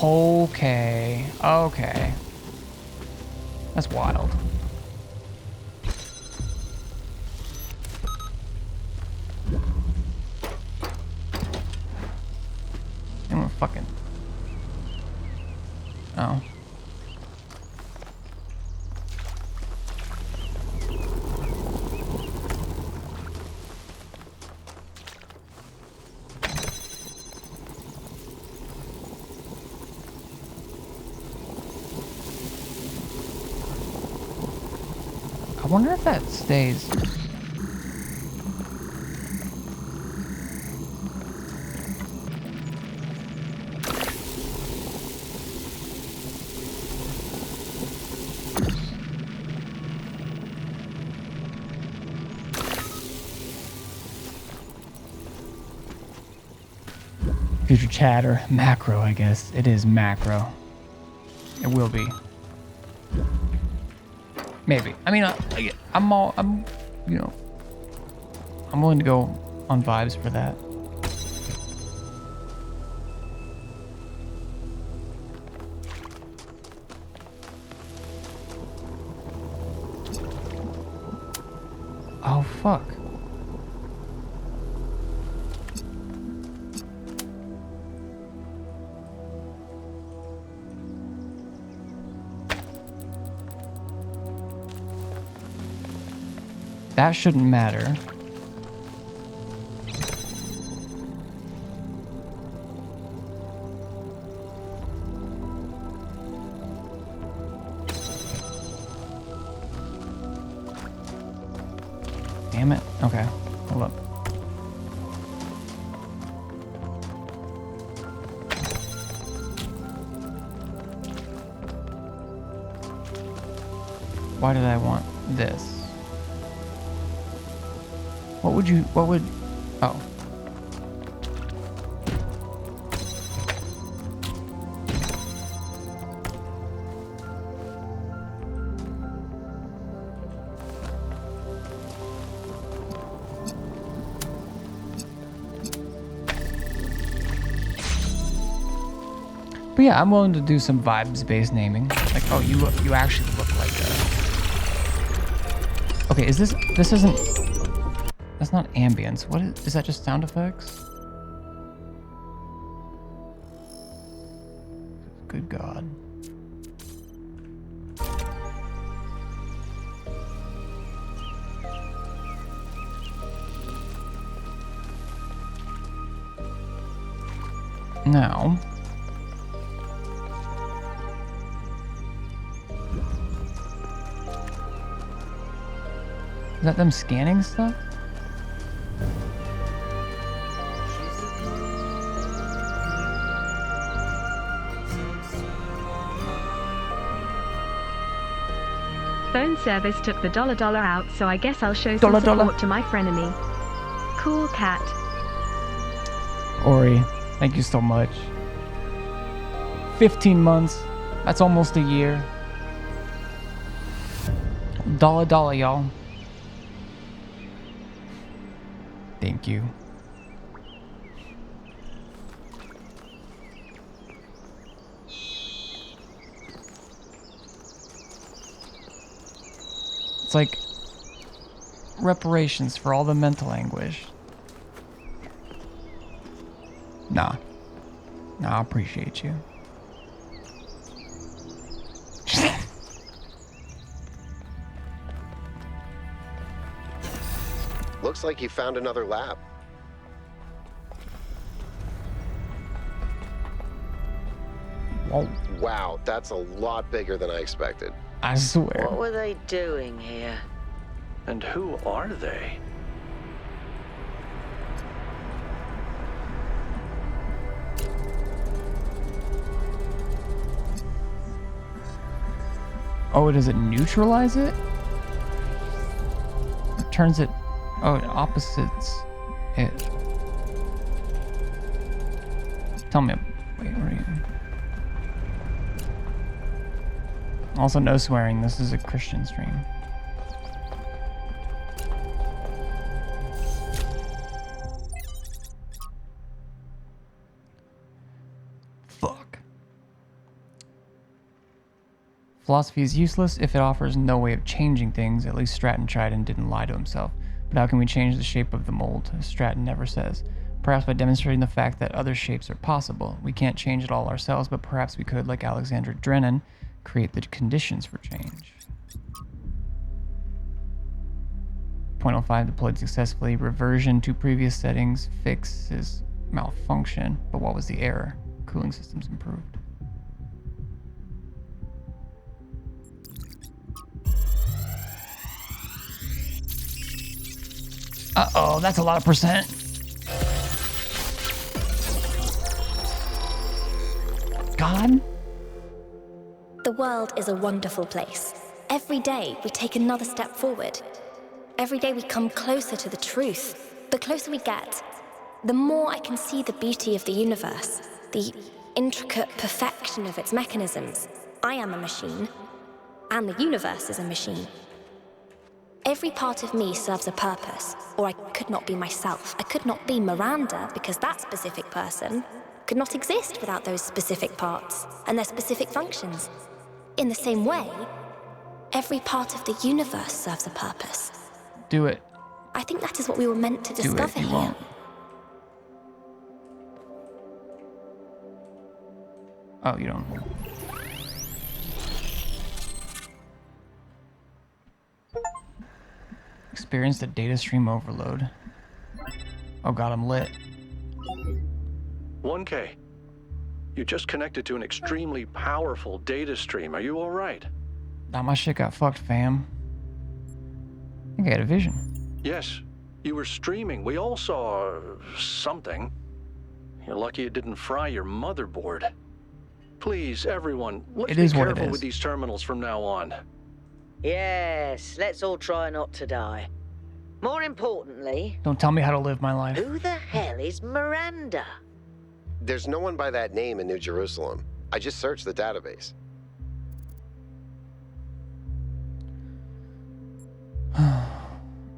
Okay. Okay. That's wild. I'm gonna fucking... Oh. I wonder if that stays. Future chatter, macro, I guess. It is macro. It will be. Maybe. I mean, I'm, you know, I'm willing to go on vibes for that. Oh, fuck. That shouldn't matter. Damn it. Okay. Hold up. Why did I want this? What would, oh. But yeah, I'm willing to do some vibes-based naming. Like, oh, you actually look like a... Okay, is this isn't... That's not ambience. What is that just sound effects? Good God. Now, is that them scanning stuff? Phone service took the $$ out, so I guess I'll show some support to my frenemy. Cool cat. Ori, thank you so much. 15 months. That's almost a year. $, y'all. Thank you. It's like reparations for all the mental anguish. Nah, I appreciate you. Looks like you found another lab. Whoa. Wow, that's a lot bigger than I expected. I swear. What were they doing here? And who are they? Oh, does it neutralize it? It turns it... Oh, it opposites it. Tell me... Wait, where are you? Also, no swearing. This is a Christian stream. Fuck. Philosophy is useless if it offers no way of changing things. At least Stratton tried and didn't lie to himself. But how can we change the shape of the mold? Stratton never says. Perhaps by demonstrating the fact that other shapes are possible. We can't change it all ourselves, but perhaps we could, like Alexander Drennan, create the conditions for change. 0.05 deployed successfully. Reversion to previous settings fixes malfunction. But what was the error? Cooling systems improved. Uh-oh, that's a lot of percent. God? The world is a wonderful place. Every day we take another step forward. Every day we come closer to the truth. The closer we get, the more I can see the beauty of the universe, the intricate perfection of its mechanisms. I am a machine, and the universe is a machine. Every part of me serves a purpose, or I could not be myself. I could not be Miranda, because that specific person could not exist without those specific parts and their specific functions. In the same way, every part of the universe serves a purpose. Do it. I think that is what we were meant to discover Do it, you here. won't. Oh, you don't. Experienced a data stream overload. Oh god, I'm lit. 1K. You just connected to an extremely powerful data stream. Are you all right? Nah, my shit got fucked, fam. I think I had a vision. Yes, you were streaming. We all saw something. You're lucky it didn't fry your motherboard. Please, everyone, let's be careful with these terminals from now on. Yes, let's all try not to die. More importantly... Don't tell me how to live my life. Who the hell is Miranda? There's no one by that name in New Jerusalem. I just searched the database.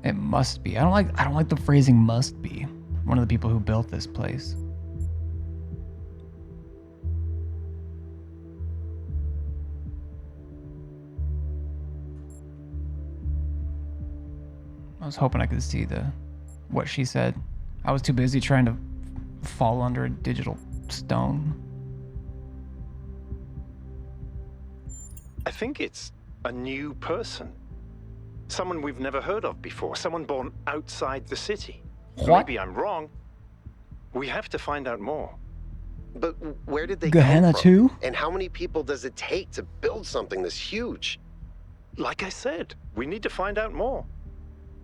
It must be. I don't like the phrasing must be. One of the people who built this place. I was hoping I could see what she said. I was too busy trying to fall under a digital stone. I think it's a new person. Someone we've never heard of before. Someone born outside the city. What? Maybe I'm wrong. We have to find out more. But where did they Gehenna come from? too? And how many people does it take to build something this huge? Like I said, we need to find out more.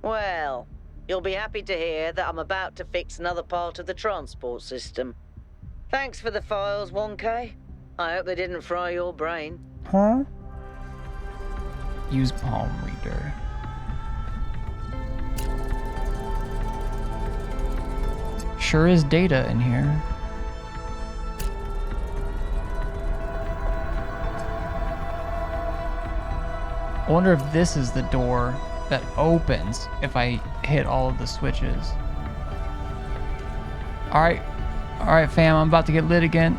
Well, you'll be happy to hear that I'm about to fix another part of the transport system. Thanks for the files, 1K. I hope they didn't fry your brain. Huh? Use palm reader. Sure is data in here. I wonder if this is the door that opens if I hit all of the switches. Alright, fam, I'm about to get lit again.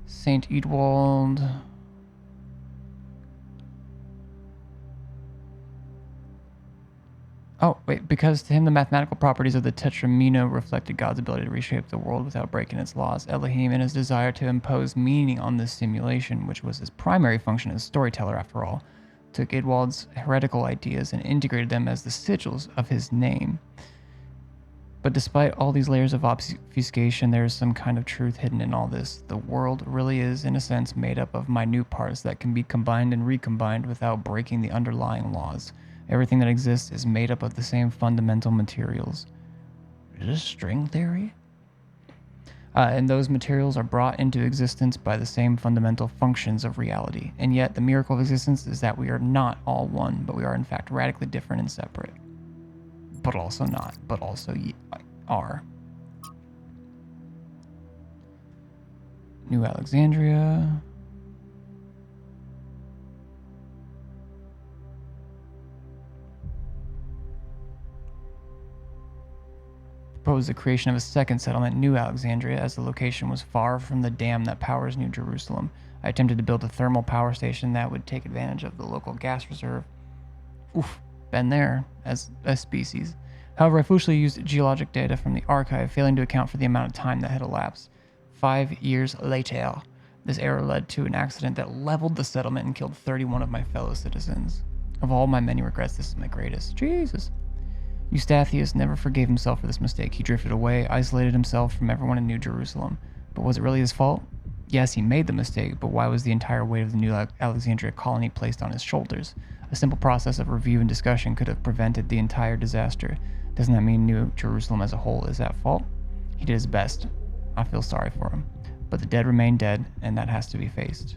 St. Edwald. Oh, wait, because to him the mathematical properties of the tetramino reflected God's ability to reshape the world without breaking its laws. Elohim, in his desire to impose meaning on this simulation, which was his primary function as storyteller after all, took Idwald's heretical ideas and integrated them as the sigils of his name. But despite all these layers of obfuscation, there is some kind of truth hidden in all this. The world really is, in a sense, made up of minute parts that can be combined and recombined without breaking the underlying laws. Everything that exists is made up of the same fundamental materials. Is this string theory? And those materials are brought into existence by the same fundamental functions of reality. And yet, the miracle of existence is that we are not all one, but we are in fact radically different and separate. But also not, but also are. New Alexandria. Proposed the creation of a second settlement, New Alexandria, as the location was far from the dam that powers New Jerusalem. I attempted to build a thermal power station that would take advantage of the local gas reserve. Oof, been there, as a species. However, I foolishly used geologic data from the archive, failing to account for the amount of time that had elapsed. 5 years later, this error led to an accident that leveled the settlement and killed 31 of my fellow citizens. Of all my many regrets, this is my greatest. Jesus. Eustathius never forgave himself for this mistake. He drifted away, isolated himself from everyone in New Jerusalem. But was it really his fault? Yes, he made the mistake, but why was the entire weight of the New Alexandria colony placed on his shoulders? A simple process of review and discussion could have prevented the entire disaster. Doesn't that mean New Jerusalem as a whole is at fault? He did his best. I feel sorry for him. But the dead remain dead, and that has to be faced.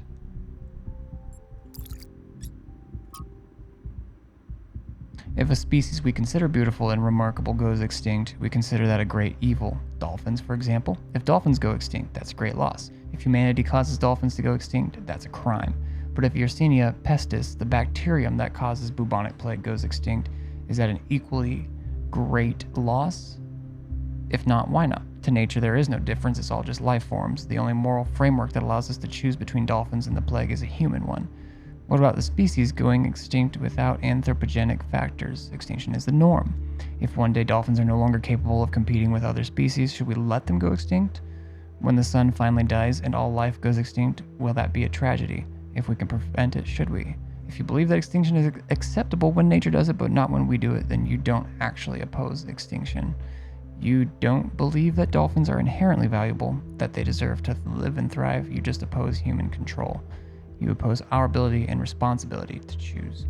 If a species we consider beautiful and remarkable goes extinct, we consider that a great evil. Dolphins, for example. If dolphins go extinct, that's a great loss. If humanity causes dolphins to go extinct, that's a crime. But if Yersinia pestis, the bacterium that causes bubonic plague, goes extinct, is that an equally great loss? If not, why not? To nature, there is no difference. It's all just life forms. The only moral framework that allows us to choose between dolphins and the plague is a human one. What about the species going extinct without anthropogenic factors? Extinction is the norm. If one day dolphins are no longer capable of competing with other species, should we let them go extinct? When the sun finally dies and all life goes extinct, will that be a tragedy? If we can prevent it, should we? If you believe that extinction is acceptable when nature does it, but not when we do it, then you don't actually oppose extinction. You don't believe that dolphins are inherently valuable, that they deserve to live and thrive. You just oppose human control. You oppose our ability and responsibility to choose.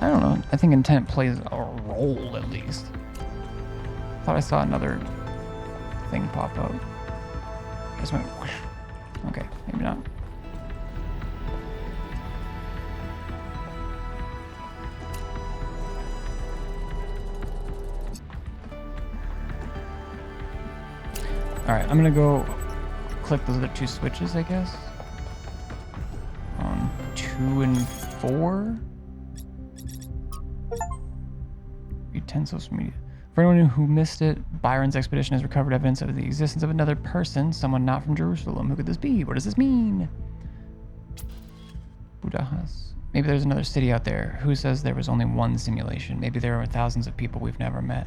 I don't know. I think intent plays a role at least. Thought I saw another thing pop up. Just went whoosh. Okay, maybe not. Alright, I'm gonna go click those other two switches, I guess. On 2 and 4. Utensils media. For anyone who missed it, Byron's expedition has recovered evidence of the existence of another person, someone not from Jerusalem. Who could this be? What does this mean? Budahas. Maybe there's another city out there. Who says there was only one simulation? Maybe there are thousands of people we've never met.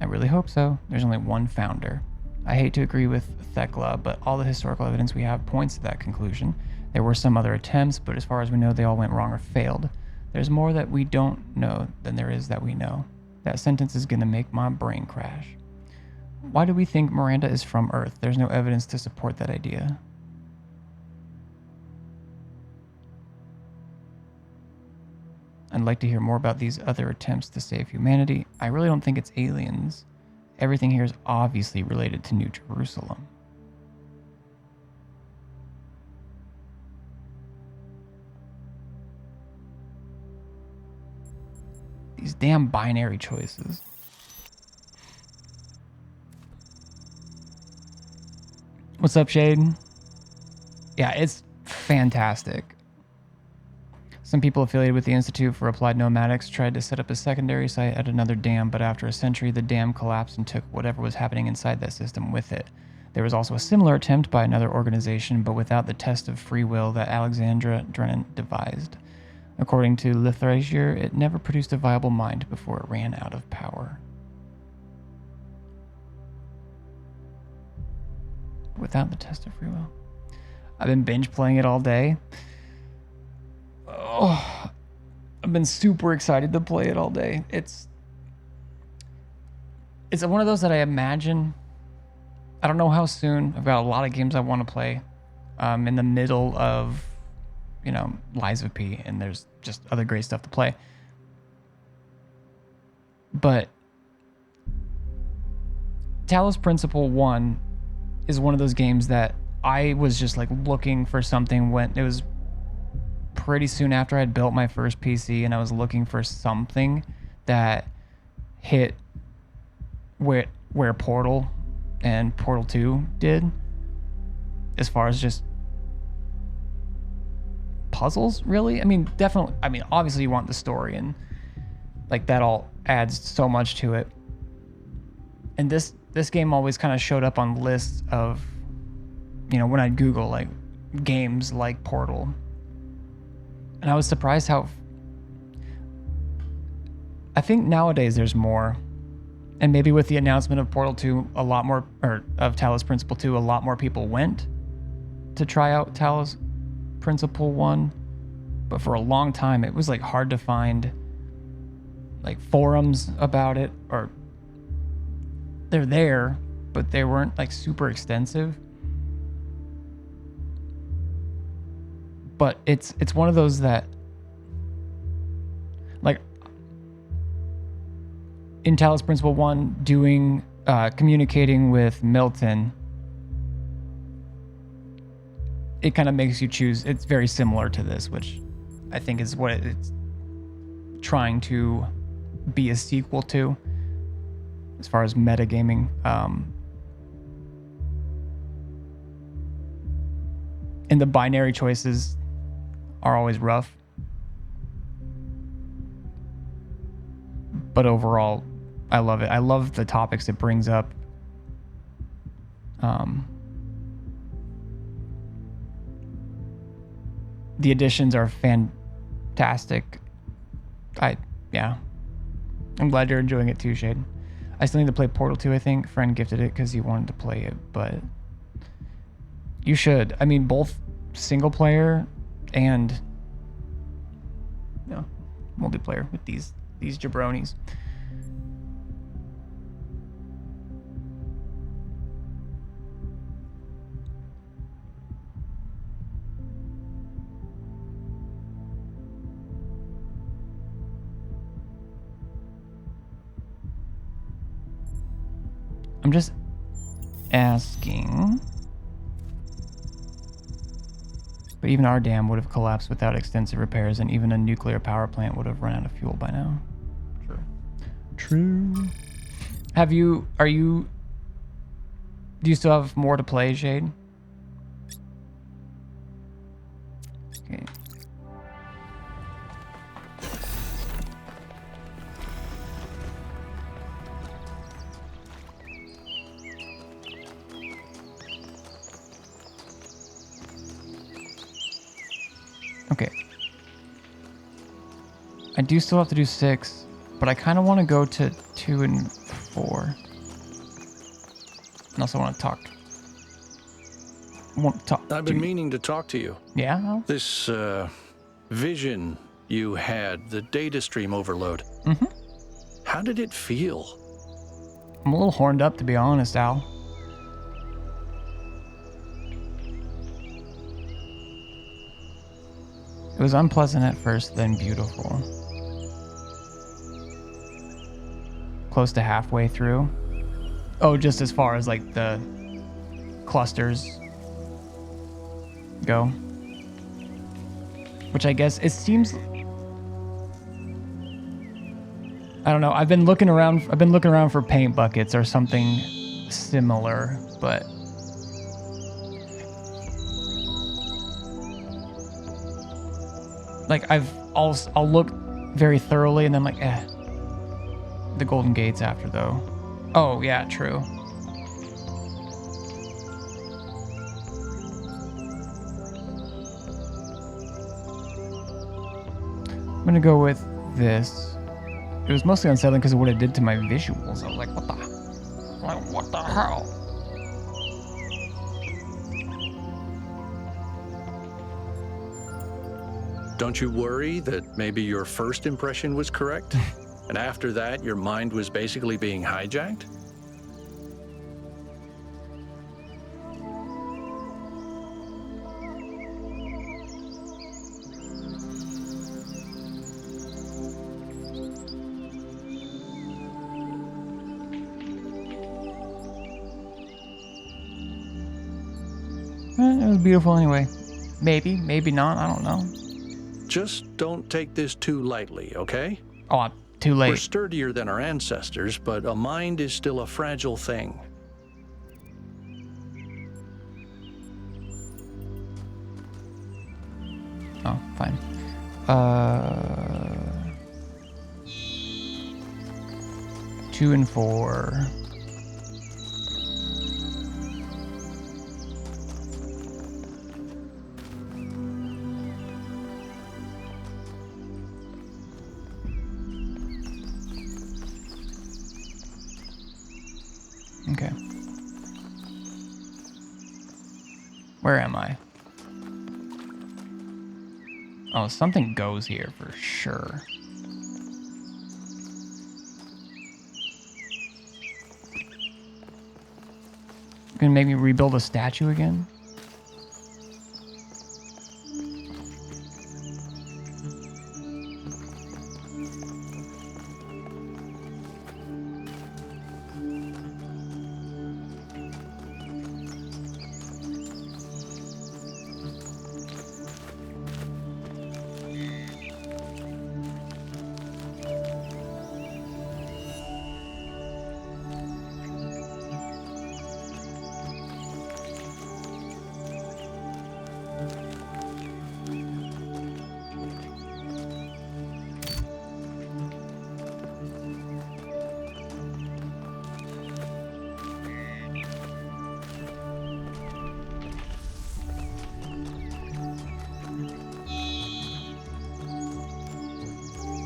I really hope so. There's only one founder. I hate to agree with Thekla, but all the historical evidence we have points to that conclusion. There were some other attempts, but as far as we know, they all went wrong or failed. There's more that we don't know than there is that we know. That sentence is gonna make my brain crash. Why do we think Miranda is from Earth? There's no evidence to support that idea. I'd like to hear more about these other attempts to save humanity. I really don't think it's aliens. Everything here is obviously related to New Jerusalem. These damn binary choices. What's up, Shade? Yeah, it's fantastic. Some people affiliated with the Institute for Applied Nomadics tried to set up a secondary site at another dam, but after a century, the dam collapsed and took whatever was happening inside that system with it. There was also a similar attempt by another organization, but without the test of free will that Alexandra Drennan devised. According to Lithrasier, it never produced a viable mind before it ran out of power. Without the test of free will. I've been binge playing it all day. Oh, I've been super excited to play it all day. It's one of those that I imagine, I don't know how soon. I've got a lot of games I want to play. In the middle of, you know, Lies of P, and there's just other great stuff to play. But Talos Principle 1 is one of those games that I was just like looking for something when it was pretty soon after I'd built my first PC, and I was looking for something that hit where Portal and Portal 2 did, as far as just puzzles, really. I mean, definitely, I mean, obviously you want the story, and like that all adds so much to it. And this game always kind of showed up on lists of, you know, when I'd Google like games like Portal. And I was surprised how, I think nowadays there's more. And maybe with the announcement of Portal 2, a lot more, or of Talos Principle 2, a lot more people went to try out Talos Principle 1. But for a long time, it was like hard to find like forums about it, or they're there, but they weren't like super extensive. But it's one of those that, like, in Talos Principle 1, doing communicating with Milton, it kind of makes you choose. It's very similar to this, which I think is what it's trying to be a sequel to, as far as metagaming. And the binary choices are always rough. But overall, I love it. I love the topics it brings up. The additions are fantastic. Yeah. I'm glad you're enjoying it too, Shade. I still need to play Portal 2, I think. Friend gifted it because he wanted to play it, but you should. I mean, both single player and, you know, multiplayer with these jabronis. I'm just asking. But even our dam would have collapsed without extensive repairs, and even a nuclear power plant would have run out of fuel by now. True. Do you still have more to play, Shade? Okay. Okay. I do still have to do 6, but I kind of want to go to 2 and 4. 4. And also want to talk. I've been meaning to talk to you. Yeah? Well? This vision you had, the data stream overload. Mm-hmm. How did it feel? I'm a little horned up, to be honest, Al. It was unpleasant at first, then beautiful. Close to halfway through. Oh, just as far as like the clusters go. Which I guess it seems, I don't know. I've been looking around for paint buckets or something similar, but like I'll look very thoroughly and then like the Golden Gates after though. Oh yeah, true. I'm gonna go with this. It was mostly unsettling because of what it did to my visuals. I was like, what the hell? Don't you worry that maybe your first impression was correct? And after that, your mind was basically being hijacked? It was beautiful anyway. Maybe, maybe not. I don't know. Just don't take this too lightly, okay? Oh, too late. We're sturdier than our ancestors, but a mind is still a fragile thing. Oh, fine. 2 and 4. Okay. Where am I? Oh, something goes here for sure. Gonna make me rebuild a statue again?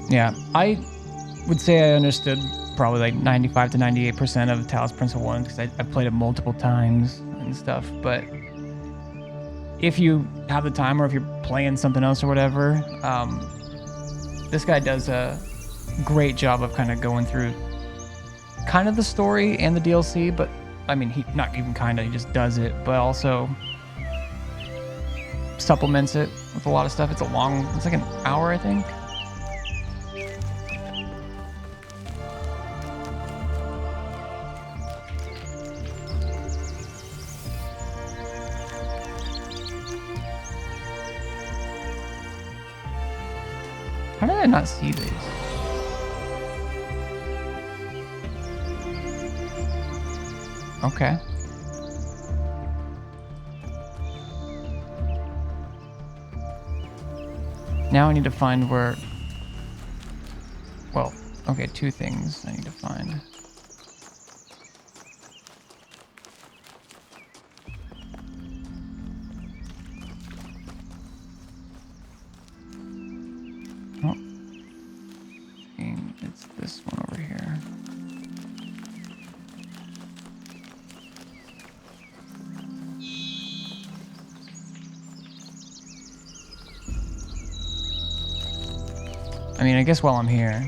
Yeah, I would say I understood probably like 95 to 98% of Talos Principle 1 because I've played it multiple times and stuff, but if you have the time or if you're playing something else or whatever, this guy does a great job of kind of going through kind of the story and the DLC, but I mean, he not even kind of, he just does it, but also supplements it with a lot of stuff. It's like an hour, I think. How did I not see these? Okay. Now I need to find where... Well, okay, 2 things I need to find. Oh. It's this one over here. I mean, I guess while I'm here,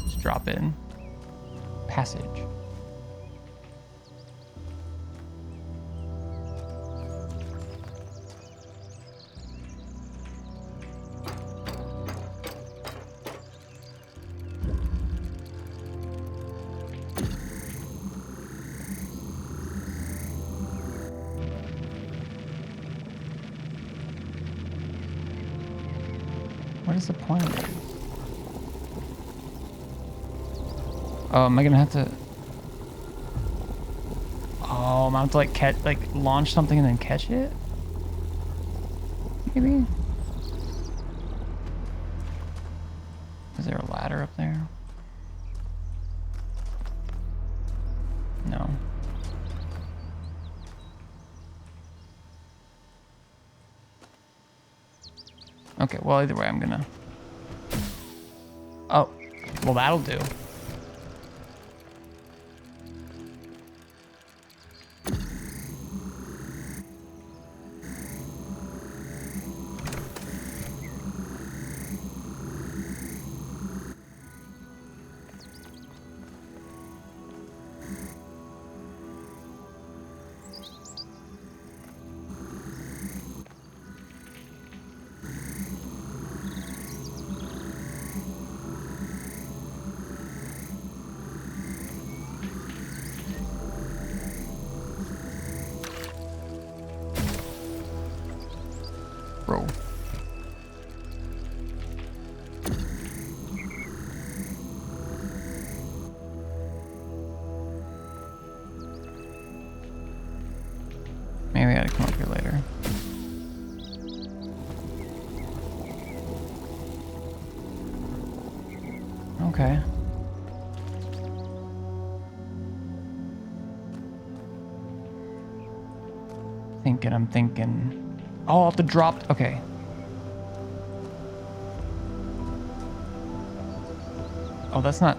just drop in. Passage. What is the point of it? Oh, am I gonna have to? Oh, I'm gonna have to like launch something and then catch it? Maybe? Is there a ladder up there? No. Okay, well, either way, I'm gonna... Oh, well, that'll do. Bro. Maybe I gotta come up here later. Okay. I'm thinking. Oh, I'll have to drop. Okay. Oh, that's not.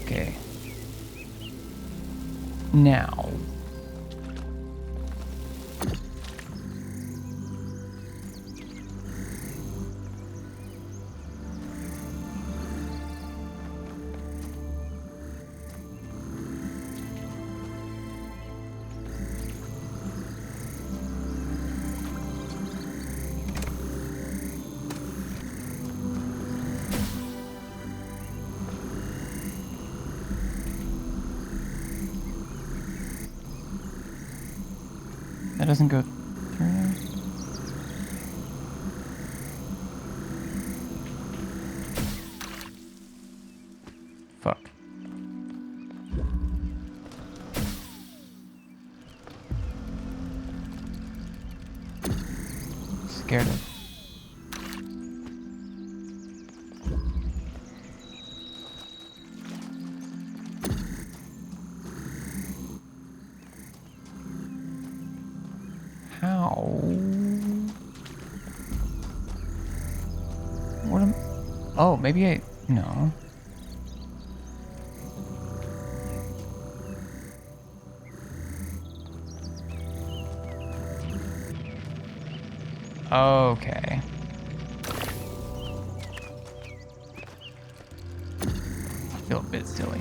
Okay. Now. That doesn't go through there? Fuck. Scared of. How? What am... Oh, maybe I... No. Okay. I feel a bit silly.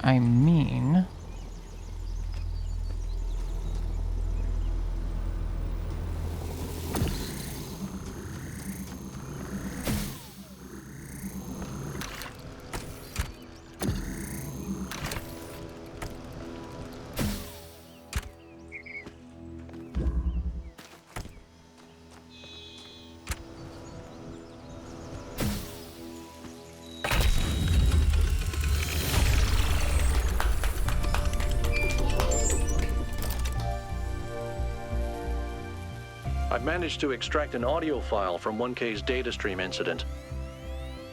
I mean... I've managed to extract an audio file from 1K's data stream incident.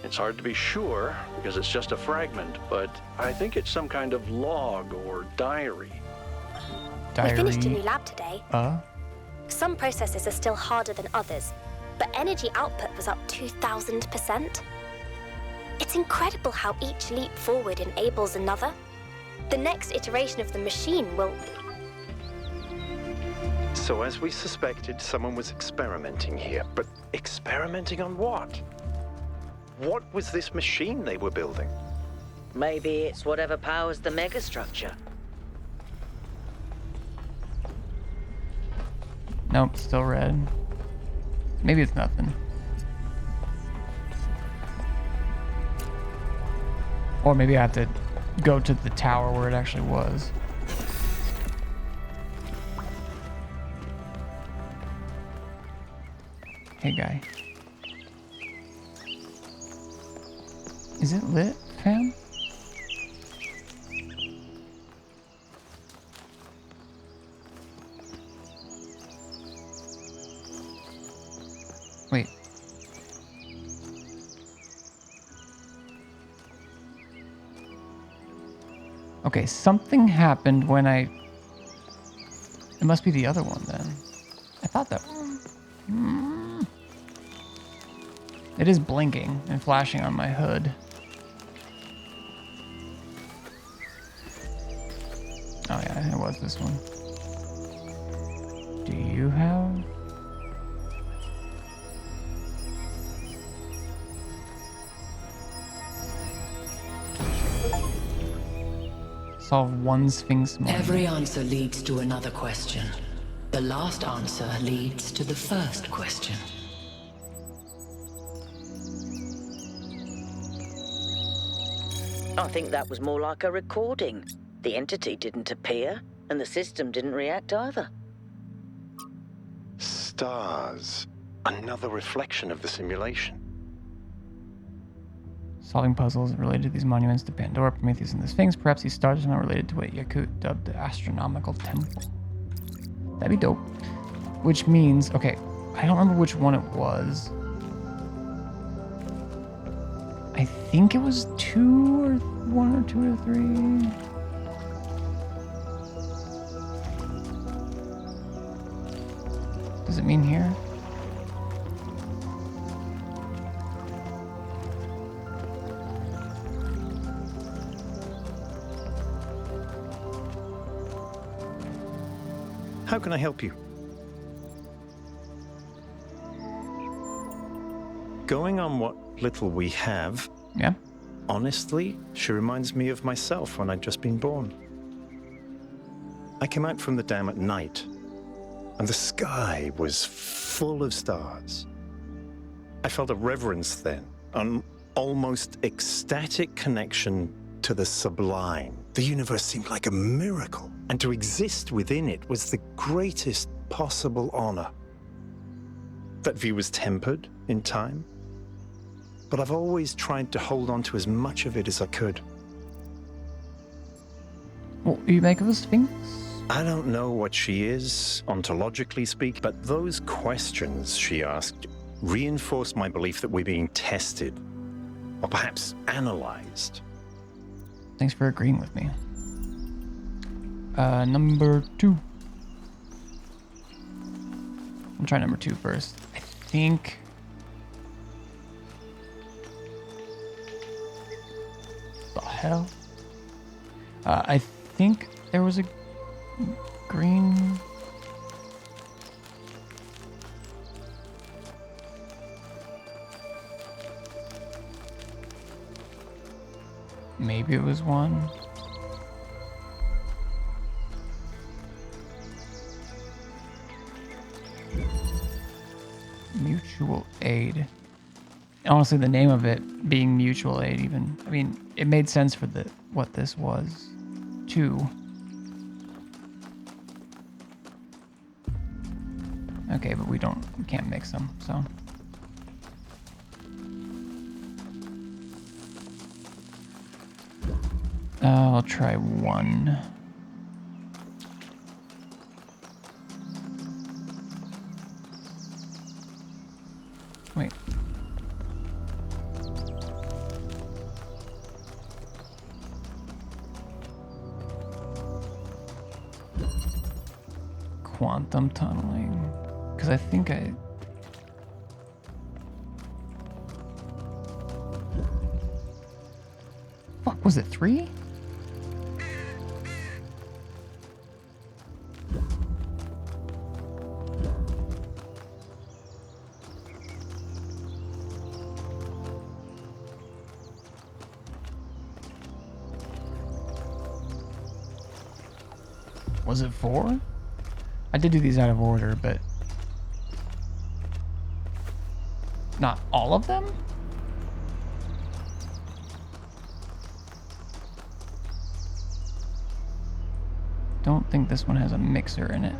It's hard to be sure because it's just a fragment, but I think it's some kind of log or diary. We finished a new lab today. Uh? Some processes are still harder than others, but energy output was up 2,000%. It's incredible how each leap forward enables another. The next iteration of the machine will... So as we suspected, someone was experimenting here. But experimenting on what? What was this machine they were building? Maybe it's whatever powers the megastructure. Nope, still red. Maybe it's nothing. Or maybe I have to go to the tower where it actually was. Hey, guy. Is it lit, fam? Wait. Okay, something happened when I... It must be the other one then. I thought that... It is blinking and flashing on my hood. Oh yeah, it was this one. Do you have... Solve one Sphinx moment. Every answer leads to another question. The last answer leads to the first question. I think that was more like a recording. The entity didn't appear, and the system didn't react either. Stars. Another reflection of the simulation. Solving puzzles related to these monuments to Pandora, Prometheus, and the Sphinx. Perhaps these stars are not related to what Yakut dubbed the astronomical temple. That'd be dope. Which means, okay, I don't remember which one it was. I think it was 2 or 1 or 2 or 3. Does it mean here? How can I help you? Going on what little we have, yeah. Honestly, she reminds me of myself when I'd just been born. I came out from the dam at night, and the sky was full of stars. I felt a reverence then, an almost ecstatic connection to the sublime. The universe seemed like a miracle, and to exist within it was the greatest possible honor. That view was tempered in time, but I've always tried to hold on to as much of it as I could. What do you make of a Sphinx? I don't know what she is, ontologically speaking, but those questions she asked reinforced my belief that we're being tested, or perhaps analyzed. Thanks for agreeing with me. Number 2. I'll try number 2 first. I think... The hell? I think there was a green... Maybe it was one. Mutual aid. And honestly, the name of it being mutual aid even, I mean, it made sense for what this was, too. Okay, but we can't mix them, so. I'll try one. Wait. Quantum tunneling. Because I think Fuck, was it 3? Was it 4? I did do these out of order, but not all of them? Don't think this one has a mixer in it.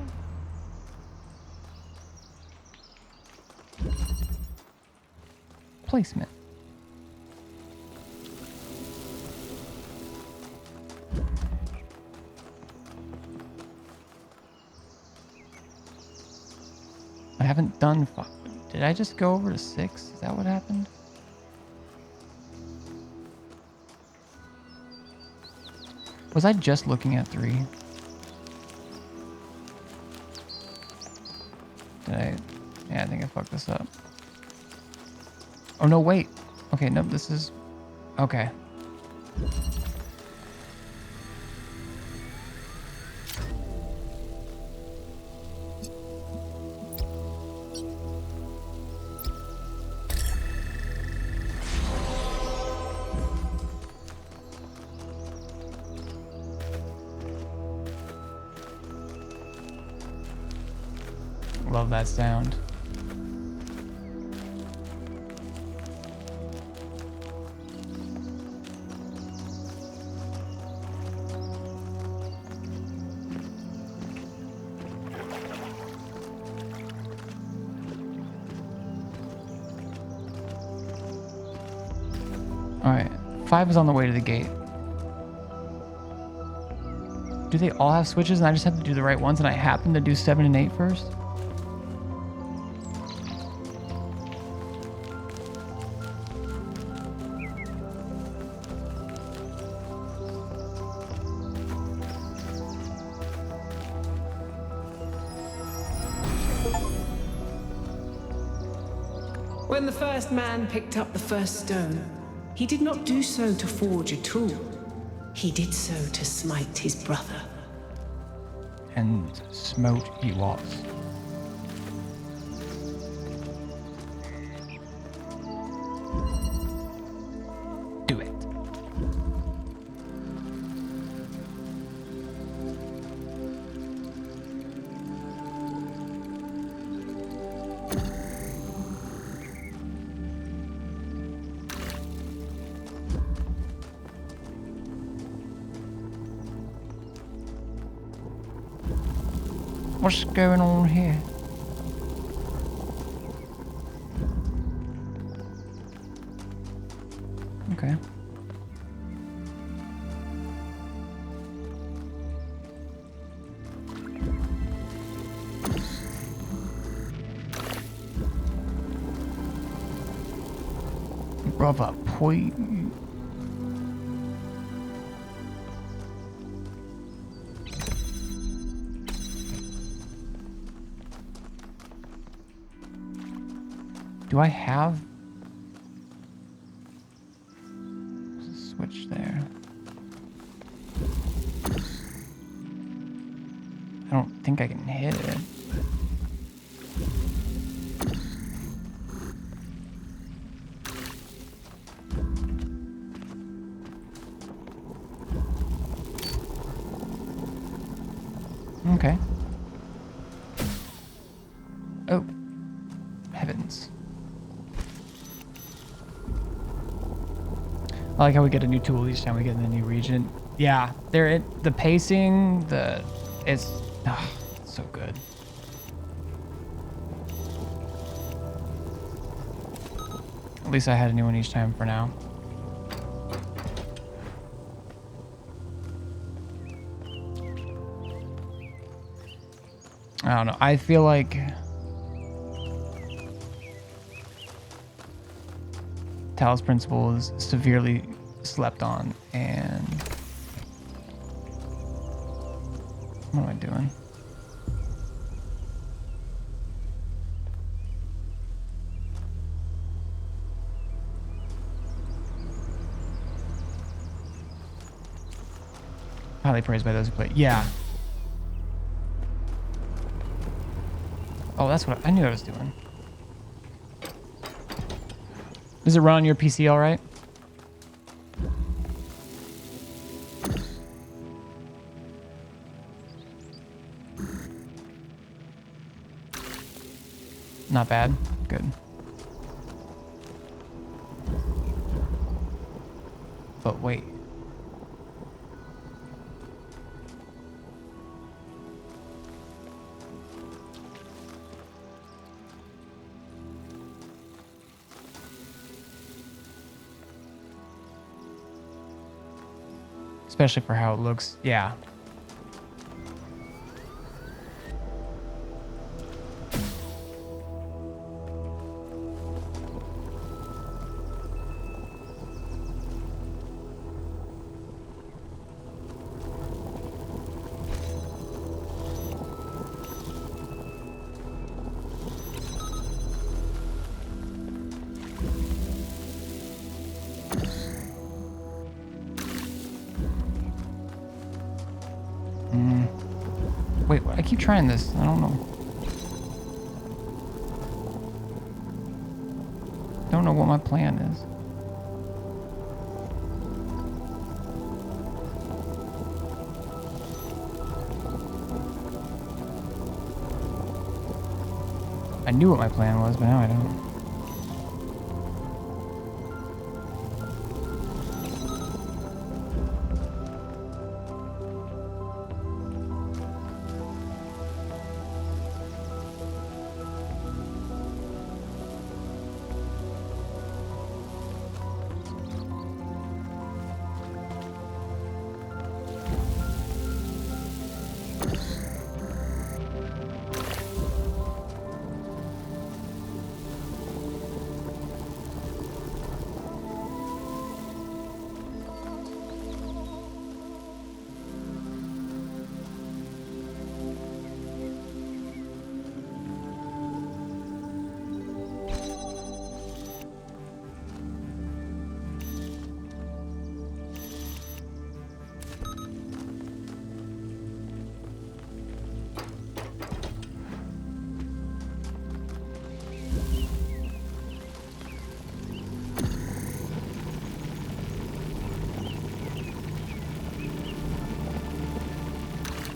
Placement. I haven't done 5. Did I just go over to 6? Is that what happened? Was I just looking at 3? Did I? Yeah, I think I fucked this up. Oh no, wait. Okay, no, this is... Okay. Love that sound. Alright, 5 is on the way to the gate. Do they all have switches and I just have to do the right ones and I happen to do 7 and 8 first? When the first man picked up the first stone, he did not do so to forge a tool. He did so to smite his brother. And smote he was. Do it. What's going on here? Okay. Brother, point. Do I have a switch there? I don't think I can hit it. Okay. Oh, heavens. I like how we get a new tool each time we get in the new region. Yeah, the pacing, it's so good. At least I had a new one each time for now. I don't know. I feel like Talos Principle is severely slept on, and what am I doing? Highly praised by those who play. Yeah. Oh, that's what I knew I was doing. Does it run on your PC all right? Not bad. Good. But wait. Especially for how it looks. Yeah. Wait, I keep trying this. I don't know. Don't know what my plan is. I knew what my plan was, but now I don't.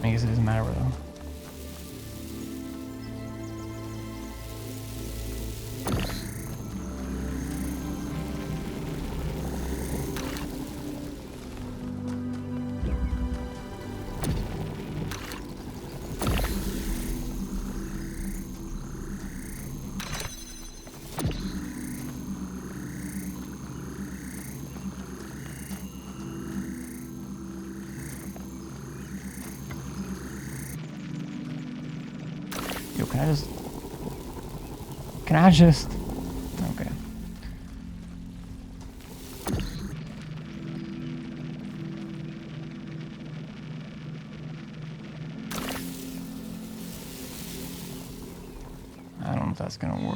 I guess it doesn't matter though. Yo, can I just, okay. I don't know if that's gonna work.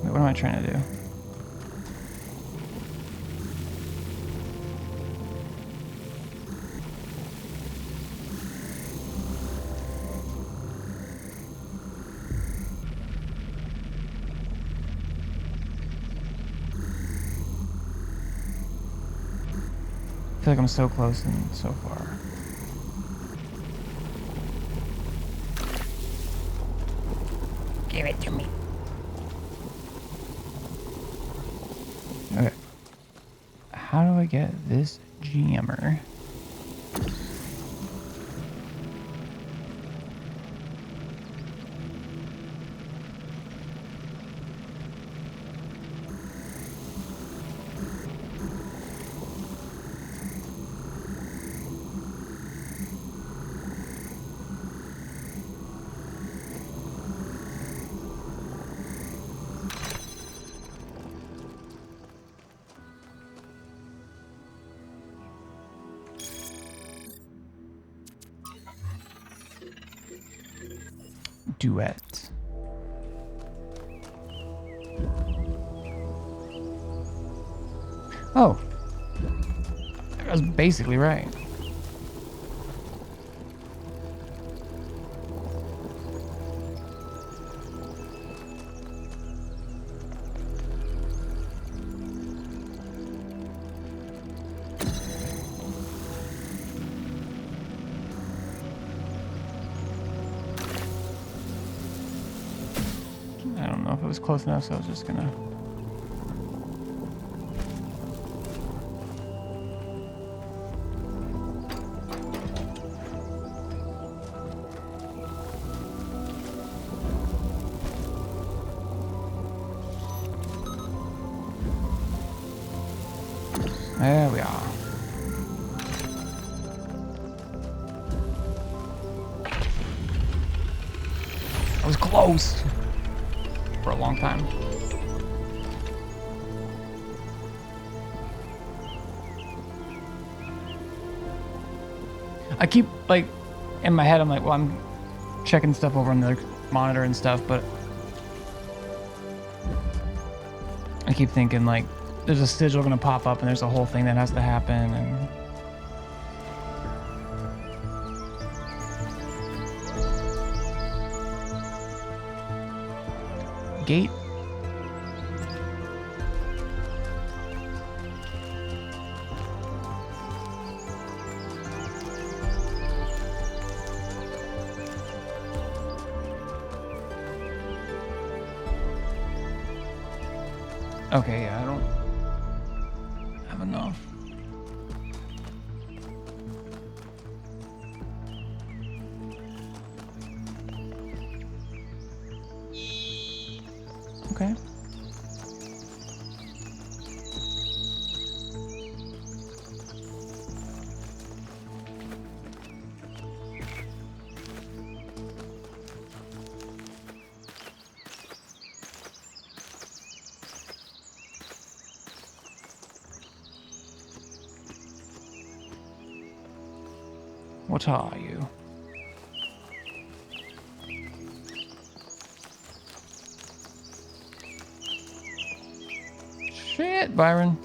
What am I trying to do? feel like I'm so close and so far. Give it to me. Okay. How do I get this jammer? Duet. Oh, I was basically right. I don't know if it was close enough, so I was just gonna. There we are. I was close for a long time. I keep, like, in my head, I'm like, well, I'm checking stuff over on the monitor and stuff, but I keep thinking, like, there's a sigil gonna pop up and there's a whole thing that has to happen, and gate. Okay, yeah, I don't have enough. Okay. What are you? Shit, Byron.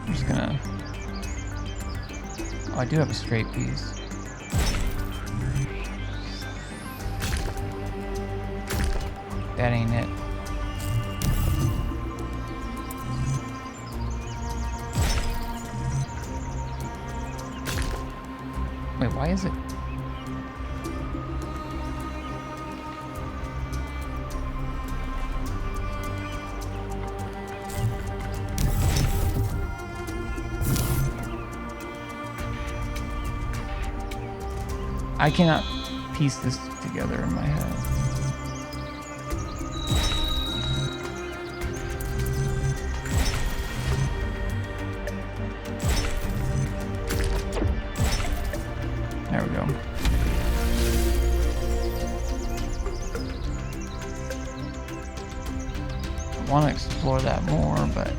I'm just gonna... Oh, I do have a straight piece. That ain't it. Wait, why is it? I cannot piece this together in my head. There we go. I want to explore that more, but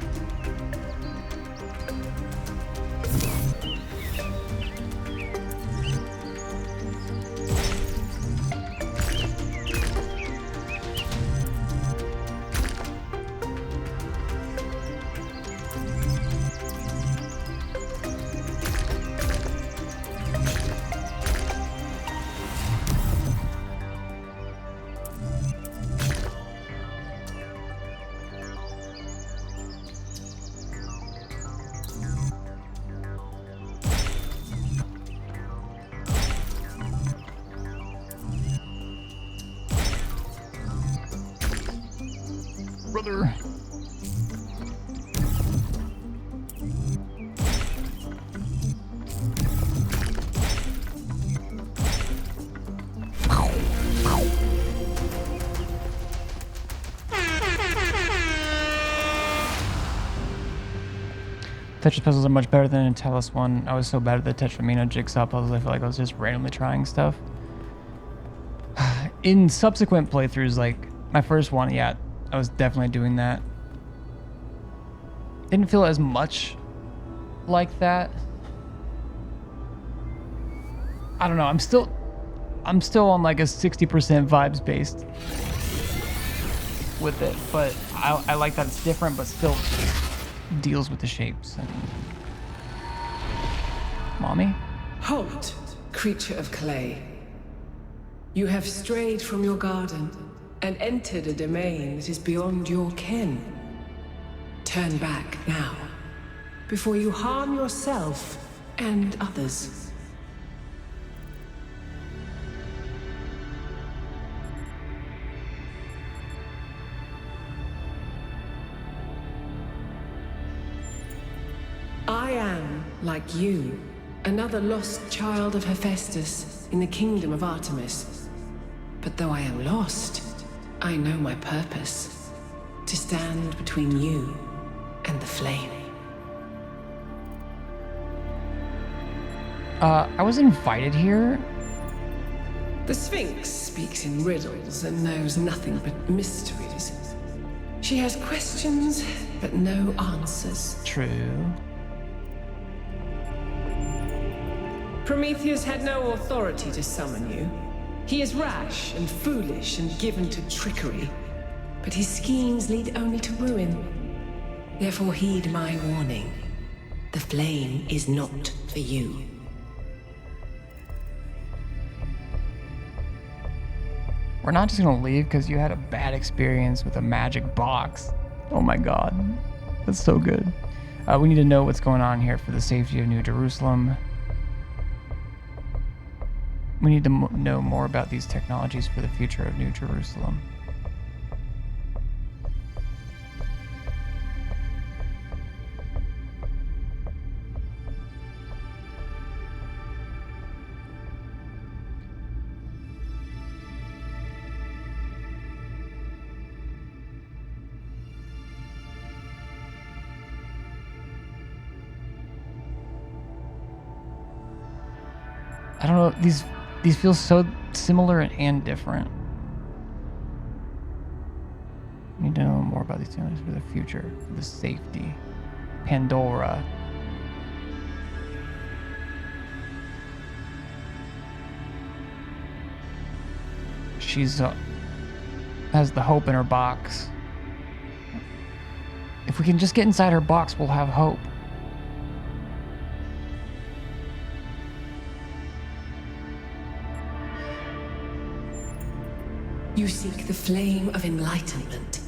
brother. Tetris puzzles are much better than in Talos 1. I was so bad at the Tetramino jigsaw puzzles, I feel like I was just randomly trying stuff. In subsequent playthroughs, like my first one, yeah, I was definitely doing that. Didn't feel as much like that. I don't know, I'm still on like a 60% vibes based with it, but I like that it's different, but still deals with the shapes. And Mommy? Halt, creature of clay. You have strayed from your garden and entered a domain that is beyond your ken. Turn back now, before you harm yourself and others. I am, like you, another lost child of Hephaestus in the kingdom of Artemis. But though I am lost, I know my purpose: to stand between you and the flame. I was invited here. The Sphinx speaks in riddles and knows nothing but mysteries. She has questions, but no answers. True. Prometheus had no authority to summon you. He is rash and foolish and given to trickery, but his schemes lead only to ruin. Therefore heed my warning. The flame is not for you. We're not just gonna leave because you had a bad experience with a magic box. Oh my god. That's so good. We need to know what's going on here for the safety of New Jerusalem. We need to know more about these technologies for the future of New Jerusalem. I don't know, these feel so similar and different. We need to know more about these technologies for the future, for the safety. Pandora. She's has the hope in her box. If we can just get inside her box, we'll have hope. You seek the flame of enlightenment.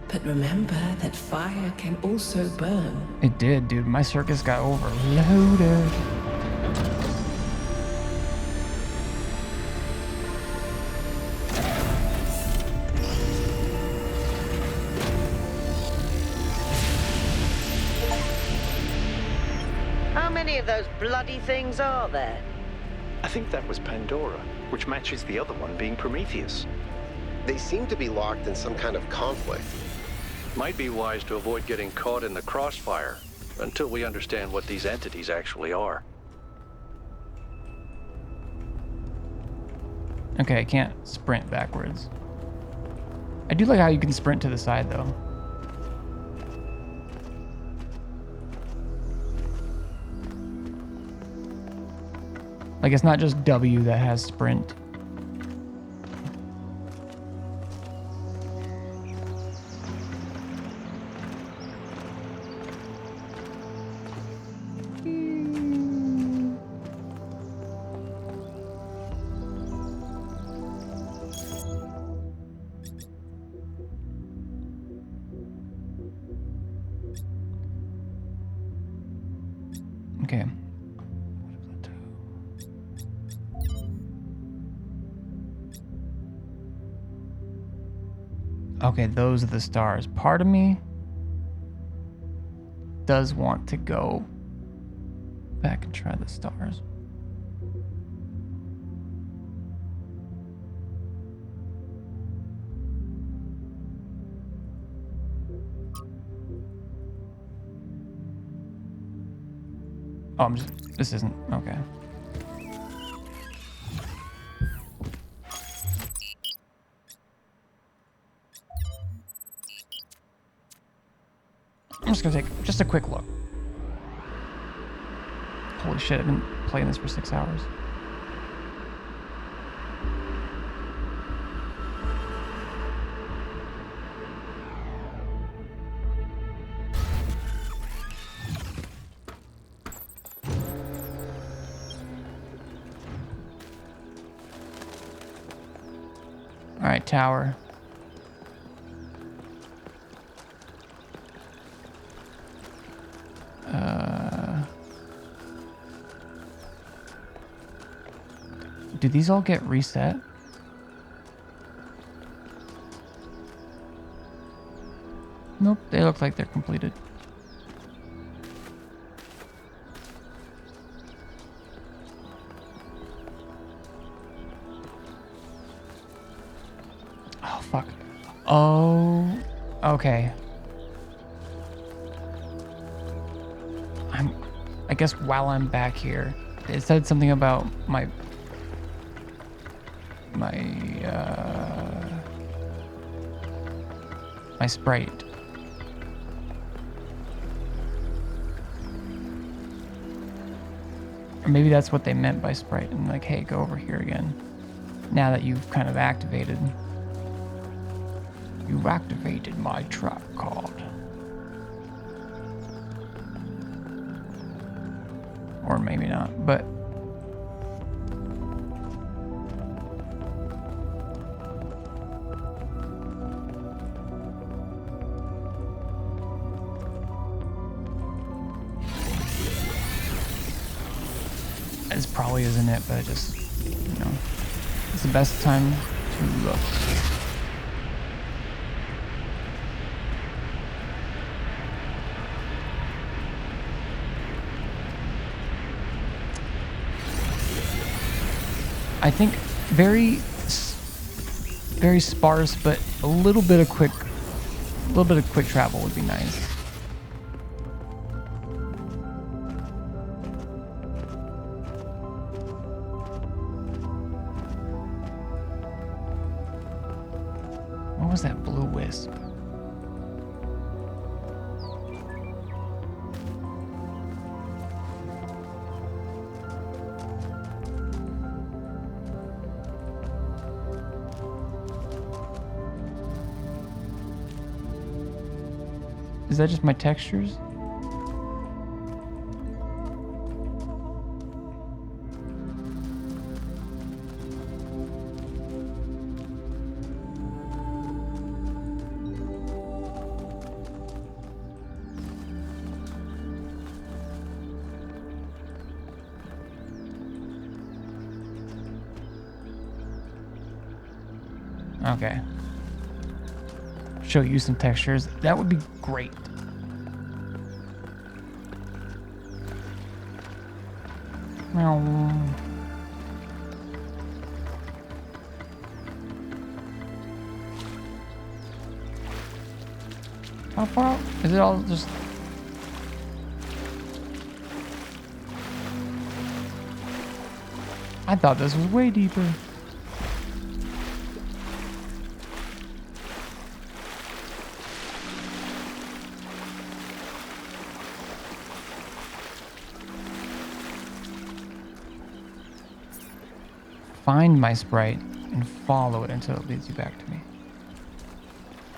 But remember that fire can also burn. It did, dude. My circus got overloaded. How many of those bloody things are there? I think that was Pandora, which matches the other one being Prometheus. They seem to be locked in some kind of conflict. Might be wise to avoid getting caught in the crossfire until we understand what these entities actually are. Okay, I can't sprint backwards. I do like how you can sprint to the side, though. Like, it's not just W that has sprint. Okay. Okay, those are the stars. Part of me does want to go back and try the stars. Oh, this isn't, okay. I'm just gonna take just a quick look. Holy shit, I've been playing this for 6 hours. All right, tower. Do these all get reset? Nope, they look like they're completed. Oh, fuck. Oh, okay. I guess while I'm back here, it said something about my sprite. Or maybe that's what they meant by sprite, and like, hey, go over here again. Now that you've kind of activated. You've activated my trap card. Or maybe not, but this probably isn't it, but I just, you know, it's the best time to look. I think very sparse, but a little bit of quick travel would be nice. What was that blue wisp? Is that just my textures? Okay. Show you some textures. That would be great. How far out? Is it all just... I thought this was way deeper. Find my sprite and follow it until it leads you back to me.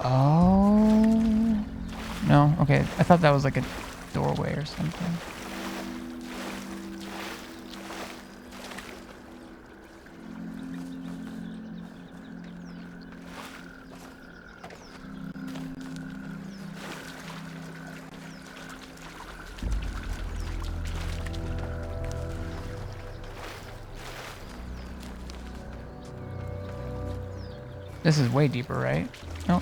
Oh. No? Okay. I thought that was like a doorway or something. This is way deeper, right? No.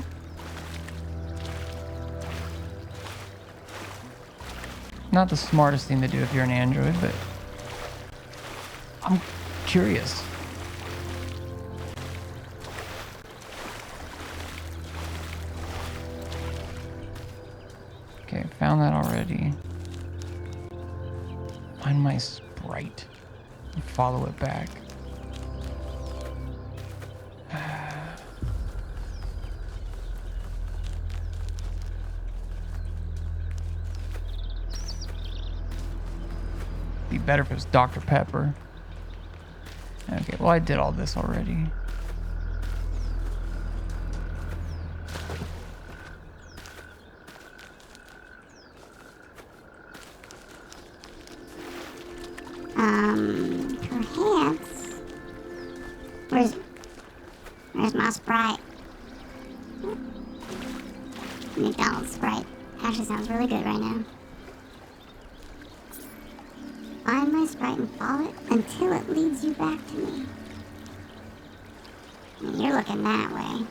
Not the smartest thing to do if you're an android, but I'm curious. Okay, found that already. Find my sprite and follow it back. Be better if it was Dr. Pepper. Okay, well I did all this already. Perhaps. Where's my Sprite? McDonald's Sprite. Actually sounds really good right now. Find my Sprite and follow it until it leads you back to me. You're looking that way.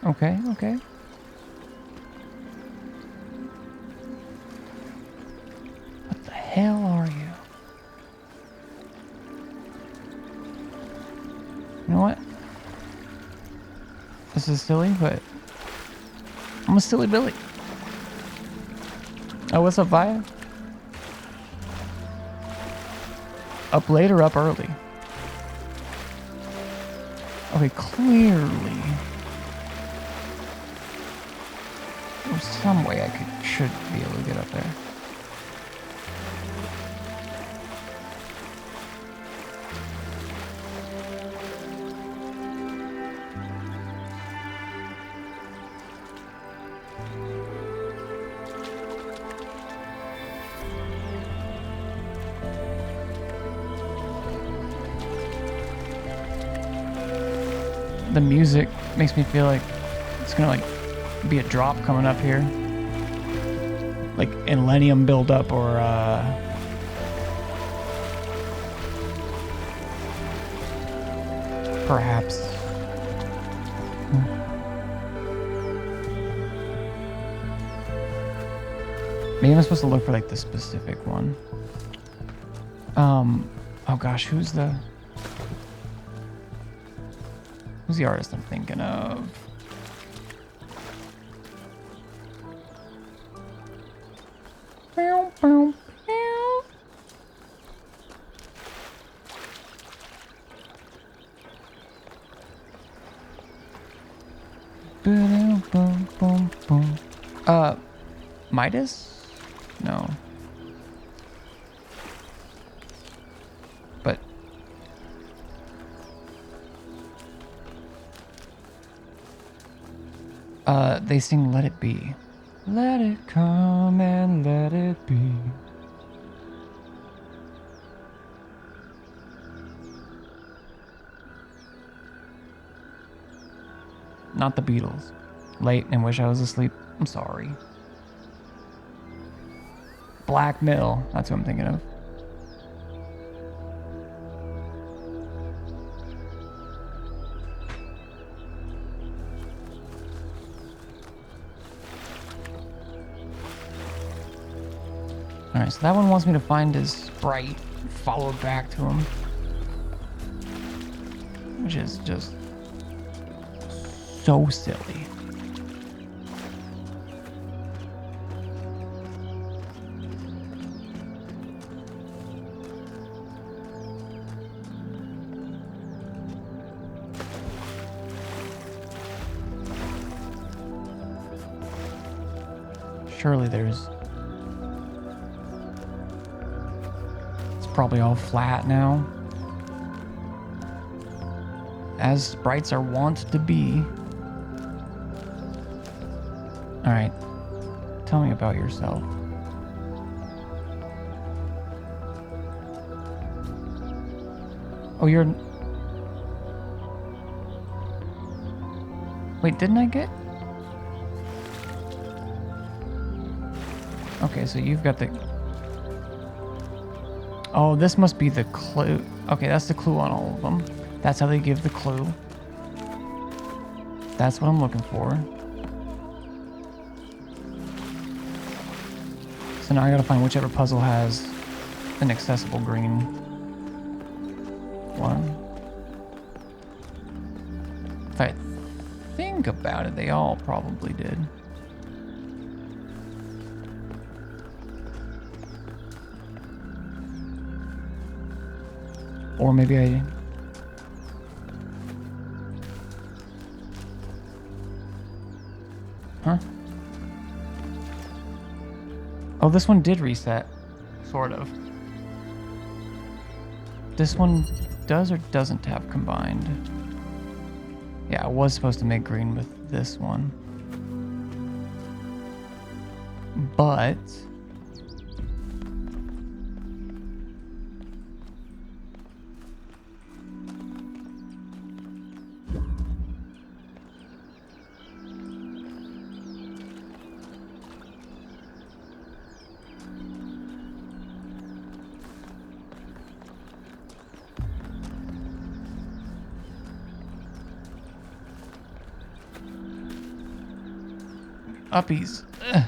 Okay. What the hell are you? You know what? This is silly, but I'm a silly Billy. Oh, what's up, Via? Up late or up early? Okay, clearly there's some way I should be able to get up there. The music makes me feel like it's gonna like be a drop coming up here, like Millennium buildup or perhaps. Maybe I'm supposed to look for like the specific one. Oh gosh, who's the artist I'm thinking of? Midas? No. But they sing Let It Be. Let it come and let it be. Not the Beatles. Late and wish I was asleep. I'm sorry. Black Mill. That's what I'm thinking of. Alright, so that one wants me to find his sprite, follow it back to him. Which is just so silly. Surely there's... It's probably all flat now. As sprites are wont to be. Alright. Tell me about yourself. Oh, you're... Wait, didn't I get... Okay, so you've got the... Oh, this must be the clue. Okay, that's the clue on all of them. That's how they give the clue. That's what I'm looking for. So now I gotta find whichever puzzle has an accessible green one. If I think about it, they all probably did. Or maybe I... Huh? Oh, this one did reset. Sort of. This one does or doesn't have combined. Yeah, I was supposed to make green with this one. But... Uppies. Ugh.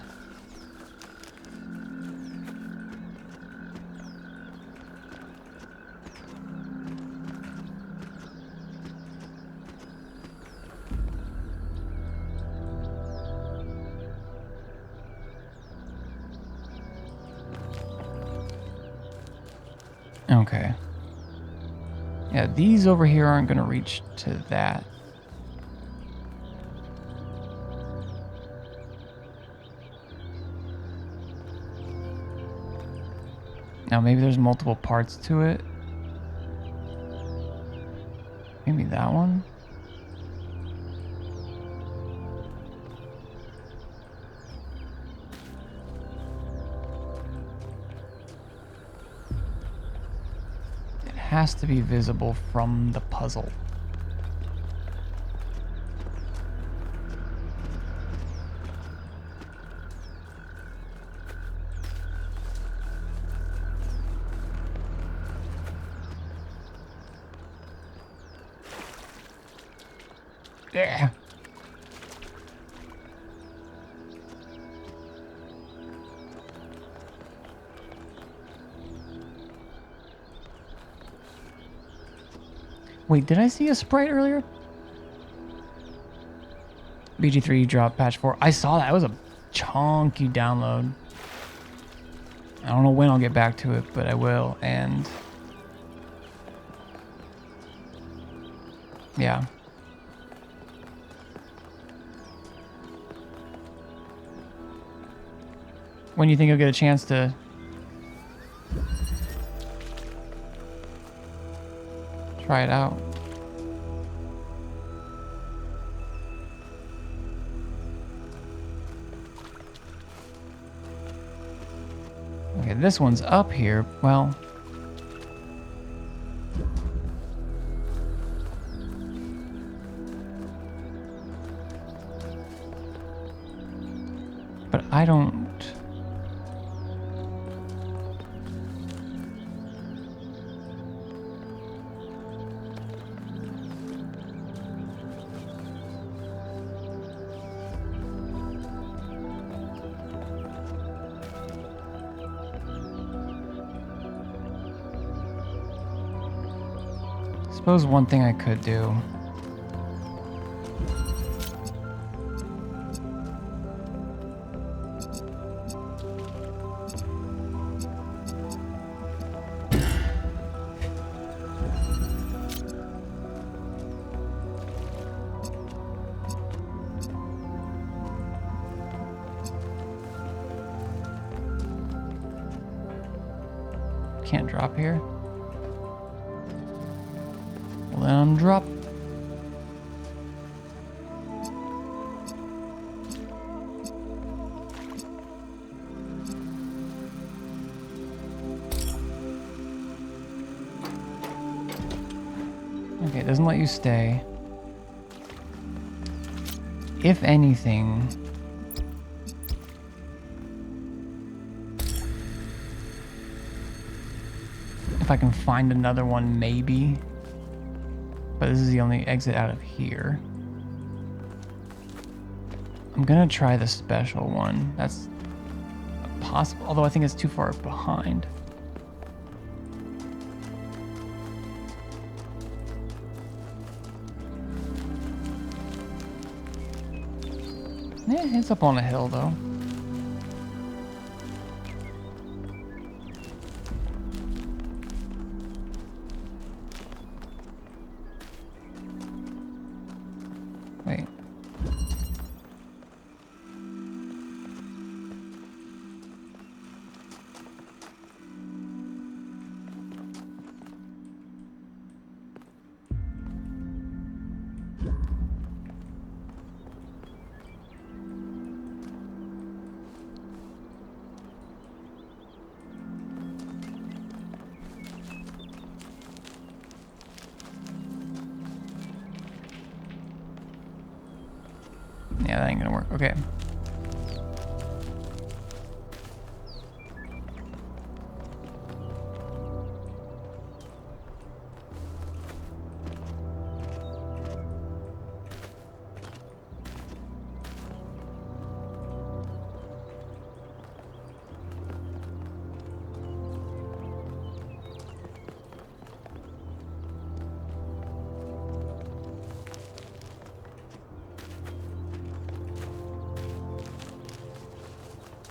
Okay. Yeah, these over here aren't going to reach to that. Now maybe there's multiple parts to it. Maybe that one? It has to be visible from the puzzle. Yeah. Wait, did I see a sprite earlier? BG3 drop patch 4. I saw that. It was a chunky download. I don't know when I'll get back to it, but I will. And yeah. When you think you'll get a chance to try it out? Okay, this one's up here. Well, but I don't. Suppose one thing I could do. Can't drop here. Well, then drop. Okay, it doesn't let you stay. If anything, if I can find another one, maybe. But this is the only exit out of here. I'm gonna try the special one. That's possible, although I think it's too far behind. Yeah, it's up on a hill though. Wait. Yeah, that ain't gonna work. Okay.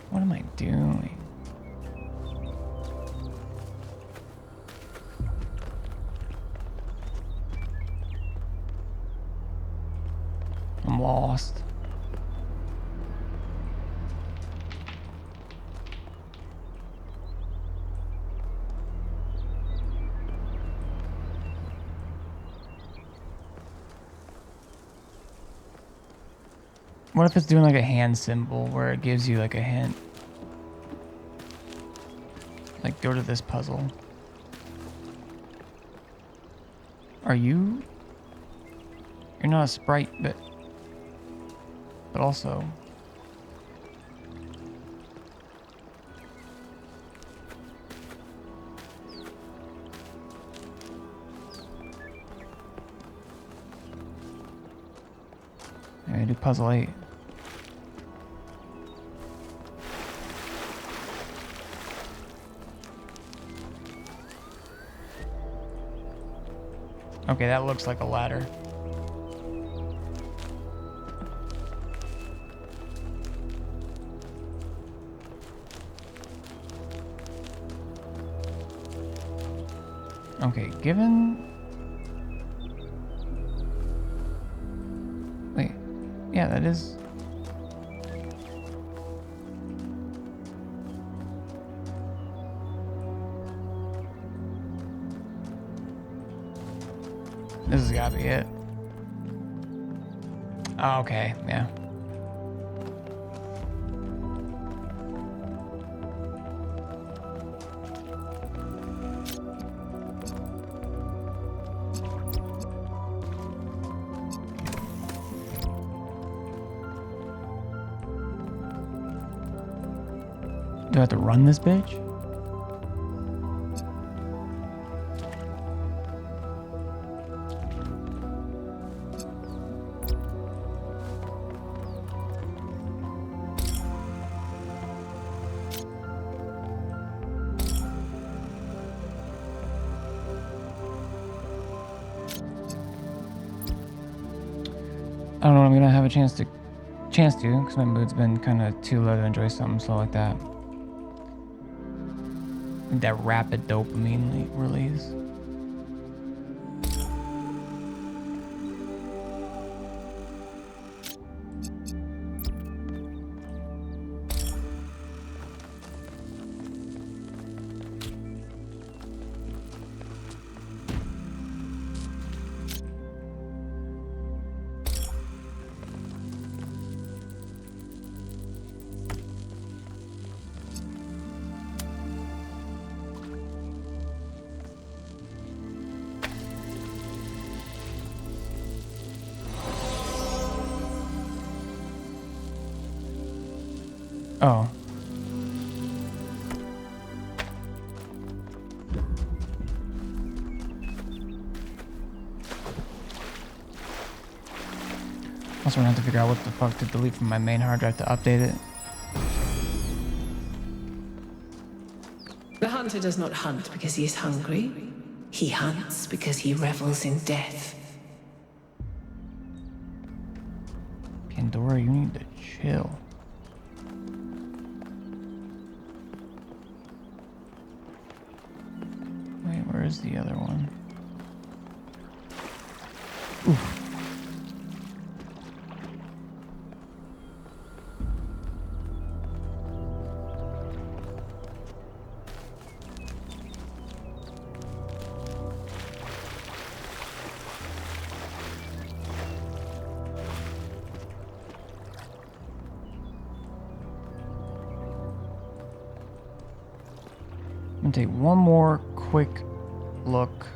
What am I doing? I'm lost. What if it's doing like a hand symbol where it gives you like a hint? Like, go to this puzzle. Are you? You're not a sprite, but also. I do puzzle 8. Okay, that looks like a ladder. Okay, given... Wait, yeah, that is... This has got to be it. Oh, okay, yeah. Do I have to run this bitch? I don't know when I'm gonna have a chance to, because my mood's been kind of too low to enjoy something slow like that. Like that rapid dopamine release. Oh. Also, gonna have to figure out what the fuck to delete from my main hard drive to update it. The hunter does not hunt because he is hungry. He hunts because he revels in death. Pandora, you need to chill. Wait, where is the other one? Oof. I'm gonna take one more quick look.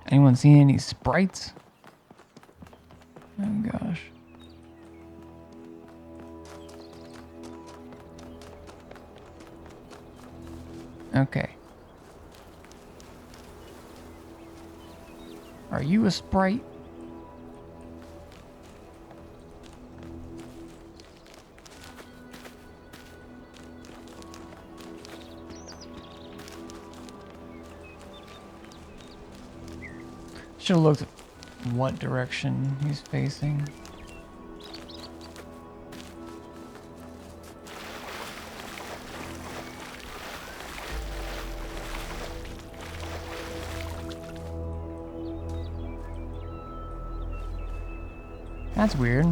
Anyone seen any sprites? Oh gosh. Okay. Are you a sprite? Should have looked at what direction he's facing. That's weird.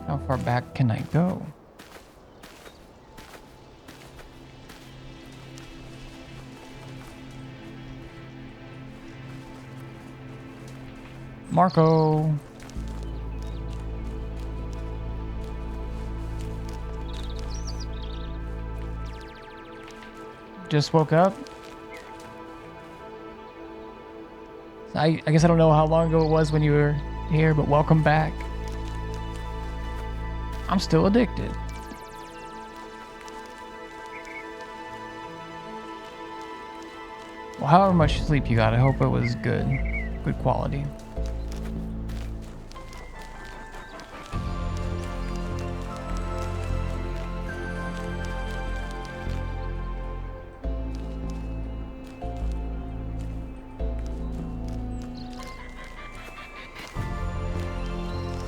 How far back can I go? Marco. Just woke up. I guess I don't know how long ago it was when you were here, but welcome back. I'm still addicted. Well, however much sleep you got, I hope it was good. Good quality.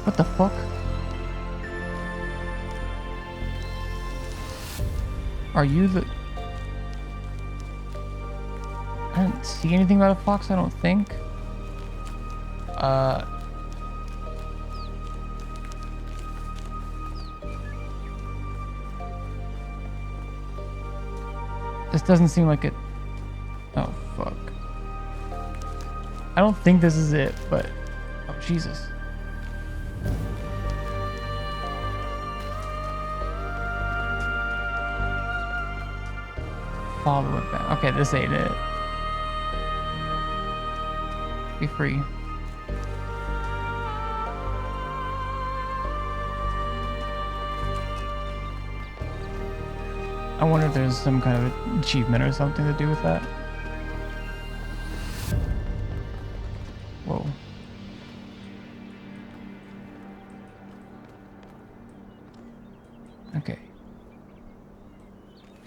What the fuck? Are you the... I didn't see anything about a fox, I don't think. This doesn't seem like it... Oh, fuck. I don't think this is it, but... Oh, Jesus. Follow it back. Okay, this ain't it. Be free. I wonder if there's some kind of achievement or something to do with that. Whoa. Okay.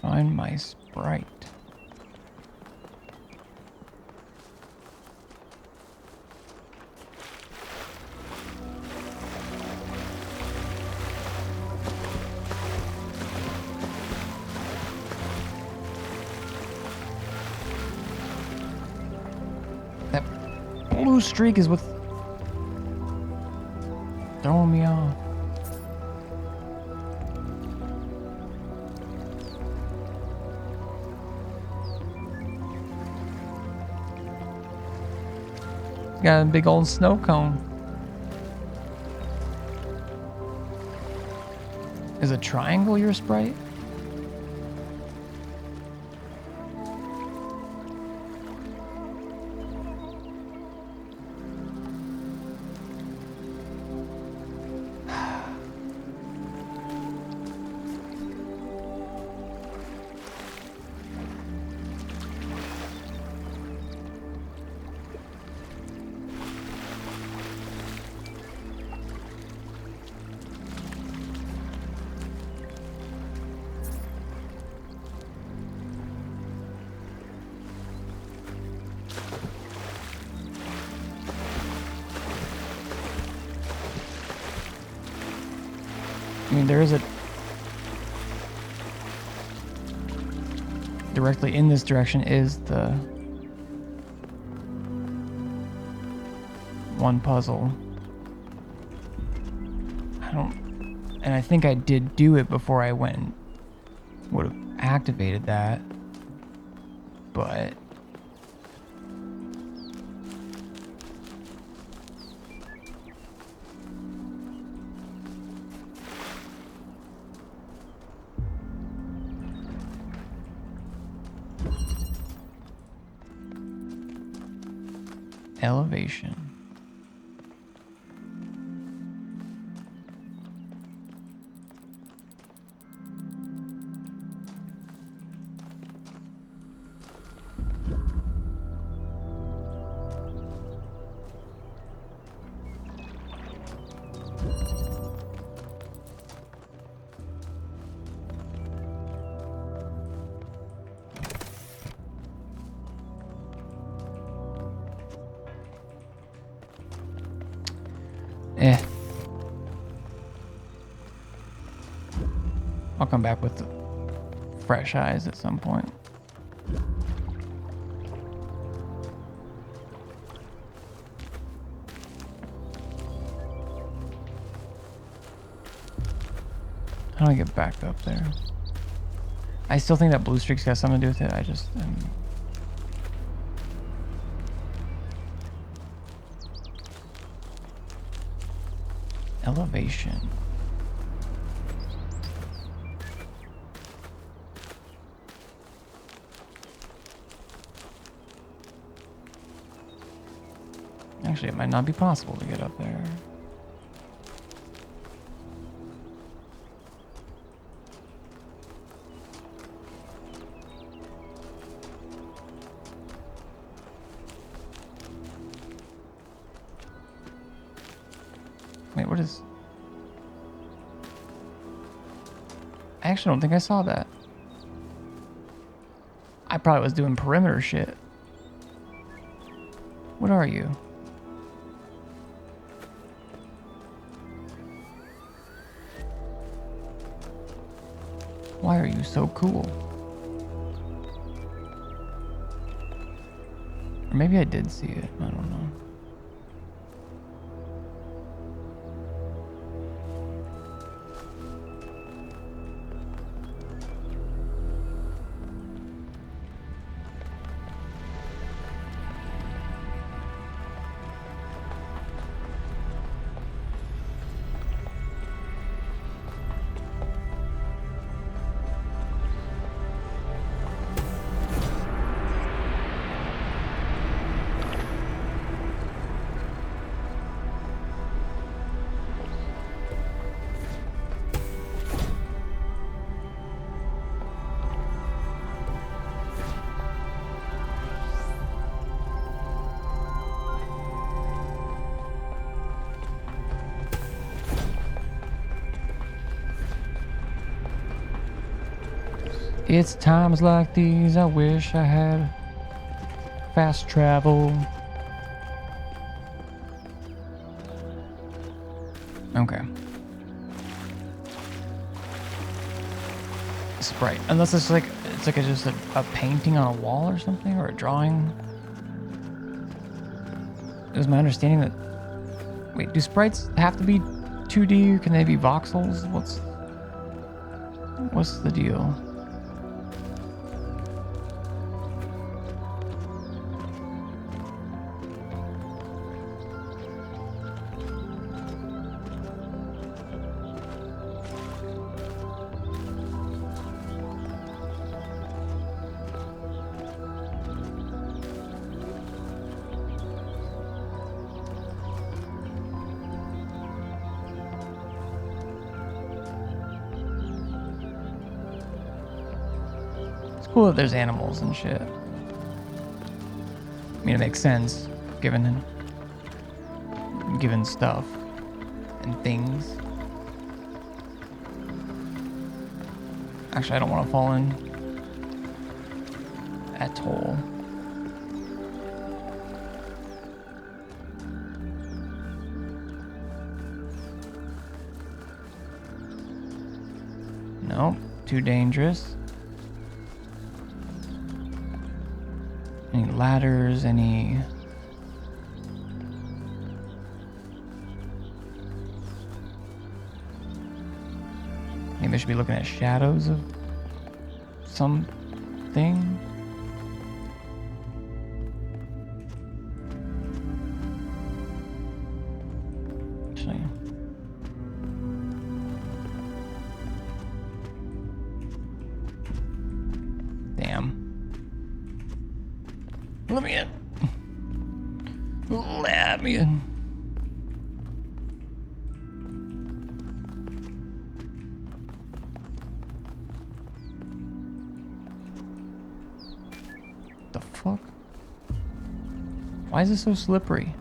Find my sprite. blue streak is what's throwing me off. Got a big old snow cone. Is a triangle your sprite? I mean, there is a... Directly in this direction is the... one puzzle. I don't... And I think I did do it before I went and would have activated that. But... Elevation. I'll come back with fresh eyes at some point. How do I get back up there? I still think that blue streak's got something to do with it. I just... Elevation. Actually, it might not be possible to get up there. Wait, what is... I actually don't think I saw that. I probably was doing perimeter shit. What are you? Why are you so cool? Or maybe I did see it. I don't know. It's times like these I wish I had fast travel. Okay. Sprite. Unless it's like just a painting on a wall or something, or a drawing. was my understanding that... Wait, do sprites have to be 2D or can they be voxels? What's the deal? Cool that there's animals and shit. I mean, it makes sense given stuff and things. Actually, I don't want to fall in at all. Nope, too dangerous. Any ladders, any... Maybe I should be looking at shadows of something. Actually... Damn. Let me in. Let me in. The fuck? Why is it so slippery?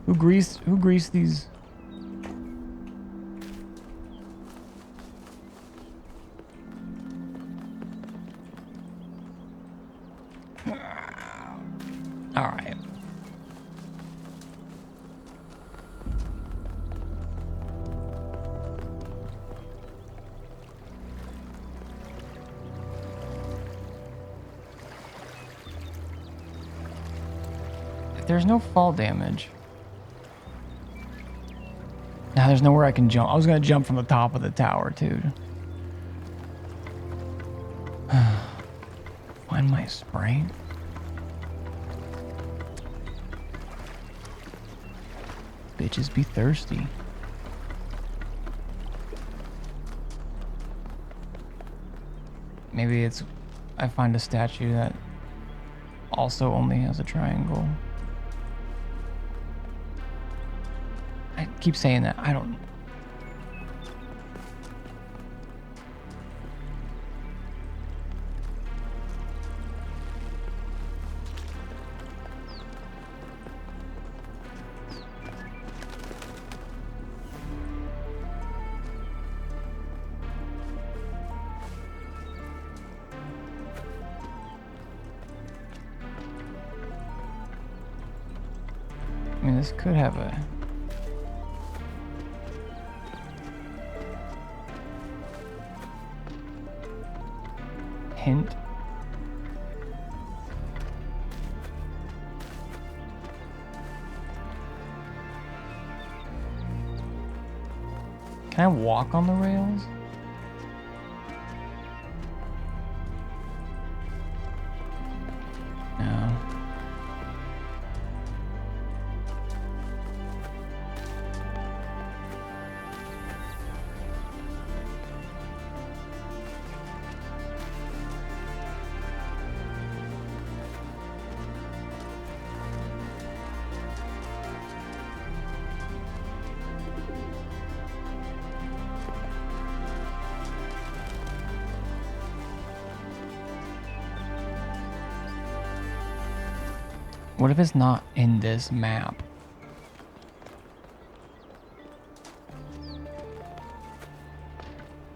Who greased these? All right. If there's no fall damage. Now there's nowhere I can jump. I was gonna jump from the top of the tower, too. Find my spray. Bitches be thirsty. Maybe it's... I find a statue that also only has a triangle. I keep saying that. I don't... I mean, this could have a... hint. Can I walk on the rails? No. What if it's not in this map?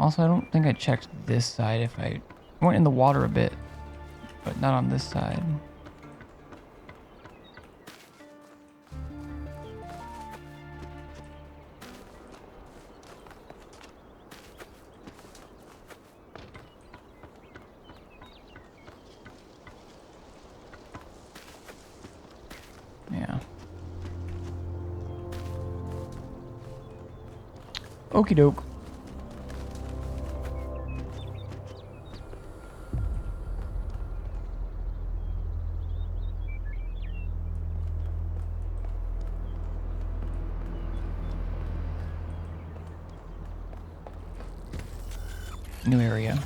Also, I don't think I checked this side. If I went in the water a bit, but not on this side. Yeah. Okie doke. New area.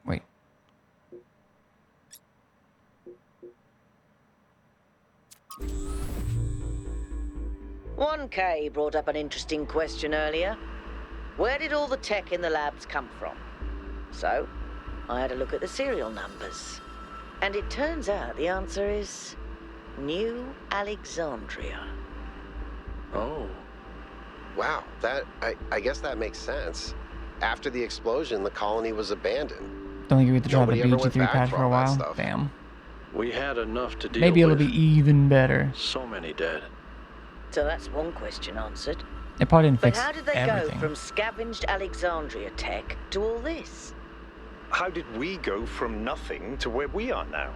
Wait. One K brought up an interesting question earlier. Where did all the tech in the labs come from? So, I had a look at the serial numbers. And it turns out the answer is New Alexandria. Oh. Wow, I guess that makes sense. After the explosion, the colony was abandoned. Don't think you get to try the Nobody ever went BG3 back patch for for a all that while? stuff. Damn. We had enough to deal Maybe it'll with. be even better. So many dead. So that's one question answered. It probably didn't But fix how did they everything. go from scavenged Alexandria tech to all this? How did we go from nothing to where we are now?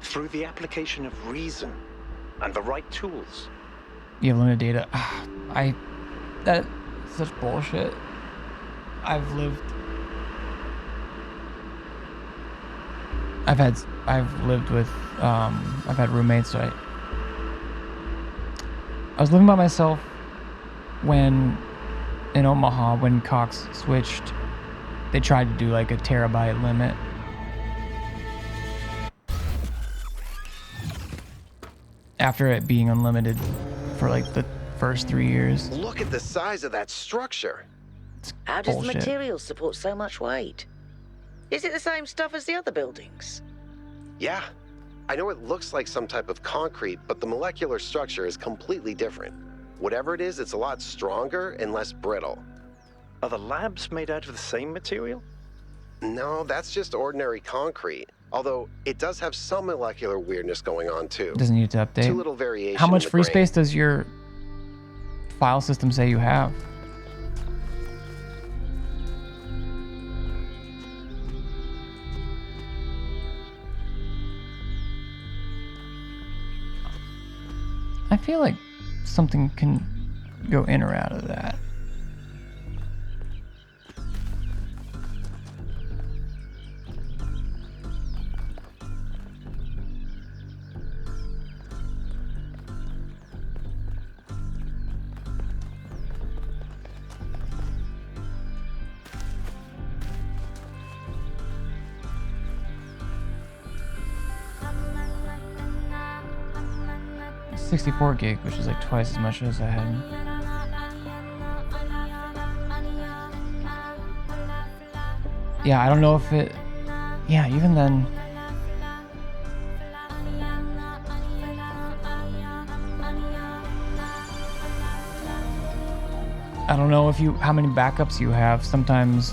Through the application of reason and the right tools. You have limited data. That's such bullshit. I've lived with I've had roommates, so I was living by myself when in Omaha when Cox switched. They tried to do like a terabyte limit. After it being unlimited for like the first 3 years. Look at the size of that structure. How does the bullshit. material support so much weight? Is it the same stuff as the other buildings? Yeah. I know it looks like some type of concrete, but the molecular structure is completely different. Whatever it is, it's a lot stronger and less brittle. Are the labs made out of the same material? No, that's just ordinary concrete. Although it does have some molecular weirdness going on too. Doesn't need to update. Too little variation. How much in the free grain. space does your file system say you have? I feel like something can go in or out of that. $64 gig, which is like twice as much as I had. Yeah, I don't know if it... Yeah, even then... I don't know if you how many backups you have. Sometimes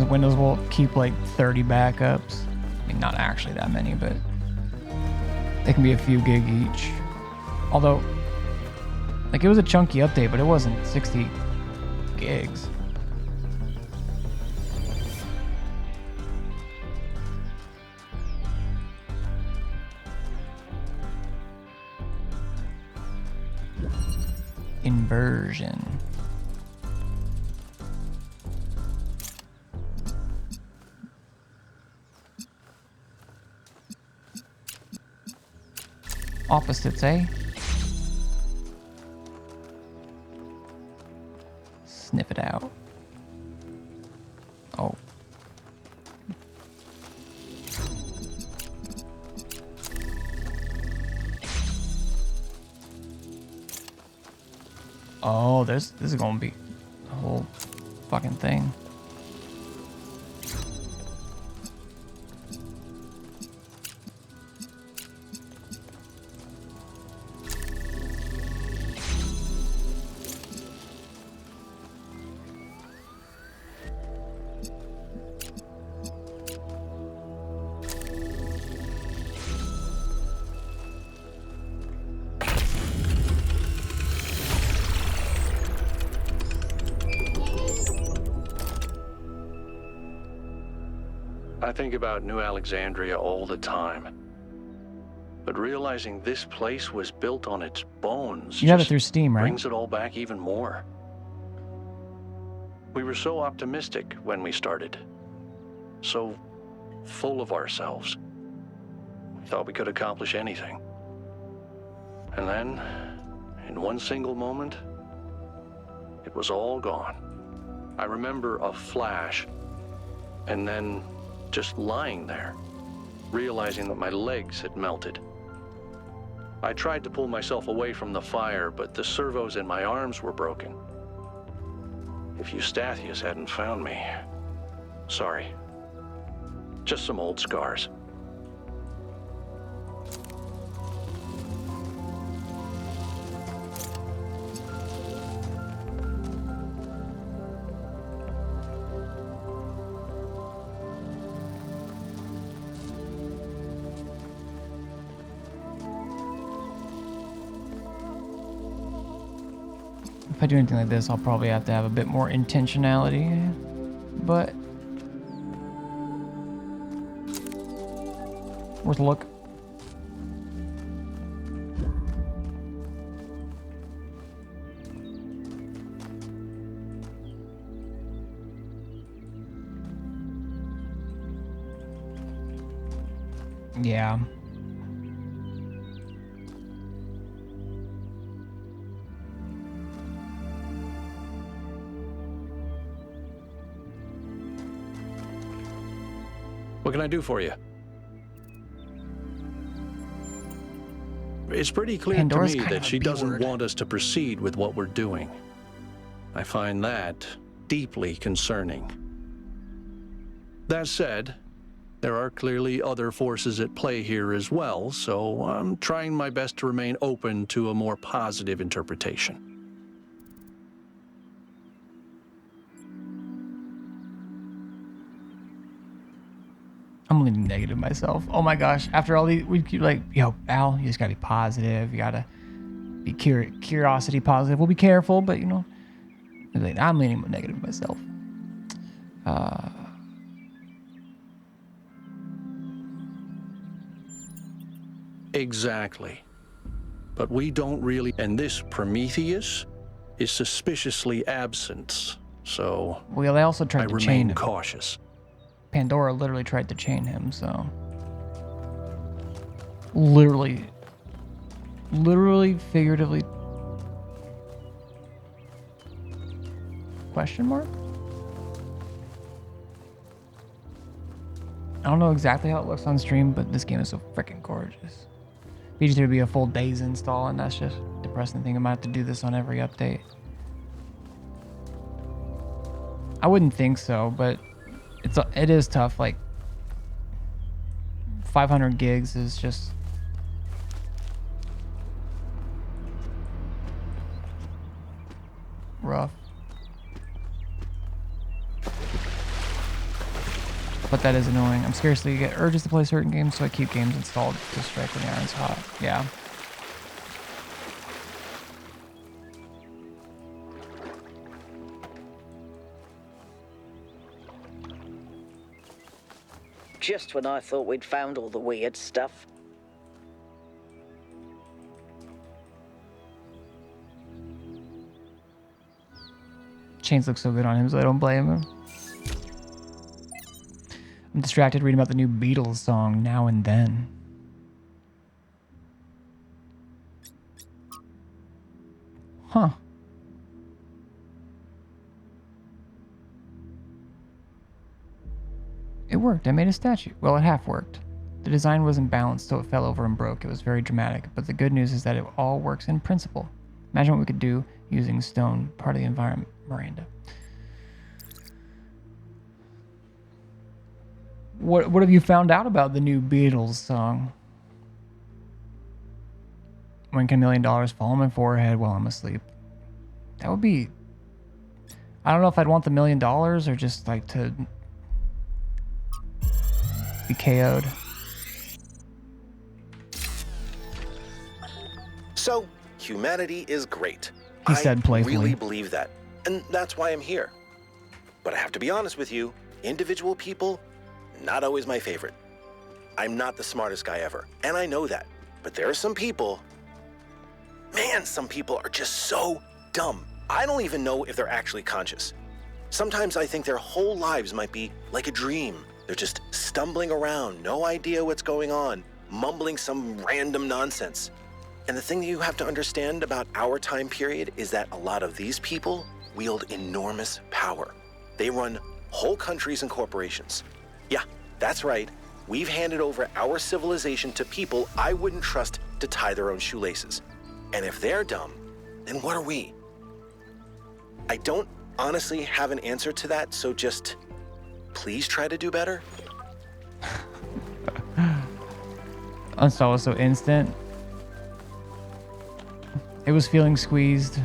Windows will keep like 30 backups. I mean, not actually that many, but they can be a few gig each. Although, like, it was a chunky update, but it wasn't 60 gigs. Inversion. Opposites, eh? Sniff it out. Oh. Oh, this is gonna be a whole fucking thing. I think about New Alexandria all the time. But realizing this place was built on its bones You have it just through Steam, right? brings it all back even more. We were so optimistic when we started. So full of ourselves. We thought we could accomplish anything. And then, in one single moment, it was all gone. I remember a flash, and then just lying there, realizing that my legs had melted. I tried to pull myself away from the fire, but the servos in my arms were broken. If Eustathius hadn't found me, sorry. Just some old scars. If I do anything like this, I'll probably have to have a bit more intentionality, but worth a look. Yeah. What can I do for you? It's pretty clear Pandora's to me kind that of a she doesn't B-word. want us to proceed with what we're doing. I find that deeply concerning. That said, there are clearly other forces at play here as well, so I'm trying my best to remain open to a more positive interpretation. I'm leaning negative myself. Oh my gosh. After all these, we keep like, yo, Al, you just gotta be positive. You gotta be curiosity positive. We'll be careful, but you know, I'm leaning negative myself. Exactly. But we don't really, and this Prometheus is suspiciously absent, so Well, they also tried I to chain remain him. cautious. Pandora literally tried to chain him, so. Literally, figuratively. Question mark? I don't know exactly how it looks on stream, but this game is so freaking gorgeous. BG3 would be a full day's install, and that's just depressing thing. I might have to do this on every update. I wouldn't think so, but it is tough. Like 500 gigs is just rough. But that is annoying. I'm scarcely get urges to play certain games, so I keep games installed to strike when the iron's hot. Yeah. Just when I thought we'd found all the weird stuff. Chains look so good on him, so I don't blame him. I'm distracted reading about the new Beatles song, Now and Then. Huh. It worked. I made a statue. Well, it half worked. The design wasn't balanced, so it fell over and broke. It was very dramatic, but the good news is that it all works in principle. Imagine what we could do using stone, part of the environment, Miranda. What have you found out about the new Beatles song? When can $1 million fall on my forehead while I'm asleep? That would be... I don't know if I'd want the $1 million or just like to be KO'd. So, humanity is great. He said playfully. I really believe that, and that's why I'm here. But I have to be honest with you, individual people, not always my favorite. I'm not the smartest guy ever, and I know that. But there are some people, man, some people are just so dumb. I don't even know if they're actually conscious. Sometimes I think their whole lives might be like a dream. They're just stumbling around, no idea what's going on, mumbling some random nonsense. And the thing that you have to understand about our time period is that a lot of these people wield enormous power. They run whole countries and corporations. Yeah, that's right. We've handed over our civilization to people I wouldn't trust to tie their own shoelaces. And if they're dumb, then what are we? I don't honestly have an answer to that, so just please try to do better. Uninstall was so instant. It was feeling squeezed.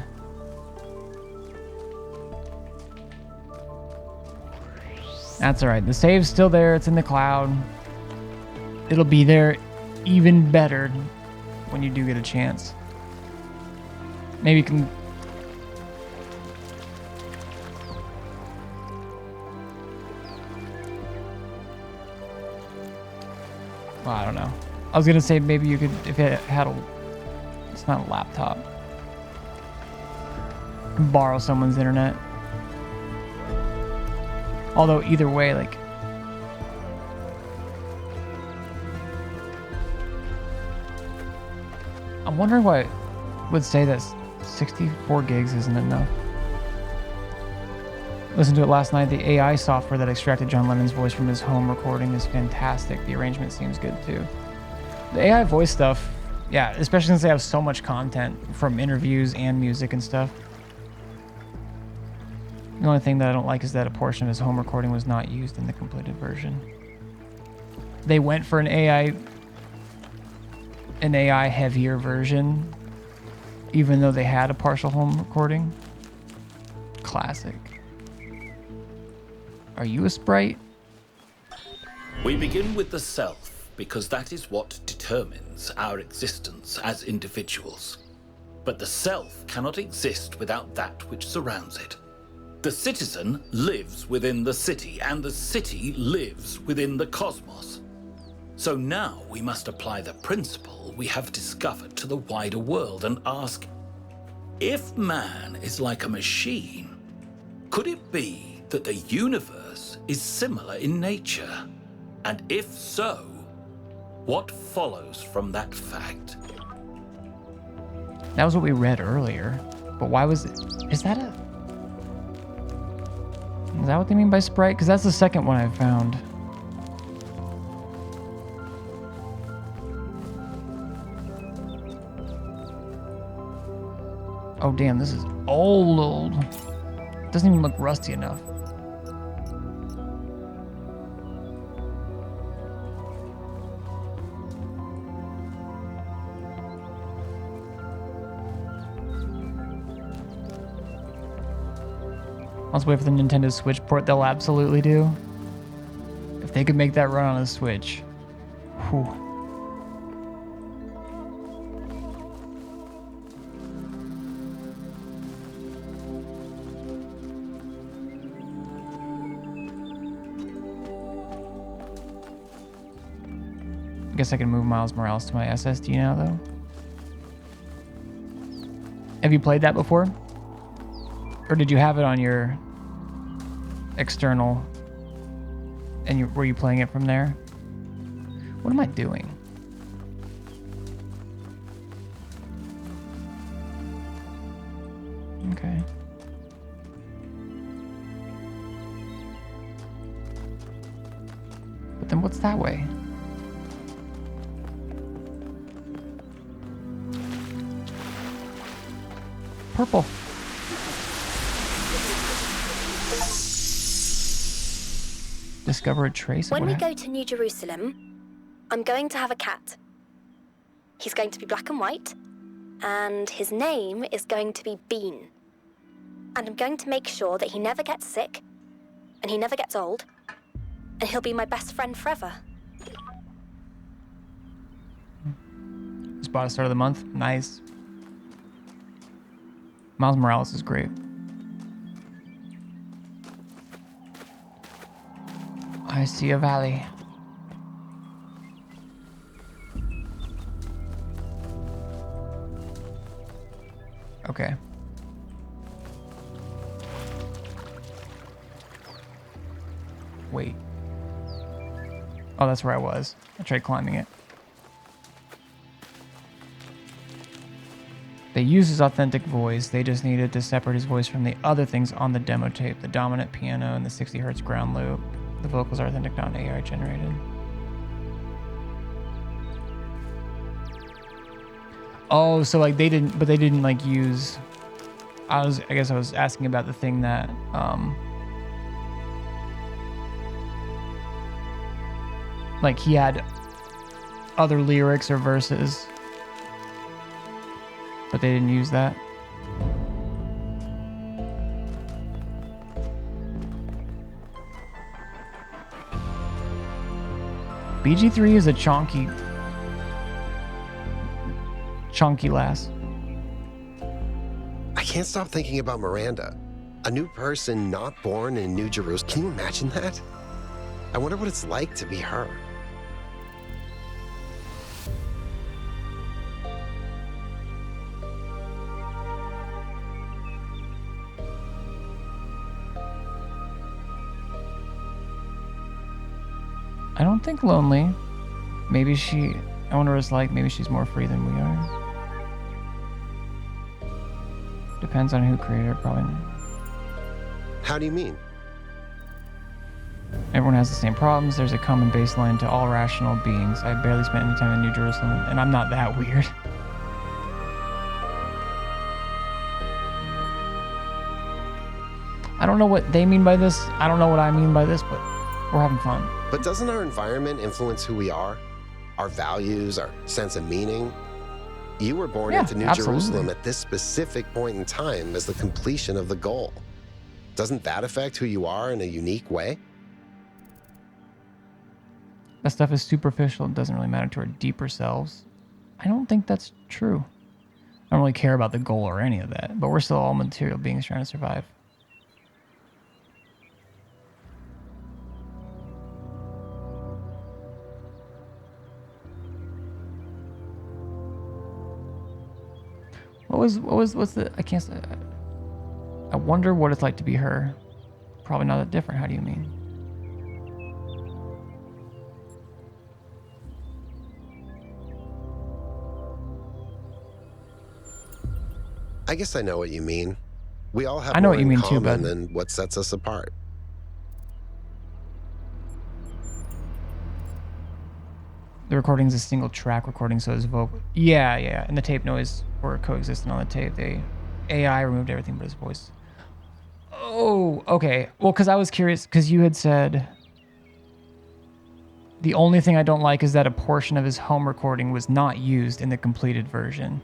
That's alright. The save's still there. It's in the cloud. It'll be there even better when you do get a chance. Maybe you can... Well, I don't know. I was gonna say maybe you could, if it had a... It's not a laptop. Borrow someone's internet. Although either way, like... I'm wondering why it would say that 64 gigs isn't enough. Listened to it last night. The AI software that extracted John Lennon's voice from his home recording is fantastic. The arrangement seems good too. The AI voice stuff, yeah, especially since they have so much content from interviews and music and stuff. The only thing that I don't like is that a portion of his home recording was not used in the completed version. They went for an AI heavier version, even though they had a partial home recording. Classic. Are you a sprite? We begin with the self, because that is what determines our existence as individuals. But the self cannot exist without that which surrounds it. The citizen lives within the city, and the city lives within the cosmos. So now we must apply the principle we have discovered to the wider world and ask, if man is like a machine, could it be that the universe is similar in nature? And if so, what follows from that fact? That was what we read earlier. But why was it? Is that what they mean by sprite? Because that's the second one I found. Oh damn, this is old. Doesn't even look rusty enough. Let's wait for the Nintendo Switch port. They'll absolutely do. If they could make that run on a Switch. Whew. I guess I can move Miles Morales to my SSD now, though. Have you played that before? Or did you have it on your external and were you playing it from there? What am I doing? Okay. But then what's that way? Purple. Discover a trace. When we go to New Jerusalem, I'm going to have a cat. He's going to be black and white, and his name is going to be Bean. And I'm going to make sure that he never gets sick, and he never gets old, and he'll be my best friend forever. Just bought a start of the month. Nice. Miles Morales is great. I see a valley. Okay. Wait. Oh, that's where I was. I tried climbing it. They used his authentic voice. They just needed to separate his voice from the other things on the demo tape. The dominant piano and the 60 hertz ground loop. The vocals are authentic, not AI generated. Oh, so like they didn't like use... I guess I was asking about the thing that, like he had other lyrics or verses, but they didn't use that. BG3 is a chonky lass. I can't stop thinking about Miranda. A new person not born in New Jerusalem. Can you imagine that? I wonder what it's like to be her. I don't think lonely. Maybe I wonder what it's like. Maybe she's more free than we are. Depends on who created her, probably. How do you mean? Everyone has the same problems. There's a common baseline to all rational beings. I barely spent any time in New Jerusalem, and I'm not that weird. I don't know what they mean by this. I don't know what I mean by this, but we're having fun. But doesn't our environment influence who we are? Our values, our sense of meaning? You were born into New Jerusalem at this specific point in time as the completion of the goal. Doesn't that affect who you are in a unique way? That stuff is superficial. It doesn't really matter to our deeper selves. I don't think that's true. I don't really care about the goal or any of that, but we're still all material beings trying to survive. What's the, I can't say, I wonder what it's like to be her. Probably not that different. How do you mean? I guess I know what you mean. We all have I know more what you in mean too, common but than what sets us apart. the recording's a single track recording, so his vocal. Yeah, and the tape noise were coexistent on the tape. The AI removed everything but his voice. Oh, okay. Well, because I was curious, because you had said the only thing I don't like is that a portion of his home recording was not used in the completed version.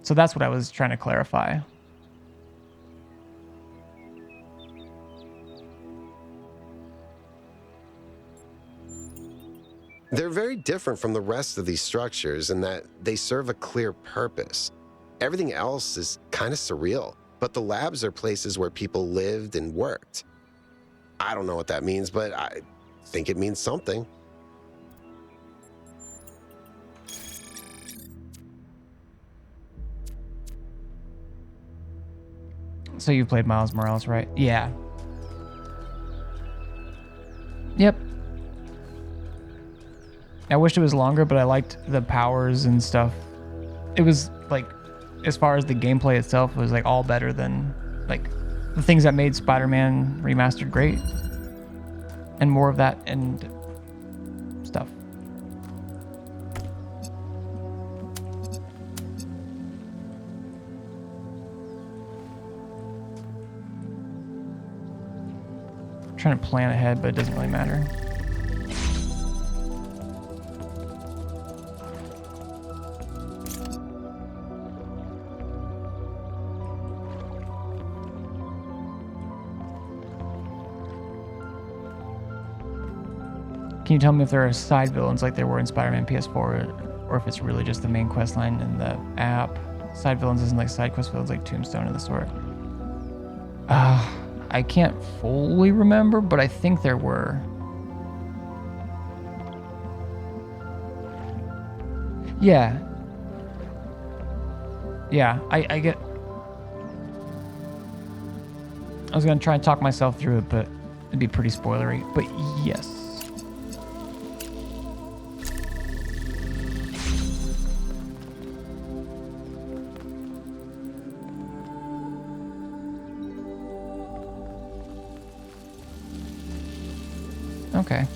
So that's what I was trying to clarify. They're very different from the rest of these structures in that they serve a clear purpose. Everything else is kind of surreal, but the labs are places where people lived and worked. I don't know what that means, but I think it means something. So you played Miles Morales, right? Yeah. Yep. I wished it was longer, but I liked the powers and stuff. It was like, as far as the gameplay itself, it was like all better than like the things that made Spider-Man Remastered great. And more of that and stuff. I'm trying to plan ahead, but it doesn't really matter. Can you tell me if there are side villains like there were in Spider-Man PS4, or if it's really just the main quest line in the app? Side villains isn't like side quest villains like Tombstone and the sort. I can't fully remember, but I think there were. Yeah. Yeah, I get... I was gonna try and talk myself through it, but it'd be pretty spoilery. But yes. Okay.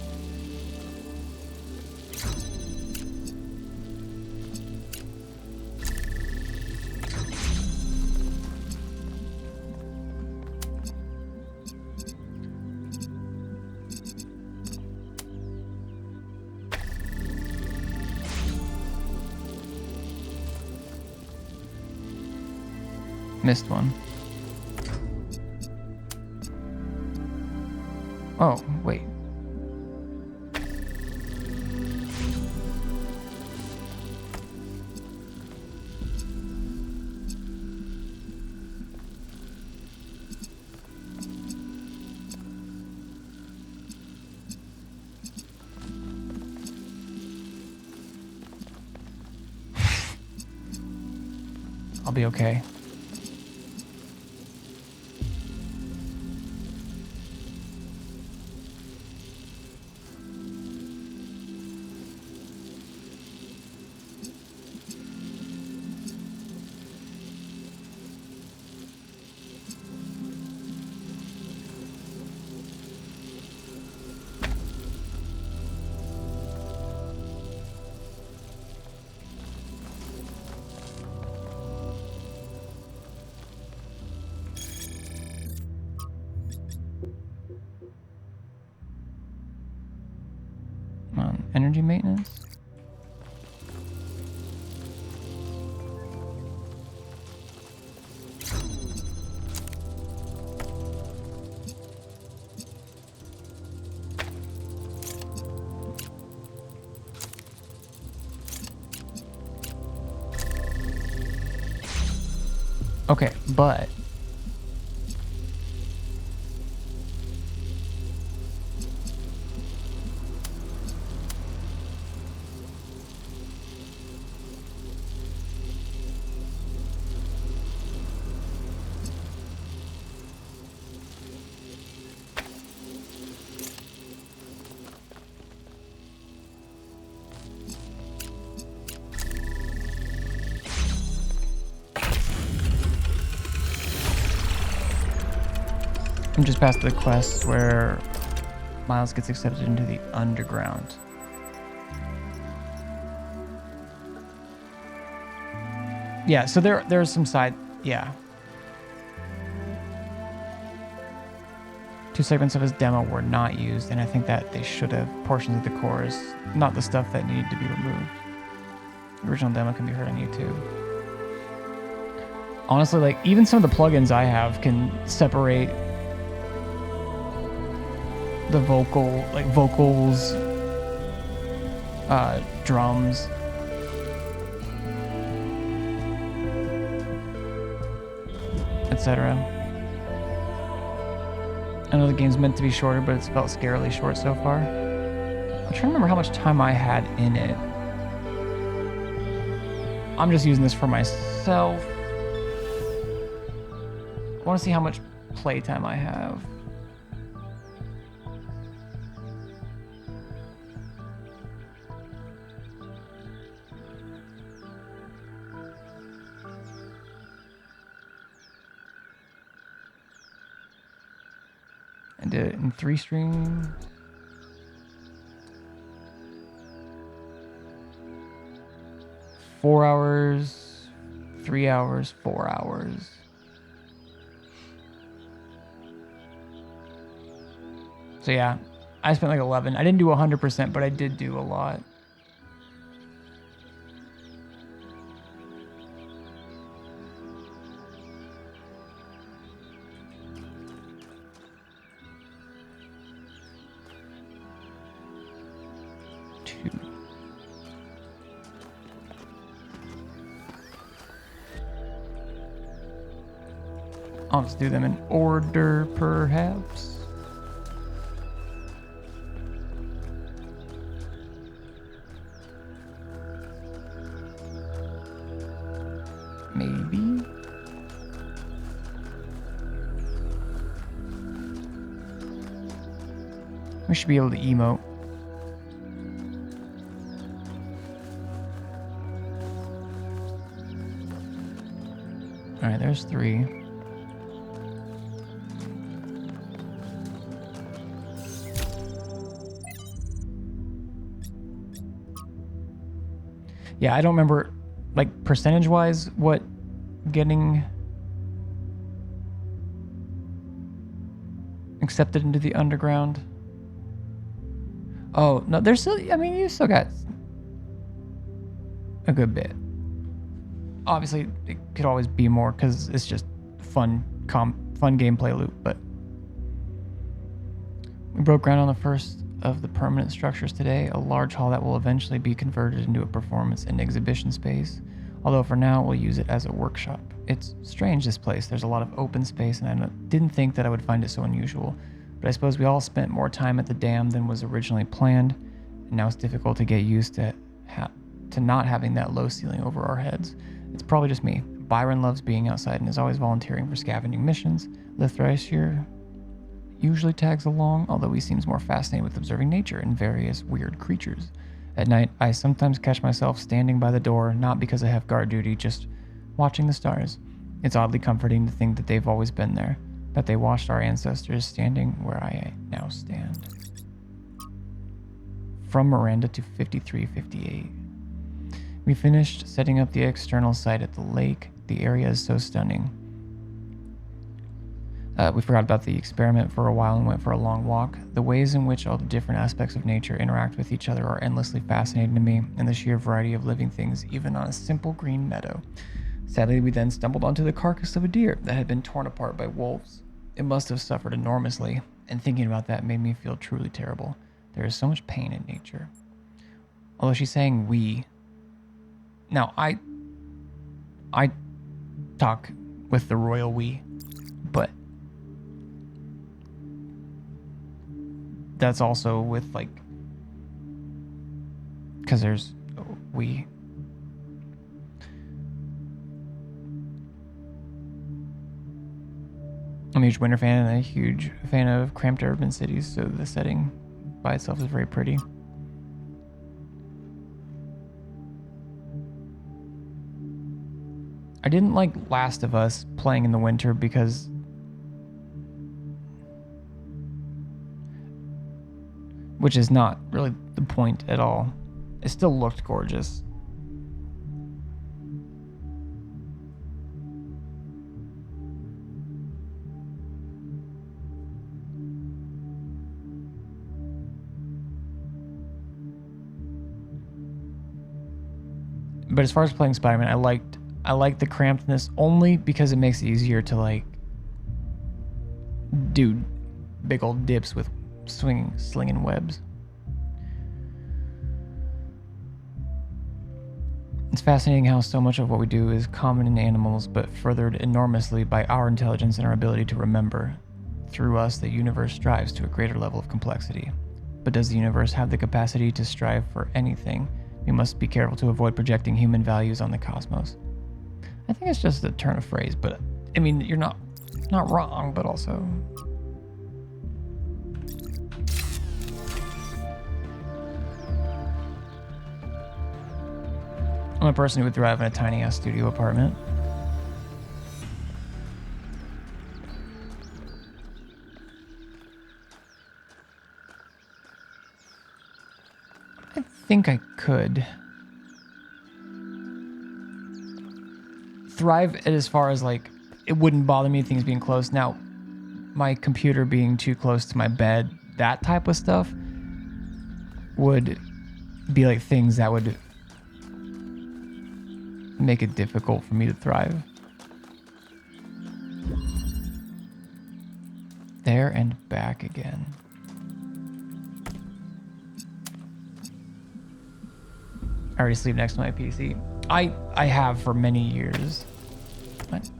Missed one. Oh, wait. I'll be okay. Energy maintenance? Okay, but I'm just past the quest where Miles gets accepted into the underground. Yeah, so there's some side, yeah. 2 segments of his demo were not used, and I think that they should have. Portions of the cores, not the stuff that needed to be removed. The original demo can be heard on YouTube. Honestly, like, even some of the plugins I have can separate the vocals, drums. Etc. I know the game's meant to be shorter, but it's felt scarily short so far. I'm trying to remember how much time I had in it. I'm just using this for myself. I want to see how much playtime I have. I did it in 3 streams. Four hours, 3 hours, 4 hours. So yeah, I spent like 11. I didn't do 100%, but I did do a lot. I'll just do them in order, perhaps. Maybe. We should be able to emote. Alright, there's 3. Yeah, I don't remember, like, percentage-wise, what getting accepted into the underground. Oh, no, there's still, I mean, you still got a good bit. Obviously, it could always be more because it's just fun gameplay loop, but we broke ground on the first of the permanent structures today, a large hall that will eventually be converted into a performance and exhibition space, although for now we'll use it as a workshop. It's strange, this place. There's a lot of open space, and I didn't think that I would find it so unusual, but I suppose we all spent more time at the dam than was originally planned, and now it's difficult to get used to not having that low ceiling over our heads. It's probably just me. Byron loves being outside and is always volunteering for scavenging missions. Lithrice here usually tags along, although he seems more fascinated with observing nature and various weird creatures. At night, I sometimes catch myself standing by the door, not because I have guard duty, just watching the stars. It's oddly comforting to think that they've always been there, that they watched our ancestors standing where I now stand. From Miranda to 5358. We finished setting up the external site at the lake. The area is so stunning. We forgot about the experiment for a while and went for a long walk. The ways in which all the different aspects of nature interact with each other are endlessly fascinating to me, and the sheer variety of living things, even on a simple green meadow. Sadly, we then stumbled onto the carcass of a deer that had been torn apart by wolves. It must have suffered enormously, and thinking about that made me feel truly terrible. There is so much pain in nature. Although she's saying we. Now, I talk with the royal we, but that's also with, like, because there's we. I'm a huge winter fan and a huge fan of cramped urban cities, so the setting by itself is very pretty. I didn't like Last of Us playing in the winter because which is not really the point at all. It still looked gorgeous. But as far as playing Spider-Man, I like the crampedness only because it makes it easier to, like, do big old dips with slinging webs. It's fascinating how so much of what we do is common in animals, but furthered enormously by our intelligence and our ability to remember. Through us, the universe strives to a greater level of complexity. But does the universe have the capacity to strive for anything? We must be careful to avoid projecting human values on the cosmos. I think it's just a turn of phrase, but I mean, you're not wrong, but also. I'm a person who would thrive in a tiny ass studio apartment. I think I could thrive as far as, like, it wouldn't bother me things being close. Now, my computer being too close to my bed, that type of stuff would be like things that would make it difficult for me to thrive. There and back again. I already sleep next to my PC. I have for many years. What?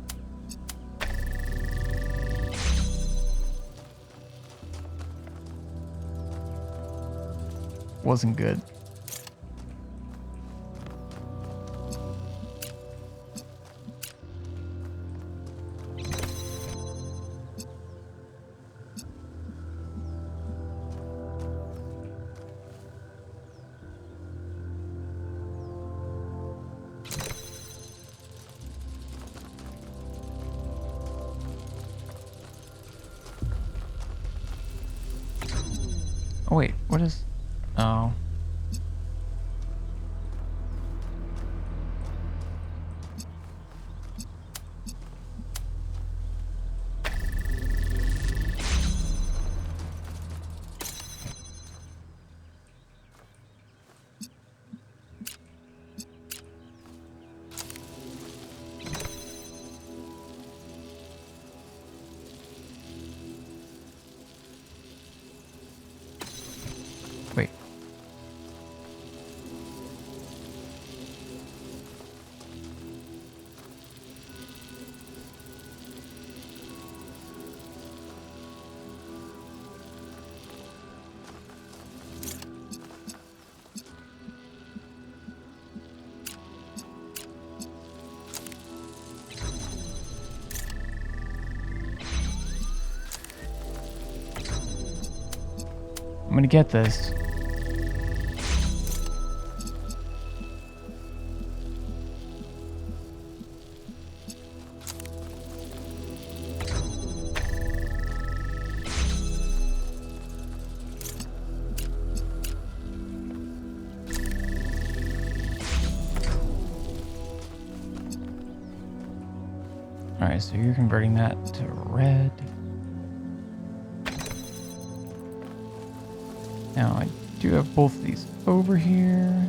wasn't good. Oh wait, what is... Oh. Wait. I'm gonna get this. Alright, so you're converting that to red. Now I do have both of these over here.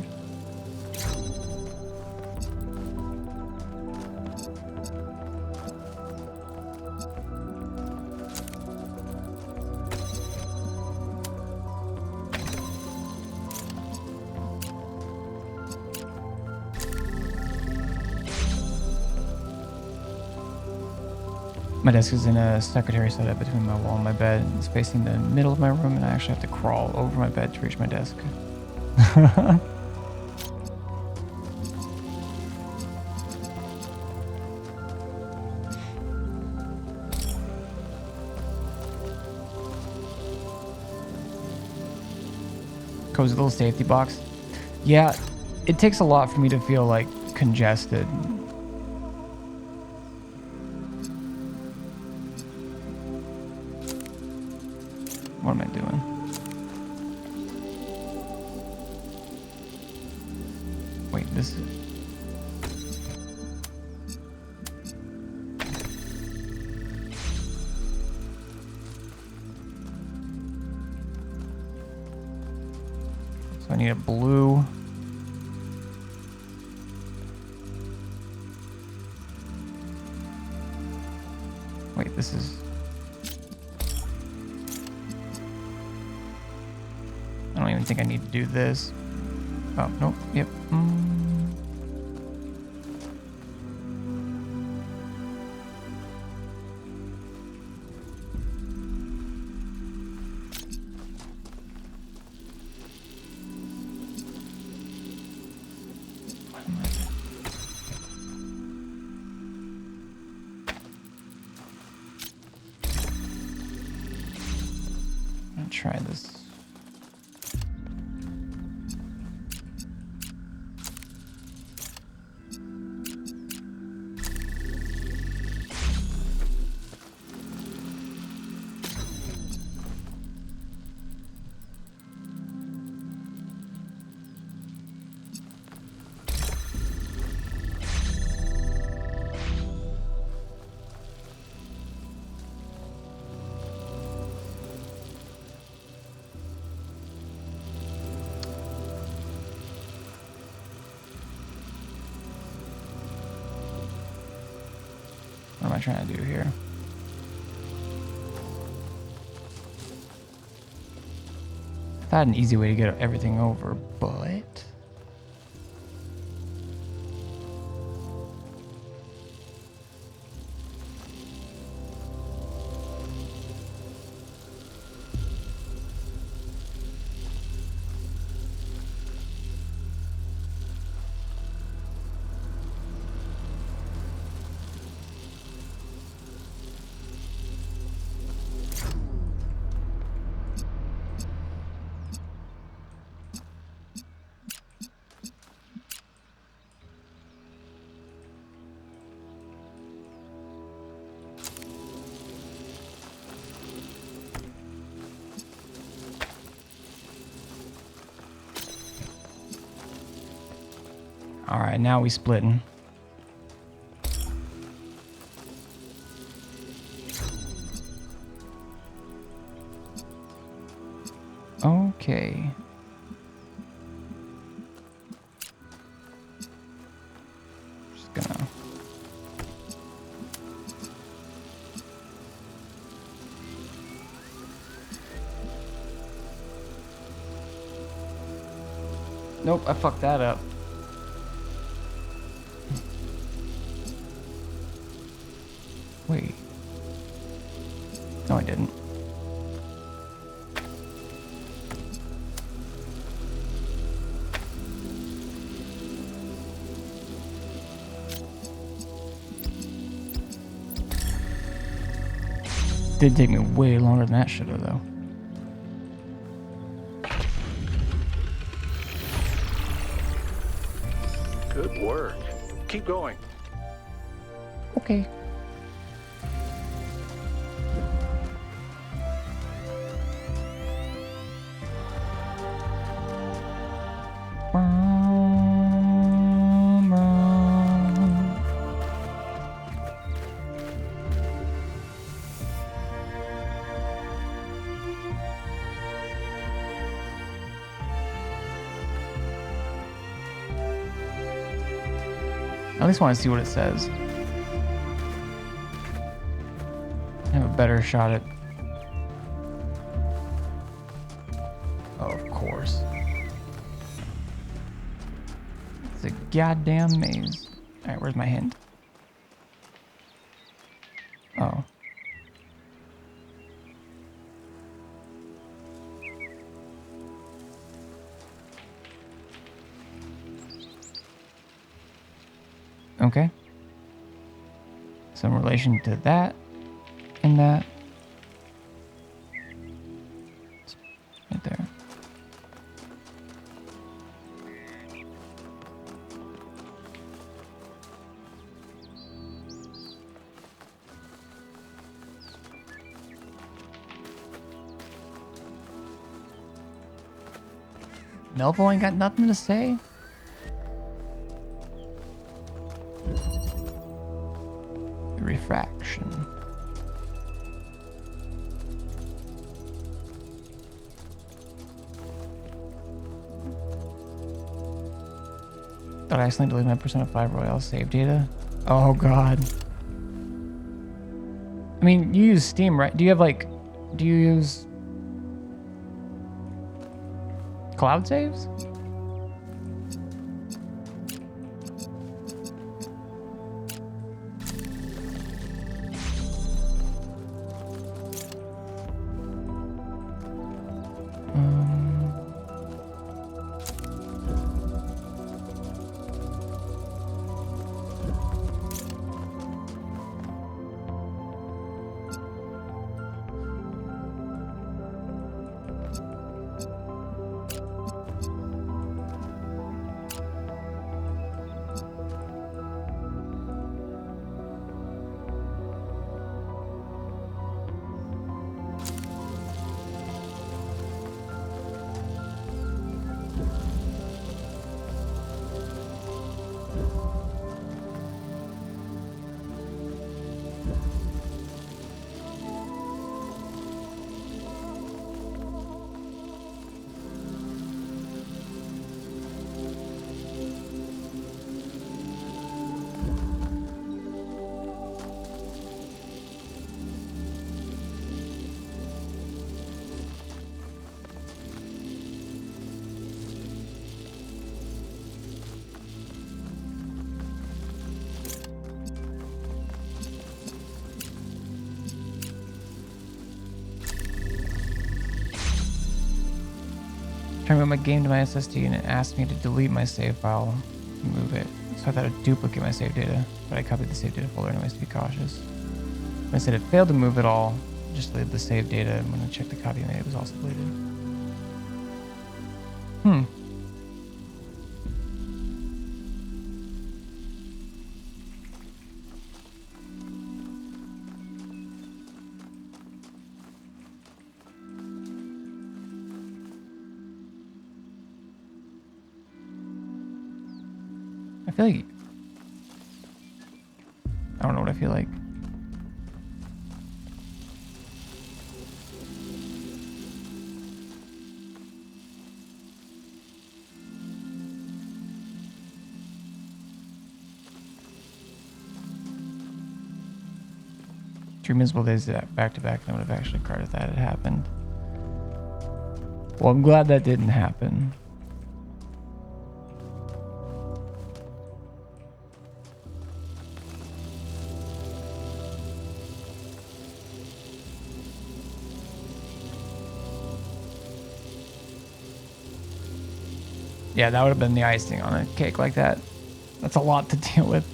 My desk is in a secretary setup between my wall and my bed. It's facing the middle of my room, and I actually have to crawl over my bed to reach my desk. Cozy little safety box. Yeah, it takes a lot for me to feel like congested. What am I doing? Wait, this is... So I need a blue. Wait, this is... I don't even think I need to do this. Oh, nope. Yep. I'm gonna try this. What am I trying to do here? I had an easy way to get everything over, but... All right, now we splitting. Okay. Just gonna. Nope, I fucked that up. Wait. No, I didn't. Did take me way longer than that should have, though. Good work. Keep going. Okay. I at least want to see what it says. Have a better shot at... Oh, of course. It's a goddamn maze. Alright, where's my hint? Oh. Okay. Some relation to that and that. Right there. Melvo ain't got nothing to say? Refraction. Thought I accidentally deleted my Persona 5 Royale save data. Oh god. I mean, you use Steam, right? Do you have like... Do you use... cloud saves? Trying to move my game to my SSD and it asked me to delete my save file and move it. So I thought it would duplicate my save data, but I copied the save data folder anyways to be cautious. When I said it failed to move it all, just deleted the save data, and when I checked the copy I made, it was also deleted. Hmm. feel like... I don't know what I feel like. Three miserable days back to back, and I would have actually cried if that had happened. Well, I'm glad that didn't happen. Yeah, that would have been the icing on a cake like that. That's a lot to deal with.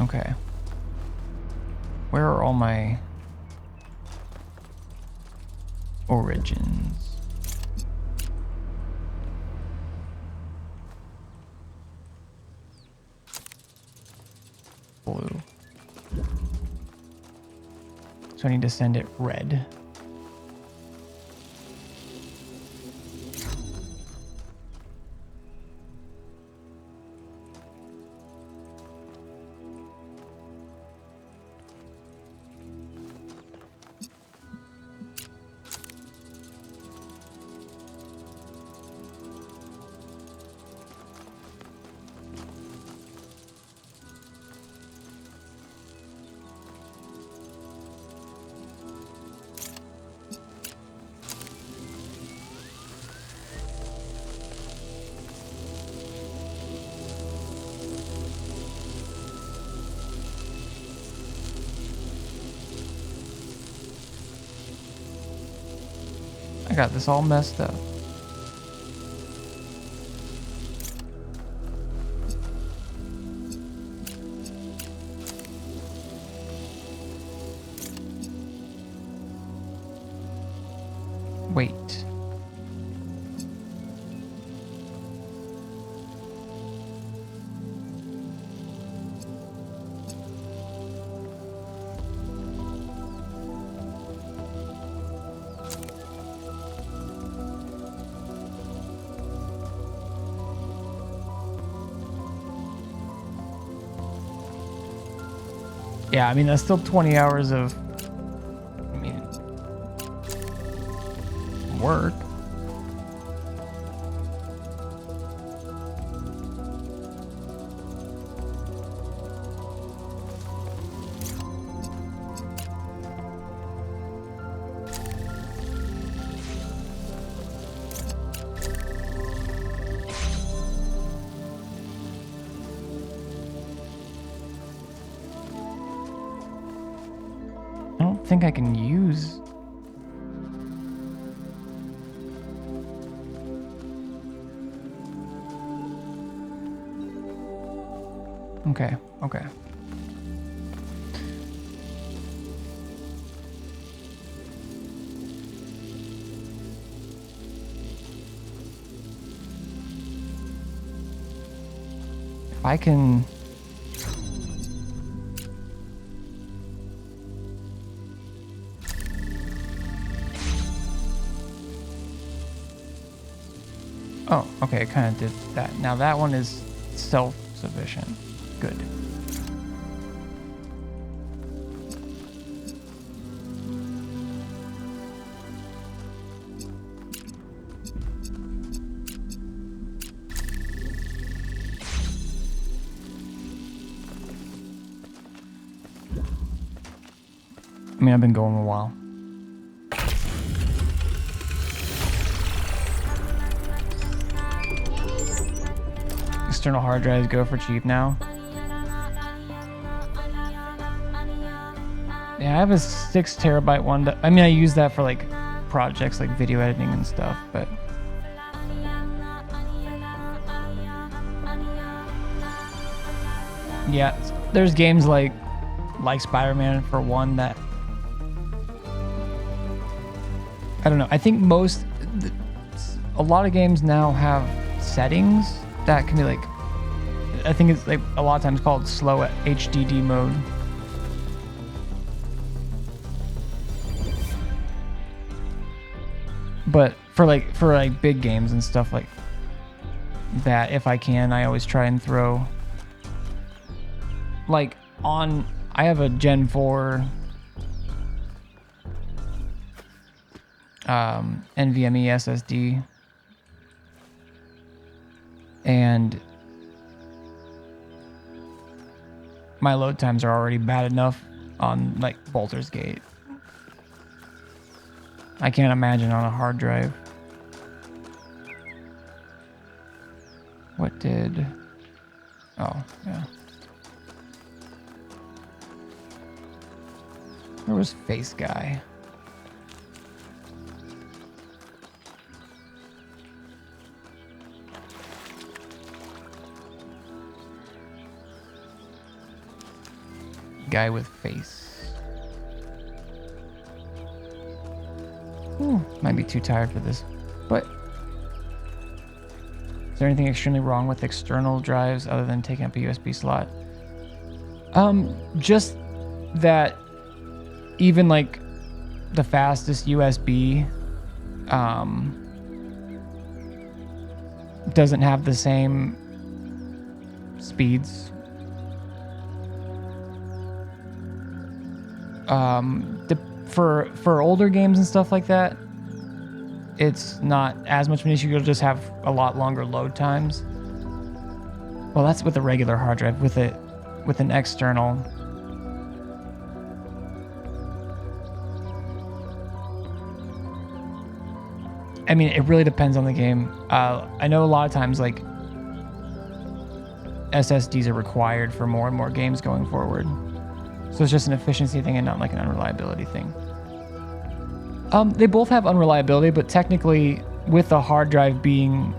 Okay. Where are all my origins? Blue. So I need to send it red. I got this all messed up. Wait. Yeah, I mean, that's still 20 hours of, I mean, work. I don't think I can use... Okay, okay. If I can... Oh, okay, it kind of did that. Now that one is self-sufficient. Good. I mean, I've been going a while. External hard drives go for cheap now. Yeah, I have a 6 terabyte one that, I mean, I use that for like projects like video editing and stuff, but yeah, there's games like Spider-Man for one that I don't know. I think a lot of games now have settings that can be like, I think it's like a lot of times called slow HDD mode. But for like big games and stuff like that, if I can, I always try and throw like on. I have a Gen 4 NVMe SSD, and my load times are already bad enough on like Baldur's Gate. I can't imagine on a hard drive. What did... Oh, yeah. Where was Face Guy? Guy with face. Might be too tired for this, but is there anything extremely wrong with external drives other than taking up a USB slot? Just that even like the fastest USB doesn't have the same speeds. For older games and stuff like that, it's not as much of an issue. You'll just have a lot longer load times. Well, that's with a regular hard drive. With an external, I mean, it really depends on the game. I know a lot of times like SSDs are required for more and more games going forward. So it's just an efficiency thing and not like an unreliability thing. They both have unreliability, but technically with a hard drive being...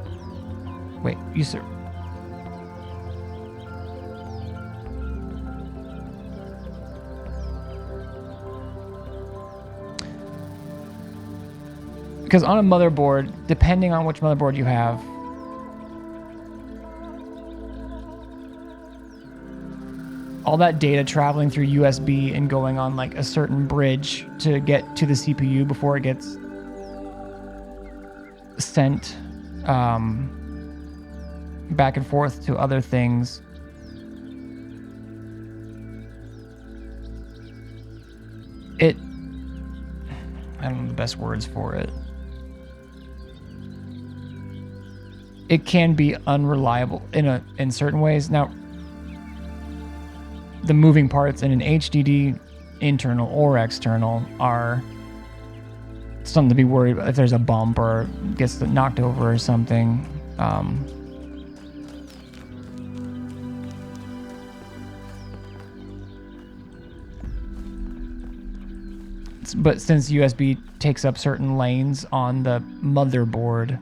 Wait, you sir... Because on a motherboard, depending on which motherboard you have, all that data traveling through USB and going on like a certain bridge to get to the CPU before it gets sent back and forth to other things. I don't know the best words for it. It can be unreliable in certain ways. Now, the moving parts in an HDD, internal or external, are something to be worried about if there's a bump or gets knocked over or something. But since USB takes up certain lanes on the motherboard,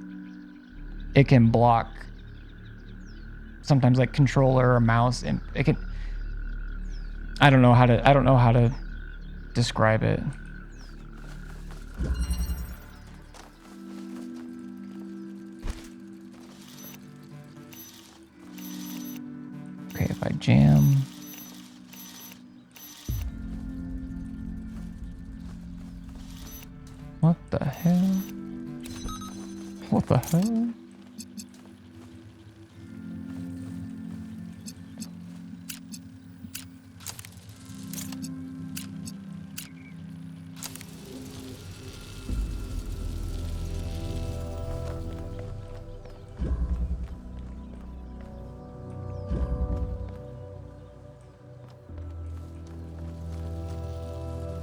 it can block sometimes like controller or mouse, and it can... I don't know how to describe it. Okay, if I jam... What the hell? What the hell?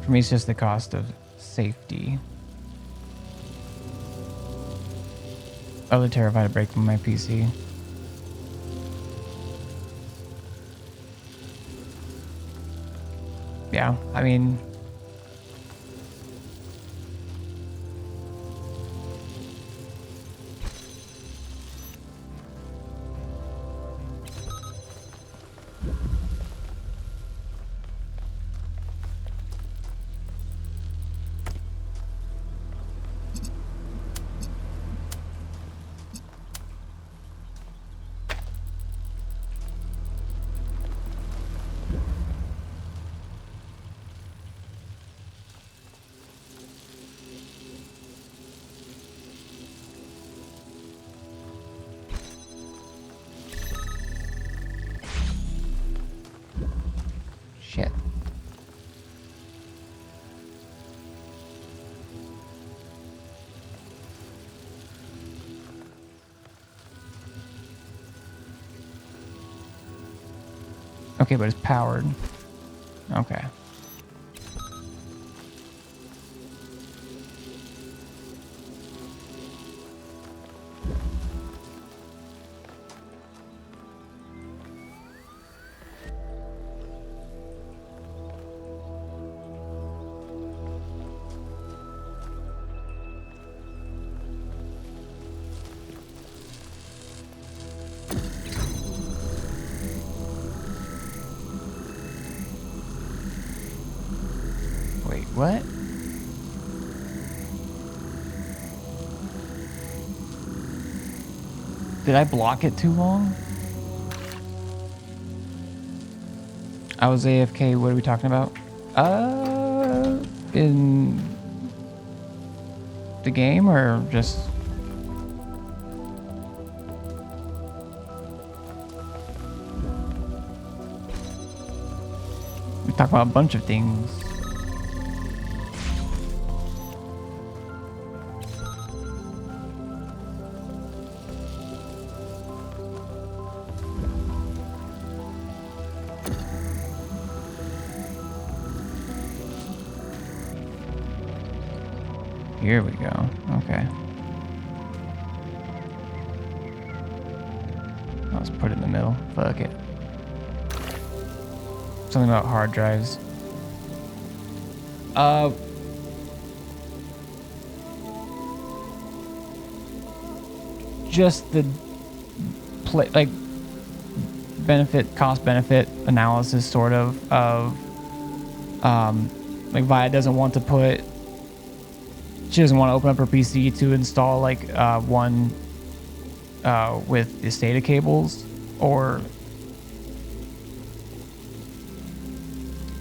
For me, it's just the cost of safety. I was terrified of breaking my PC. Yeah, I mean... Shit. Okay, but it's powered. Okay. Wait, what? Did I block it too long? I was AFK. What are we talking about? In the game or just? We talk about a bunch of things. Here we go. Okay. Let's put it in the middle. Fuck it. Something about hard drives. Just the like cost benefit analysis sort of like Vi doesn't want to put, she doesn't want to open up her PC to install like one with the SATA cables or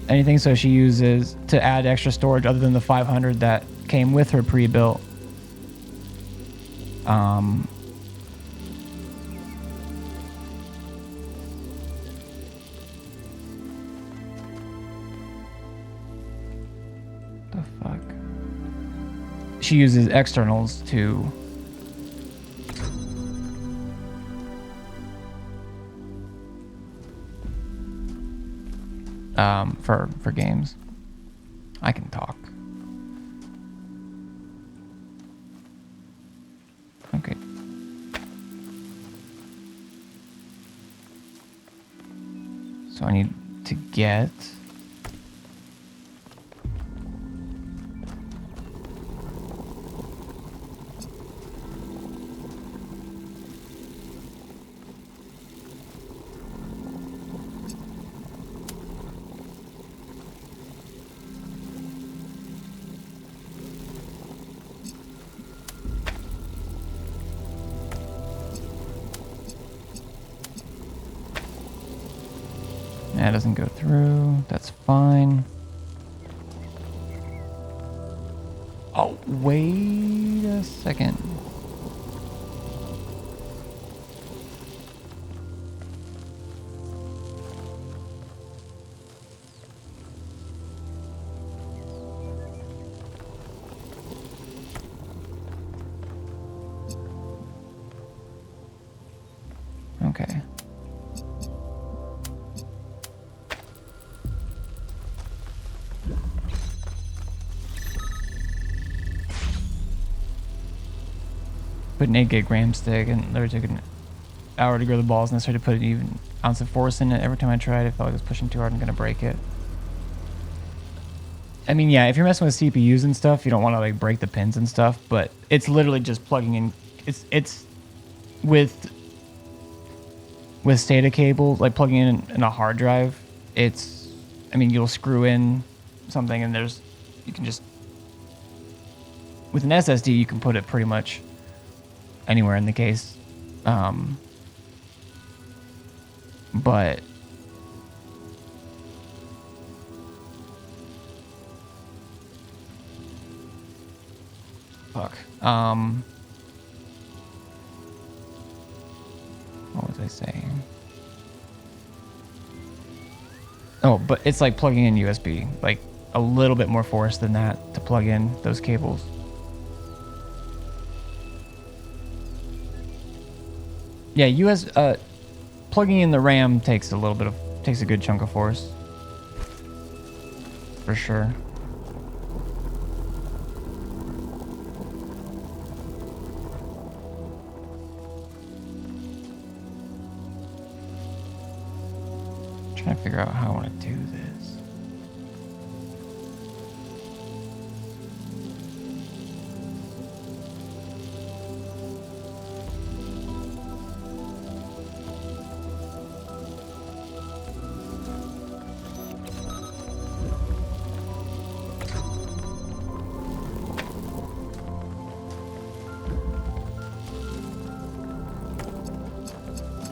anything, so she uses to add extra storage other than the 500 that came with her pre-built. The fuck? She uses externals to for games. I can talk. Okay. So I need to get that doesn't go through. That's fine. Oh, wait a second. Okay. Put an 8 gig RAM stick and literally took an hour to grow the balls necessary to put an even ounce of force in it. Every time I tried, I felt like I was pushing too hard and gonna break it. I mean, yeah, if you're messing with CPUs and stuff, you don't want to like break the pins and stuff, but it's literally just plugging in. It's with SATA cables, like plugging in a hard drive. It's, I mean, you'll screw in something and you can just, with an SSD, you can put it pretty much anywhere in the case. But fuck. What was I saying? Oh, but it's like plugging in USB, like a little bit more force than that to plug in those cables. Yeah, plugging in the RAM takes a good chunk of force. For sure. Trying to figure out how I want to do this.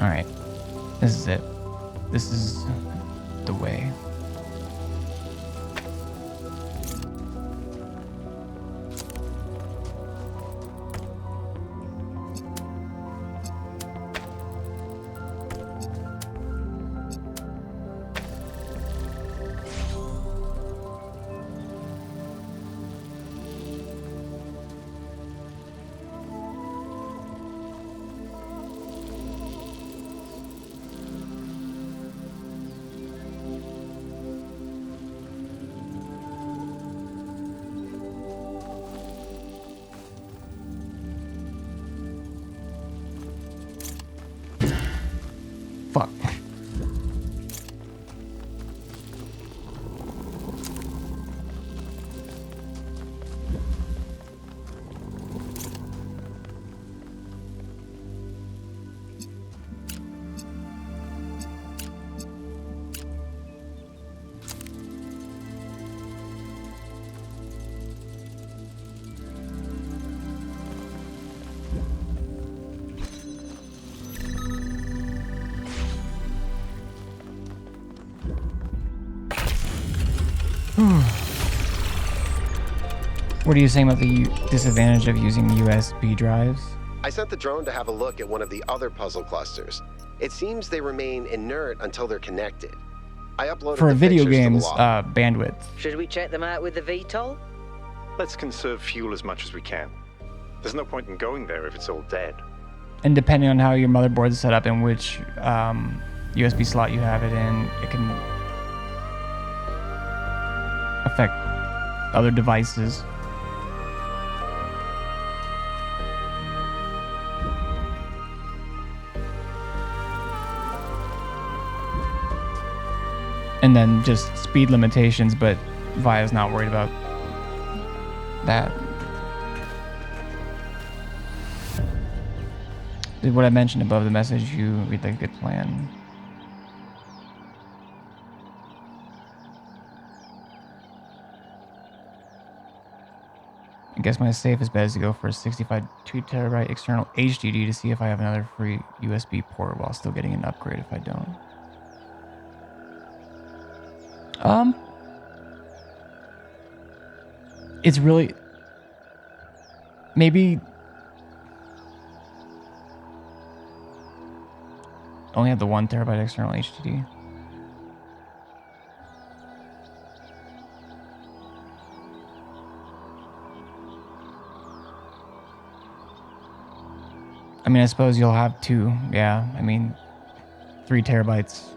All right, this is it. This is the way. Fuck. What are you saying about the disadvantage of using USB drives? I sent the drone to have a look at one of the other puzzle clusters. It seems they remain inert until they're connected. I uploaded For the video pictures to the games, log. bandwidth. Should we check them out with the VTOL? Let's conserve fuel as much as we can. There's no point in going there if it's all dead. And depending on how your motherboard is set up and which USB slot you have it in, it can affect other devices. And then just speed limitations, but Via's not worried about that. Did what I mentioned above the message you read like a good plan? I guess my safest bet is to go for a 65 2TB external HDD to see if I have another free USB port while still getting an upgrade if I don't. It's really maybe only have the 1TB external HDD. I mean, I suppose you'll have two. Yeah, I mean, 3 terabytes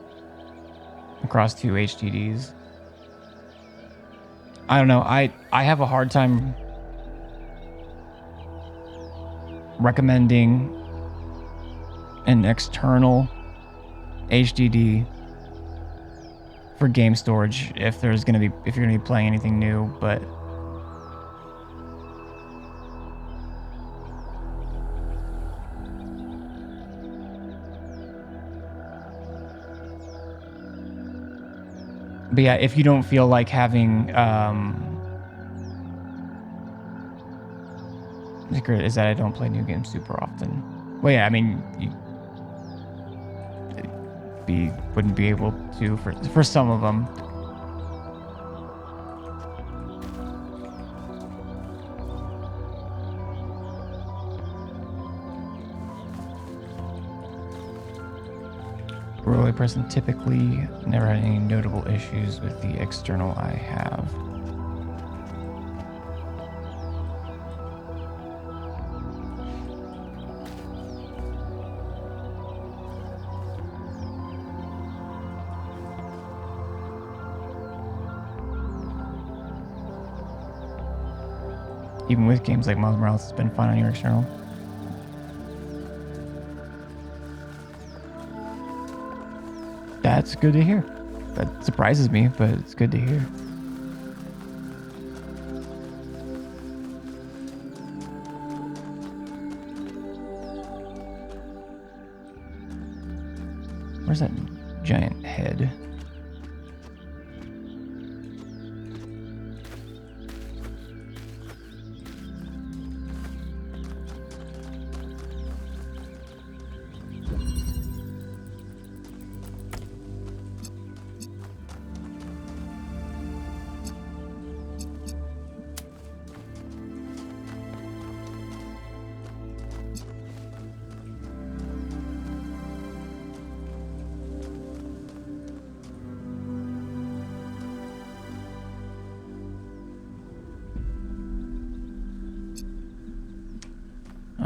across 2 HDDs. I don't know. I have a hard time recommending an external HDD for game storage if you're gonna be playing anything new, but yeah, if you don't feel like having secret is that I don't play new games super often. Well, yeah, I mean, you wouldn't be able to for some of them. Royally person typically never had any notable issues with the external I have. Even with games like Miles Morales, it's been fun on your external. That's good to hear. That surprises me, but it's good to hear. Where's that giant head?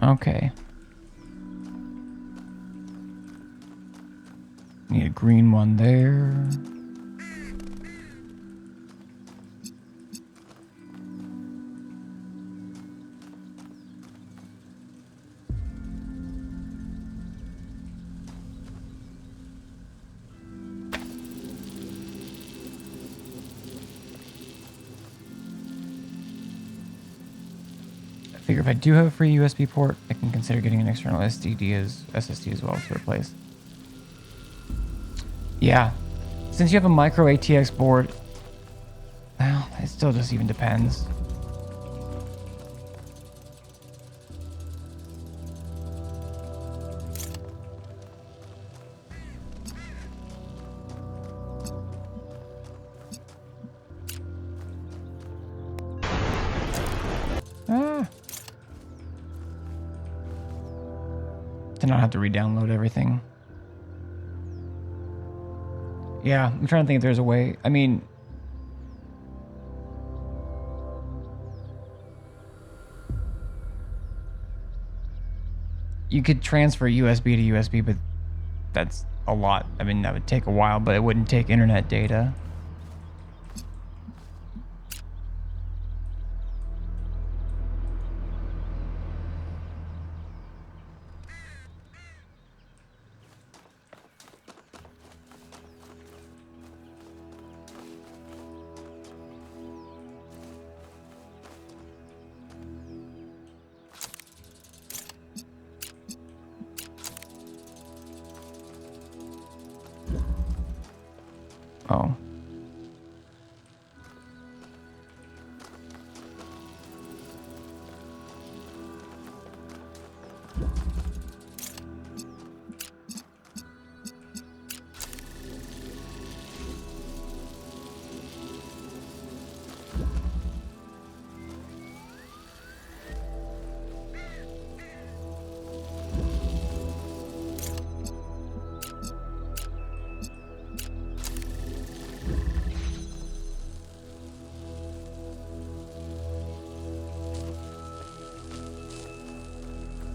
Okay. Need a green one there. I figure if I do have a free USB port, I can consider getting an external SSD as well to replace. Yeah, since you have a micro ATX board, well, it still just even depends. To not have to re-download everything. Yeah, I'm trying to think if there's a way. I mean, you could transfer USB to USB, but that's a lot. I mean, that would take a while, but it wouldn't take internet data. Oh.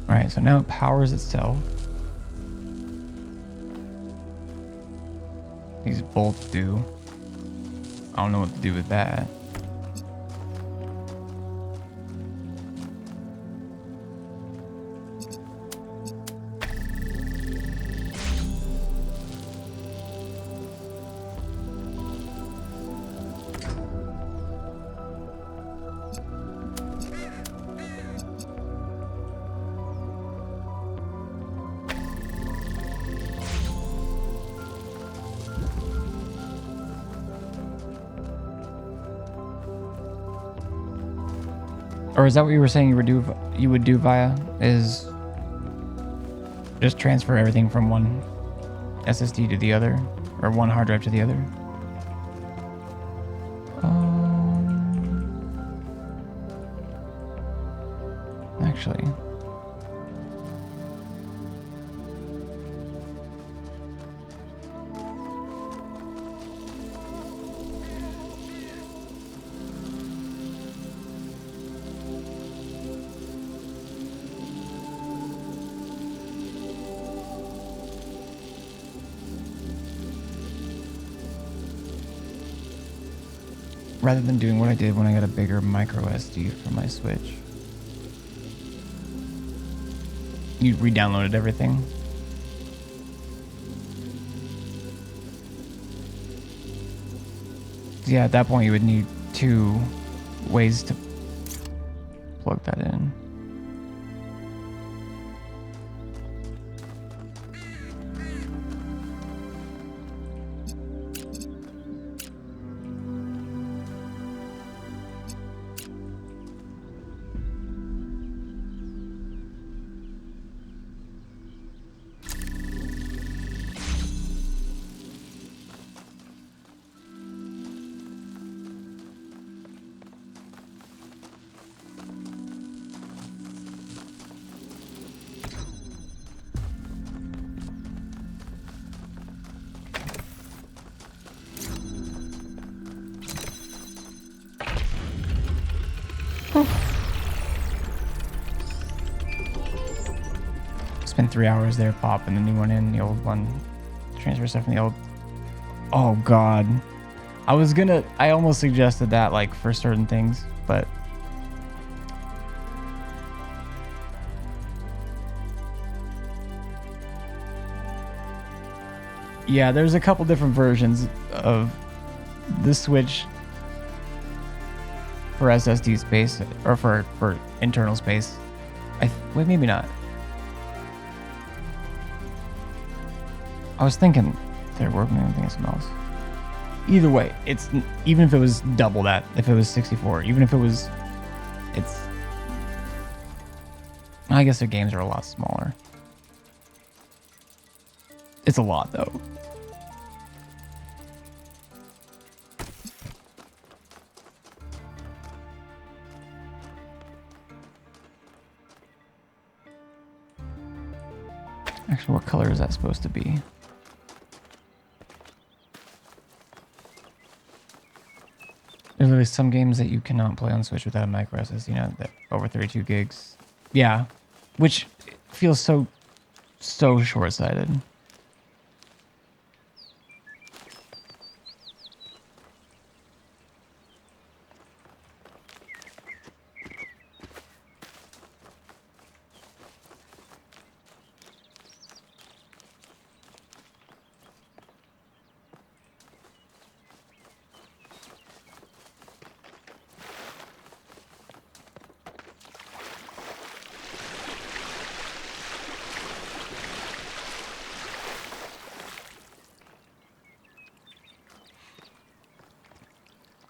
Alright, so now it powers itself. These bolts do. I don't know what to do with that. Or is that what you were saying you would do via? Is just transfer everything from one SSD to the other, or one hard drive to the other? Actually, rather than doing what I did when I got a bigger micro SD for my Switch. You re-downloaded everything. Yeah, at that point you would need 2 ways to plug that in. Spent 3 hours there popping the new one in, the old one. Transfer stuff from the old. Oh god. I almost suggested that like for certain things, but yeah, there's a couple different versions of the Switch for SSD space or for internal space. Wait, maybe not. I was thinking there were anything else. Either way, it's even if it was double that, if it was 64, even if it was, I guess their games are a lot smaller. It's a lot though. Actually, what color is that supposed to be? There's literally some games that you cannot play on Switch without a micro SSD, you know, that over 32 gigs. Yeah, which feels so short-sighted.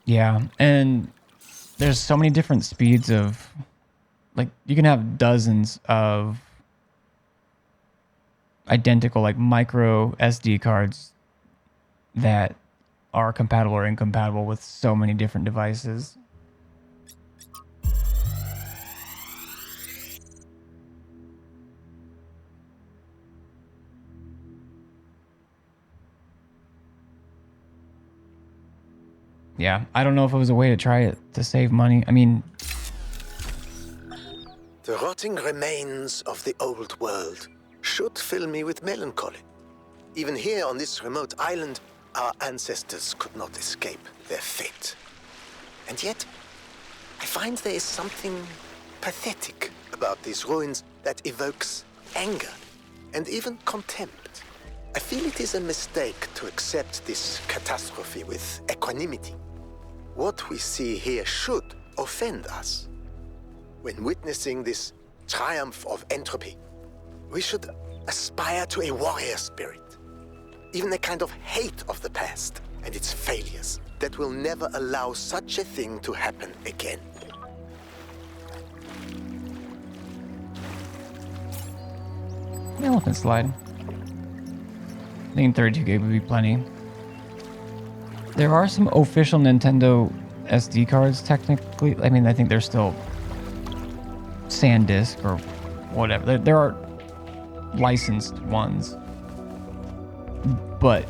Yeah, and there's so many different speeds of, like, you can have dozens of identical, like, micro SD cards that are compatible or incompatible with so many different devices. Yeah, I don't know if it was a way to try it to save money. I mean, the rotting remains of the old world should fill me with melancholy. Even here on this remote island, our ancestors could not escape their fate. And yet, I find there is something pathetic about these ruins that evokes anger and even contempt. I feel it is a mistake to accept this catastrophe with equanimity. What we see here should offend us. When witnessing this triumph of entropy, we should aspire to a warrior spirit, even a kind of hate of the past and its failures that will never allow such a thing to happen again. Elephant slide. I think 32 gig would be plenty. There are some official Nintendo SD cards, technically. I mean, I think they're still SanDisk or whatever. There are licensed ones. But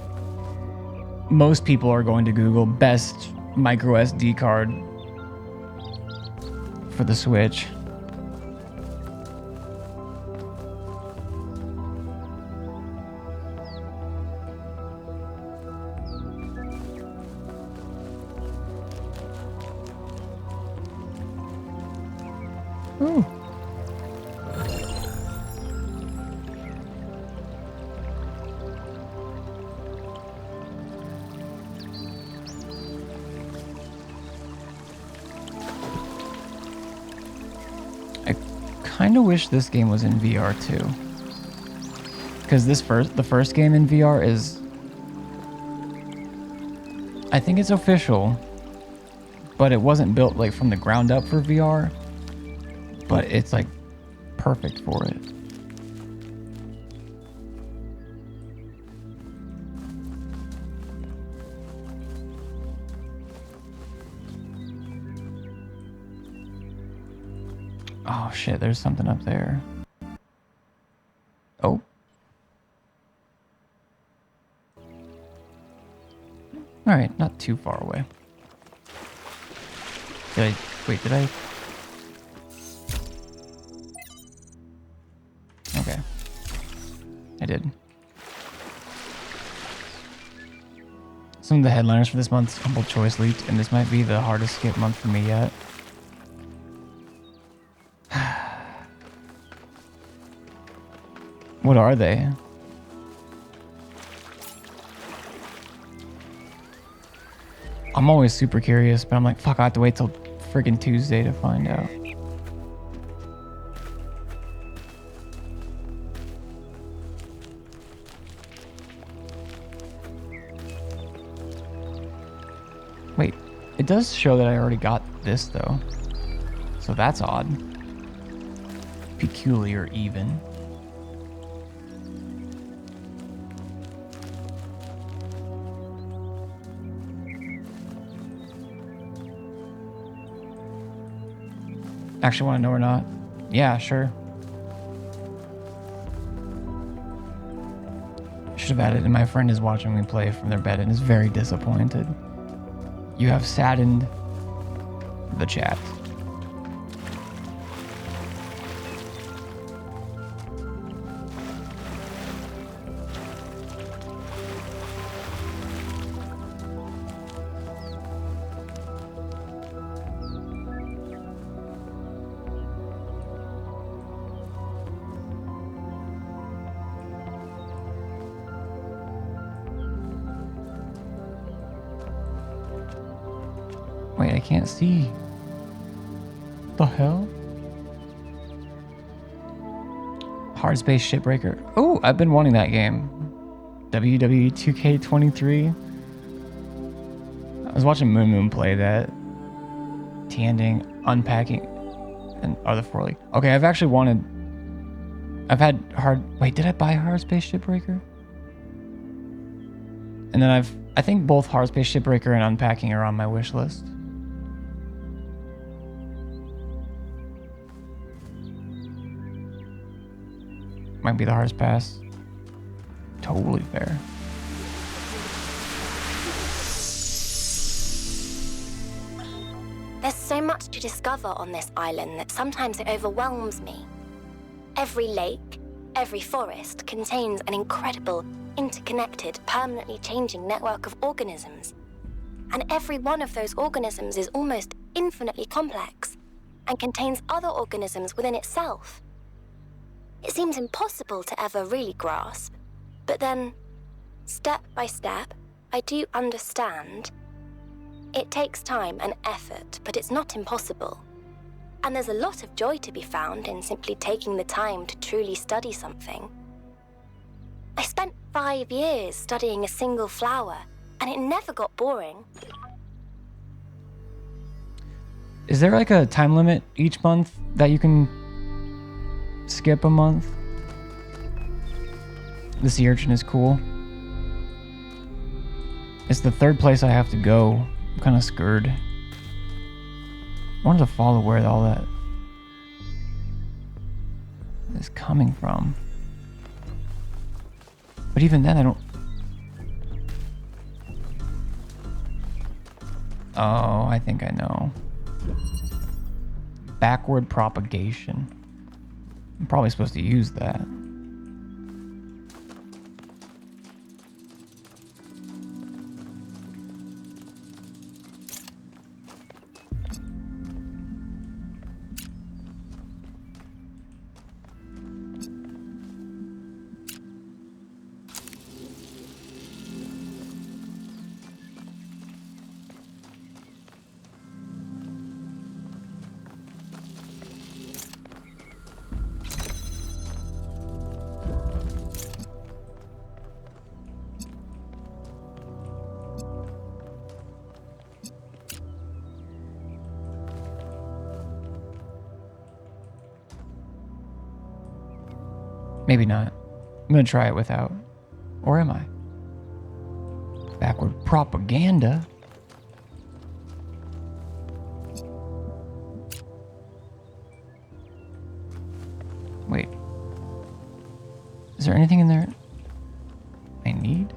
most people are going to Google best micro SD card for the Switch. Ooh. I kind of wish this game was in VR too. Because the first game in VR is, I think it's official, but it wasn't built like from the ground up for VR, but it's like perfect for it. Oh shit, there's something up there. Oh. Alright, not too far away. Did I? Okay. I did. Some of the headliners for this month's Humble Choice leaked, and this might be the hardest skip month for me yet. What are they? I'm always super curious, but I'm like, fuck, I have to wait till friggin' Tuesday to find out. Wait, it does show that I already got this though. So that's odd. Peculiar even. Actually want to know or not? Yeah, sure. Should have added, and my friend is watching me play from their bed and is very disappointed. You have saddened the chat. Wait, I can't see. The hell? Hard Space Shipbreaker. Oh, I've been wanting that game. WWE 2K23. I was watching Moon play that. Tanding, unpacking, and other 4 League. Okay, I've actually wanted. I've had Wait, did I buy Hard Space Shipbreaker? And then I think both Hard Space Shipbreaker and Unpacking are on my wish list. Might be the hardest pass. Totally fair. There's so much to discover on this island that sometimes it overwhelms me. Every lake, every forest contains an incredible, interconnected, permanently changing network of organisms. And every one of those organisms is almost infinitely complex and contains other organisms within itself. It seems impossible to ever really grasp, but then, step by step, I do understand. It takes time and effort, but it's not impossible. And there's a lot of joy to be found in simply taking the time to truly study something. I spent 5 years studying a single flower, and it never got boring. Is there like a time limit each month that you can skip a month? The sea urchin is cool. It's the 3rd place I have to go. I'm kind of scared. I wanted to follow where all that is coming from. But even then, I don't... Oh, I think I know. Backward propagation. I'm probably supposed to use that. Maybe not. I'm gonna try it without. Or am I? Backward propaganda? Wait. Is there anything in there I need?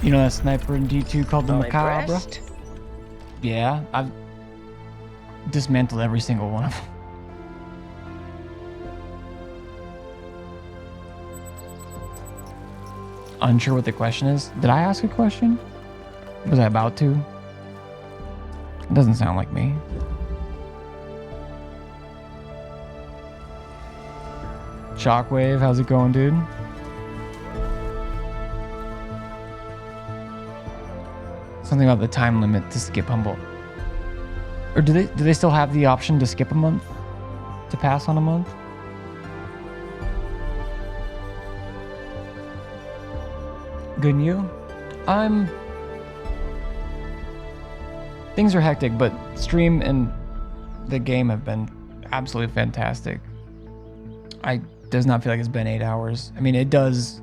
You know that sniper in D2 called the Macabre? Yeah, I've dismantled every single one of them. Unsure what the question is. Did I ask a question? Was I about to? It doesn't sound like me. Shockwave, how's it going, dude? Something about the time limit to skip Humble. Or do they still have the option to skip a month? To pass on a month? Good and you? Things are hectic, but stream and the game have been absolutely fantastic. Does not feel like it's been 8 hours. I mean, it does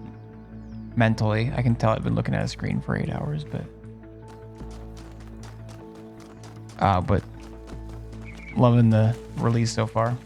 mentally. I can tell I've been looking at a screen for 8 hours, but loving the release so far.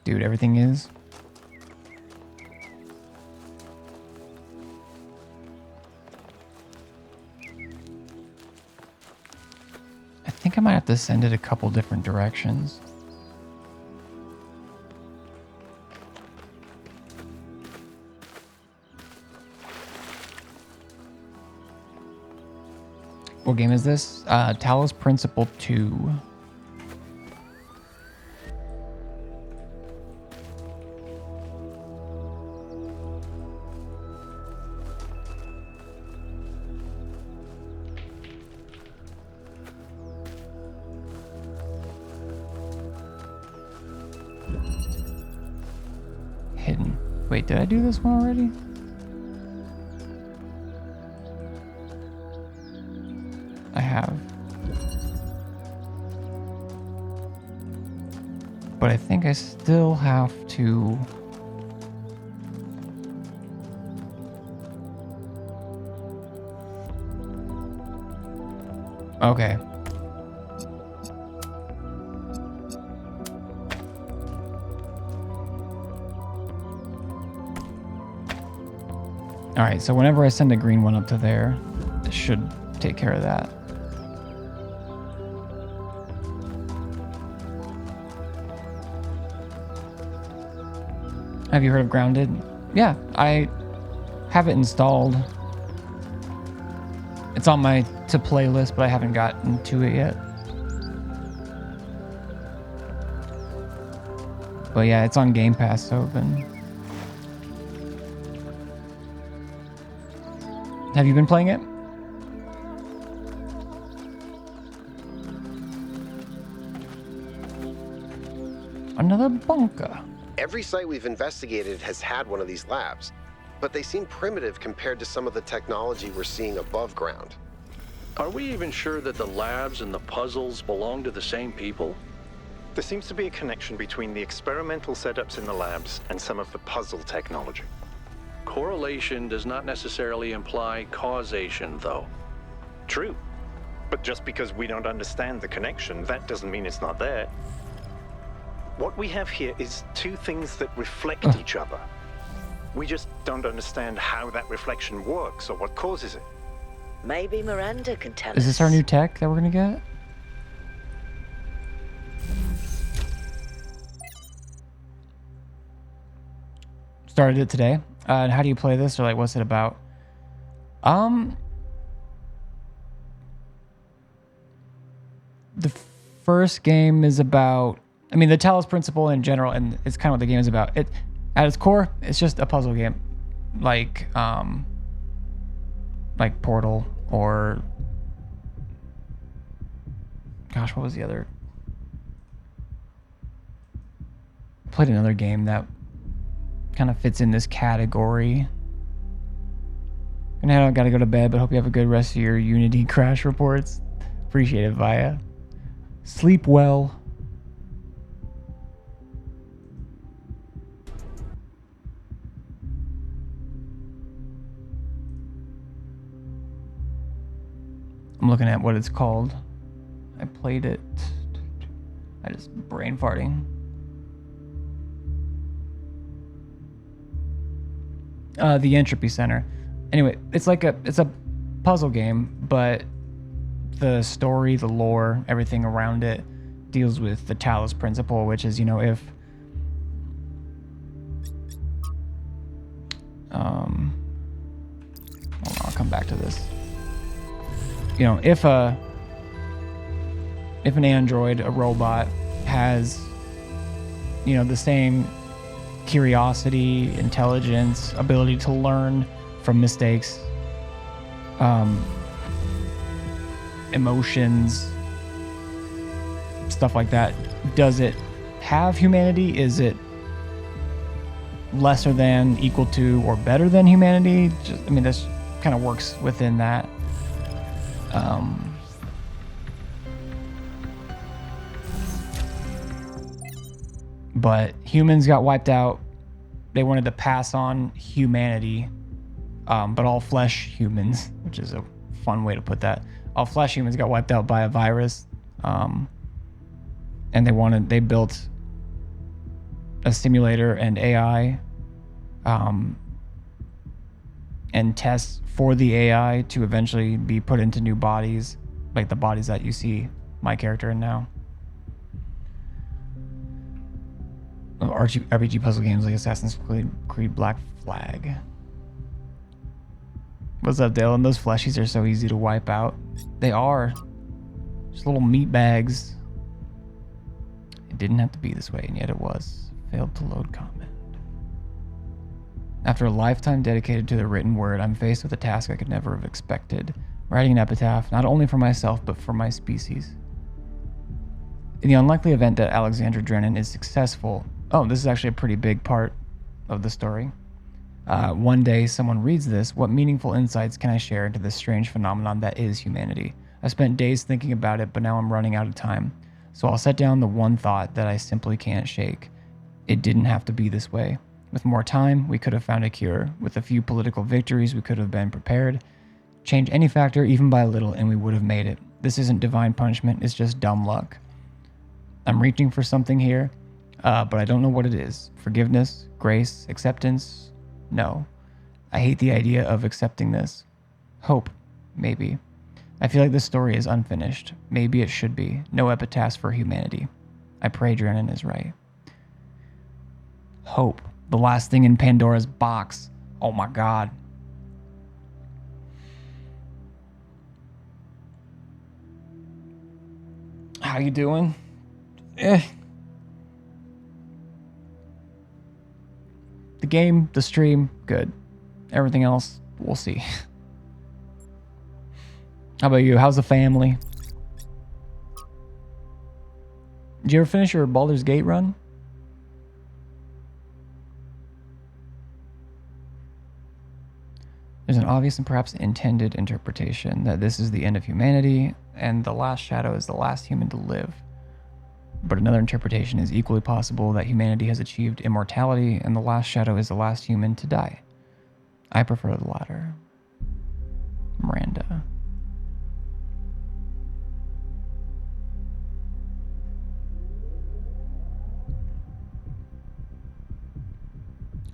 Dude, everything is. I think I might have to send it a couple different directions. What game is this? Talos Principle 2. Hidden. Wait, did I do this one already? I have. But I think I still have to... Okay. Alright, so whenever I send a green one up to there, it should take care of that. Have you heard of Grounded? Yeah, I have it installed. It's on my to-play list, but I haven't gotten to it yet. But yeah, it's on Game Pass open. Have you been playing it? another bunker. Every site we've investigated has had one of these labs, but they seem primitive compared to some of the technology we're seeing above ground. Are we even sure that the labs and the puzzles belong to the same people? There seems to be a connection between the experimental setups in the labs and some of the puzzle technology. Correlation does not necessarily imply causation, though. True. But just because we don't understand the connection, that doesn't mean it's not there. What we have here is two things that reflect each other. We just don't understand how that reflection works or what causes it. Maybe Miranda can tell us. Is this our new tech that we're gonna get? Started it today. And how do you play this, or like what's it about? The first game is about, I mean, the Talos principle in general, and it's kind of what the game is about. It, at its core, it's just a puzzle game, like Portal, or gosh, what was the other? I played another game that kind of fits in this category. And I gotta go to bed, but hope you have a good rest of your Unity crash reports. Appreciate it, Via. Sleep well. I'm looking at what it's called. I played it. I just brain farting. The Entropy Center. Anyway, it's a puzzle game, but the story, the lore, everything around it deals with the Talos principle, which is, you know, if hold on, I'll come back to this. You know, if an android, a robot, has, you know, the same curiosity, intelligence, ability to learn from mistakes, emotions, stuff like that, does it have humanity? Is it lesser than, equal to, or better than humanity? Just, I mean, this kind of works within that. But humans got wiped out. They wanted to pass on humanity, but all flesh humans, which is a fun way to put that. All flesh humans got wiped out by a virus, and they built a simulator and AI, and tests for the AI to eventually be put into new bodies, like the bodies that you see my character in now. RPG puzzle games like Assassin's Creed Black Flag. What's up, Dale? And those fleshies are so easy to wipe out. They are. Just little meat bags. It didn't have to be this way, and yet it was. Failed to load comment. After a lifetime dedicated to the written word, I'm faced with a task I could never have expected. Writing an epitaph, not only for myself, but for my species. In the unlikely event that Alexandra Drennan is successful... Oh, this is actually a pretty big part of the story. One day, someone reads this. What meaningful insights can I share into this strange phenomenon that is humanity? I spent days thinking about it, but now I'm running out of time. So I'll set down the one thought that I simply can't shake. It didn't have to be this way. With more time, we could have found a cure. With a few political victories, we could have been prepared. Change any factor, even by a little, and we would have made it. This isn't divine punishment, it's just dumb luck. I'm reaching for something here, but I don't know what it is. Forgiveness, grace, acceptance? No. I hate the idea of accepting this. Hope, maybe. I feel like this story is unfinished. Maybe it should be. No epitaphs for humanity. I pray Drennan is right. Hope. The last thing in Pandora's box. Oh my god. How you doing? The game, the stream, good. Everything else, we'll see. How about you? How's the family? Did you ever finish your Baldur's Gate run? There's an obvious and perhaps intended interpretation that this is the end of humanity and the last shadow is the last human to live. But another interpretation is equally possible that humanity has achieved immortality and the last shadow is the last human to die. I prefer the latter. Miranda.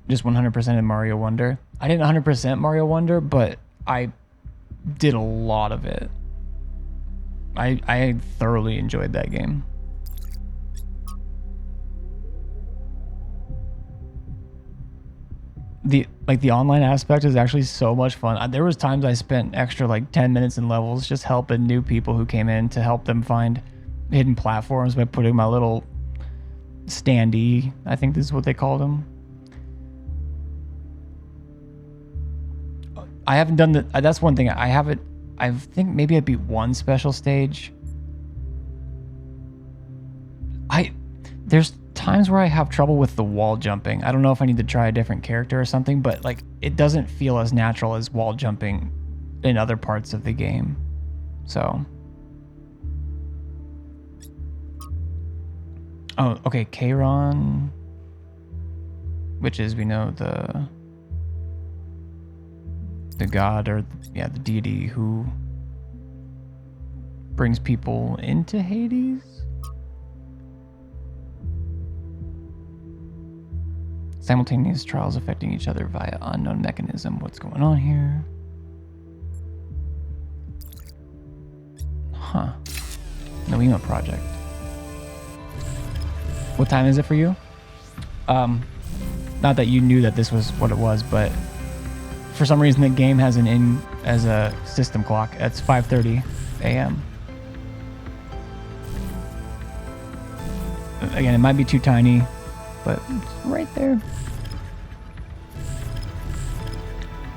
Just 100% in Mario Wonder. I didn't 100% Mario Wonder, but I did a lot of it. I thoroughly enjoyed that game. The online aspect is actually so much fun. There was times I spent extra like 10 minutes in levels just helping new people who came in to help them find hidden platforms by putting my little standee, I think this is what they called them. I haven't done that's one thing. I think maybe I beat one special stage. There's times where I have trouble with the wall jumping. I don't know if I need to try a different character or something, but like it doesn't feel as natural as wall jumping in other parts of the game. So. Oh, okay, Kairon, which is, we know, the god, or the deity who brings people into Hades. Simultaneous trials affecting each other via unknown mechanism. What's going on here? Huh. Noema project. What time is it for you? Not that you knew that this was what it was, but for some reason the game has an in as a system clock. It's 5:30 a.m. Again, it might be too tiny, but it's right there.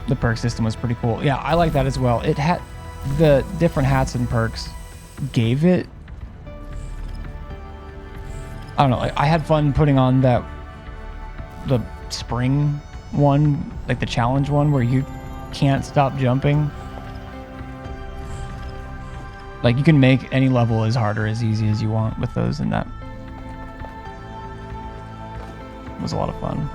The perk system was pretty cool. Yeah, I like that as well. It had the different hats and perks gave it, I don't know, like I had fun putting on the spring one, like the challenge one where you can't stop jumping. Like you can make any level as hard or as easy as you want with those, and that was a lot of fun.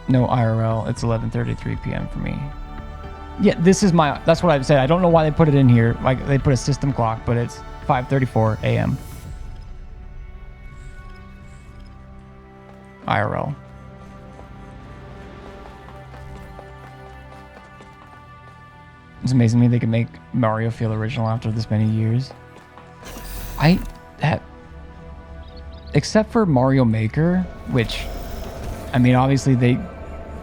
No IRL, it's 11:33 p.m. for me. Yeah, this is that's what I've said. I don't know why they put it in here. Like they put a system clock, but it's 5:34 a.m. IRL. It's amazing to me they can make Mario feel original after this many years. Except for Mario Maker, which, I mean, obviously they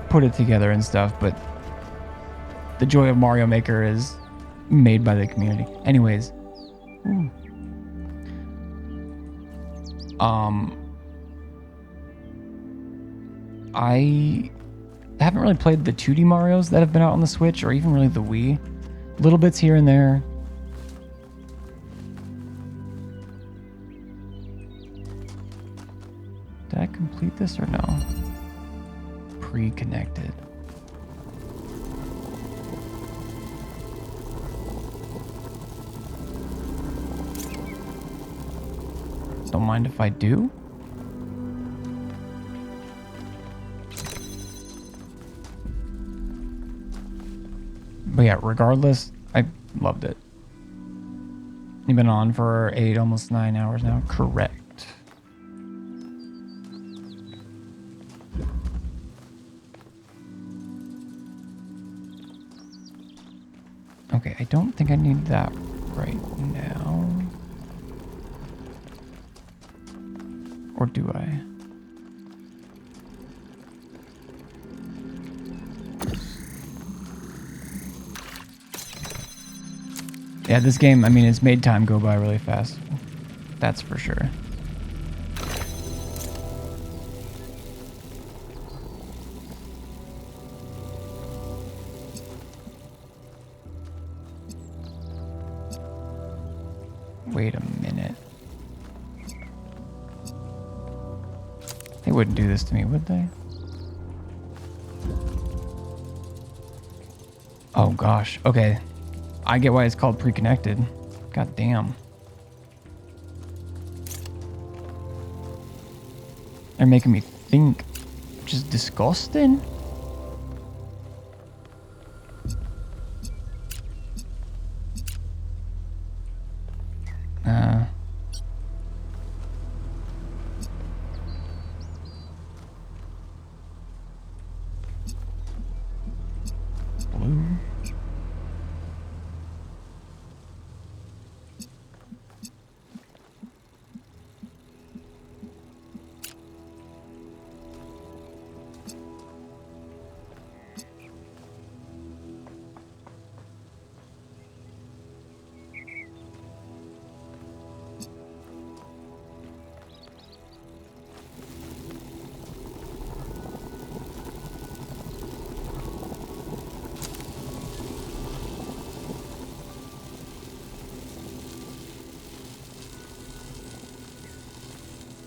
put it together and stuff, but the joy of Mario Maker is made by the community. Anyways. I haven't really played the 2D Marios that have been out on the Switch, or even really the Wii. Little bits here and there. Did I complete this or no? Pre-connected. Don't mind if I do. But yeah, regardless, I loved it. You've been on for 8, almost 9 hours now. Correct. Okay, I don't think I need that right now. Or do I? Yeah, this game, I mean, it's made time go by really fast. That's for sure. Wait a minute. They wouldn't do this to me, would they? Oh gosh. Okay. I get why it's called pre-connected. God damn. They're making me think. Which is disgusting. Blue.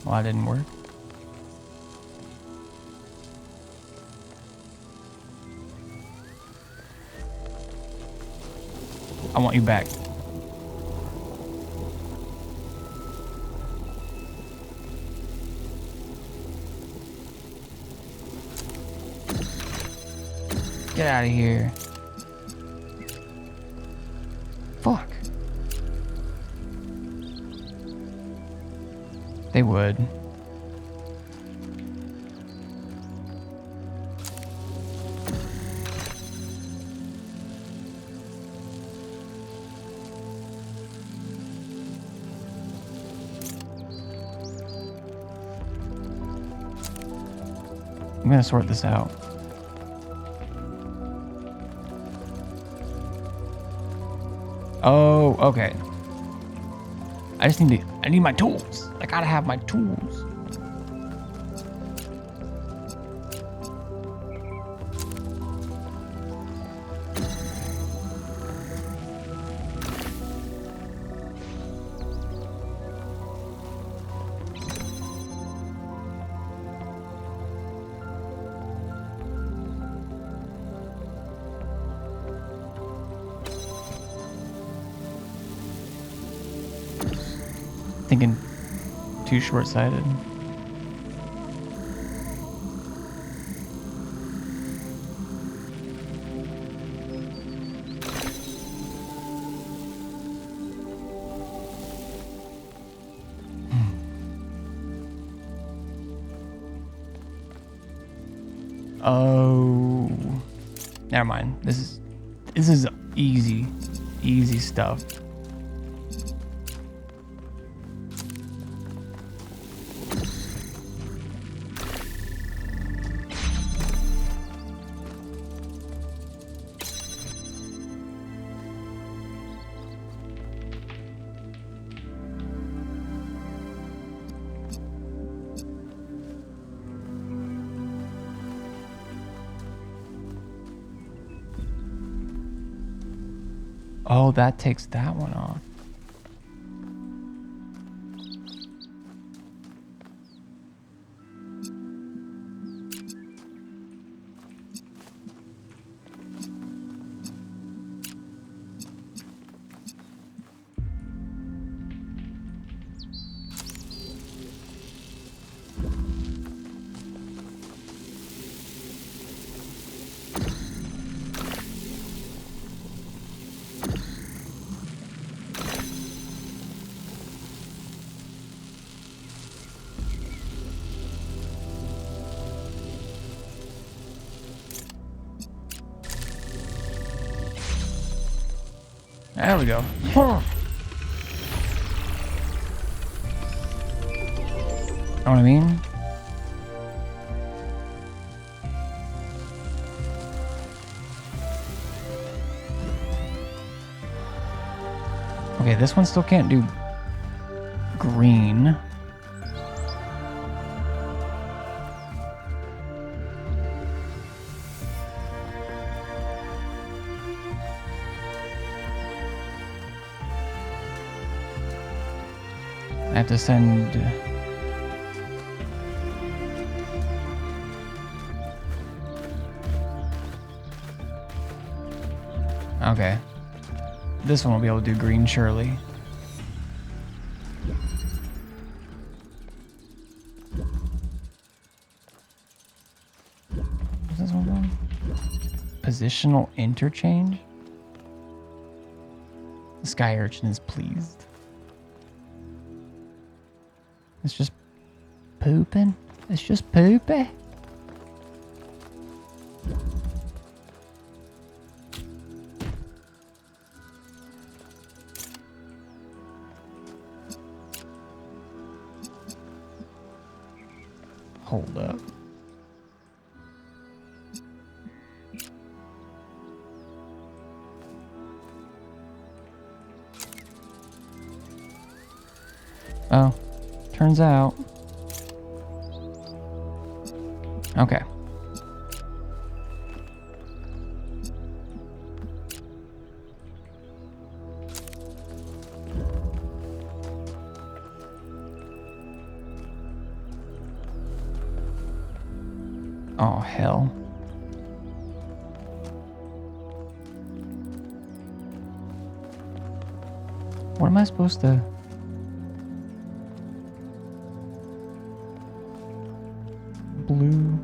Well, that didn't work. I want you back. Get out of here. Fuck. They would. I'm gonna sort this out. Oh, okay. I need my tools. I gotta have my tools. Thinking too short-sighted. Oh, never mind. This is easy stuff. Oh, that takes that one off. There we go. Know what I mean? Okay, this one still can't do green. I have to send... Okay. This one will be able to do green, surely. What's this one called? Positional interchange? The sky urchin is pleased. It's just pooping. It's just poopy. Hold up. Oh, turns out. Okay. Oh, hell. What am I supposed to... Blue...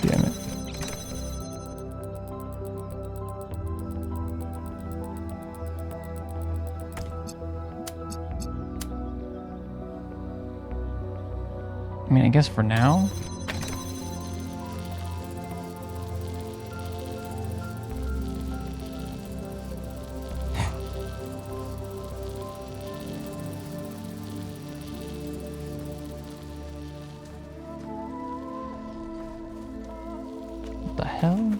Damn it. I mean, I guess for now. What the hell?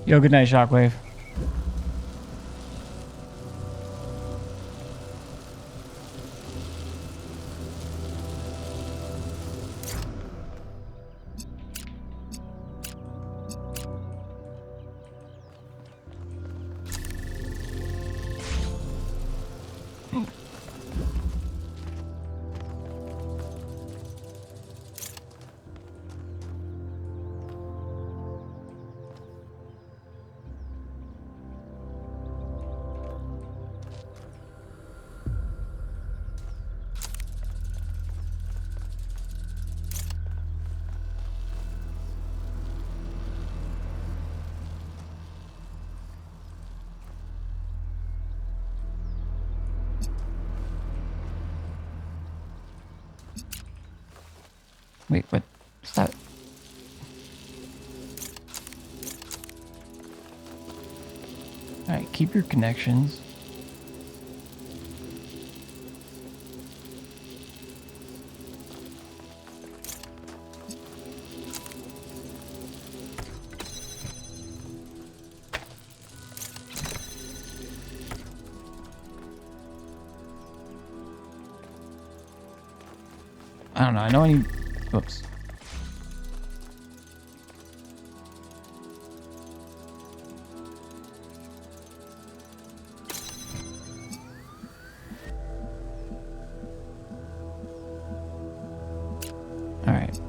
Yo, good night, Shockwave. Wait, what? Stop. Alright, keep your connections. I don't know. I know I need... Oops. All right.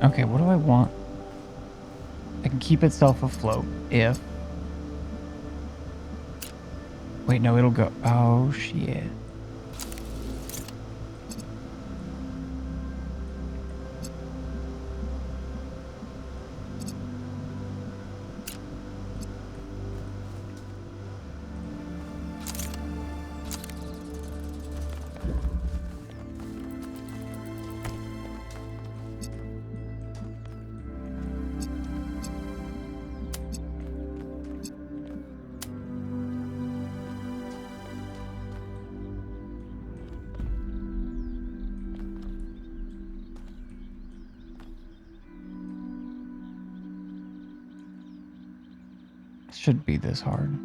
Okay, what do I want? I can keep itself afloat if... Wait, no, it'll go... Oh, shit. Should be this hard.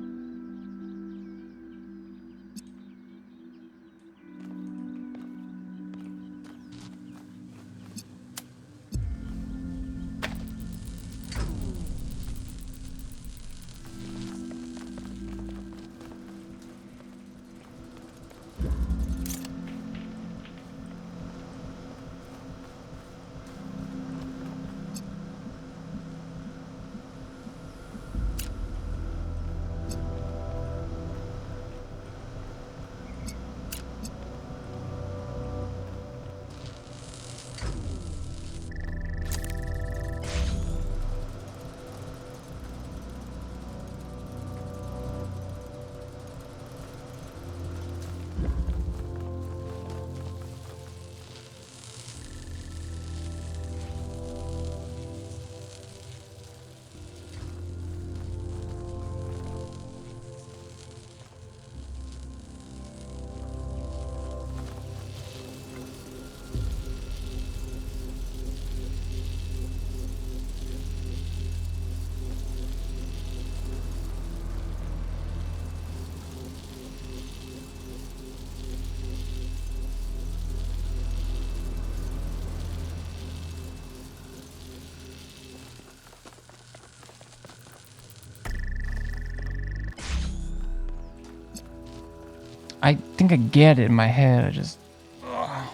I think I get it in my head. I just... Ugh.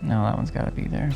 No, that one's got to be there.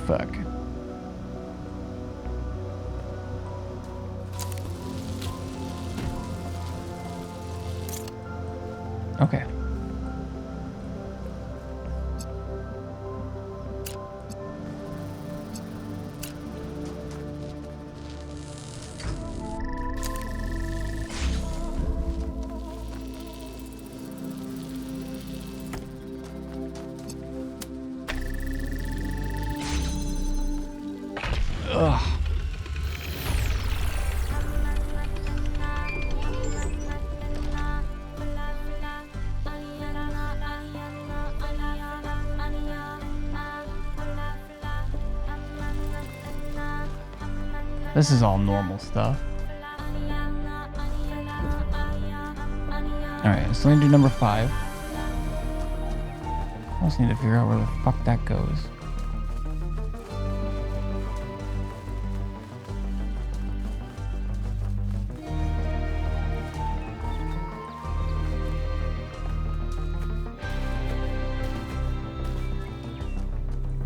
fuck? Okay. Ugh. This is all normal stuff. Alright, so let me do number 5. I also need to figure out where the fuck that goes.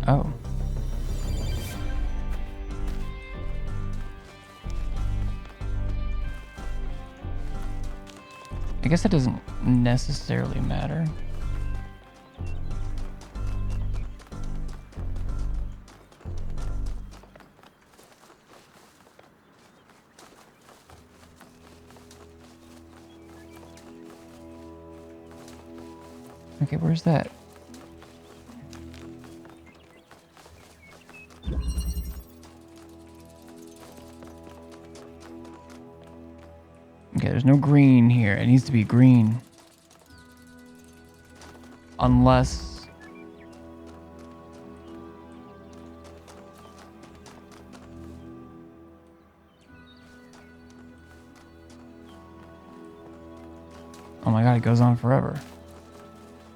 Oh. I guess that doesn't necessarily matter. Okay, where's that? Okay, there's no green here. It needs to be green. Unless... Oh my god, it goes on forever.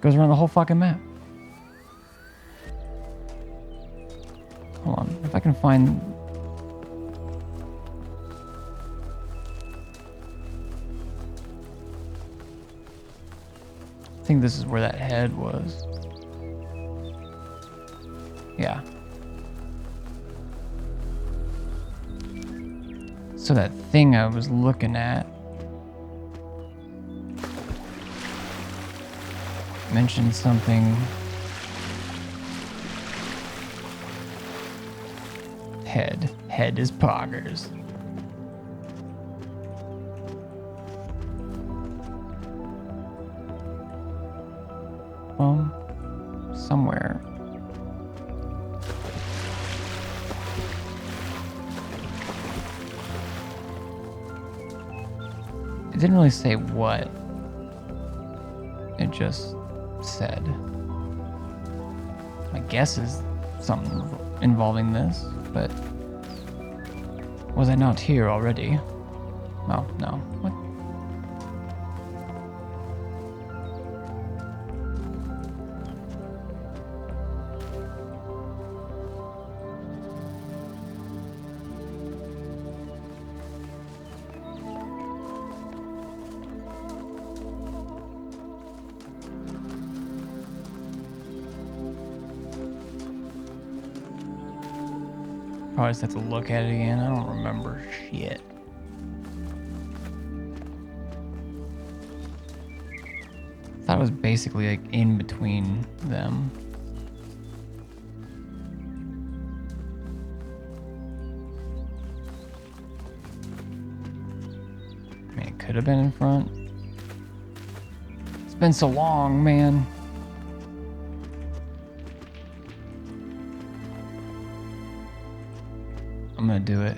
Goes around the whole fucking map. Hold on, if I can find... I think this is where that head was. Yeah. So that thing I was looking at mentioned something. Head. Head is poggers. Somewhere. It didn't really say what. It just said. My guess is something involving this, but was I not here already? Oh, no. What? Probably just have to look at it again. I don't remember shit. Thought it was basically like in between them. I mean, it could have been in front. It's been so long, man. I'm gonna do it.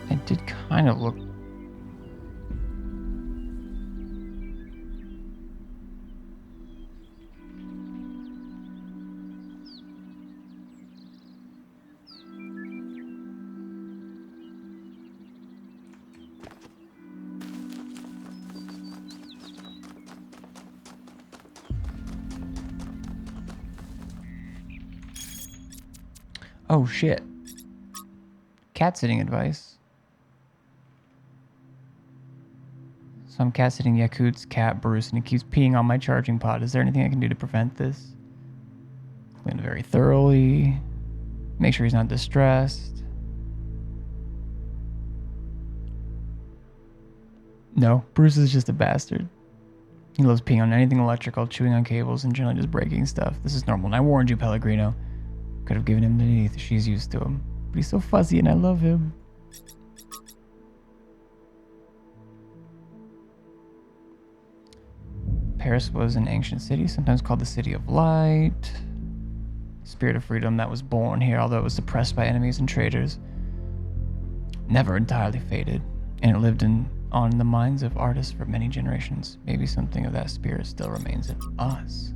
It did kind of look... Oh shit. Cat sitting advice. So I'm cat sitting Yakut's cat, Bruce, and he keeps peeing on my charging pod. Is there anything I can do to prevent this? Clean it very thoroughly. Make sure he's not distressed. No, Bruce is just a bastard. He loves peeing on anything electrical, chewing on cables, and generally just breaking stuff. This is normal, and I warned you, Pellegrino. Could have given him the teeth. She's used to him. But he's so fuzzy, and I love him. Paris was an ancient city, sometimes called the City of Light. Spirit of freedom that was born here, although it was suppressed by enemies and traitors. Never entirely faded, and it lived on the minds of artists for many generations. Maybe something of that spirit still remains in us.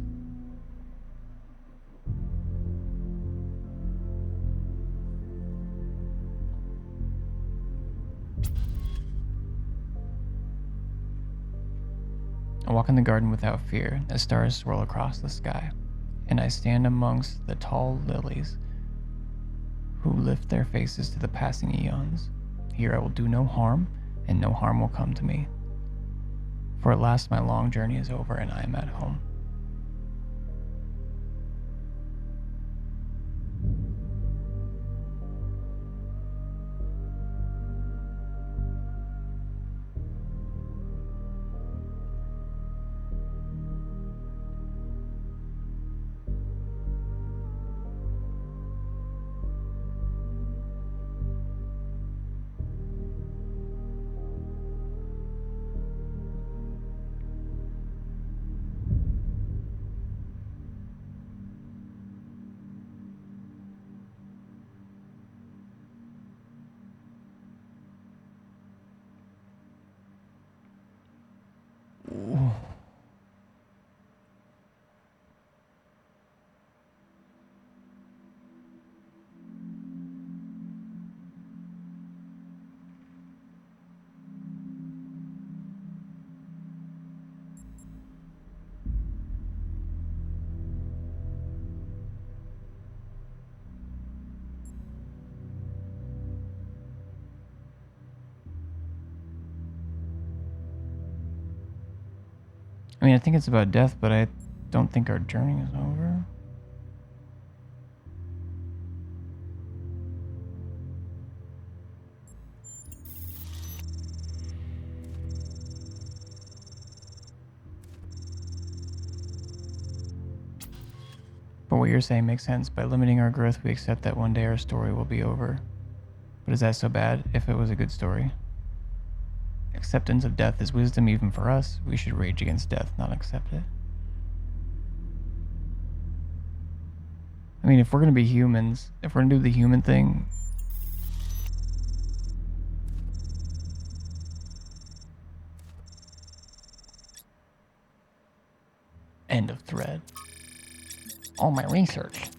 I walk in the garden without fear as stars swirl across the sky, and I stand amongst the tall lilies who lift their faces to the passing eons. Here I will do no harm, and no harm will come to me. For at last my long journey is over, and I am at home. I mean, I think it's about death, but I don't think our journey is over. But what you're saying makes sense. By limiting our growth, we accept that one day our story will be over. But is that so bad if it was a good story? Acceptance of death is wisdom even for us. We should rage against death, not accept it. I mean, if we're going to be humans, if we're going to do the human thing, end of thread. All my research.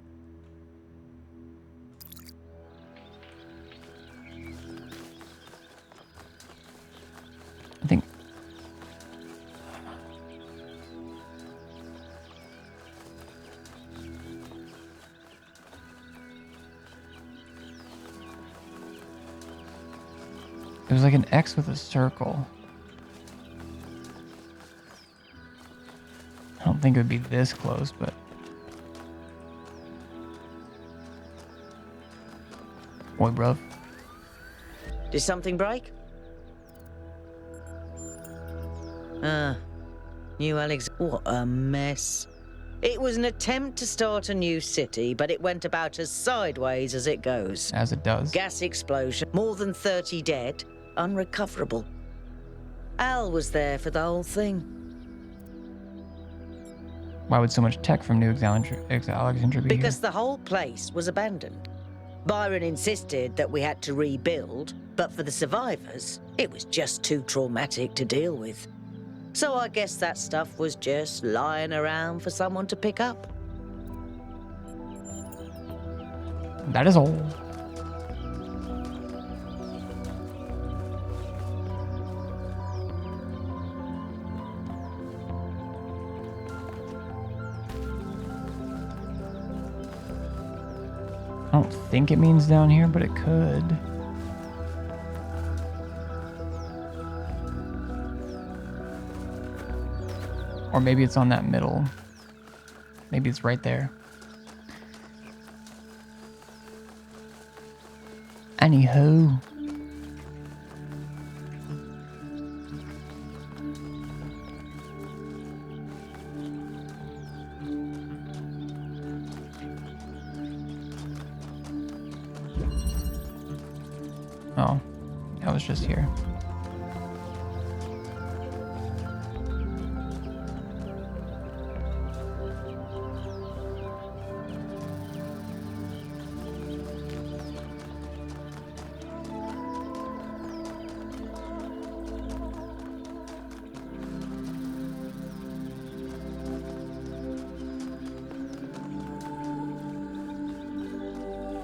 I think it was like an X with a circle. I don't think it would be this close, but boy, bruv. Did something break? New Alex. What a mess. It was an attempt to start a new city, but it went about as sideways as it goes. As it does. Gas explosion, more than 30 dead, unrecoverable. Al was there for the whole thing. Why would so much tech from New Alexandria be Because here? the whole place was abandoned. Byron insisted that we had to rebuild, but for the survivors, it was just too traumatic to deal with. So I guess that stuff was just lying around for someone to pick up. That is all. I don't think it means down here, but it could. Or maybe it's on that middle. Maybe it's right there. Anywho. Oh, I was just here.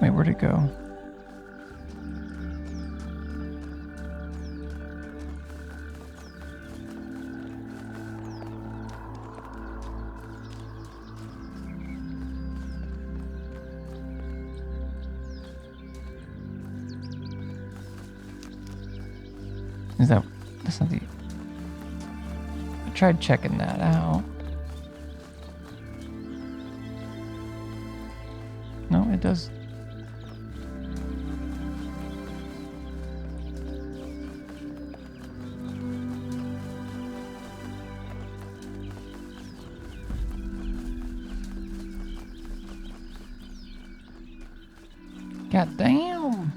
Wait, where'd it go? That's not the... I tried checking that out. No, it does. God damn.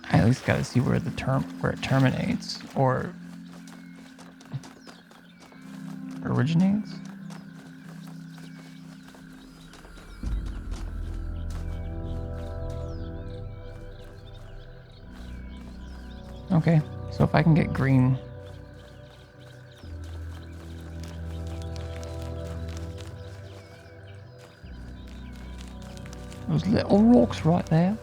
I at least gotta see where it terminates or originates. Okay, so if I can get green. Those little rocks right there.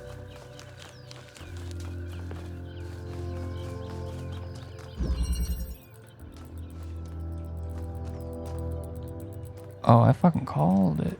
Oh, I fucking called it.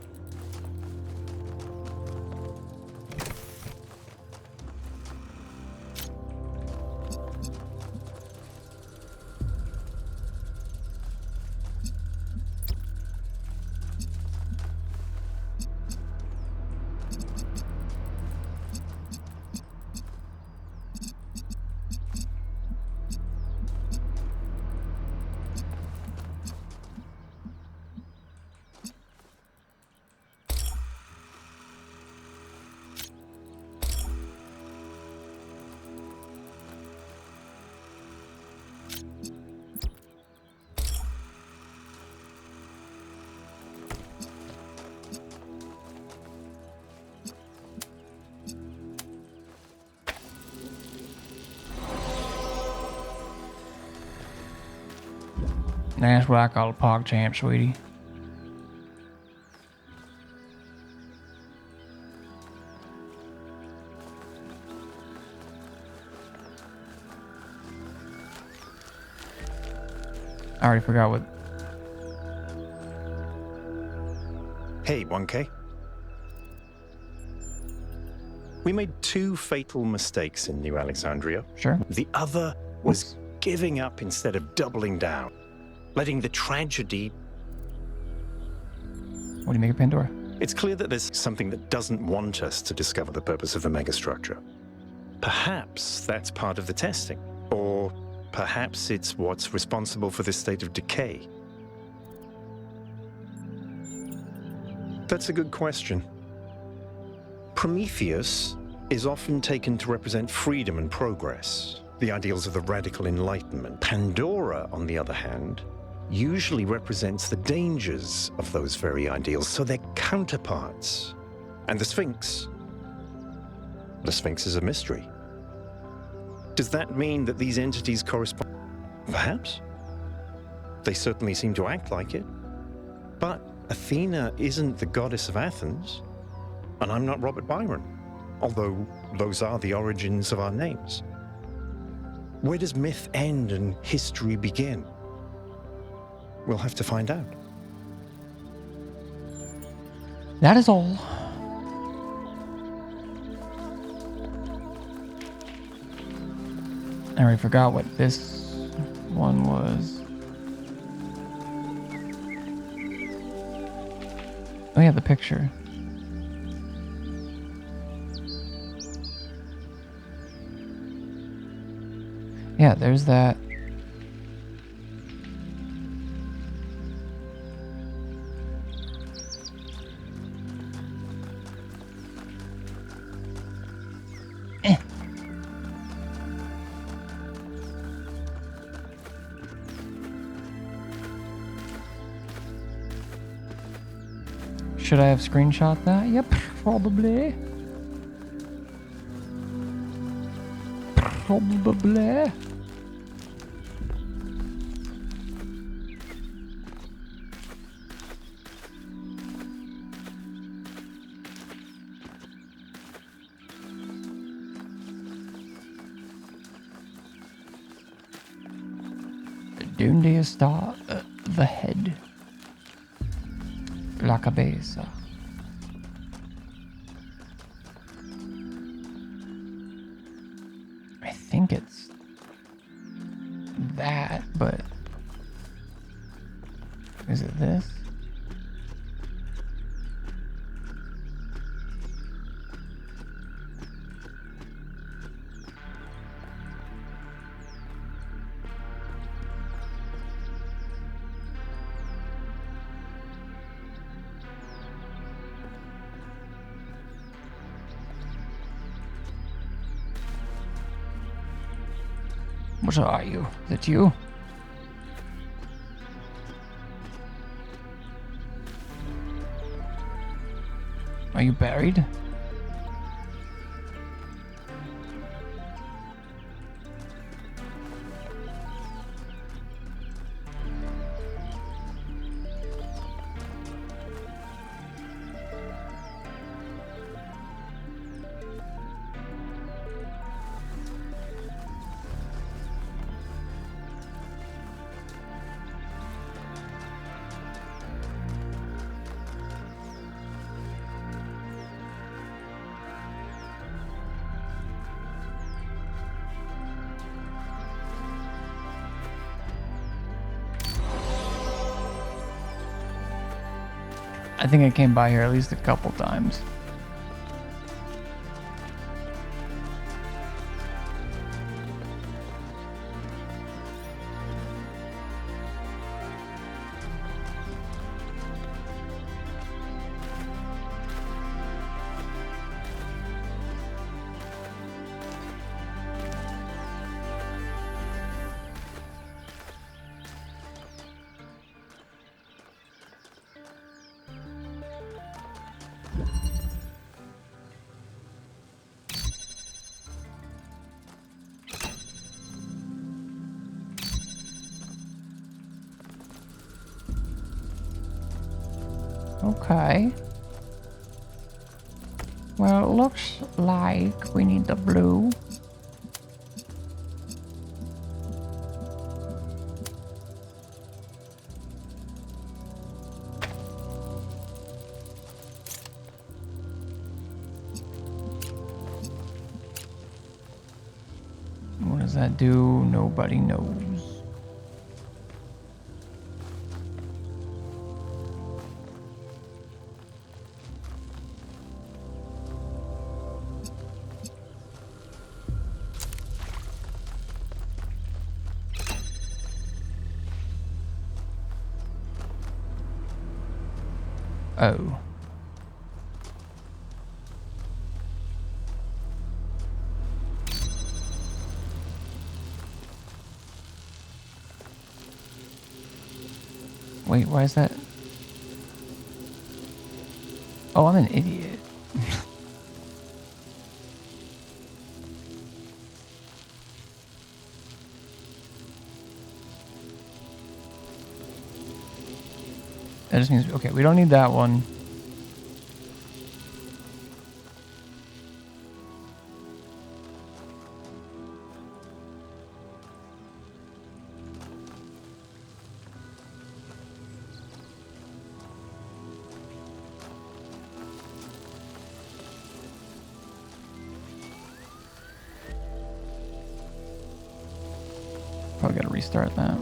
That's what I call a pog champ, sweetie. I already forgot what... Hey, 1K. We made 2 fatal mistakes in New Alexandria. Sure. The other was giving up instead of doubling down. Letting the tragedy... What do you make of Pandora? It's clear that there's something that doesn't want us to discover the purpose of the megastructure. Perhaps that's part of the testing. Or perhaps it's what's responsible for this state of decay. That's a good question. Prometheus is often taken to represent freedom and progress, the ideals of the radical Enlightenment. Pandora, on the other hand, usually represents the dangers of those very ideals, so they're counterparts. And the Sphinx is a mystery. Does that mean that these entities correspond? Perhaps. They certainly seem to act like it. But Athena isn't the goddess of Athens, and I'm not Robert Byron, although those are the origins of our names. Where does myth end and history begin? We'll have to find out. That is all. I already forgot what this one was. Oh yeah, the picture. Yeah, there's that. Should I have screenshot that? Yep, probably. Probably. Donde está the head? La cabeza. I think it's that, but is it this? What are you? Is it you? Are you buried? I think I came by here at least a couple times. Okay. Well, it looks like we need the blue. What does that do? Nobody knows. Oh. Wait, why is that? Oh, I'm an idiot. That just means, okay, we don't need that one. Probably gotta restart that.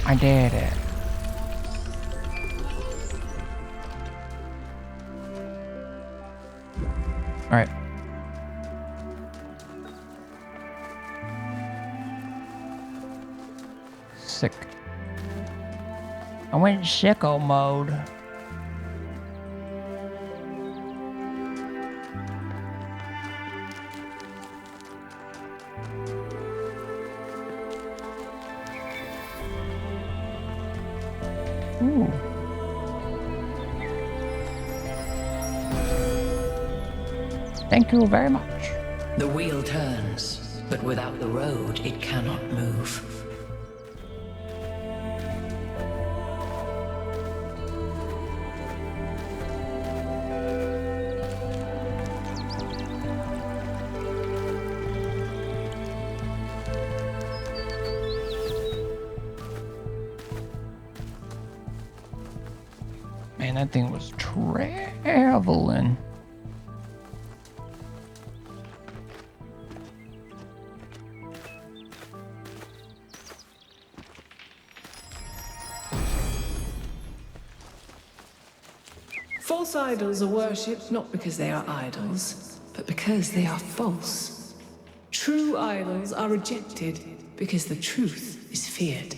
I did it. All right. Sick. I went sicko mode. Ooh. Thank you very much. The wheel turns, but without the road, it cannot move. Man, that thing was traveling. False idols are worshipped not because they are idols, but because they are false. True idols are rejected because the truth is feared.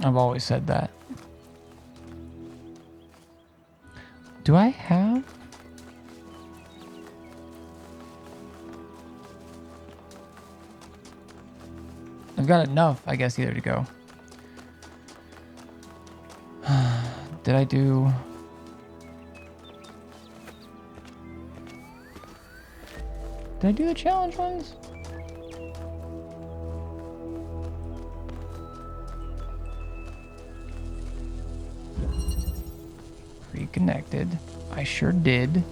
I've always said that. Do I have? I've got enough, I guess, either to go. Did I do... Did I do the challenge ones? Reconnected. I sure did.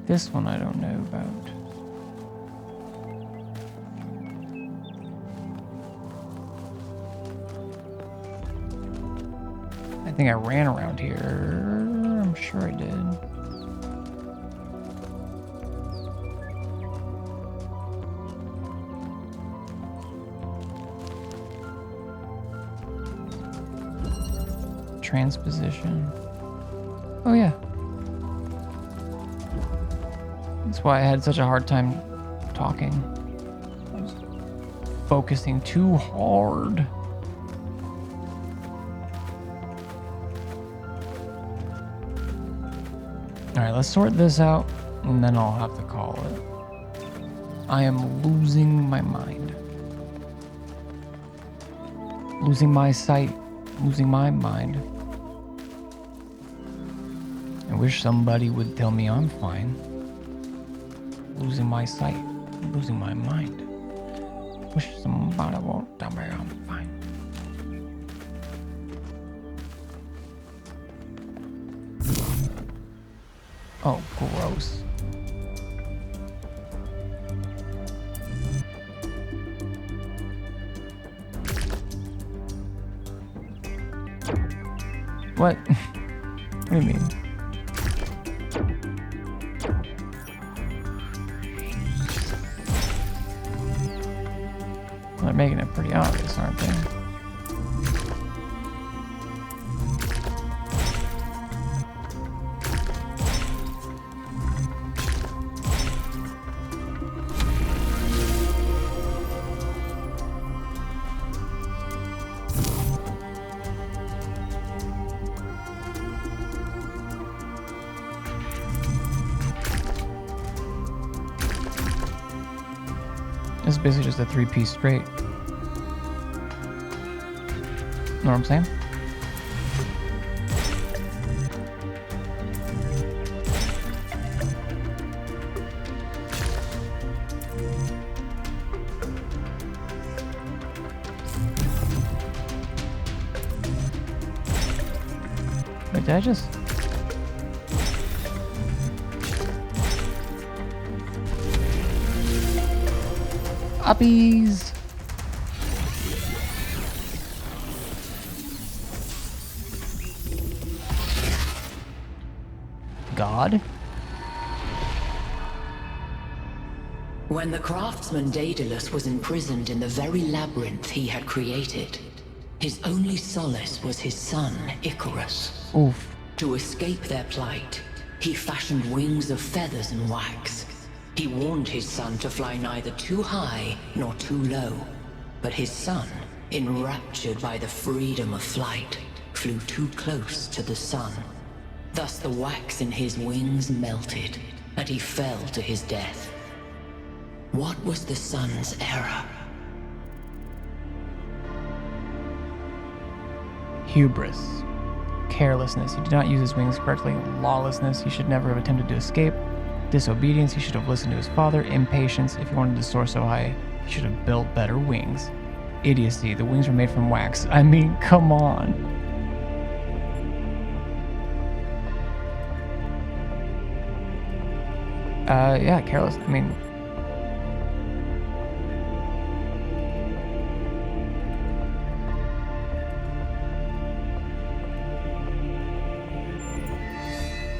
This one I don't know about. I think I ran around here. I'm sure I did. Transposition. Oh yeah. That's why I had such a hard time talking. I was focusing too hard. Alright, let's sort this out, and then I'll have to call it. I am losing my mind. Losing my sight. Losing my mind. I wish somebody would tell me I'm fine. Losing my sight. Losing my mind. Wish somebody won't tell me I'm fine. Oh, gross. What? What do you mean? They're making it pretty obvious, aren't they? This is basically just a three-piece straight. Know what I'm saying? Wait, did I just... Uppies! God? When the craftsman Daedalus was imprisoned in the very labyrinth he had created, his only solace was his son, Icarus. Oof. To escape their plight, he fashioned wings of feathers and wax. He warned his son to fly neither too high nor too low, but his son, enraptured by the freedom of flight, flew too close to the sun. Thus the wax in his wings melted, and he fell to his death. What was the sun's error? Hubris. Carelessness. He did not use his wings correctly. Lawlessness. He should never have attempted to escape. Disobedience. He should have listened to his father. Impatience. If he wanted to soar so high, he should have built better wings. Idiocy. The wings were made from wax. I mean, come on. Yeah, careless. I mean...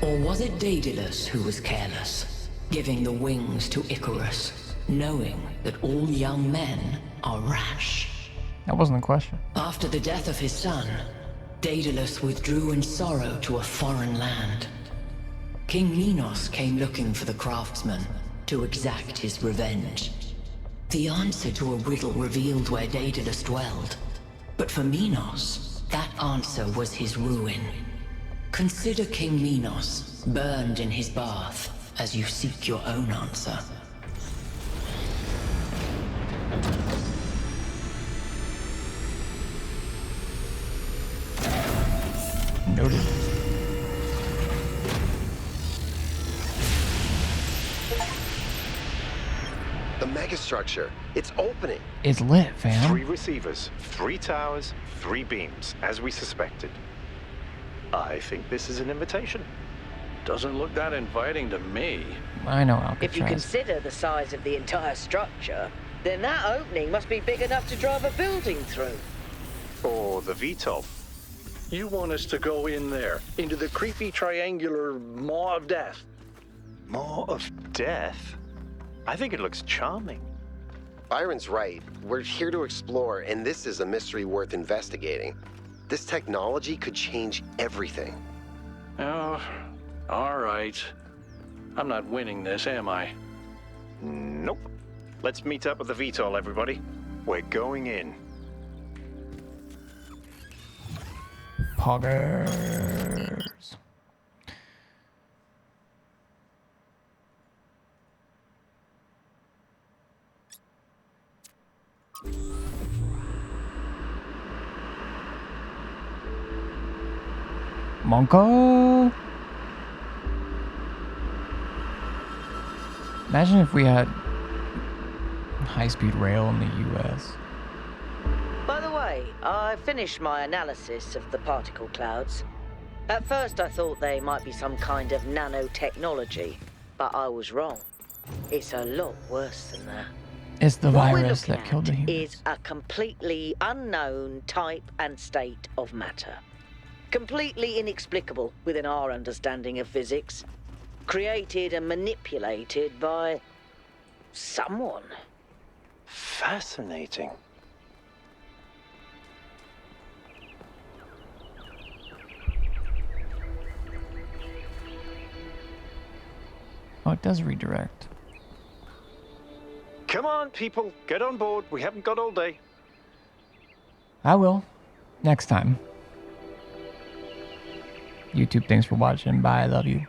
Or was it Daedalus who was careless, giving the wings to Icarus, knowing that all young men are rash? That wasn't the question. After the death of his son, Daedalus withdrew in sorrow to a foreign land. King Minos came looking for the craftsman to exact his revenge. The answer to a riddle revealed where Daedalus dwelled, but for Minos, that answer was his ruin. Consider King Minos, burned in his bath, as you seek your own answer. Noted. The megastructure. It's opening. It's lit, fam. 3 receivers, 3 towers, 3 beams, as we suspected. I think this is an invitation. Doesn't look that inviting to me. I know Alcatraz. If you consider the size of the entire structure, then that opening must be big enough to drive a building through. Or the VTOL. You want us to go in there, into the creepy triangular maw of death? Maw of death? I think it looks charming. Byron's right. We're here to explore, and this is a mystery worth investigating. This technology could change everything. Oh, all right. I'm not winning this, am I? Nope. Let's meet up with the VTOL, everybody. We're going in. Poggers. Monko. Imagine if we had high-speed rail in the US. By the way, I finished my analysis of the particle clouds. At first I thought they might be some kind of nanotechnology, but I was wrong. It's a lot worse than that. It's the What we're virus looking that killed the at humans. is a completely unknown type and state of matter. Completely inexplicable within our understanding of physics. Created and manipulated by someone. Fascinating. Oh, it does redirect. Come on, people, get on board. We haven't got all day. I will. Next time. YouTube, thanks for watching. Bye. I love you.